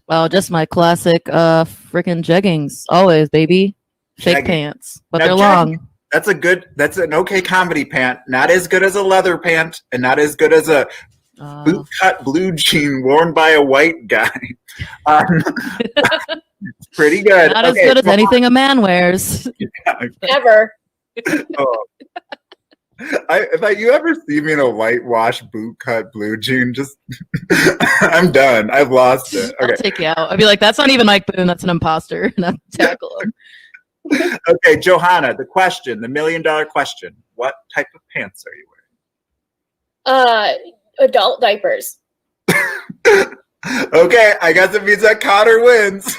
Well, just my classic freaking jeggings. Always, baby. Fake Jeggings. pants. But Now, they're jeggings, long. That's an okay comedy pant. Not as good as a leather pant, and not as good as a boot cut blue jean worn by a white guy. It's pretty good. Not as good as anything a man wears. Ever. Oh. If you ever see me in a whitewashed boot cut blue jean, just I'm done. I've lost it. Okay. I'll take you out. I'd be like, that's not even Mike Boone. That's an imposter. And I'll tackle him. Okay, Johanna, the question, the $1 million question. What type of pants are you wearing? Adult diapers. Okay, I guess it means that Connor wins.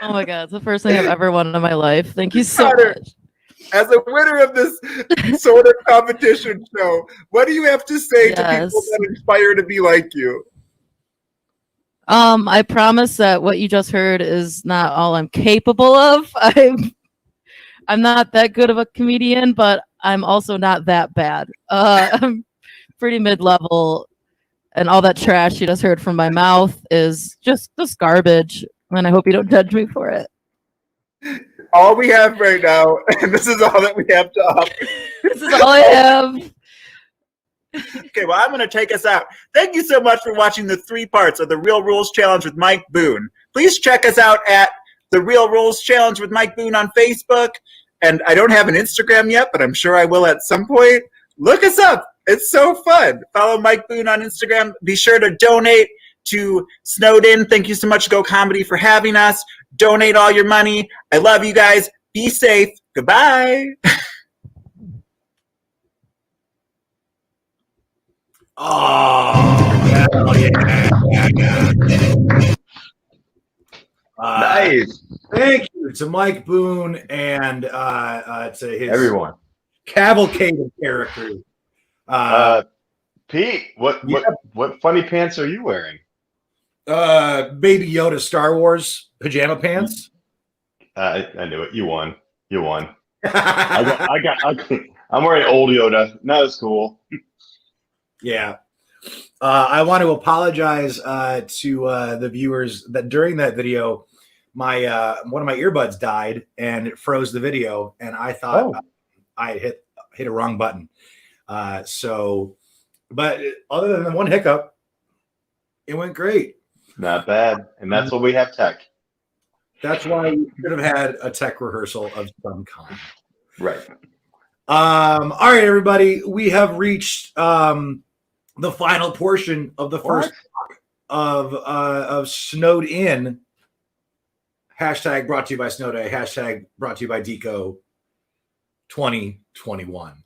Oh my God, it's the first thing I've ever wanted in my life. Thank you so Connor, much. as a winner of this sort of competition show, what do you have to say to people that inspire to be like you? I promise that what you just heard is not all I'm capable of. I'm not that good of a comedian, but I'm also not that bad. I'm pretty mid-level, and all that trash you just heard from my mouth is just garbage. And I hope you don't judge me for it. All we have right now, and this is all that we have to offer. This is all I have. Okay, well, I'm going to take us out. Thank you so much for watching the 3 parts of the Real Rules Challenge with Mike Boone. Please check us out at the Real Rules Challenge with Mike Boone on Facebook. And I don't have an Instagram yet, but I'm sure I will at some point. Look us up. It's so fun. Follow Mike Boone on Instagram. Be sure to donate to Snowed In. Thank you so much, Go Comedy, for having us. Donate all your money. I love you guys. Be safe. Goodbye. Oh, yeah. Nice. Thank you to Mike Boone and to his Everyone. cavalcade of characters. Pete, what funny pants are you wearing? Baby Yoda Star Wars pajama pants. I knew it. You won. I'm wearing old Yoda. Not as cool. Yeah. I want to apologize to the viewers that during that video, my one of my earbuds died and it froze the video, and I thought I hit a wrong button. But other than the one hiccup, it went great. Not bad, and that's what we have tech. That's why we should have had a tech rehearsal of some kind. Right. All right, everybody, we have reached the final portion of the first block of Snowed In. Hashtag brought to you by Snow Day. Hashtag brought to you by Deco 2021.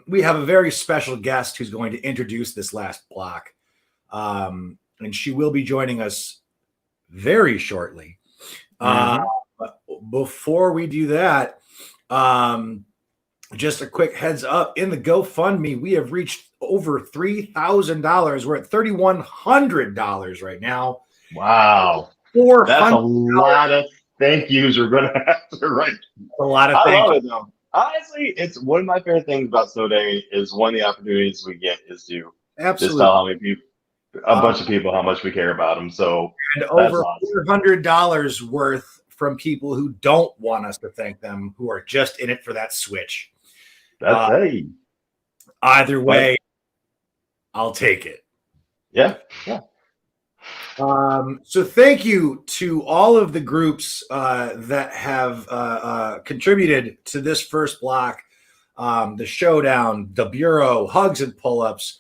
We have a very special guest who's going to introduce this last block. And she will be joining us very shortly. But before we do that, just a quick heads up, in the GoFundMe, we have reached over $3,000. We're at $3,100 right now. Wow. That's a lot of thank yous we're going to have to write. A lot of I thank love it, though. Honestly, it's one of my favorite things about Snow Day is one of the opportunities we get is to just tell how many people, a bunch of people, how much we care about them. So and over $400 worth from people who don't want us to thank them, who are just in it for that Switch. That's hey. Either way, I'll take it. Yeah. So thank you to all of the groups that have contributed to this first block. The Showdown, the Bureau, Hugs and Pull-Ups,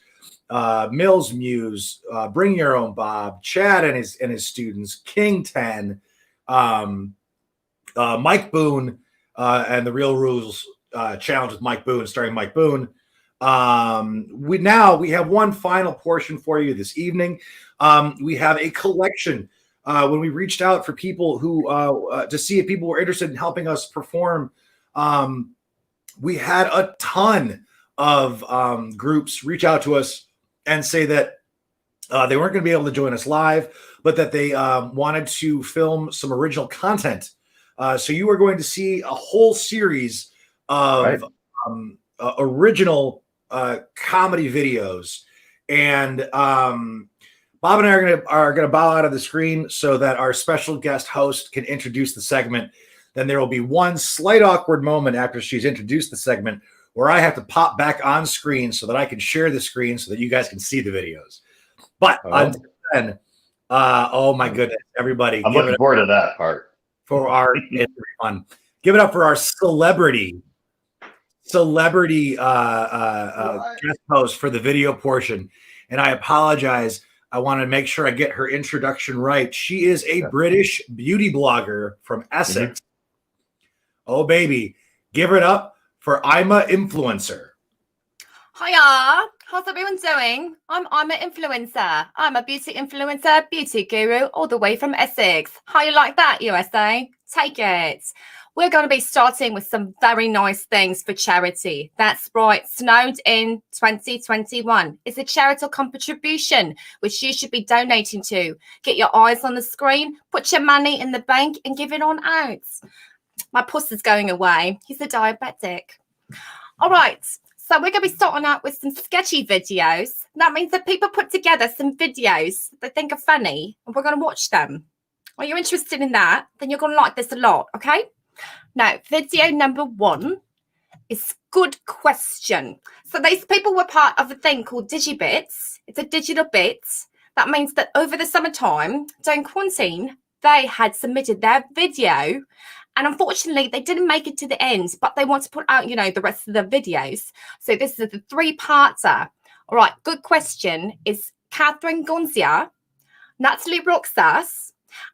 Mills Muse, Bring Your Own Bob, Chad and his students, King 10, Mike Boone, and the Real Rules Challenge with Mike Boone, starring Mike Boone. We have one final portion for you this evening. We have a collection. When we reached out for people who to see if people were interested in helping us perform, we had a ton of groups reach out to us and say that they weren't going to be able to join us live, but that they wanted to film some original content. So you are going to see a whole series of original comedy videos, and Bob and I are gonna bow out of the screen so that our special guest host can introduce the segment. Then there will be one slight awkward moment after she's introduced the segment where I have to pop back on screen so that I can share the screen so that you guys can see the videos. But until then, oh my goodness, everybody! I'm looking forward to that part. For our it's fun. Give it up for our celebrity guest host for the video portion. And I apologize. I want to make sure I get her introduction right. She is a British beauty blogger from Essex. Oh, baby. Give it up for Ima Influencer. Hiya, how's everyone doing? I'm an influencer. I'm a beauty influencer, beauty guru, all the way from Essex. How you like that, USA? Take it. We're going to be starting with some very nice things for charity. That's right, Snowed In 2021. It's a charitable contribution, which you should be donating to. Get your eyes on the screen, put your money in the bank, and give it on out. My puss is going away. He's a diabetic. All right, so we're going to be starting out with some sketchy videos. That means that people put together some videos they think are funny, and we're going to watch them. Are you interested in that? Then you're going to like this a lot, okay? Now, video number 1 is Good Question. So these people were part of a thing called DigiBits. It's a digital bit. That means that over the summertime, during quarantine, they had submitted their video. And unfortunately, they didn't make it to the end, but they want to put out, the rest of the videos. So this is the 3-parter. All right, Good Question is Catherine Gonzia, Natalie Roxas,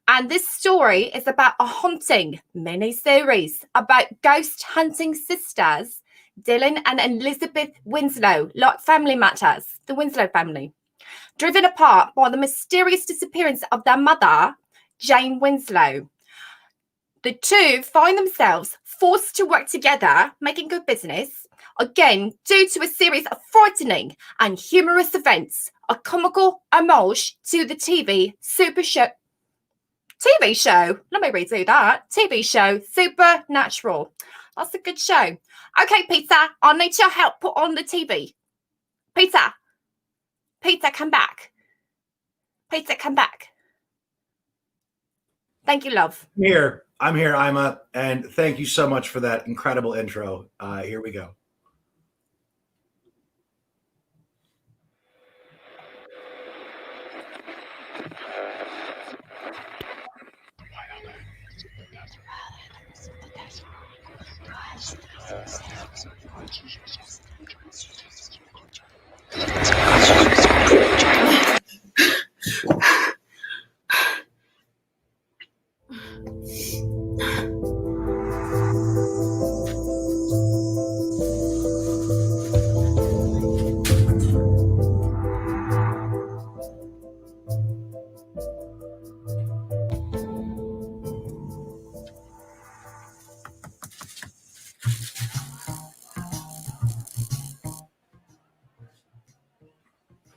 and this story is about a haunting mini-series about ghost hunting sisters, Dylan and Elizabeth Winslow, like Family Matters, the Winslow family, driven apart by the mysterious disappearance of their mother, Jane Winslow. The two find themselves forced to work together, making good business, again, due to a series of frightening and humorous events, a comical homage to the TV show. Let me redo that. TV show, Supernatural. That's a good show. Okay, Peter, I need your help put on the TV. Peter, come back. Peter, come back. Thank you, love. I'm here, Ima, and thank you so much for that incredible intro. Here we go.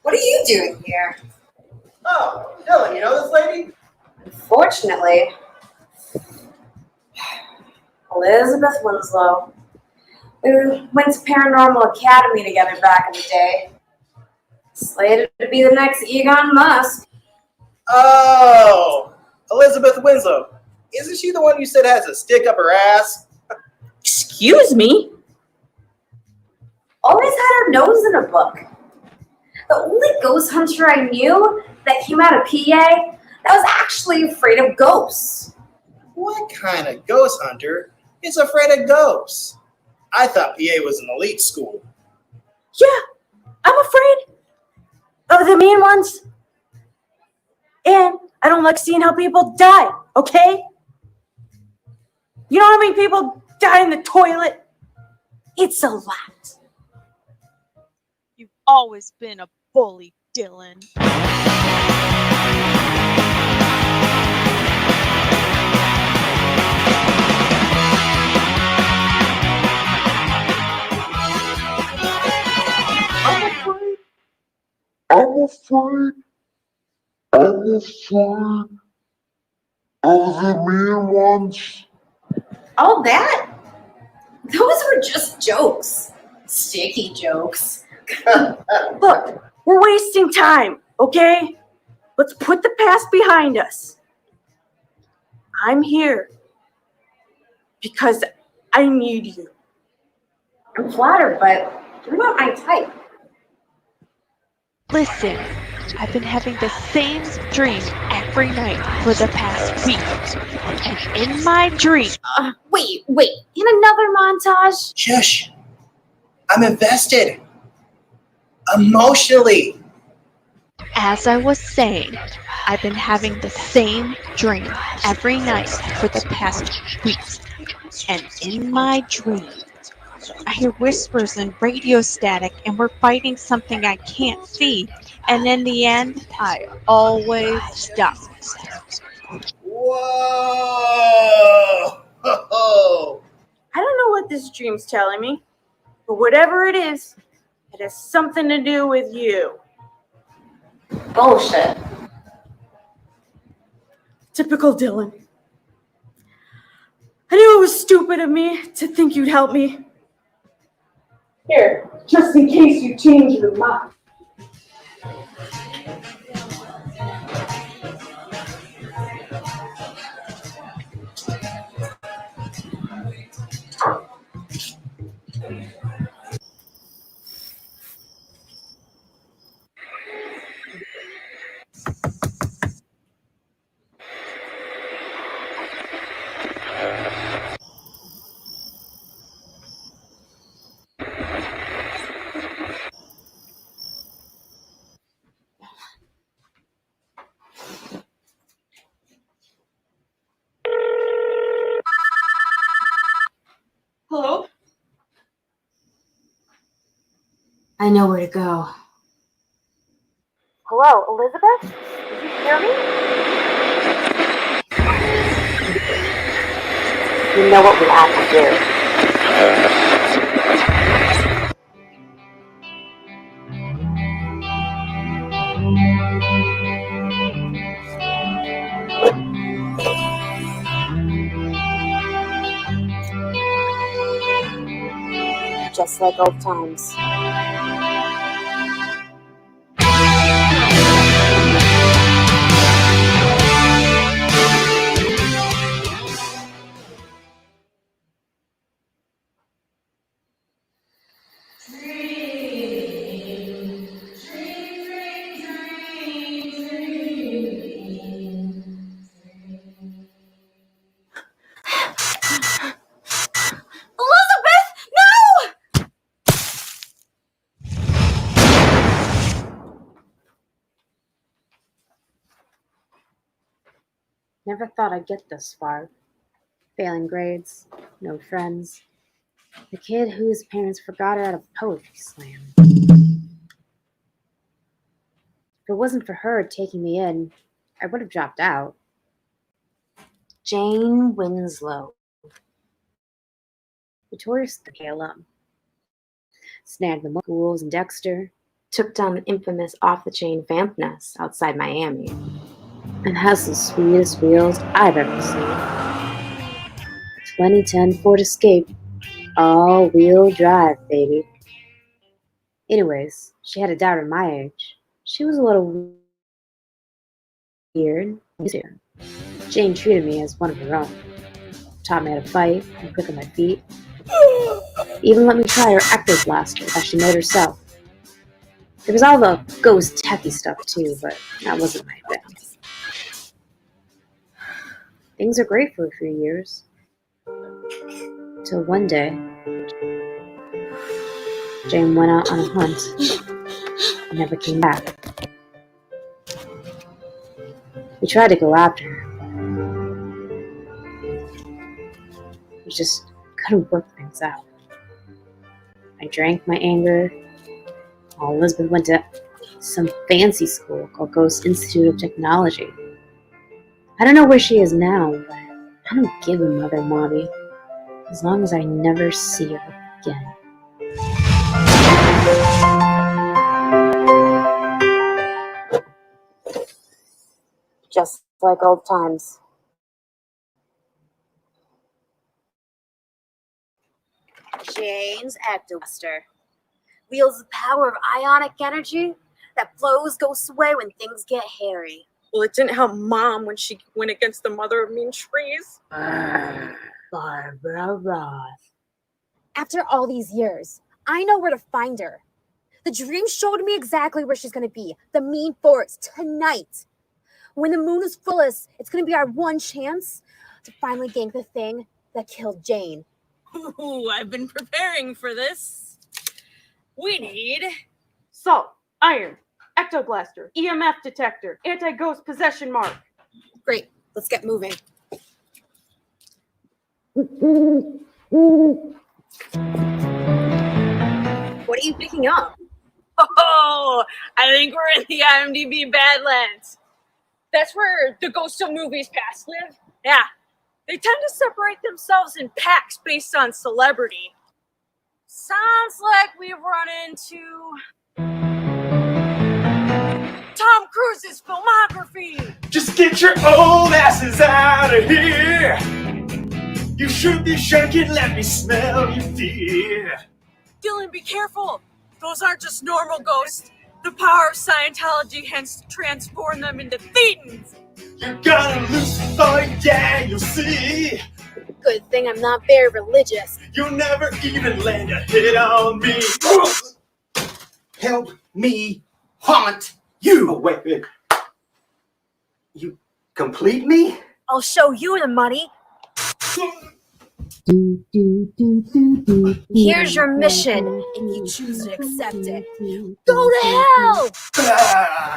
What are you doing here? Oh, Dylan, you know this lady? Unfortunately, Elizabeth Winslow. We went to Paranormal Academy together back in the day. Slated to be the next Egon Musk. Oh, Elizabeth Winslow. Isn't she the one you said has a stick up her ass? Excuse me? Always had her nose in a book. The only ghost hunter I knew that came out of PA that was actually afraid of ghosts. What kind of ghost hunter is afraid of ghosts? I thought PA was an elite school. Yeah, I'm afraid of the mean ones. And I don't like seeing how people die, okay? You know how many people die in the toilet? It's a lot. You've always been a bully, Dylan. I'm afraid of the mean ones. All that? Those were just jokes. Sticky jokes. Look, we're wasting time, okay? Let's put the past behind us. I'm here because I need you. I'm flattered, but you're not my type. Listen, I've been having the same dream every night for the past week. And in my dream... Wait. In another montage? Shush. I'm invested. Emotionally. As I was saying, I've been having the same dream every night for the past weeks. And in my dream, I hear whispers and radio static, and we're fighting something I can't see. And in the end, I always stop. Whoa! I don't know what this dream's telling me, but whatever it has something to do with you. Bullshit. Typical Dylan. I knew it was stupid of me to think you'd help me. Here, just in case you change your mind. Hello? I know where to go. Hello, Elizabeth? Did you hear me? You know what we have to do. Just like old times. Elizabeth, no! Never thought I'd get this far. Failing grades, no friends. The kid whose parents forgot her at a poetry slam. If it wasn't for her taking me in, I would have dropped out. Jane Winslow. Notorious alum. Snagged the schools in Dexter. Took down an infamous off-the-chain vamp nest outside Miami. And has the sweetest wheels I've ever seen. 2010 Ford Escape. All-wheel drive, baby. Anyways, she had a daughter my age. She was a little weird. Jane treated me as one of her own. Taught me how to fight and quick on my feet. Even let me try her Ecto Blaster as she made herself. There was all the ghost techie stuff too, but that wasn't my thing. Things are great for a few years. Till one day, Jane went out on a hunt and never came back. We tried to go after her. We just couldn't work things out. I drank my anger while Elizabeth went to some fancy school called Ghost Institute of Technology. I don't know where she is now, but I don't give a mother, Mommy, as long as I never see her again. Just like old times. Jane's Ectobuster wields the power of ionic energy that flows ghosts away when things get hairy. Well, it didn't help Mom when she went against the mother of mean trees. Barbara Roth. After all these years, I know where to find her. The dream showed me exactly where she's going to be. The Mean Forest, tonight. When the moon is fullest, it's going to be our one chance to finally gank the thing that killed Jane. Ooh, I've been preparing for this. We need salt, iron, ectoblaster, EMF detector, anti-ghost possession mark. Great. Let's get moving. What are you picking up? Oh, I think we're in the IMDb Badlands. That's where the ghosts of movies past live. Yeah. They tend to separate themselves in packs based on celebrity. Sounds like we've run into Tom Cruise's filmography. Just get your old asses out of here. You should be shaking, let me smell you, dear. Dylan, be careful. Those aren't just normal ghosts. The power of Scientology has transformed them into thetans. You're gonna Lucifer, yeah, you'll see. Good thing I'm not very religious. You'll never even land a hit on me. Help me haunt you. Oh, wait. You complete me? I'll show you the money. Here's your mission if you choose to accept it. Go to hell!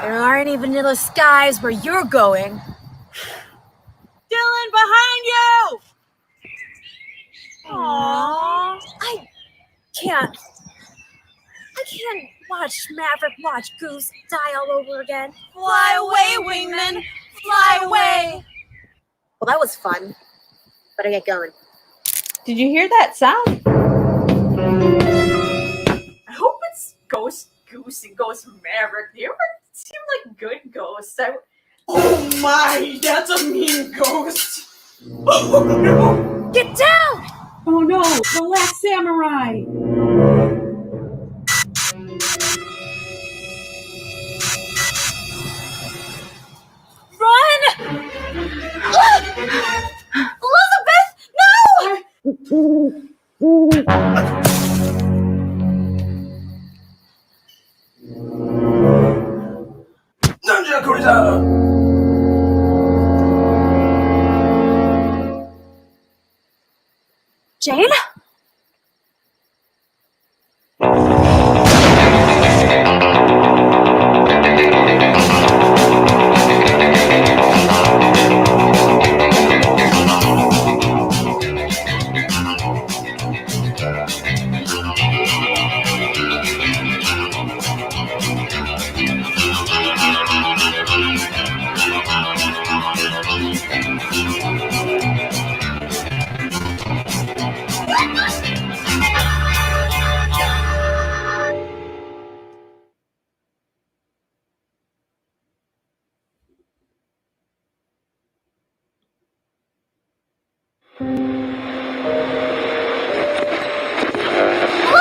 There aren't any vanilla skies where you're going. Dylan, behind you! Aww. I can't watch Maverick watch Goose die all over again. Fly away, wingman! Fly away! Well, that was fun. Better get going. Did you hear that sound? I hope it's Ghost Goose and Ghost Maverick. They ever seem like good ghosts. Oh my, that's a mean ghost. Oh no! Get down! Oh no, the last samurai! Run! Elizabeth, Jane?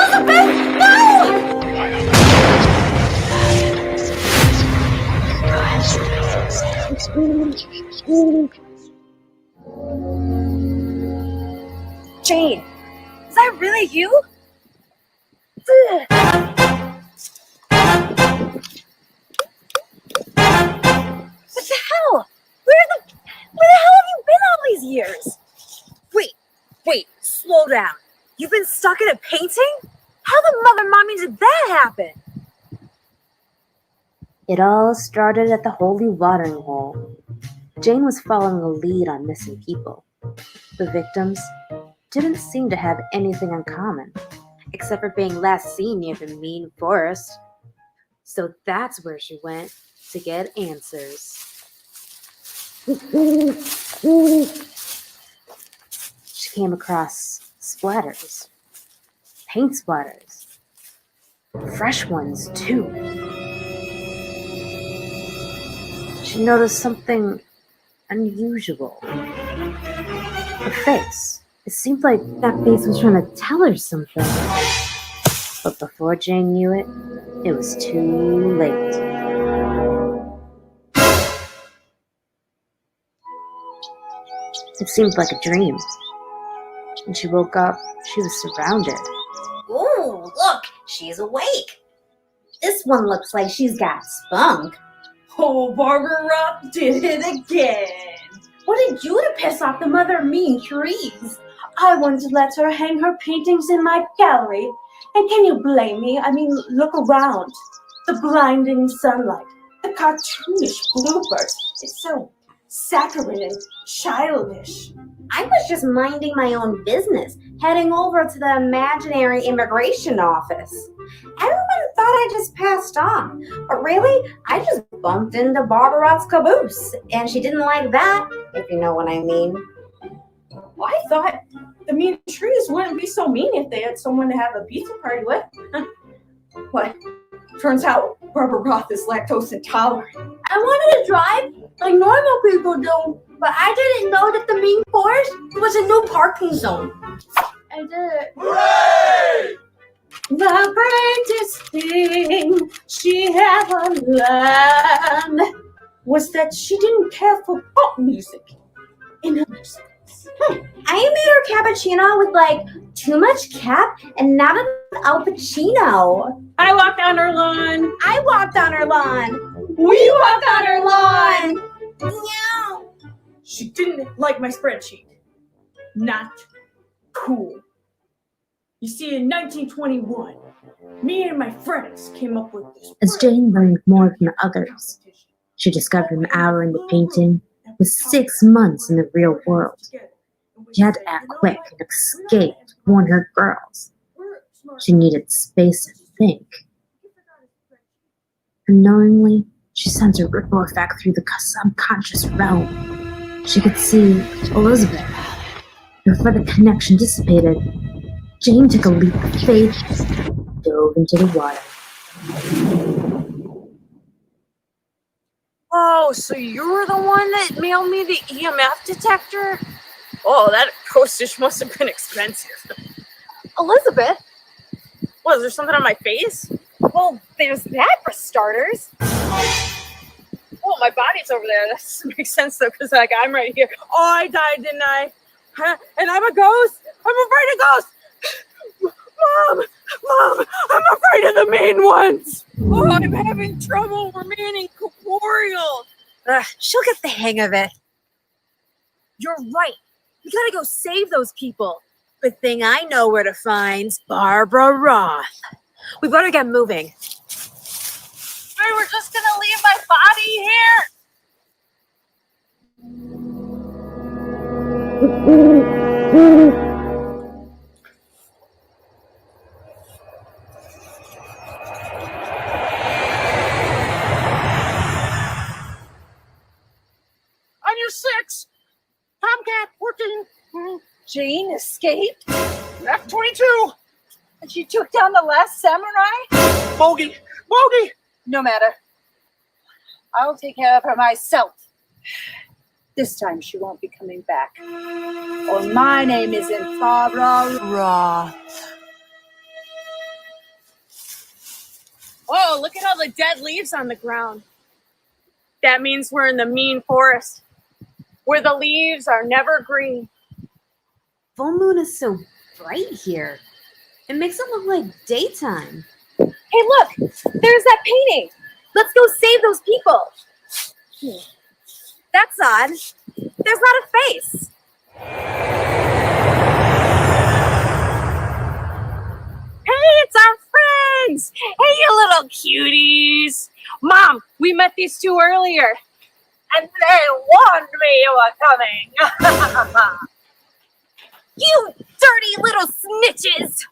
Elizabeth, no! Jane, is that really you? What the hell? Where the hell have you been all these years? Wait, slow down. You've been stuck in a painting? How the mother mommy did that happen? It all started at the Holy Watering Hole. Jane was following a lead on missing people. The victims didn't seem to have anything in common, except for being last seen near the mean forest. So that's where she went to get answers. She came across splatters, paint splatters, fresh ones too. She noticed something unusual. Her face. It seemed like that face was trying to tell her something. But before Jane knew it, it was too late. It seemed like a dream. When she woke up, she was surrounded. Ooh, look, she's awake. This one looks like she's got spunk. Oh, Barbara Roth did it again. What did you do to piss off the mother of mean trees? I wanted to let her hang her paintings in my gallery. And can you blame me? I mean, look around. The blinding sunlight, the cartoonish bluebirds. It's so saccharine and childish. I was just minding my own business, heading over to the imaginary immigration office. Everyone thought I just passed on, but really, I just bumped into Barbara Roth's caboose, and she didn't like that, if you know what I mean. Well, I thought the mean trees wouldn't be so mean if they had someone to have a pizza party with. What? Turns out Barbara Roth is lactose intolerant. I wanted to drive like normal people do, but I didn't know that the mean forest was a no parking zone. I did it. Hooray! The greatest thing she ever learned was that she didn't care for pop music in her music. I made her cappuccino with like too much cap and not enough Al Pacino. I walked on her lawn. I walked on her lawn. We walked on her lawn. Meow. She didn't like my spreadsheet. Not cool. You see, in 1921, me and my friends came up with this. As Jane learned more from others, she discovered an hour in the painting was 6 months in the real world. She had to act quick and escape to warn her girls. She needed space to think. Unknowingly, she sensed a ripple effect through the subconscious realm. She could see Elizabeth, Before the connection dissipated, Jane took a leap of faith and dove into the water. Oh, so you're the one that mailed me the EMF detector? Oh, that postage must have been expensive. Elizabeth? What, is there something on my face? Well, there's that for starters. Oh, my body's over there. That makes sense though, because like I'm right here. Oh, I died, didn't I? Huh? And I'm a ghost. I'm afraid of ghosts. Mom, I'm afraid of the main ones. Oh, I'm having trouble remaining corporeal. She'll get the hang of it. You're right. We gotta go save those people. Good thing I know where to find Barbara Roth. We better get moving. Hey, we're just gonna leave my body here. On your 6. Tomcat 14. Jane escaped? F-22. And she took down the last samurai? Bogey. No matter. I'll take care of her myself. This time she won't be coming back. Or my name isn't Barbara Roth. Whoa, look at all the dead leaves on the ground. That means we're in the mean forest, where the leaves are never green. Full moon is so bright here. It makes it look like daytime. Hey, look! There's that painting! Let's go save those people! That's odd. There's not a face. Hey, it's our friends! Hey, you little cuties! Mom, we met these two earlier. And they warned me you were coming. You dirty little snitches!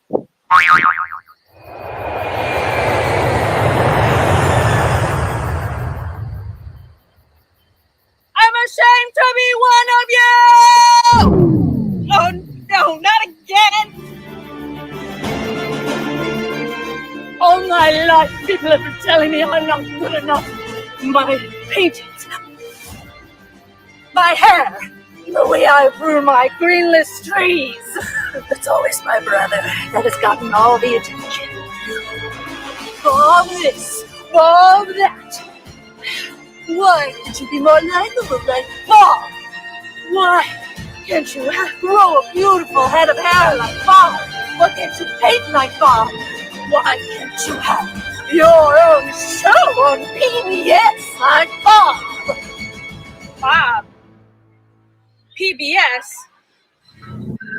I'm ashamed to be one of you! Oh no, not again! All my life, people have been telling me I'm not good enough. My paintings, my hair, the way I prune my greenless trees. It's always my brother that has gotten all the attention. Bob this, Bob that. Why can't you be more likable like Bob? Why can't you grow a beautiful head of hair like Bob? Why can't you paint like Bob? Why can't you have your own show on PBS like Bob? Bob? PBS?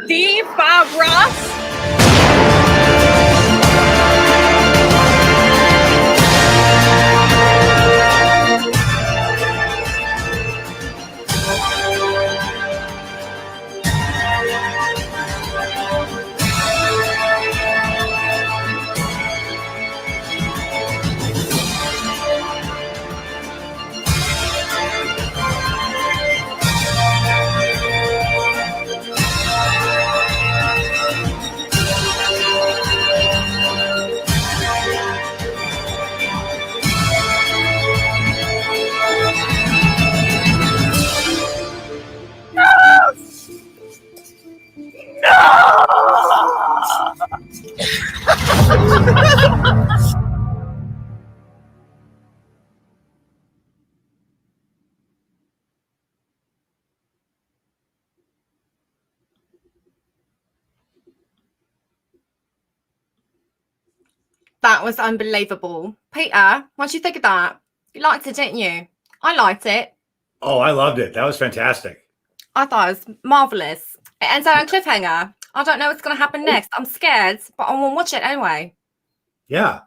The Bob Ross? That was unbelievable. Peter, what do you think of that? You liked it, didn't you? I liked it. Oh, I loved it. That was fantastic. I thought it was marvellous. It ends on a cliffhanger. I don't know what's going to happen next. I'm scared, but I want to watch it anyway. Yeah.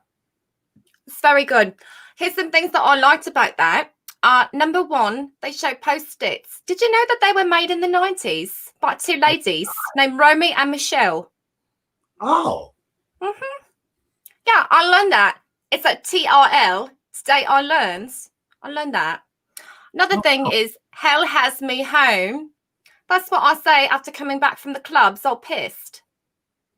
It's very good. Here's some things that I liked about that. Number one, they show Post-its. Did you know that they were made in the 90s by two ladies named Romy and Michelle? Oh. Mm-hmm. Yeah, I learned that. It's like TRL, Today I Learned. I learned that. Another thing is Hell Has Me Home. That's what I say after coming back from the clubs all pissed.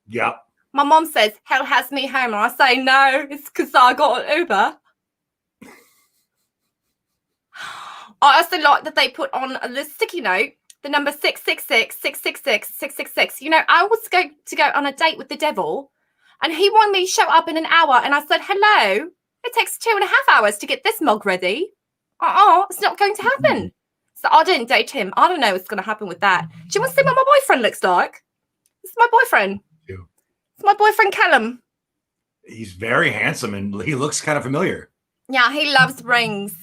Yep. My mom says, hell has me home. And I say, no, it's because I got an Uber. I also like that they put on the sticky note the number 666, 666, 666. You know, I was going to go on a date with the devil, and he wanted me to show up in an hour, and I said, hello, it takes 2.5 hours to get this mug ready. It's not going to happen. So I didn't date him. I don't know what's going to happen with that. Do you want to see what my boyfriend looks like? This is my boyfriend. It's my boyfriend, Callum. He's very handsome and he looks kind of familiar. Yeah, he loves rings.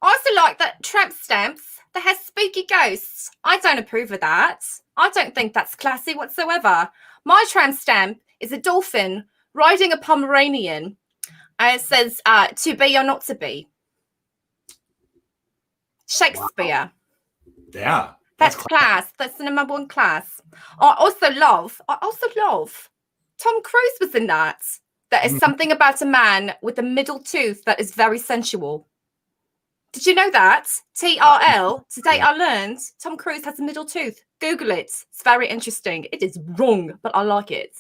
I also like that tramp stamps that has spooky ghosts. I don't approve of that. I don't think that's classy whatsoever. My tramp stamp is a dolphin riding a Pomeranian. It says, to be or not to be. Shakespeare. Yeah. That's class. That's the number one class. I also love Tom Cruise was in that. There is something about a man with a middle tooth that is very sensual. Did you know that? TRL. Today I learned Tom Cruise has a middle tooth. Google it. It's very interesting. It is wrong, but I like it.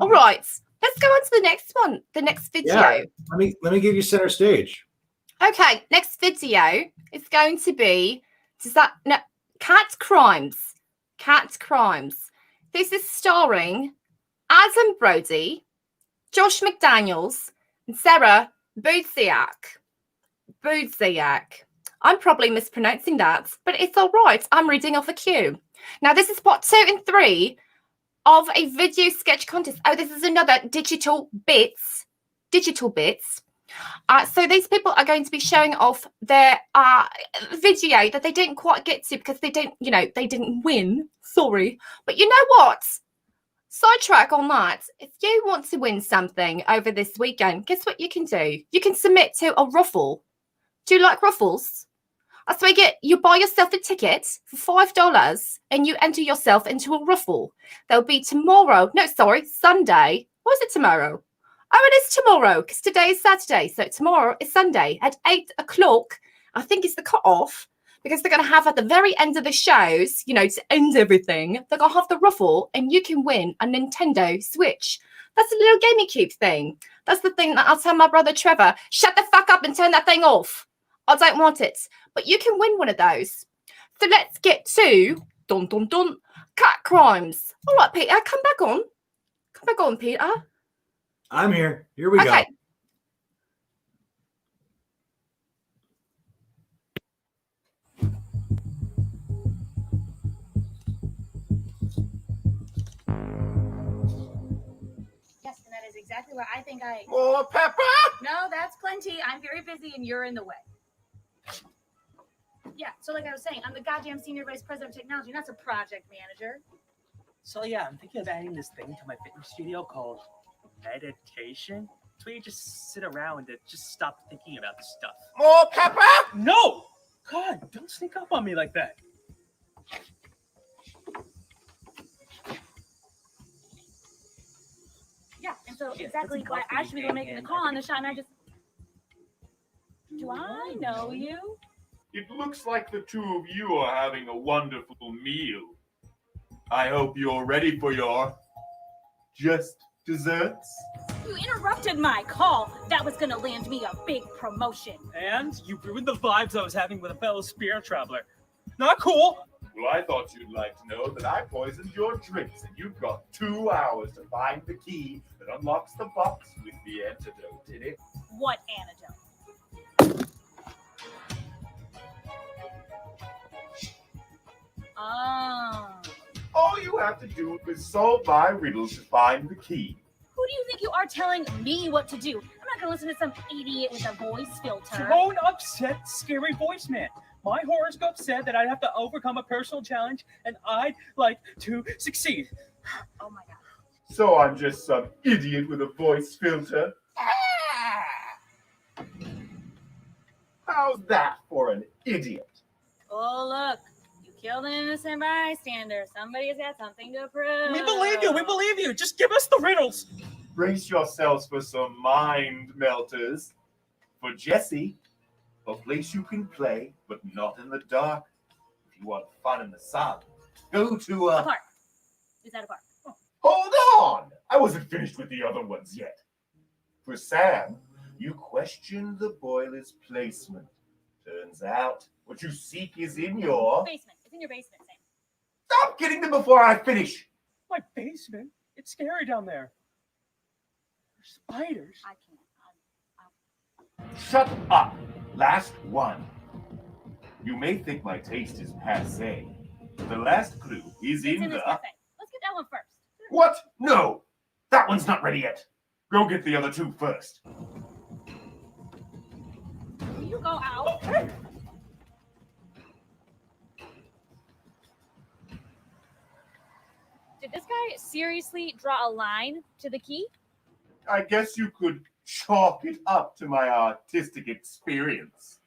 All right. Let's go on to the next one. The next video. Yeah. Let me give you center stage. Okay, next video is going to be Cat Crimes. Cat Crimes. This is starring Adam Brody, Josh McDaniels, and Sarah Budziak. I'm probably mispronouncing that, but it's all right. I'm reading off a cue. Now, this is part 2 and 3 of a video sketch contest. Oh, this is another digital bits. So these people are going to be showing off their video that they didn't quite get to because they didn't win. Sorry. But you know what? Sidetrack on that. If you want to win something over this weekend, guess what you can do? You can submit to a raffle. Do you like raffles? So you buy yourself a ticket for $5 and you enter yourself into a raffle. There'll be Sunday. Or is it tomorrow? Oh, it is tomorrow because today is Saturday. So tomorrow is Sunday at 8 o'clock. I think it's the cut-off because they're going to have at the very end of the shows, to end everything, they're going to have the raffle and you can win a Nintendo Switch. That's a little GameCube thing. That's the thing that I'll tell my brother Trevor, shut the fuck up and turn that thing off. I don't want it. But you can win one of those. So let's get to Cat Crimes. All right, Peter, come back on. Come back on, Peter. I'm here. Here we go. Okay. Yes, and that is exactly where I think I... More pepper? No, that's plenty. I'm very busy and you're in the way. Yeah, so like I was saying, I'm the goddamn senior vice president of technology, not a project manager. So yeah, I'm thinking of adding this thing to my fitness studio called meditation. It's where you just sit around and just stop thinking about this stuff. More pepper? No! God, don't sneak up on me like that. Yeah, and so exactly why I should be making the call on the shot, and I just... Do I know you? It looks like the two of you are having a wonderful meal. I hope you're ready for your just desserts. You interrupted my call. That was gonna land me a big promotion. And you ruined the vibes I was having with a fellow spirit traveler. Not cool. Well, I thought you'd like to know that I poisoned your drinks and you've got 2 hours to find the key that unlocks the box with the antidote in it. What antidote? Oh. All you have to do is solve my riddle to find the key. Who do you think you are telling me what to do? I'm not gonna listen to some idiot with a voice filter. Don't upset scary voice man. My horoscope said that I'd have to overcome a personal challenge and I'd like to succeed. Oh my god. So I'm just some idiot with a voice filter? How's that for an idiot? Oh look, you killed an innocent bystander. Somebody's got something to prove. We believe you. We believe you. Just give us the riddles. Brace yourselves for some mind melters. For Jesse, a place you can play, but not in the dark. If you want fun in the sun, go to A park. Is that a park? Hold on! I wasn't finished with the other ones yet. For Sam, you questioned the boiler's placement. Turns out, what you seek is in your... Basement. It's in your basement, Sam. Stop getting them before I finish! My basement? It's scary down there. There's spiders. I can't. Shut up! Last one. You may think my taste is passé. The last clue is It's in in the... this cafe. Let's get that one first. What? No! That one's not ready yet. Go get the other two first. Will you go out? Did this guy seriously draw a line to the key? I guess you could chalk it up to my artistic experience.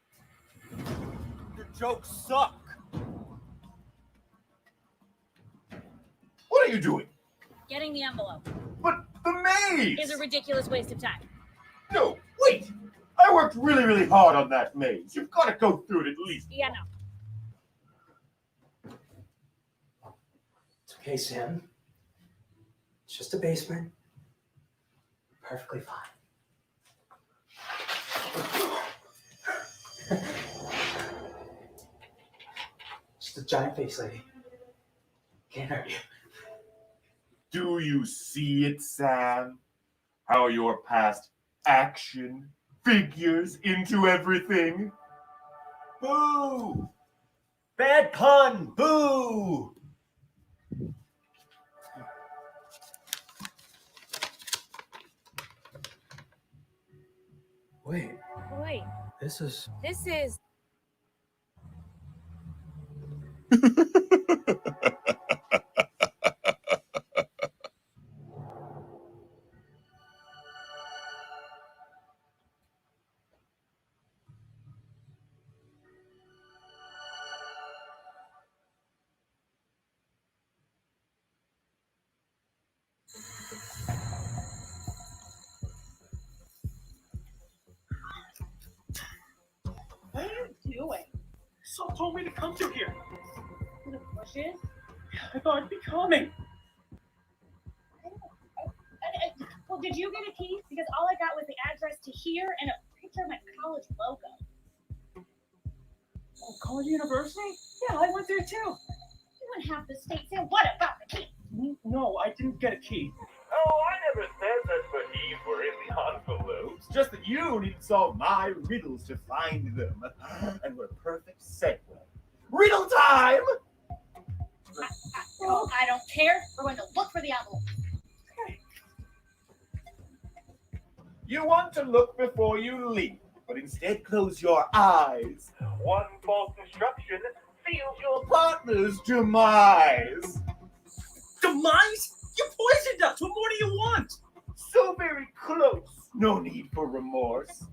Your jokes suck. What are you doing? Getting the envelope But the maze! is a ridiculous waste of time. No, wait! I worked really, really hard on that maze. You've got to go through it at least. Yeah, no. It's okay, Sam. It's just a basement. Perfectly fine. Just a giant face lady. Can't hurt you. Do you see it, Sam? How your past action figures into everything? Boo! Bad pun! Boo! Wait, Wait, this is... this is. What are you doing? Saul told me to come to here. The bushes? I thought I'd be coming. Well, did you get a key? Because all I got was the address to here and a picture of my college logo. Oh, College University? Yeah, I went there too. You went half the state. Sam, what about the key? No, I didn't get a key. Oh, I never said that the keys were in the envelopes. Just that you need to solve my riddles to find them. And we're a perfect segue. Riddle time! I don't care. We're going to look for the envelope. You want to look before you leap, but instead close your eyes. One false instruction seals your partner's demise. Demise? You poisoned us! What more do you want? So very close. No need for remorse.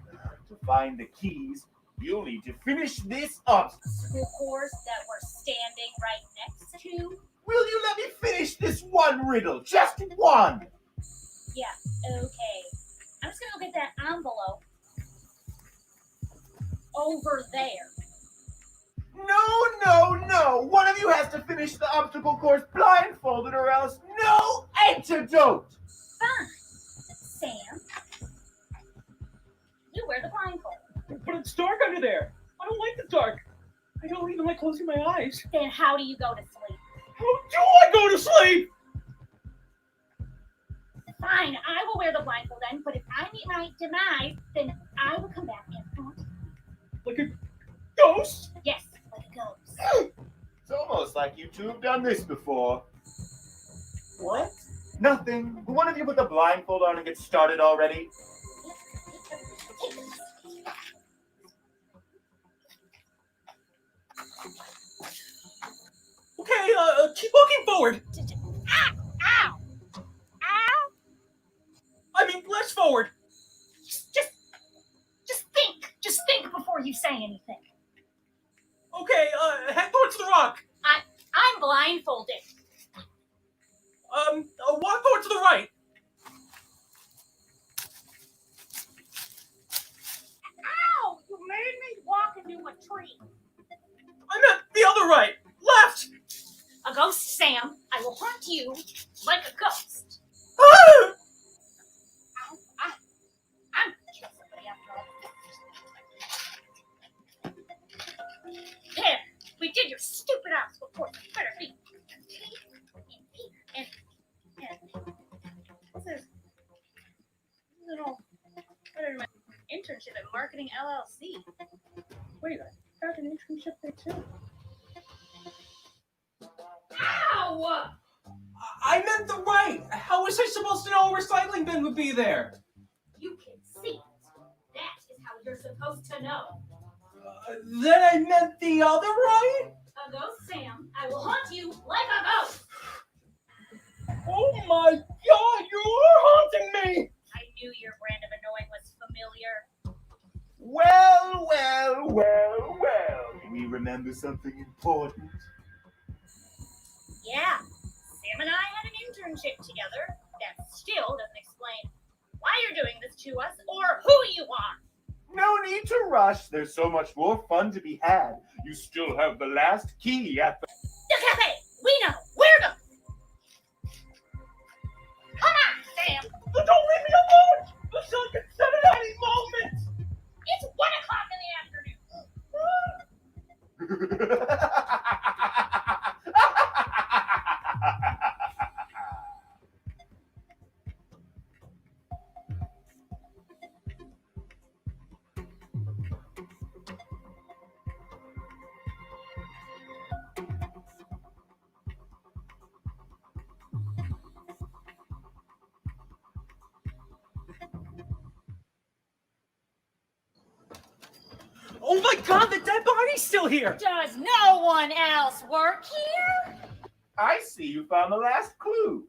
To find the keys, you'll need to finish this obstacle course that we're standing right next to. Will you let me finish this one riddle? Just one! Yeah, okay. I'm just gonna go get that envelope over there. No! One of you has to finish the obstacle course blindfolded or else no antidote! Fine. Sam, you wear the blindfold. But it's dark under there. I don't like the dark. I don't even like closing my eyes. Then how do you go to sleep? How do I go to sleep? Fine, I will wear the blindfold then, but if I meet my demise, then I will come back and haunt you. Like a ghost? Yes, like a ghost. It's almost like you two have done this before. What? Nothing. Will one of you put the blindfold on and get started already? Okay, keep walking forward. Ow! Ow! I mean, less forward. Just think. Just think before you say anything. Okay, head towards the rock. I'm blindfolded. Walk towards the right. Ow! You made me walk into a tree. I meant the other right. you like a ghost. I'm killing somebody after all. There, we did your stupid ass report. Better be. And what's this? Little my internship at Marketing LLC. Wait, I got an internship there too. Ow! I meant the right. How was I supposed to know a recycling bin would be there? You can see it. That is how you're supposed to know. Then I meant the other right? A ghost, Sam. I will haunt you like a ghost. Oh my God, you are haunting me! I knew your brand of annoying was familiar. Well, well, well, well. We remember something important. Yeah, Sam and I had an internship together. That still doesn't explain why you're doing this to us or who you are. No need to rush. There's so much more fun to be had. You still have the last key at the... The cafe! We know! We're going! Come on, Sam! But don't leave me alone! The sun can set at any moment! It's 1 o'clock in the afternoon! Oh my God, the dead body's still here! Does no one else work here? I see you found the last clue.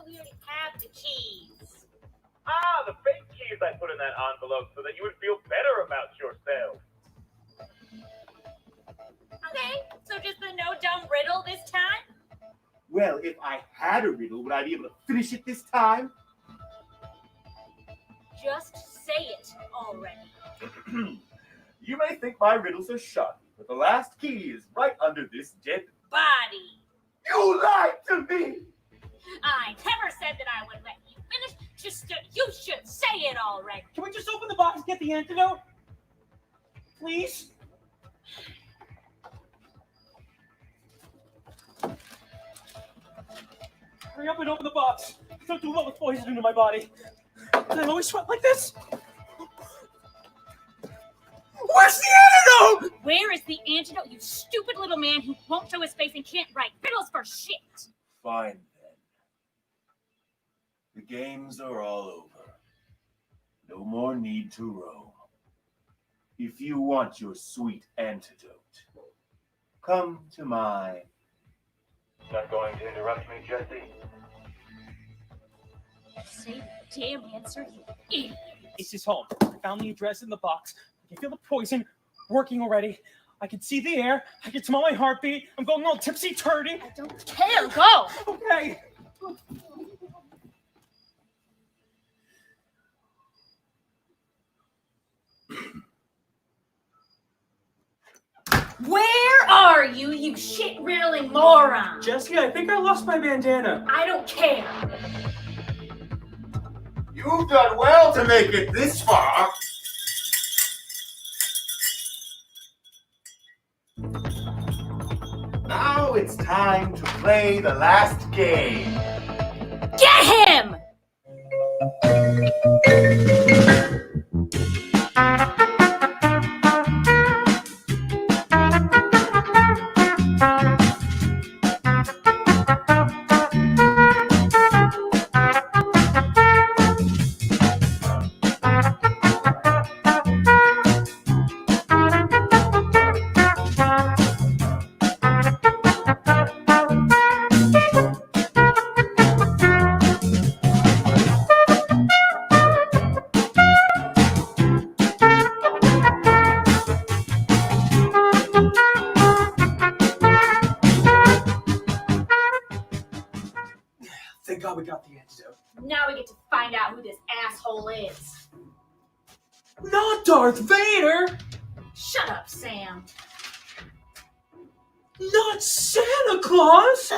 We already have the keys. Ah, the fake keys I put in that envelope so that you would feel better about yourself. Okay, so just the no dumb riddle this time? Well, if I had a riddle, would I be able to finish it this time? Just say it already. You may think my riddles are short, but the last key is right under this dead Body. You lied to me! I never said that I would let you finish. Just you should say it already. Can we just open the box and get the antidote? Please? Hurry up and open the box. Don't do what with poison into my body. Did I always sweat like this? Where's the antidote? Where is the antidote, you stupid little man who won't show his face and can't write riddles for shit? Fine, then. The games are all over. No more need to roam. If you want your sweet antidote, come to my... Not going to interrupt me, Jesse? Say the damn answer, you idiot. It's his home. I found the address in the box. I can feel the poison working already. I can see the air. I can smell my heartbeat. I'm going all tipsy-turvy. I don't care. Go. Okay. Where are you, you shit-riddling moron? Jesse, I think I lost my bandana. I don't care. You've done well to make it this far. Now it's time to play the last game. Get him! Thank God we got the antidote. Now we get to find out who this asshole is. Not Darth Vader! Shut up, Sam. Not Santa Claus!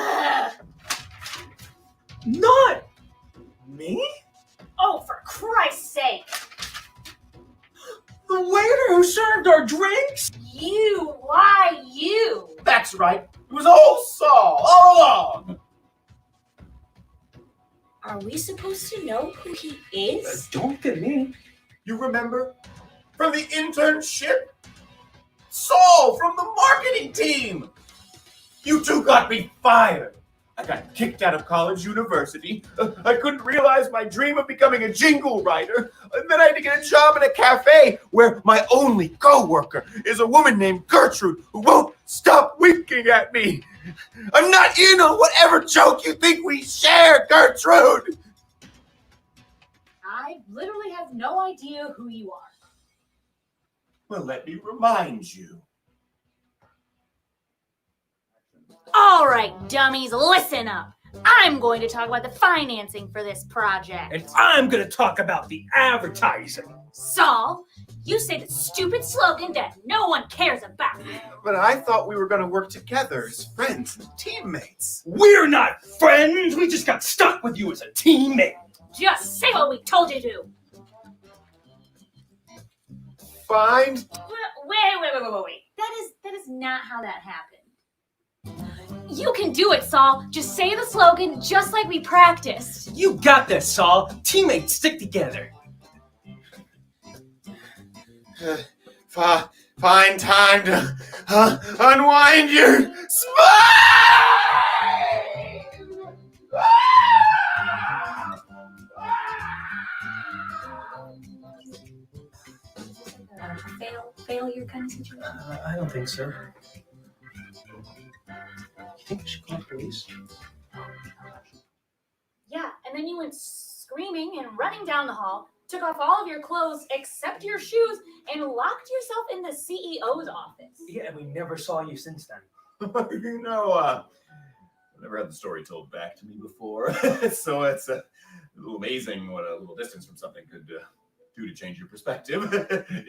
Not me? Oh, for Christ's sake! The waiter who served our drinks? You, why you? That's right. It was old Saul all along. Are we supposed to know who he is? Don't get me. You remember? From the internship? Saul from the marketing team! You two got me fired. I got kicked out of college university. I couldn't realize my dream of becoming a jingle writer. And then I had to get a job in a cafe where my only co-worker is a woman named Gertrude who won't stop winking at me. I'm not in on whatever joke you think we share, Gertrude! I literally have no idea who you are. Well, let me remind you. All right, dummies, listen up. I'm going to talk about the financing for this project. And I'm going to talk about the advertising. Saul, you say the stupid slogan that no one cares about. But I thought we were going to work together as friends and teammates. We're not friends. We just got stuck with you as a teammate. Just say what we told you to. Fine. Wait. That is not how that happened. You can do it, Saul. Just say the slogan just like we practiced. You got this, Saul. Teammates stick together. Find time to unwind your Failure kind of situation. I don't think so. You think I should call the police? Yeah, and then you went screaming and running down the hall, took off all of your clothes except your shoes, and locked yourself in the CEO's office. Yeah, and we never saw you since then. You know, I've never had the story told back to me before, so it's a little amazing what a little distance from something could do to change your perspective.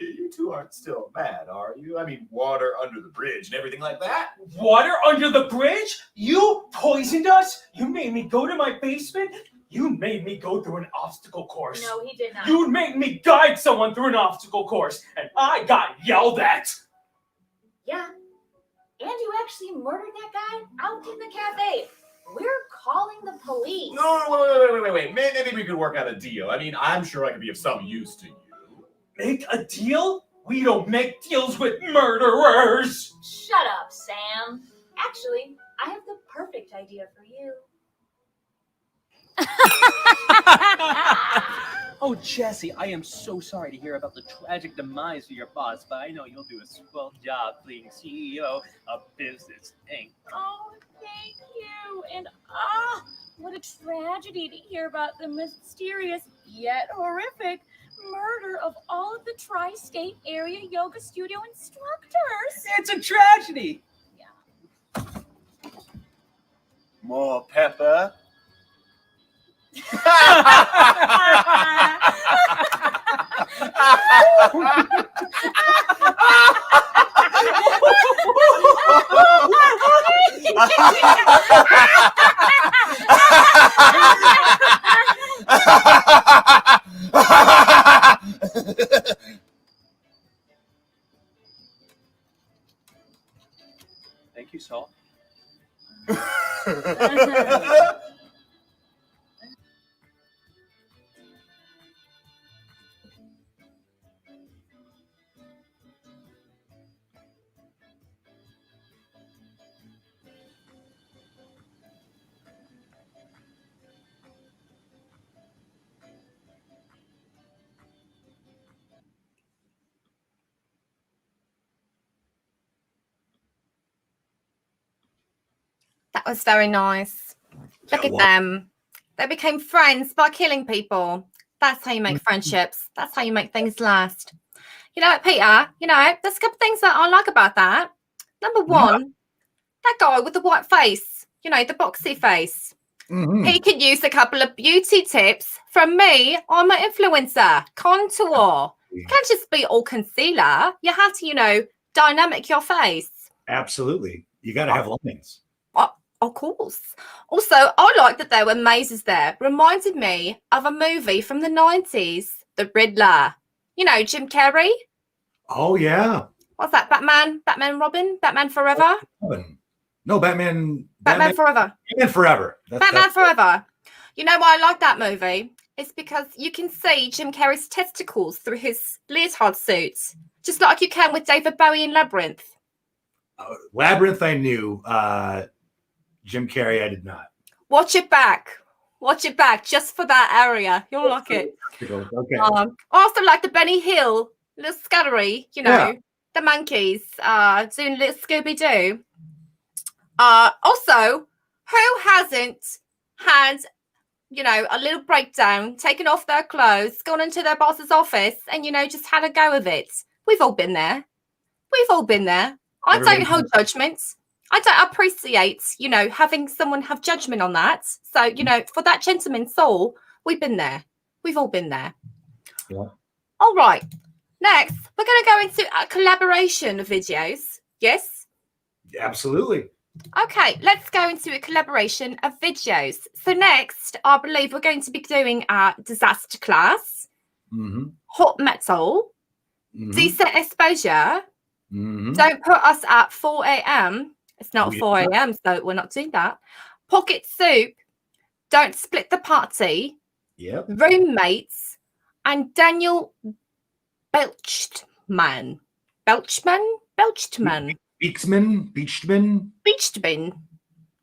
You two aren't still mad, are you? I mean, water under the bridge and everything like that. Water under the bridge? You poisoned us? You made me go to my basement? You made me go through an obstacle course. No, he did not. You made me guide someone through an obstacle course, and I got yelled at. Yeah, and you actually murdered that guy out in the cafe. We're calling the police. No, wait. Maybe we could work out a deal. I mean, I'm sure I could be of some use to you. Make a deal? We don't make deals with murderers. Shut up, Sam. Actually, I have the perfect idea for you. Oh, Jesse, I am so sorry to hear about the tragic demise of your boss, but I know you'll do a swell job being CEO of Business Inc. Oh, thank you. And what a tragedy to hear about the mysterious yet horrific murder of all of the tri-state area yoga studio instructors. It's a tragedy. More pepper. Thank you, Saul. That was very nice. Look at them. They became friends by killing people. That's how you make friendships. That's how you make things last. You know what, Peter? You know, there's a couple things that I like about that. Number one, that guy with the white face, you know, the boxy face. He could use a couple of beauty tips from me. I'm an influencer. Contour. You can't just be all concealer. You have to, you know, dynamic your face. Absolutely. You got to have lines. Of course. Also, I like that there were mazes there. Reminded me of a movie from the 90s, The Riddler. You know, Jim Carrey. Oh, yeah. What's that? Batman Robin? Batman Forever? No, Batman Forever. Batman Forever. Batman Forever. You know why I like that movie? It's because you can see Jim Carrey's testicles through his leotard suit, just like you can with David Bowie in Labyrinth. Labyrinth, I knew. Jim Carrey, I did not. Watch it back. Watch it back just for that area. You'll like it. Okay. I also like the Benny Hill, little Scuddery, you know, the monkeys doing little Scooby-Doo. Also, who hasn't had, you know, a little breakdown, taken off their clothes, gone into their boss's office and, you know, just had a go of it? We've all been there. We've all been there. I don't hold judgments. I don't appreciate, you know, having someone have judgment on that. So, you know, for that gentleman's soul, we've been there. We've all been there. Yeah. All right. Next, we're going to go into a collaboration of videos. Yes? Absolutely. Okay, let's go into a collaboration of videos. So next, I believe we're going to be doing a disaster class, hot metal, decent exposure. Don't put us at 4 a.m. It's not 4 a.m., so we're not doing that. Pocket soup, don't split the party. Yep. Roommates, and Daniel Belchtman. Belchtman. Beachman.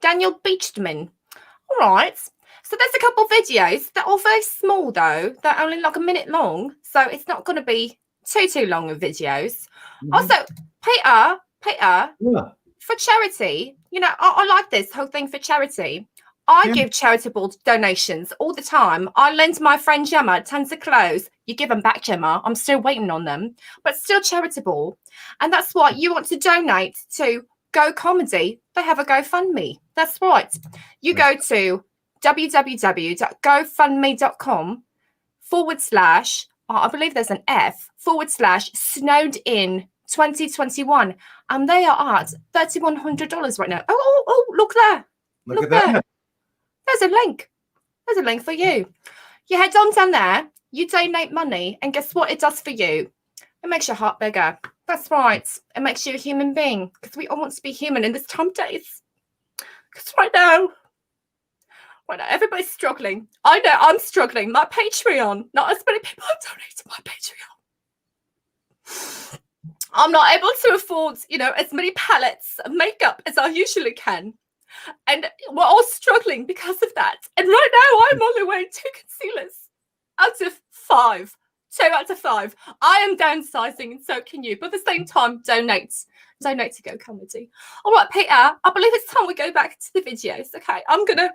Daniel Beachman. All right. So there's a couple videos that are very small, though. They're only like a minute long, so it's not going to be too long of videos. Also, Peter, for charity, you know, I like this whole thing for charity. I give charitable donations all the time. I lend my friend Gemma tons of clothes. You give them back, Gemma. I'm still waiting on them, but still charitable. And that's why you want to donate to Go Comedy. They have a GoFundMe. That's right. You go to www.gofundme.com/ I believe there's an F / snowed in 2021. And they are at $3,100 right now. Oh, look there. Look at that. There's a link. There's a link for you. You head on down there, you donate money, and guess what it does for you? It makes your heart bigger. That's right. It makes you a human being, because we all want to be human in this time of days. Because right now, everybody's struggling. I know I'm struggling. My Patreon, not as many people have donated my Patreon. I'm not able to afford, you know, as many palettes of makeup as I usually can. And we're all struggling because of that. And right now, I'm only wearing 2 concealers out of 5. 2 out of 5. I am downsizing, and so can you. But at the same time, donate. Donate to Go Comedy. All right, Peter, I believe it's time we go back to the videos. Okay, I'm going to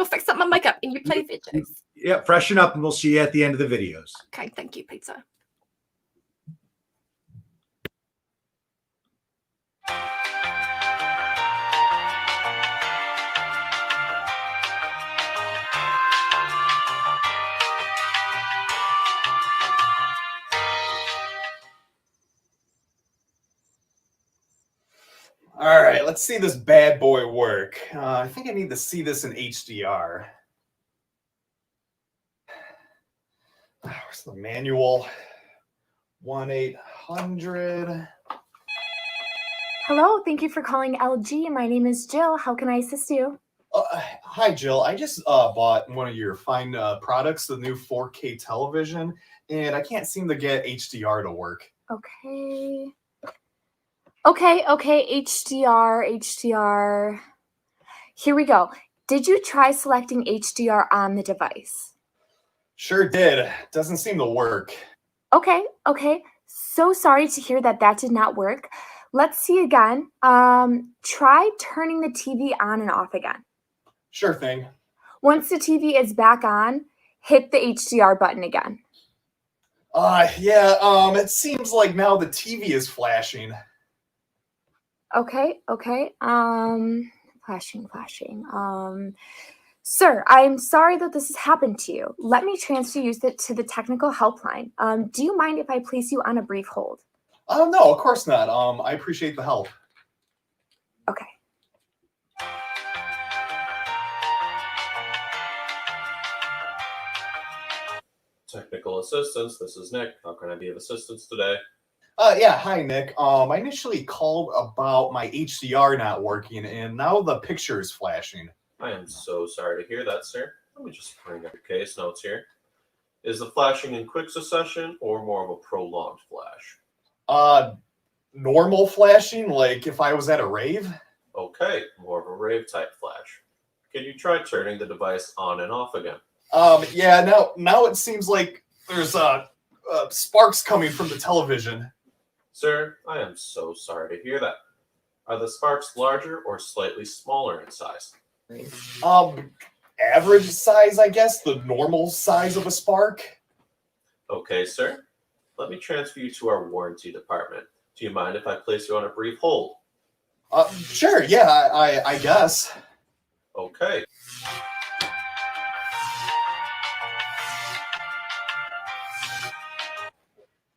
fix up my makeup and you play videos. Yeah, freshen up and we'll see you at the end of the videos. Okay, thank you, Peter. All right, let's see this bad boy work. I think I need to see this in HDR. Where's the manual? 1-800. Hello, thank you for calling LG. My name is Jill. How can I assist you? Hi, Jill. I just bought one of your fine products, the new 4K television, and I can't seem to get HDR to work. Okay, HDR. Here we go. Did you try selecting HDR on the device? Sure did. Doesn't seem to work. Okay. So sorry to hear that did not work. Let's see again. Try turning the TV on and off again. Sure thing. Once the TV is back on, hit the HDR button again. It seems like now the TV is flashing. Okay. Flashing. Sir, I'm sorry that this has happened to you. Let me transfer you to the technical helpline. Do you mind if I place you on a brief hold? Oh, no, of course not. I appreciate the help. Technical assistance, this is Nick. How can I be of assistance today? Yeah, hi Nick. I initially called about my HDR not working, and now the picture is flashing. I am so sorry to hear that, sir. Let me just bring up your case notes here. Is the flashing in quick succession or more of a prolonged flash? Normal flashing, like if I was at a rave? Okay, more of a rave type flash. Can you try turning the device on and off again? Yeah, now it seems like there's sparks coming from the television. Sir, I am so sorry to hear that. Are the sparks larger or slightly smaller in size? Average size, I guess, the normal size of a spark. Okay, sir. Let me transfer you to our warranty department. Do you mind if I place you on a brief hold? Sure, yeah, I guess. Okay.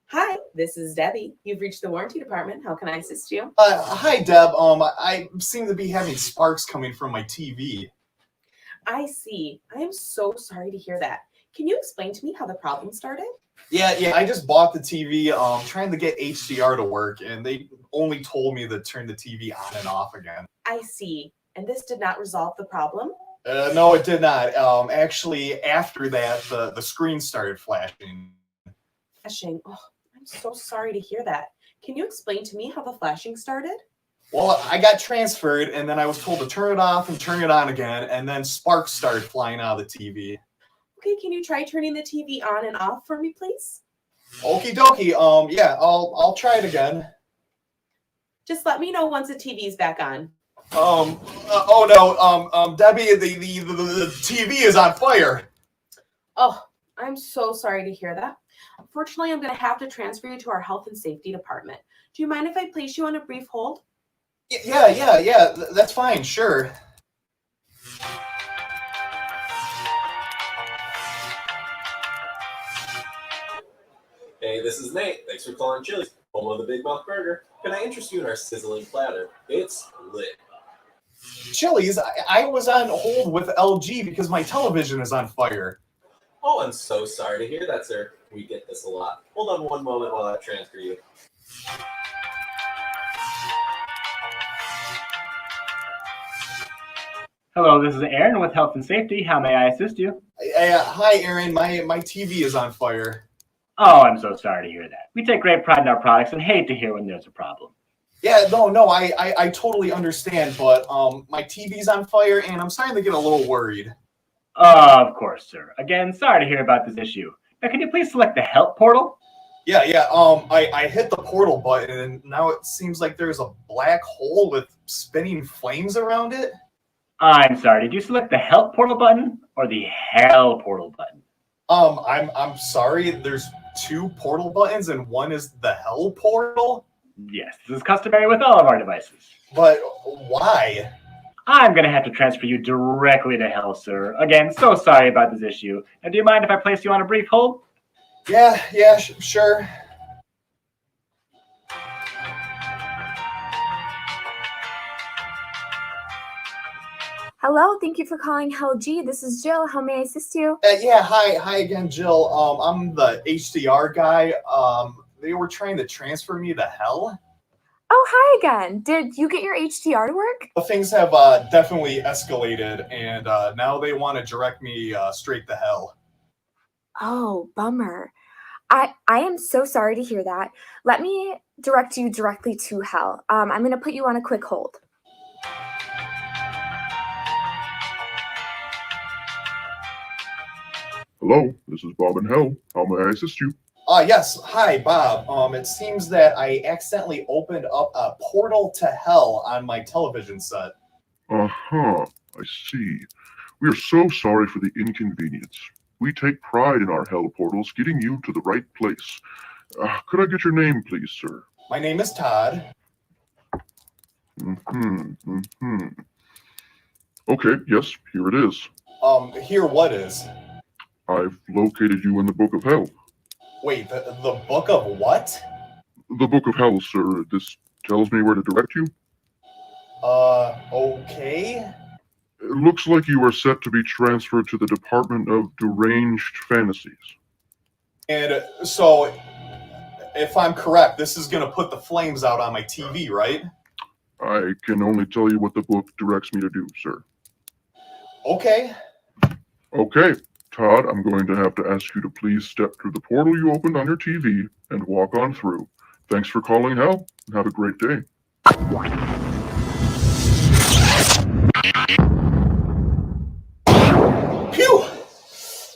Hi, this is Debbie. You've reached the warranty department. How can I assist you? Hi Deb. I seem to be having sparks coming from my TV. I see. I am so sorry to hear that. Can you explain to me how the problem started? Yeah, I just bought the TV, trying to get HDR to work, and they only told me to turn the TV on and off again. I see. And this did not resolve the problem? No, it did not. Actually, after that, the screen started flashing. Flashing. Oh, I'm so sorry to hear that. Can you explain to me how the flashing started? Well, I got transferred, and then I was told to turn it off and turn it on again, and then sparks started flying out of the TV. Okay, can you try turning the TV on and off for me, please? Okie dokie. Yeah, I'll try it again. Just let me know once the TV's back on. Oh no, Debbie, the TV is on fire. Oh, I'm so sorry to hear that. Unfortunately, I'm going to have to transfer you to our health and safety department. Do you mind if I place you on a brief hold? Yeah, that's fine, sure. Hey, this is Nate. Thanks for calling Chili's, home of the Big Mouth Burger. Can I interest you in our sizzling platter? It's lit. Chili's, I was on hold with LG because my television is on fire. Oh, I'm so sorry to hear that, sir. We get this a lot. Hold on one moment while I transfer you. Hello, this is Aaron with Health and Safety. How may I assist you? Hi, Aaron. My TV is on fire. Oh, I'm so sorry to hear that. We take great pride in our products and hate to hear when there's a problem. Yeah, no, I totally understand, but my TV's on fire and I'm starting to get a little worried. Of course, sir. Again, sorry to hear about this issue. Now, can you please select the help portal? Yeah, I hit the portal button and now it seems like there's a black hole with spinning flames around it. I'm sorry, did you select the help portal button or the hell portal button? I'm sorry, there's two portal buttons and one is the hell portal? Yes, this is customary with all of our devices. But why? I'm going to have to transfer you directly to hell, sir. Again, so sorry about this issue. Now, do you mind if I place you on a brief hold? Yeah, sure. Hello, thank you for calling LG. This is Jill. How may I assist you? Yeah, hi again, Jill. I'm the HDR guy. They were trying to transfer me to hell. Oh, hi again. Did you get your HDR to work? Things have definitely escalated, and now they want to direct me straight to hell. Oh, bummer. I am so sorry to hear that. Let me direct you directly to hell. I'm going to put you on a quick hold. Hello, this is Bob in Hell. How may I assist you? Yes. Hi, Bob. It seems that I accidentally opened up a portal to hell on my television set. Uh-huh, I see. We are so sorry for the inconvenience. We take pride in our hell portals, getting you to the right place. Could I get your name, please, sir? My name is Todd. Okay, yes, here it is. Here what is? I've located you in the Book of Hell. Wait, the Book of what? The Book of Hell, sir. This tells me where to direct you. Okay. It looks like you are set to be transferred to the Department of Deranged Fantasies. And so, if I'm correct, this is going to put the flames out on my TV, right? I can only tell you what the book directs me to do, sir. Okay. Okay, Todd, I'm going to have to ask you to please step through the portal you opened on your TV and walk on through. Thanks for calling Hell, and have a great day. Phew!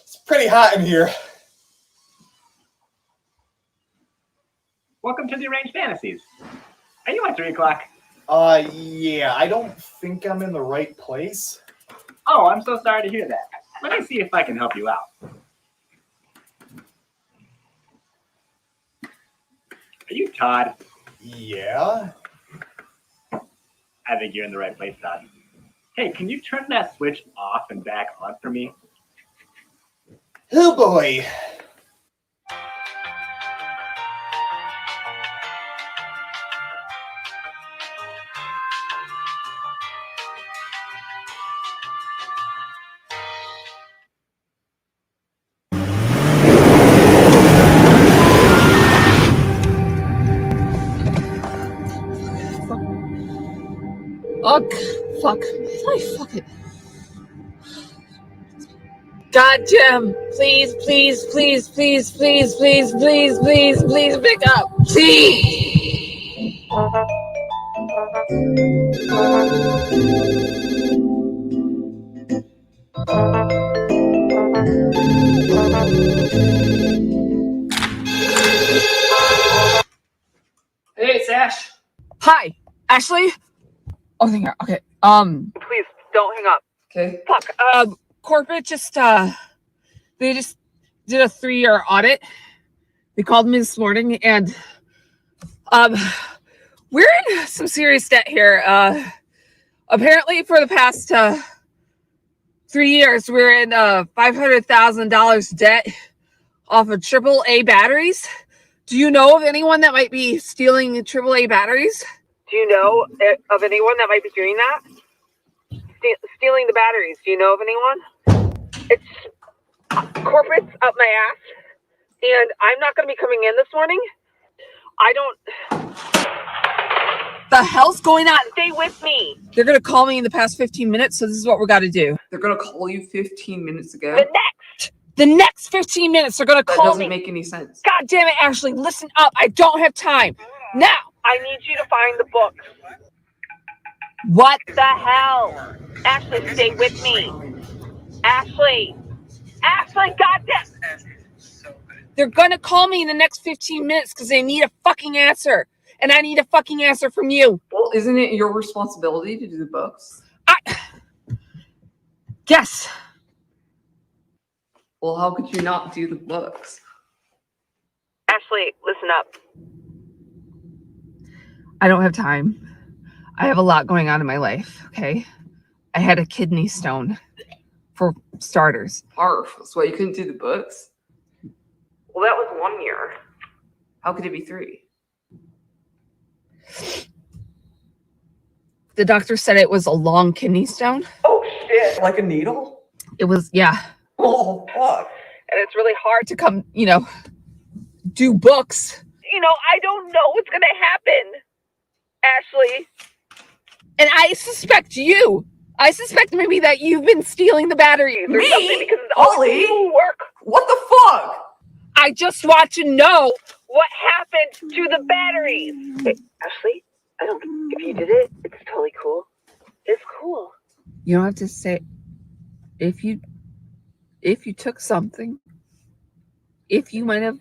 It's pretty hot in here. Welcome to the Arranged Fantasies. Are you at 3 o'clock? Yeah, I don't think I'm in the right place. Oh, I'm so sorry to hear that. Let me see if I can help you out. Are you Todd? Yeah. I think you're in the right place, Todd. Hey, can you turn that switch off and back on for me? Oh boy. Oh, fuck. Fuck it. Goddamn. Please, please, please, please, please, please, please, please, please pick up. Please. Hey, it's Ash. Hi, Ashley. Oh, thank you. Okay. Please don't hang up. Okay. Fuck. Corporate just they just did a 3-year audit. They called me this morning, and we're in some serious debt here. Apparently, for the past 3 years, we're in $500,000 debt off of AAA batteries. Do you know of anyone that might be stealing AAA batteries? Do you know of anyone that might be doing that? Stealing the batteries. Do you know of anyone? It's corporate's up my ass, and I'm not going to be coming in this morning. I don't. The hell's going on? Stay with me. They're gonna call me in the past 15 minutes, so this is what we got to do. They're gonna call you 15 minutes ago. The next 15 minutes, they're gonna That call doesn't me. make any sense. God damn it, Ashley! Listen up. I don't have time now. I need you to find the books. What the hell? Ashley, stay with me. Ashley, goddamn. They're gonna call me in the next 15 minutes because they need a fucking answer, and I need a fucking answer from you. Well, isn't it your responsibility to do the books? Yes. Well, how could you not do the books? Ashley, listen up. I don't have time. I have a lot going on in my life. Okay, I had a kidney stone, for starters. Arf, that's why you couldn't do the books? Well, that was 1 year. How could it be 3? The doctor said it was a long kidney stone. Oh shit! Like a needle? It was, yeah. Oh fuck! And it's really hard To come, do books. I don't know what's gonna happen, Ashley. And I suspect you. I suspect maybe that you've been stealing the batteries. There's nothing because all the people who work. What the fuck? I just want to know What happened to the batteries? Wait, Ashley, I don't. If you did it, it's totally cool. It's cool. You don't have to say if you took something. If you might have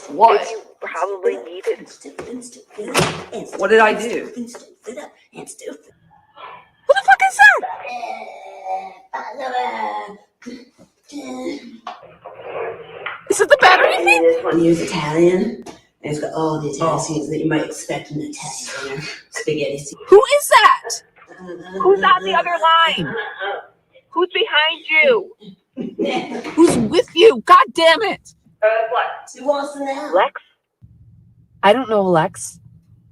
What? If you probably needed. What did I do? Who the fuck is that? Is it the battery thing? This one here's Italian. And it's got all the Italian seeds that you might expect in Italian dinner. Spaghetti seeds. Who is that? Who's on the other line? Who's behind you? Who's with you? God damn it. What? Who wants to know? Lex? I don't know, Lex.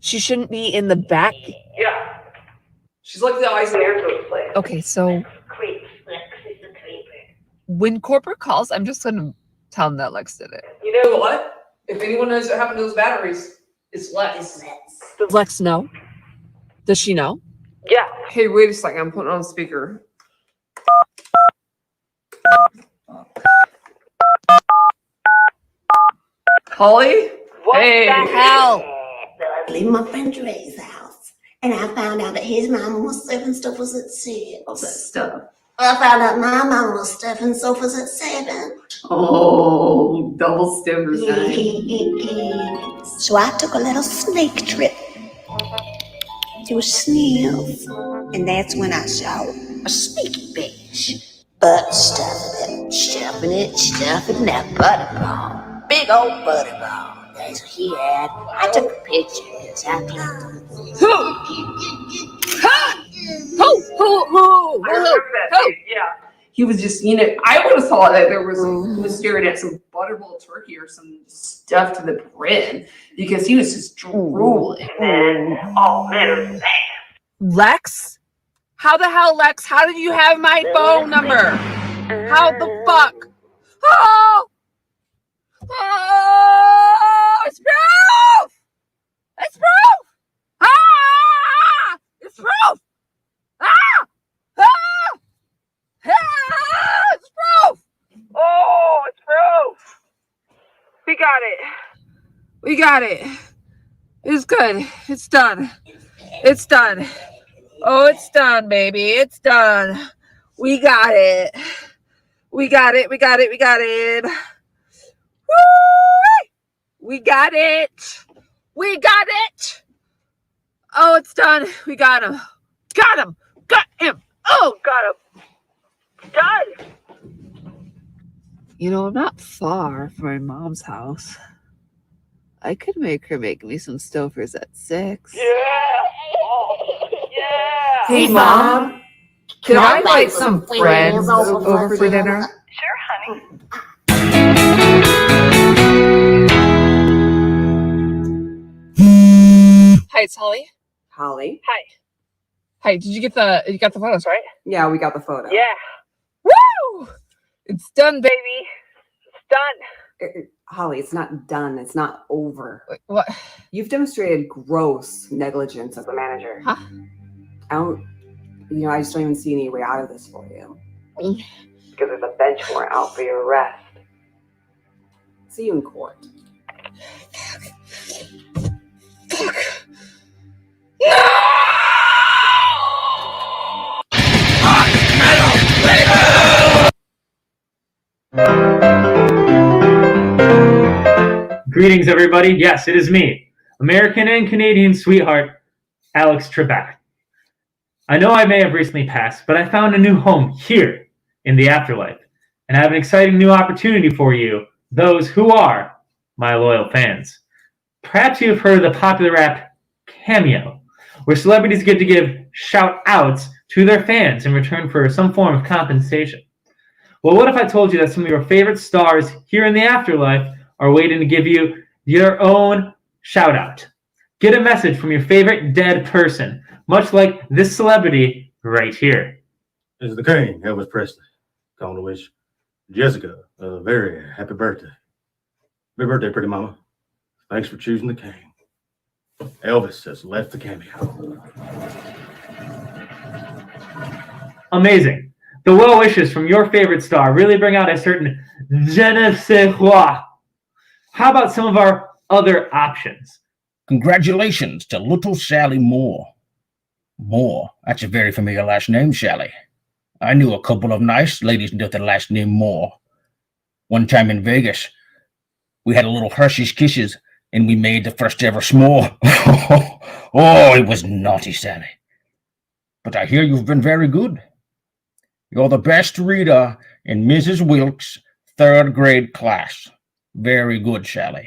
She shouldn't be in the back. Yeah. She's like the eyes and ears. Okay, so Creep. Lex is a creeper. when corporate calls, I'm just gonna Tell him that Lex did it. You know what? If anyone knows what happened to those batteries, it's Lex. Does Lex know? Does she know? Yeah. Hey, wait a second. I'm putting it on speaker. Holly? Hey. Leaving my friend Dre's house, and I found out that his mama was stuffing sofas at 6. What's that stuff? I found out my mama was stuffing sofas at 7. Oh, double stiffers. So I took a little snake trip to a sniff, and that's when I saw a sneaky bitch. Butt stuffing that butterball. Big old butterball. That's what he had. I took a picture as I climbed. Yeah. He was just, I would have thought that he was staring at some butterball turkey or some stuff to the brim because he was just drooling. Oh, man. Lex? How the hell, Lex? How did you have my phone number? How the fuck? Oh! Oh! It's proof! It's proof! Ah! It's proof! Ah! Ah! Ah! It's proof! Oh, it's proof. We got it. We got it. It's good. It's done. It's done. Oh, it's done, baby. It's done. We got it. We got it. We got it. We got it. Woo! We got it. We got it. Oh, it's done. We got him. Got him. Got him. Oh, got him. Done. You know, I'm not far from my mom's house. I could make her make me some Stouffer's at 6. Yeah. Oh, yeah. Hey, Mom. Can I invite some friends over for dinner? Sure, honey. Hi, it's Holly. Holly? Hi. Hi, you got the photos, right? Yeah, we got the photo. Yeah. Woo! It's done, baby. It's done. Holly, it's not done. It's not over. Wait, what? You've demonstrated gross negligence as a manager. Huh? I just don't even see any way out of this for you. Because there's a bench warrant out for your arrest. See you in court. Greetings, everybody. Yes, it is me, American and Canadian sweetheart, Alex Trebek. I know I may have recently passed, but I found a new home here in the afterlife, and I have an exciting new opportunity for you, those who are my loyal fans. Perhaps you have heard of the popular app Cameo, where celebrities get to give shout-outs to their fans in return for some form of compensation. Well, what if I told you that some of your favorite stars here in the afterlife are waiting to give you your own shout-out? Get a message from your favorite dead person, much like this celebrity right here. This is the King, Elvis Presley. Calling to wish Jessica a very happy birthday. Happy birthday, pretty mama. Thanks for choosing the King. Elvis has left the Cameo. Amazing. The well wishes from your favorite star really bring out a certain je ne sais quoi. How about some of our other options? Congratulations to little Sally Moore. Moore, that's a very familiar last name, Sally. I knew a couple of nice ladies with the last name Moore. One time in Vegas, we had a little Hershey's Kisses, and we made the first ever s'more. Oh, it was naughty, Sally. But I hear you've been very good. You're the best reader in Mrs. Wilkes' 3rd grade class. Very good, Sally.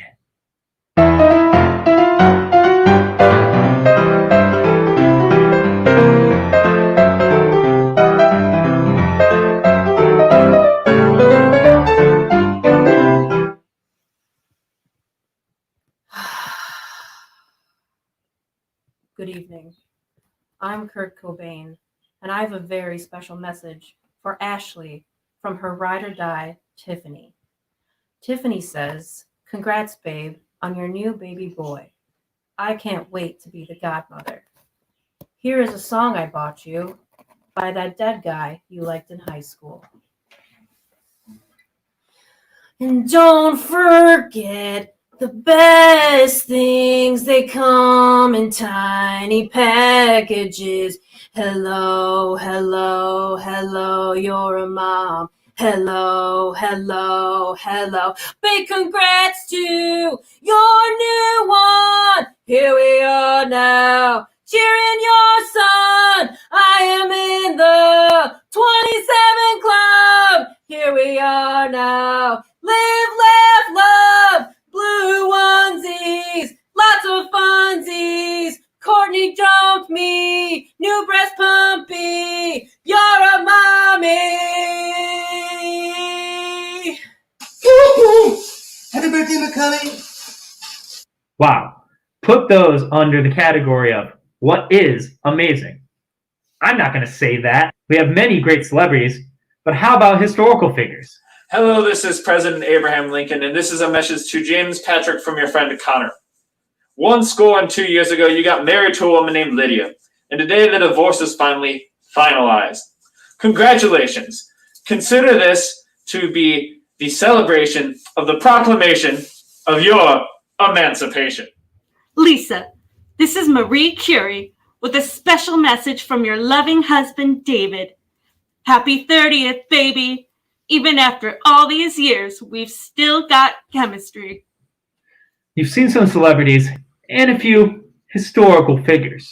Good evening. I'm Kurt Cobain, and I have a very special message for Ashley from her ride or die, Tiffany. Tiffany says, "Congrats, babe, on your new baby boy. I can't wait to be the godmother. Here is a song I bought you by that dead guy you liked in high school." And don't forget, the best things, they come in tiny packages. Hello, hello, hello, you're a mom. Hello, hello, hello. Big congrats to your new one. Here we are now, cheering your son. I am in the 27 club. Here we are now. Live, laugh, love. Blue onesies, lots of funsies. Courtney jumped me, new breast pumpy. You're a mommy. Happy birthday, Macaulay. Wow. Put those under the category of what is amazing. I'm not going to say that. We have many great celebrities, but how about historical figures? Hello, this is President Abraham Lincoln, and this is a message to James Patrick from your friend Connor. 12 years ago, you got married to a woman named Lydia, and today the divorce is finally finalized. Congratulations. Consider this to be the celebration of the proclamation of your emancipation. Lisa, this is Marie Curie with a special message from your loving husband, David. Happy 30th, baby. Even after all these years, we've still got chemistry. You've seen some celebrities and a few historical figures.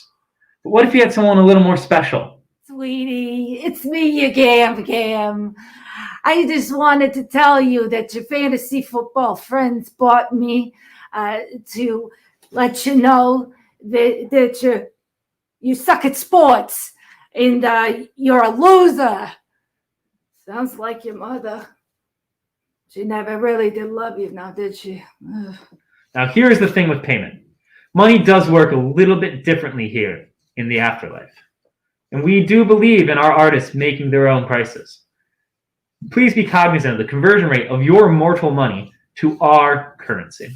But what if you had someone a little more special? Sweetie, it's me again. I just wanted to tell you that your fantasy football friends bought me to let you know that you suck at sports and you're a loser. Sounds like your mother. She never really did love you now, did she? Ugh. Now, here's the thing with payment. Money does work a little bit differently here in the afterlife. And we do believe in our artists making their own prices. Please be cognizant of the conversion rate of your mortal money to our currency.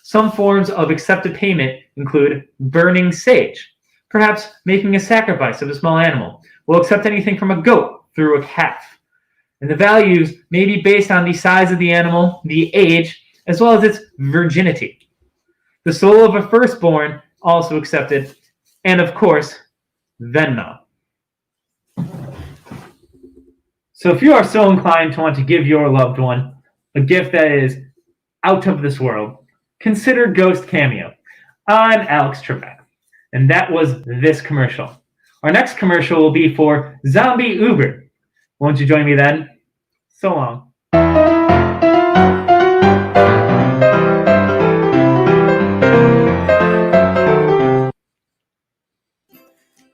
Some forms of accepted payment include burning sage, perhaps making a sacrifice of a small animal. We'll accept anything from a goat through a calf. And the values may be based on the size of the animal, the age, as well as its virginity. The soul of a firstborn also accepted, and of course, Venmo. So if you are so inclined to want to give your loved one a gift that is out of this world, consider Ghost Cameo. I'm Alex Trebek, and that was this commercial. Our next commercial will be for Zombie Uber. Won't you join me then? So long.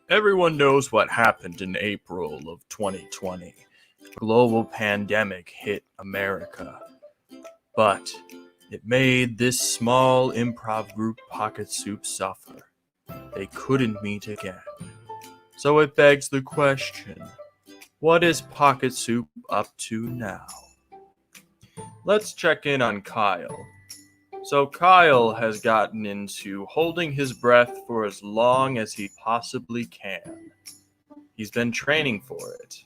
Everyone knows what happened in April of 2020. A global pandemic hit America. But it made this small improv group Pocket Soup suffer. They couldn't meet again. So it begs the question, what is Pocket Soup up to now? Let's check in on Kyle. So Kyle has gotten into holding his breath for as long as he possibly can. He's been training for it,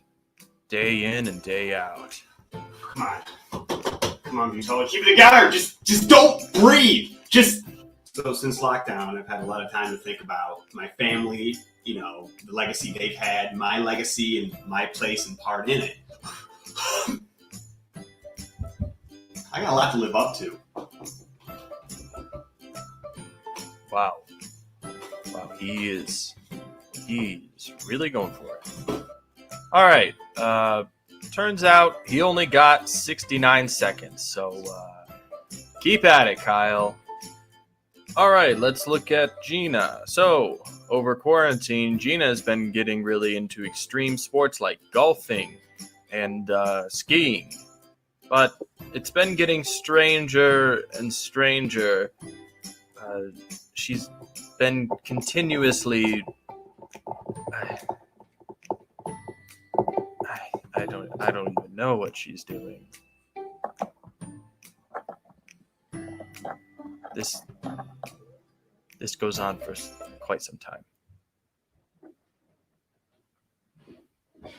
day in and day out. Come on, Vitola, keep it together. Just don't breathe. So since lockdown, I've had a lot of time to think about my family, the legacy they've had, my legacy, and my place and part in it. I got a lot to live up to. Wow, he's really going for it. All right, turns out he only got 69 seconds, so keep at it, Kyle. All right, let's look at Gina. So, over quarantine, Gina has been getting really into extreme sports like golfing and skiing. But it's been getting stranger and stranger. She's been continuously... I don't even know what she's doing. this goes on for quite some time. We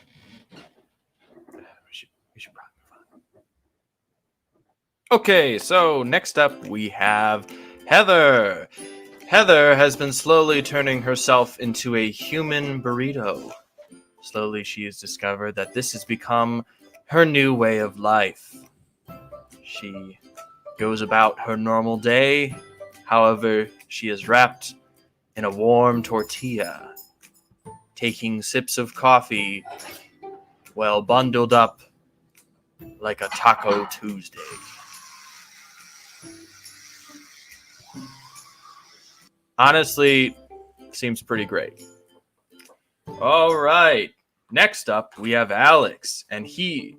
should probably move on. Okay, so next up we have Heather. Heather has been slowly turning herself into a human burrito. Slowly she has discovered that this has become her new way of life. She goes about her normal day. However, she is wrapped in a warm tortilla, taking sips of coffee, well bundled up like a Taco Tuesday. Honestly, seems pretty great. All right. Next up, we have Alex, and he...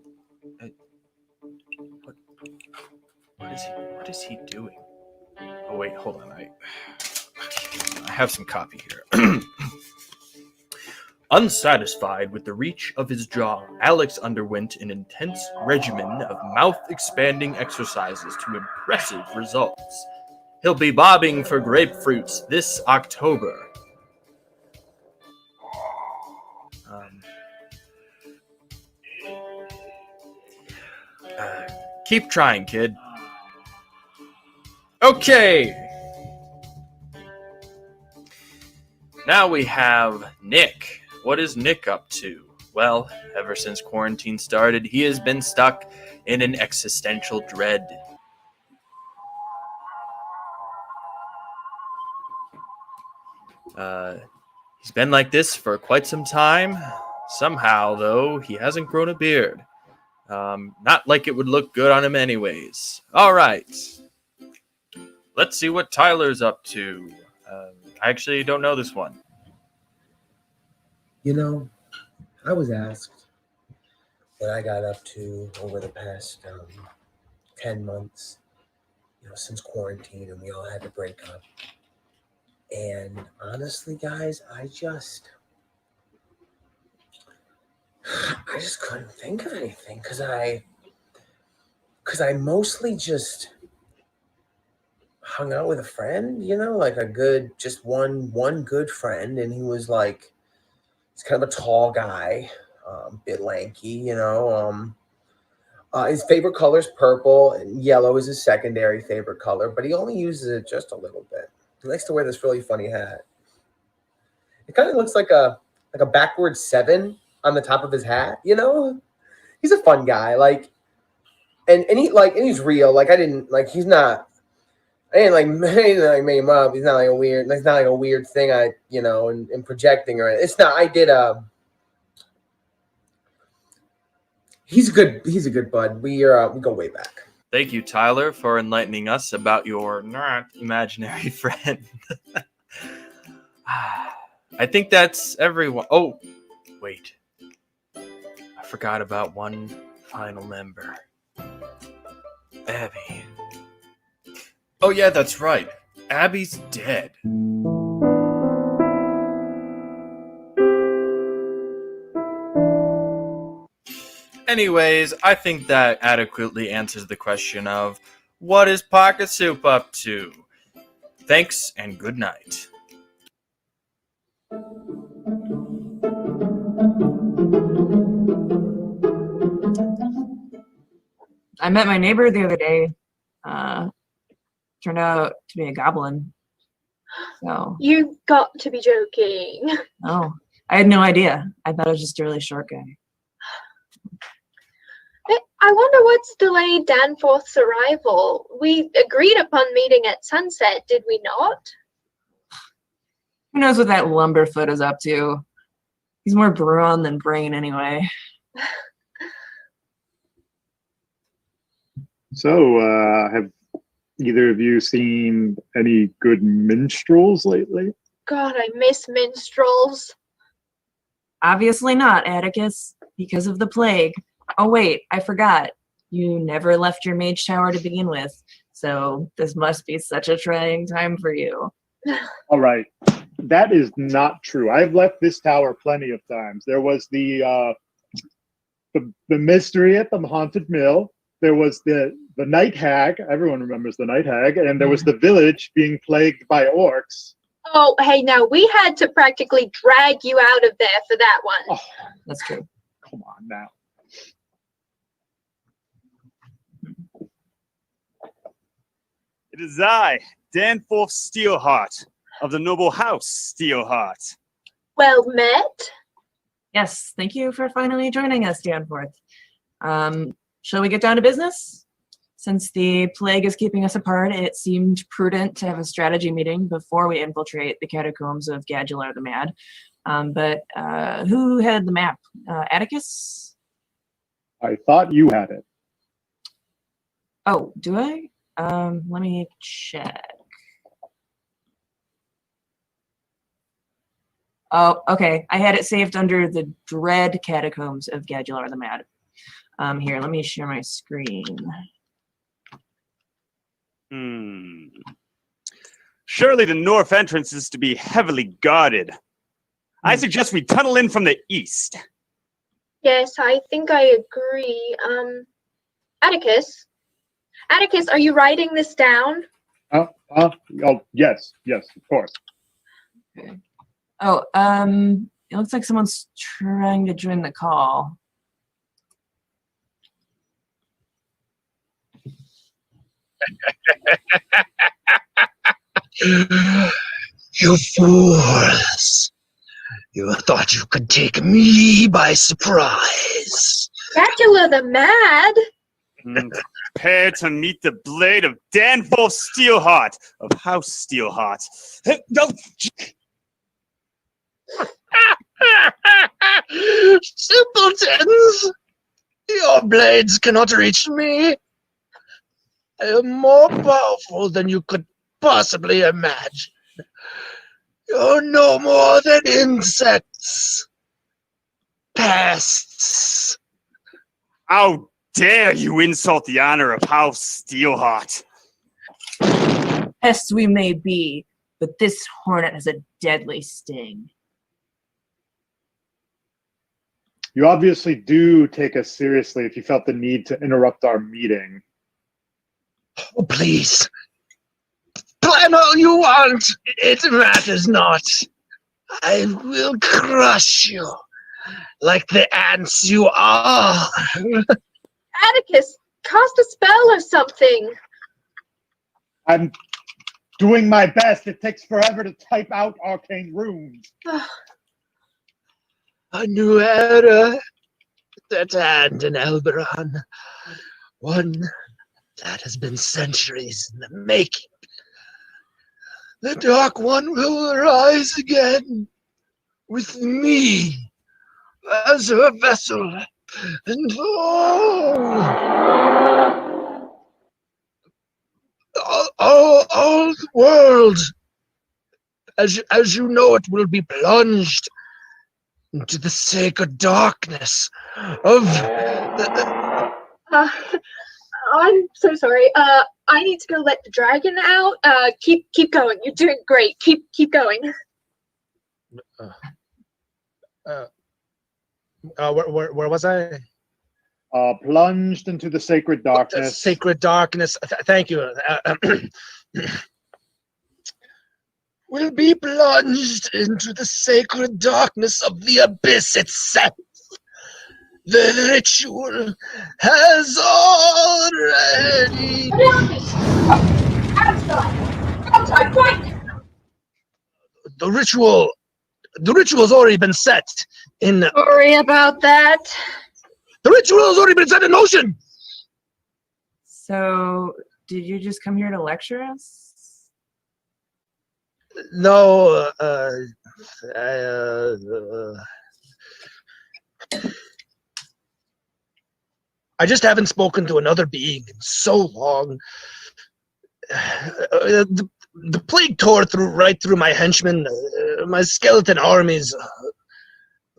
What is he doing? Oh, wait, hold on. I have some copy here. Unsatisfied with the reach of his jaw, Alex underwent an intense regimen of mouth-expanding exercises to impressive results. He'll be bobbing for grapefruits this October. Keep trying, kid. Okay. Now we have Nick. What is Nick up to? Well, ever since quarantine started, he has been stuck in an existential dread. He's been like this for quite some time. Somehow, though, he hasn't grown a beard. Not like it would look good on him anyways. All right. Let's see what Tyler's up to. I actually don't know this one. You know, I was asked what I got up to over the past 10 months, since quarantine and we all had to break up. And honestly, guys, I just couldn't think of anything because I mostly just hung out with a friend, like just one good friend, and he was like, he's kind of a tall guy, bit lanky, his favorite color is purple, and yellow is his secondary favorite color, but he only uses it just a little bit. He likes to wear this really funny hat. It kind of looks like a backwards 7 on the top of his hat, He's a fun guy, and he's real. I didn't make him up. He's not like a weird thing and projecting or anything. It's not. He's a good bud. We go way back. Thank you, Tyler, for enlightening us about your not imaginary friend. I think that's everyone. Oh, wait. I forgot about one final member. Abby. Oh, yeah, that's right. Abby's dead. Anyways, I think that adequately answers the question of what is Pocket Soup up to? Thanks and good night. I met my neighbor the other day. Turned out to be a goblin. So You got to be joking. no, I had no idea. I thought it was just a really short guy. I wonder what's delayed Danforth's arrival. We agreed upon meeting at sunset, did we not? Who knows what that Lumberfoot is up to? He's more brawn than brain anyway. So, have either of you seen any good minstrels lately? God, I miss minstrels. Obviously not, Atticus, because of the plague. Oh wait, I forgot. You never left your mage tower to begin with, so this must be such a trying time for you. All right, that is not true. I've left this tower plenty of times. There was the mystery at the haunted mill. There was the the Night Hag. Everyone remembers the Night Hag. And there was the village being plagued by orcs. Oh, hey, now we had to practically drag you out of there for that one. Oh, That's true. come on now. It is I, Danforth Steelheart, of the noble house Steelheart. Well met. Yes, thank you for finally joining us, Danforth. Shall we get down to business? Since the plague is keeping us apart, it seemed prudent to have a strategy meeting before we infiltrate the catacombs of Gadular the Mad. But who had the map? Atticus? I thought you had it. Oh, do I? Let me check. Oh, okay. I had it saved under the Dread Catacombs of Gadular the Mad. Here, let me share my screen. Surely the north entrance is to be heavily guarded. I suggest we tunnel in from the east. Yes, I think I agree. Atticus? Atticus, are you writing this down? Oh, yes, of course. Okay. Oh, it looks like someone's trying to join the call. You fools! You thought you could take me by surprise. Dracula the Mad? Prepare to meet the blade of Danforth Steelheart of House Steelheart. Simpletons! Your blades cannot reach me. I am more powerful than you could possibly imagine. You're no more than insects. Pests. How dare you insult the honor of House Steelheart? Pests we may be, but this hornet has a deadly sting. You obviously do take us seriously if you felt the need to interrupt our meeting. Oh, please. Plan all you want. It matters not. I will crush you like the ants you are. Atticus, cast a spell or something. I'm doing my best. It takes forever to type out arcane runes. A new era at hand in Elberon. One that has been centuries in the making. The Dark One will arise again with me as her vessel. And all the world, as you know it, will be plunged into the sacred darkness of I'm so sorry. I need to go let the dragon out. Keep going. You're doing great. Keep going. Where was I? Plunged into the sacred darkness. The sacred darkness. Thank you. Will be plunged into the sacred darkness of the abyss itself. The ritual has already. Outside, quick! The ritual's already been set in. Sorry about that. The ritual has already been set in motion. So, did you just come here to lecture us? No, I just haven't spoken to another being in so long. The plague tore right through my henchmen, my skeleton armies.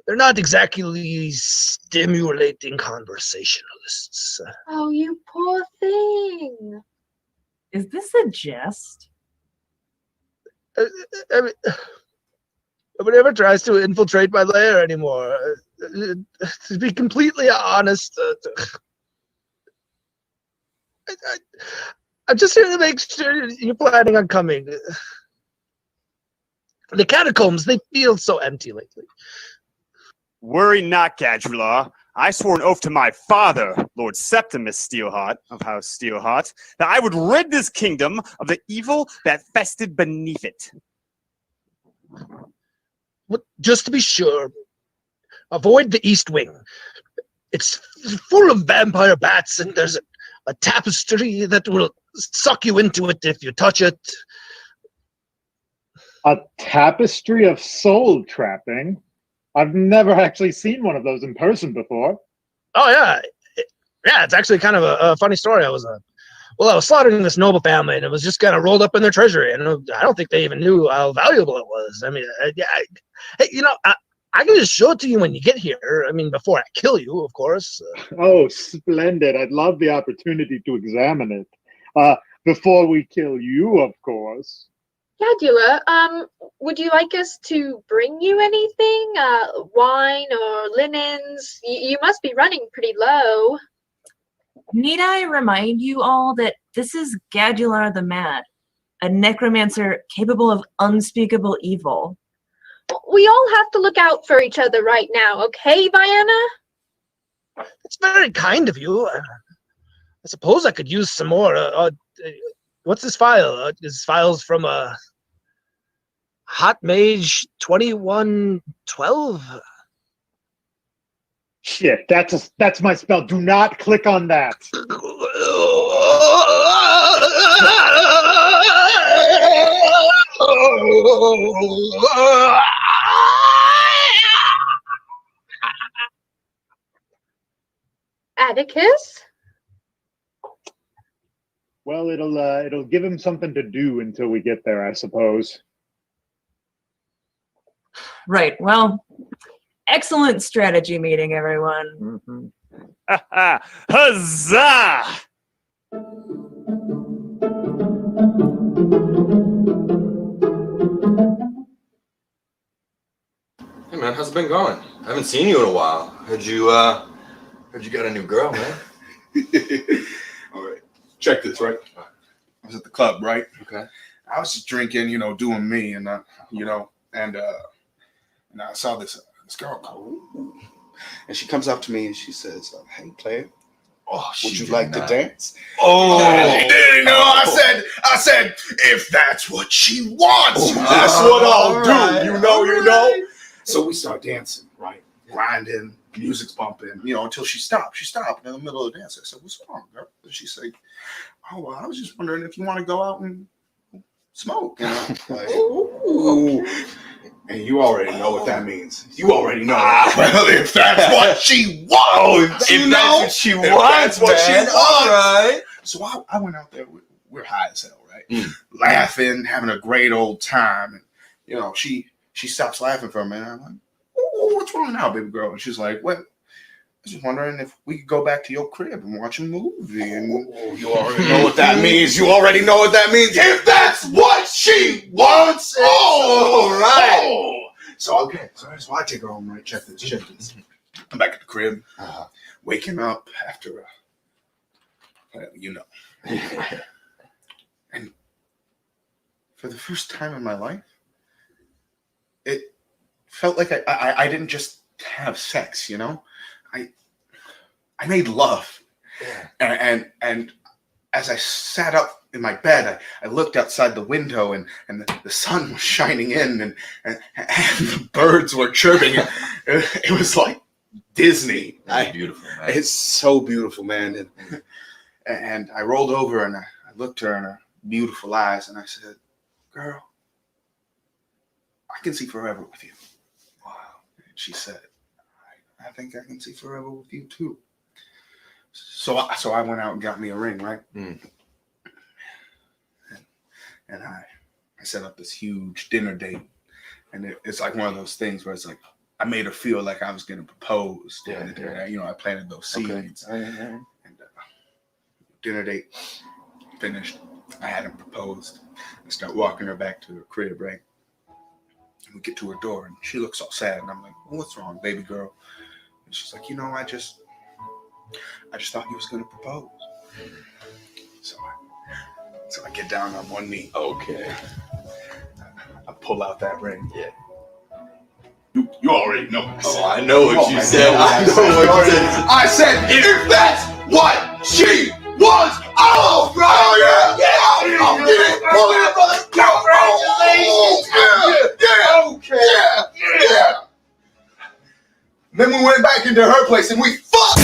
They're not exactly stimulating conversationalists. Oh, you poor thing. Is this a jest? I mean, nobody ever tries to infiltrate my lair anymore. To be completely honest, I'm just here to make sure you're planning on coming. The catacombs, they feel so empty lately. Worry not, Gadular. I swore an oath to my father, Lord Septimus Steelheart of House Steelheart, that I would rid this kingdom of the evil that festered beneath it. Well, just to be sure, avoid the East Wing. It's full of vampire bats, and there's a tapestry that will suck you into it if you touch it. A tapestry of soul trapping? I've never actually seen one of those in person before. Oh yeah, it's actually kind of a funny story. I was slaughtered in this noble family, and it was just kind of rolled up in their treasury, and I don't think they even knew how valuable it was. I mean, hey, I can just show it to you when you get here. I mean, before I kill you, of course. Oh, splendid! I'd love the opportunity to examine it. Before we kill you, of course. Gadula, would you like us to bring you anything? Wine or linens? You must be running pretty low. Need I remind you all that this is Gadular the Mad, a necromancer capable of unspeakable evil? We all have to look out for each other right now, okay, Vienna? It's very kind of you. I suppose I could use some more. What's this file? This file's from Hot Mage 2112. Shit, that's my spell. Do not click on that. Atticus? Well, it'll give him something to do until we get there, I suppose. Right. Well, excellent strategy meeting, everyone. Huzzah! Hey man, how's it been going? I haven't seen you in a while. Heard you got a new girl, man. All right, check this, right? I was at the club, right? Okay. I was just drinking, doing me, and and I saw this girl come, and she comes up to me and she says, "Hey, player, would you like to dance?" Oh, I said, if that's what she wants, that's what I'll do. You know. So we start dancing, right? Grinding, music's bumping, until she stopped. She stopped in the middle of the dance. I said, "What's wrong, girl?" And she said, "Oh, well, I was just wondering if you want to go out and smoke." Like, ooh. And you already know what that means. You already know. Well, if that's what she wants, if that's what she wants, right? So I went out there. We're high as hell, right? Laughing, having a great old time. And she stops laughing for a minute. I'm like, "Oh, what's wrong now, baby girl?" And she's like, "Well, I was just wondering if we could go back to your crib and watch a movie." And you already know what that means. You already know what that means. If that's what she wants, all right. So I take her home, right? Check this. I'm back at the crib, waking up after, and for the first time in my life, it felt like I didn't just have sex, I made love, and as I sat up in my bed, I looked outside the window, and the sun was shining in, and the birds were chirping. It was like Disney. Beautiful, man. It's so beautiful, man. And I rolled over and I looked her in her beautiful eyes, and I said, "Girl, I can see forever with you." Wow. And she said, I think I can see forever with you too. So I went out and got me a ring, right? And I set up this huge dinner date, and it's like one of those things where it's like I made her feel like I was getting proposed. Yeah. I planted those seeds. Okay. And dinner date finished. I hadn't proposed. I start walking her back to her crib, right? And we get to her door, and she looks all sad, and I'm like, "Well, what's wrong, baby girl?" And she's like, "I just thought you was gonna propose." So I get down on one knee. Okay. I pull out that ring. Yeah. You already know what I said. Oh, I know what you said. I know what you said. I said, if that's what she was. Oh, bro, yeah. Pull it up, brother. Yeah. Then we went back into her place and we fucked.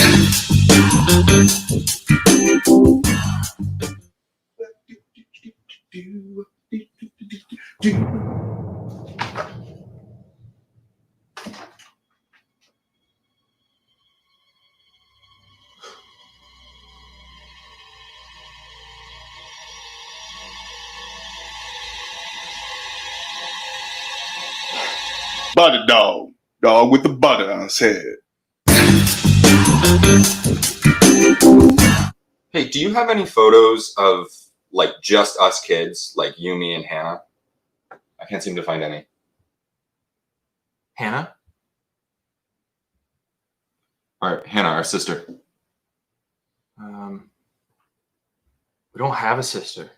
Butter dog. Dog with the butter on his head. Hey, do you have any photos of like just us kids, like you, me, and Hannah? I can't seem to find any. Hannah? Hannah, our sister. We don't have a sister.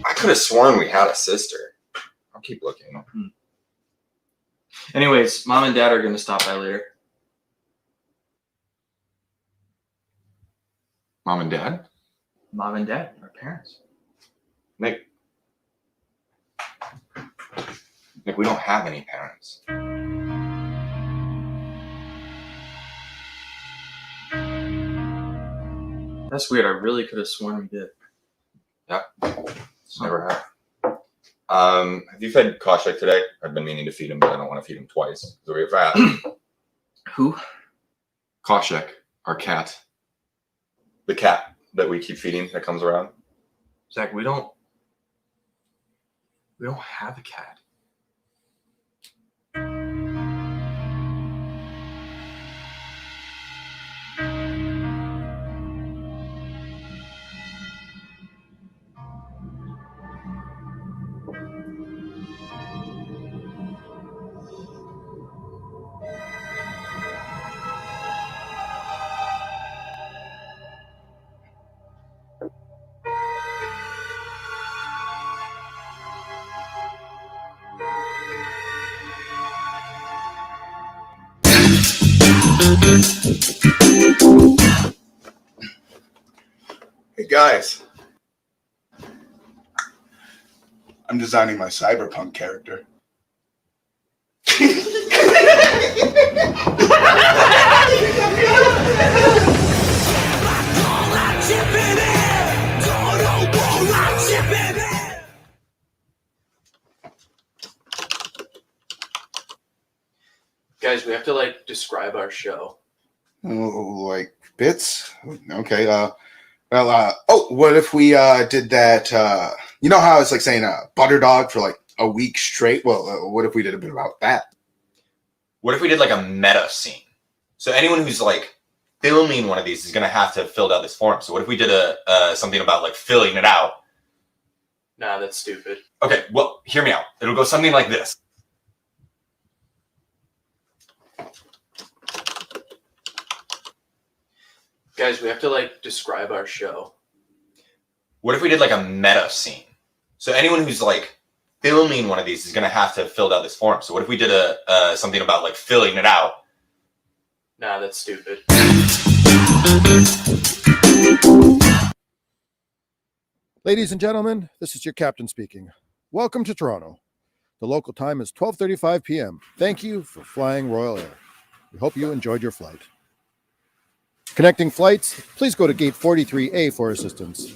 I could have sworn we had a sister. I'll keep looking. Anyways, Mom and Dad are going to stop by later. Mom and Dad? Mom and Dad, our parents. Nick, we don't have any parents. That's weird. I really could have sworn we did. Yeah. Never have. Have you fed Koshek today? I've been meaning to feed him, but I don't want to feed him twice. So we're fat. Who? Koshek, our cat. The cat that we keep feeding that comes around. Zach, we don't have a cat. Hey guys, I'm designing my cyberpunk character. Guys, we have to like describe our show. Like bits? Okay. What if we did that? You know how it's like saying butter dog for like a week straight? Well, what if we did a bit about that? What if we did like a meta scene? So anyone who's like filming one of these is going to have to have filled out this form. So what if we did something about like filling it out? Nah, that's stupid. Okay, well, hear me out. It'll go something like this. Guys, we have to like describe our show. What if we did like a meta scene? So anyone who's like filming one of these is going to have to have filled out this form. So what if we did something about like filling it out? Nah, that's stupid. Ladies and gentlemen, this is your captain speaking. Welcome to Toronto. The local time is 12:35 p.m. Thank you for flying Royal Air. We hope you enjoyed your flight. Connecting flights, please go to gate 43A for assistance.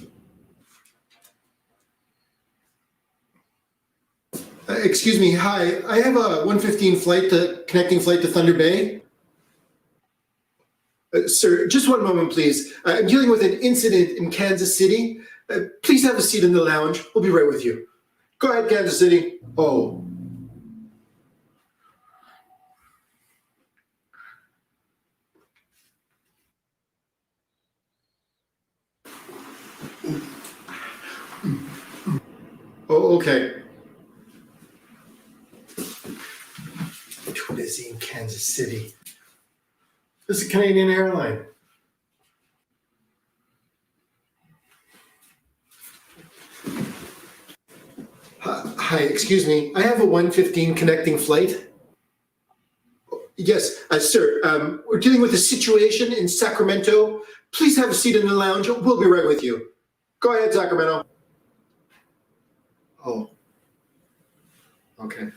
Excuse me, hi. I have a 1:15 flight, connecting flight to Thunder Bay. Sir, just one moment, please. I'm dealing with an incident in Kansas City. Please have a seat in the lounge. We'll be right with you. Go ahead, Kansas City. Oh. Oh, okay. Too busy in Kansas City. This is Canadian Airline. Hi, excuse me. I have a 1:15 connecting flight. Yes, sir. We're dealing with a situation in Sacramento. Please have a seat in the lounge. We'll be right with you. Go ahead, Sacramento. Oh. Okay.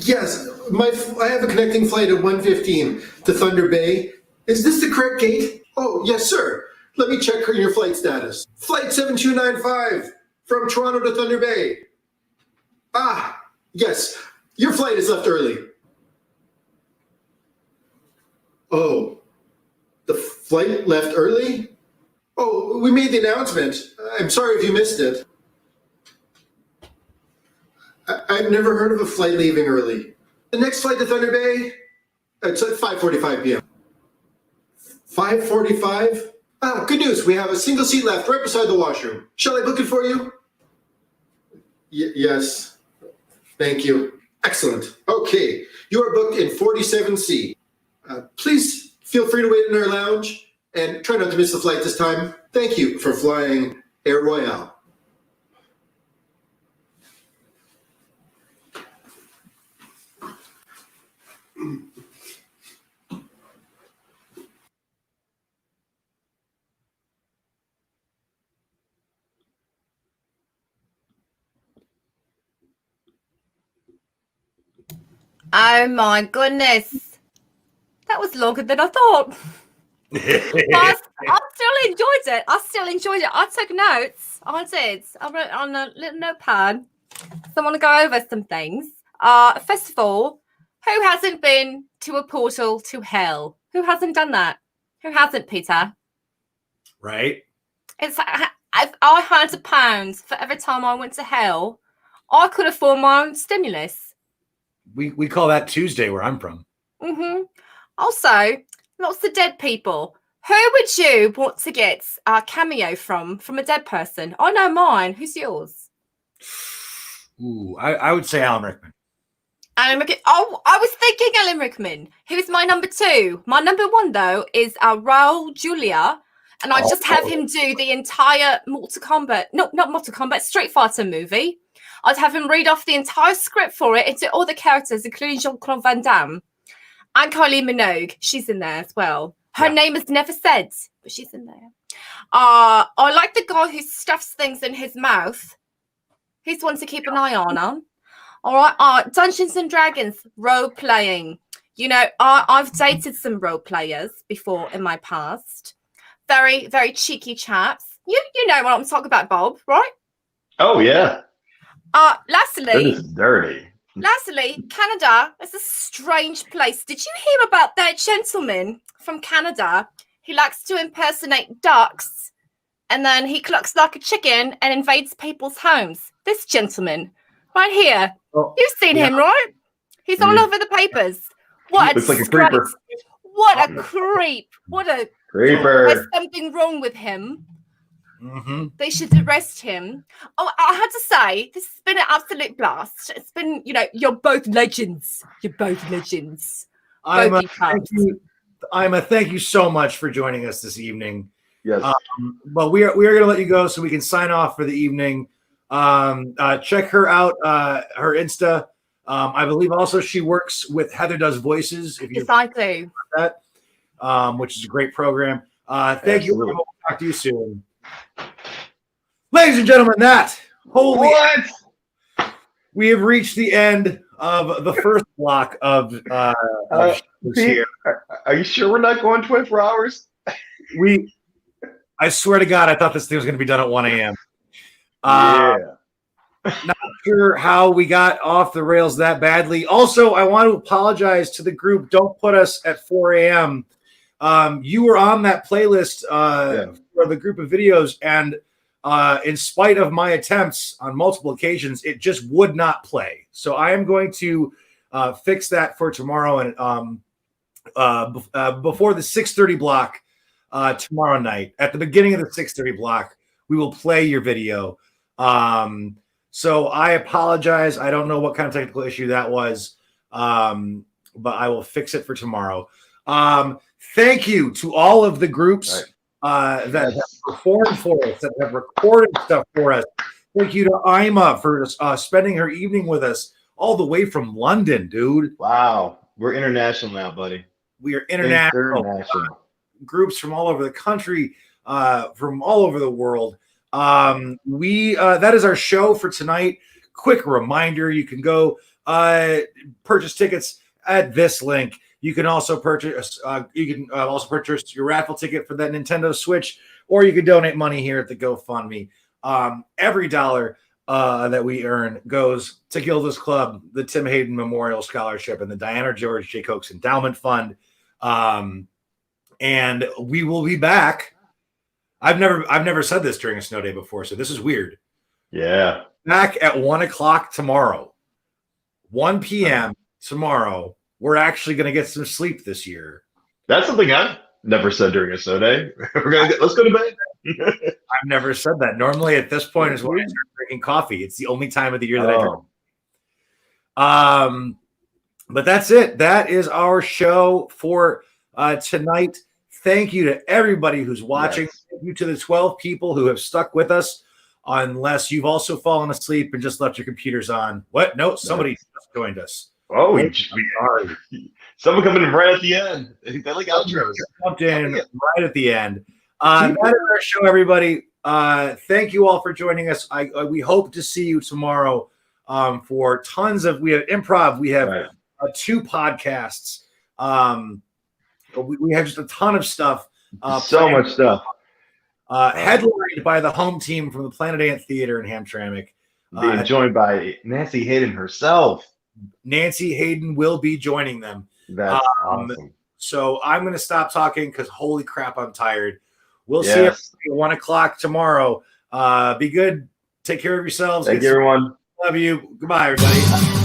Yes, I have a connecting flight at 1:15 to Thunder Bay. Is this the correct gate? Oh, yes, sir. Let me check your flight status. Flight 7295 from Toronto to Thunder Bay. Ah, yes. Your flight is left early. Oh, the flight left early? Oh, we made the announcement. I'm sorry if you missed it. I've never heard of a flight leaving early. The next flight to Thunder Bay, it's at 5:45 p.m. 5:45? Ah, good news. We have a single seat left right beside the washroom. Shall I book it for you? Yes. Thank you. Excellent. Okay. You are booked in 47C. Please feel free to wait in our lounge and try not to miss the flight this time. Thank you for flying Air Royale. Oh my goodness. That was longer than I thought. But I still enjoyed it. I took notes. I did. I wrote on a little notepad. So I want to go over some things. First of all, who hasn't been to a portal to hell? Who hasn't done that? Who hasn't, Peter? Right? It's if I had £100 for every time I went to hell, I could afford my own stimulus. We call that Tuesday where I'm from. Also, lots of dead people. Who would you want to get a cameo from a dead person? I know mine. Who's yours? Ooh, I would say Alan Rickman. Alan Rickman. Oh, I was thinking Alan Rickman. Who's my number 2? My number 1, though, is Raul Julia. And I just have him do the entire Mortal Kombat, not Mortal Kombat, Street Fighter movie. I'd have him read off the entire script for it into all the characters, including Jean-Claude Van Damme. And Kylie Minogue. She's in there as well. Her name is never said, but she's in there. I like the guy who stuffs things in his mouth. He's one to keep an eye on. All right. Dungeons and Dragons, role-playing. You know, I've dated some role-players before in my past. Very, very cheeky chaps. You know what I'm talking about, Bob, right? Oh, yeah. Lastly, This is dirty. Canada is a strange place. Did you hear about that gentleman from Canada? He likes to impersonate ducks, and then he clucks like a chicken and invades people's homes. This gentleman, right here. You've seen him, right? He's all over the papers. What Looks like a creeper. What a creep. What a Creeper. There's something wrong with him. They should arrest him. Oh, I had to say, this has been an absolute blast. It's been, you're both legends. Ima, thank you so much for joining us this evening. Yes. Well, we are going to let you go so we can sign off for the evening. Check her out, her Insta. I believe also she works with Heather Does Voices. Yes, I do. That, which is a great program. Thank you. We'll talk to you soon. Ladies and gentlemen, we have reached the end of the first block of Pete, are you sure we're not going 24 hours? I swear to God, I thought this thing was going to be done at 1 a.m. Now, sure how we got off the rails that badly. Also, I want to apologize to the group. Don't put us at 4 a.m. You were on that playlist for the group of videos, and in spite of my attempts on multiple occasions, it just would not play. So I am going to fix that for tomorrow, and before the 6:30 block tomorrow night. At the beginning of the 6:30 block, we will play your video. So I apologize. I don't know what kind of technical issue that was, but I will fix it for tomorrow. Thank you to all of the groups that have performed for us, that have recorded stuff for us. Thank you to Ima for spending her evening with us all the way from London, dude. Wow. We're international now, buddy. We are international. Groups from all over the country, from all over the world. That is our show for tonight. Quick reminder, you can go purchase tickets at this link. You can also purchase your raffle ticket for that Nintendo Switch, or you can donate money here at the GoFundMe. Every dollar that we earn goes to Gilda's Club, the Tim Hayden Memorial Scholarship, and the Diana George J. Cokes Endowment Fund. And we will be back. I've never said this during a snow day before, so this is weird. Yeah. Back at 1 o'clock tomorrow. 1 p.m. tomorrow. We're actually going to get some sleep this year. That's something I've never said during a snow day. Let's go to bed. I've never said that. Normally at this point is when I start drinking coffee. It's the only time of the year that I drink. But that's it. That is our show for tonight. Thank you to everybody who's watching. Yes. Thank you to the 12 people who have stuck with us, unless you've also fallen asleep and just left your computers on. What? No, somebody just joined us. Oh, we are. Someone coming in right at the end. They like outros. Jumped in right at the end. That is our show, everybody. Thank you all for joining us. We hope to see you tomorrow for tons of. We have improv. We have 2 podcasts. We have just a ton of stuff. So much stuff. Headlined by the home team from the Planet Ant Theater in Hamtramck. Being joined by Nancy Hayden herself. Nancy Hayden will be joining them. That's awesome. So I'm going to stop talking because holy crap, I'm tired. We'll see you at 1 o'clock tomorrow. Be good. Take care of yourselves. Thank you, everyone. Love you. Goodbye, everybody.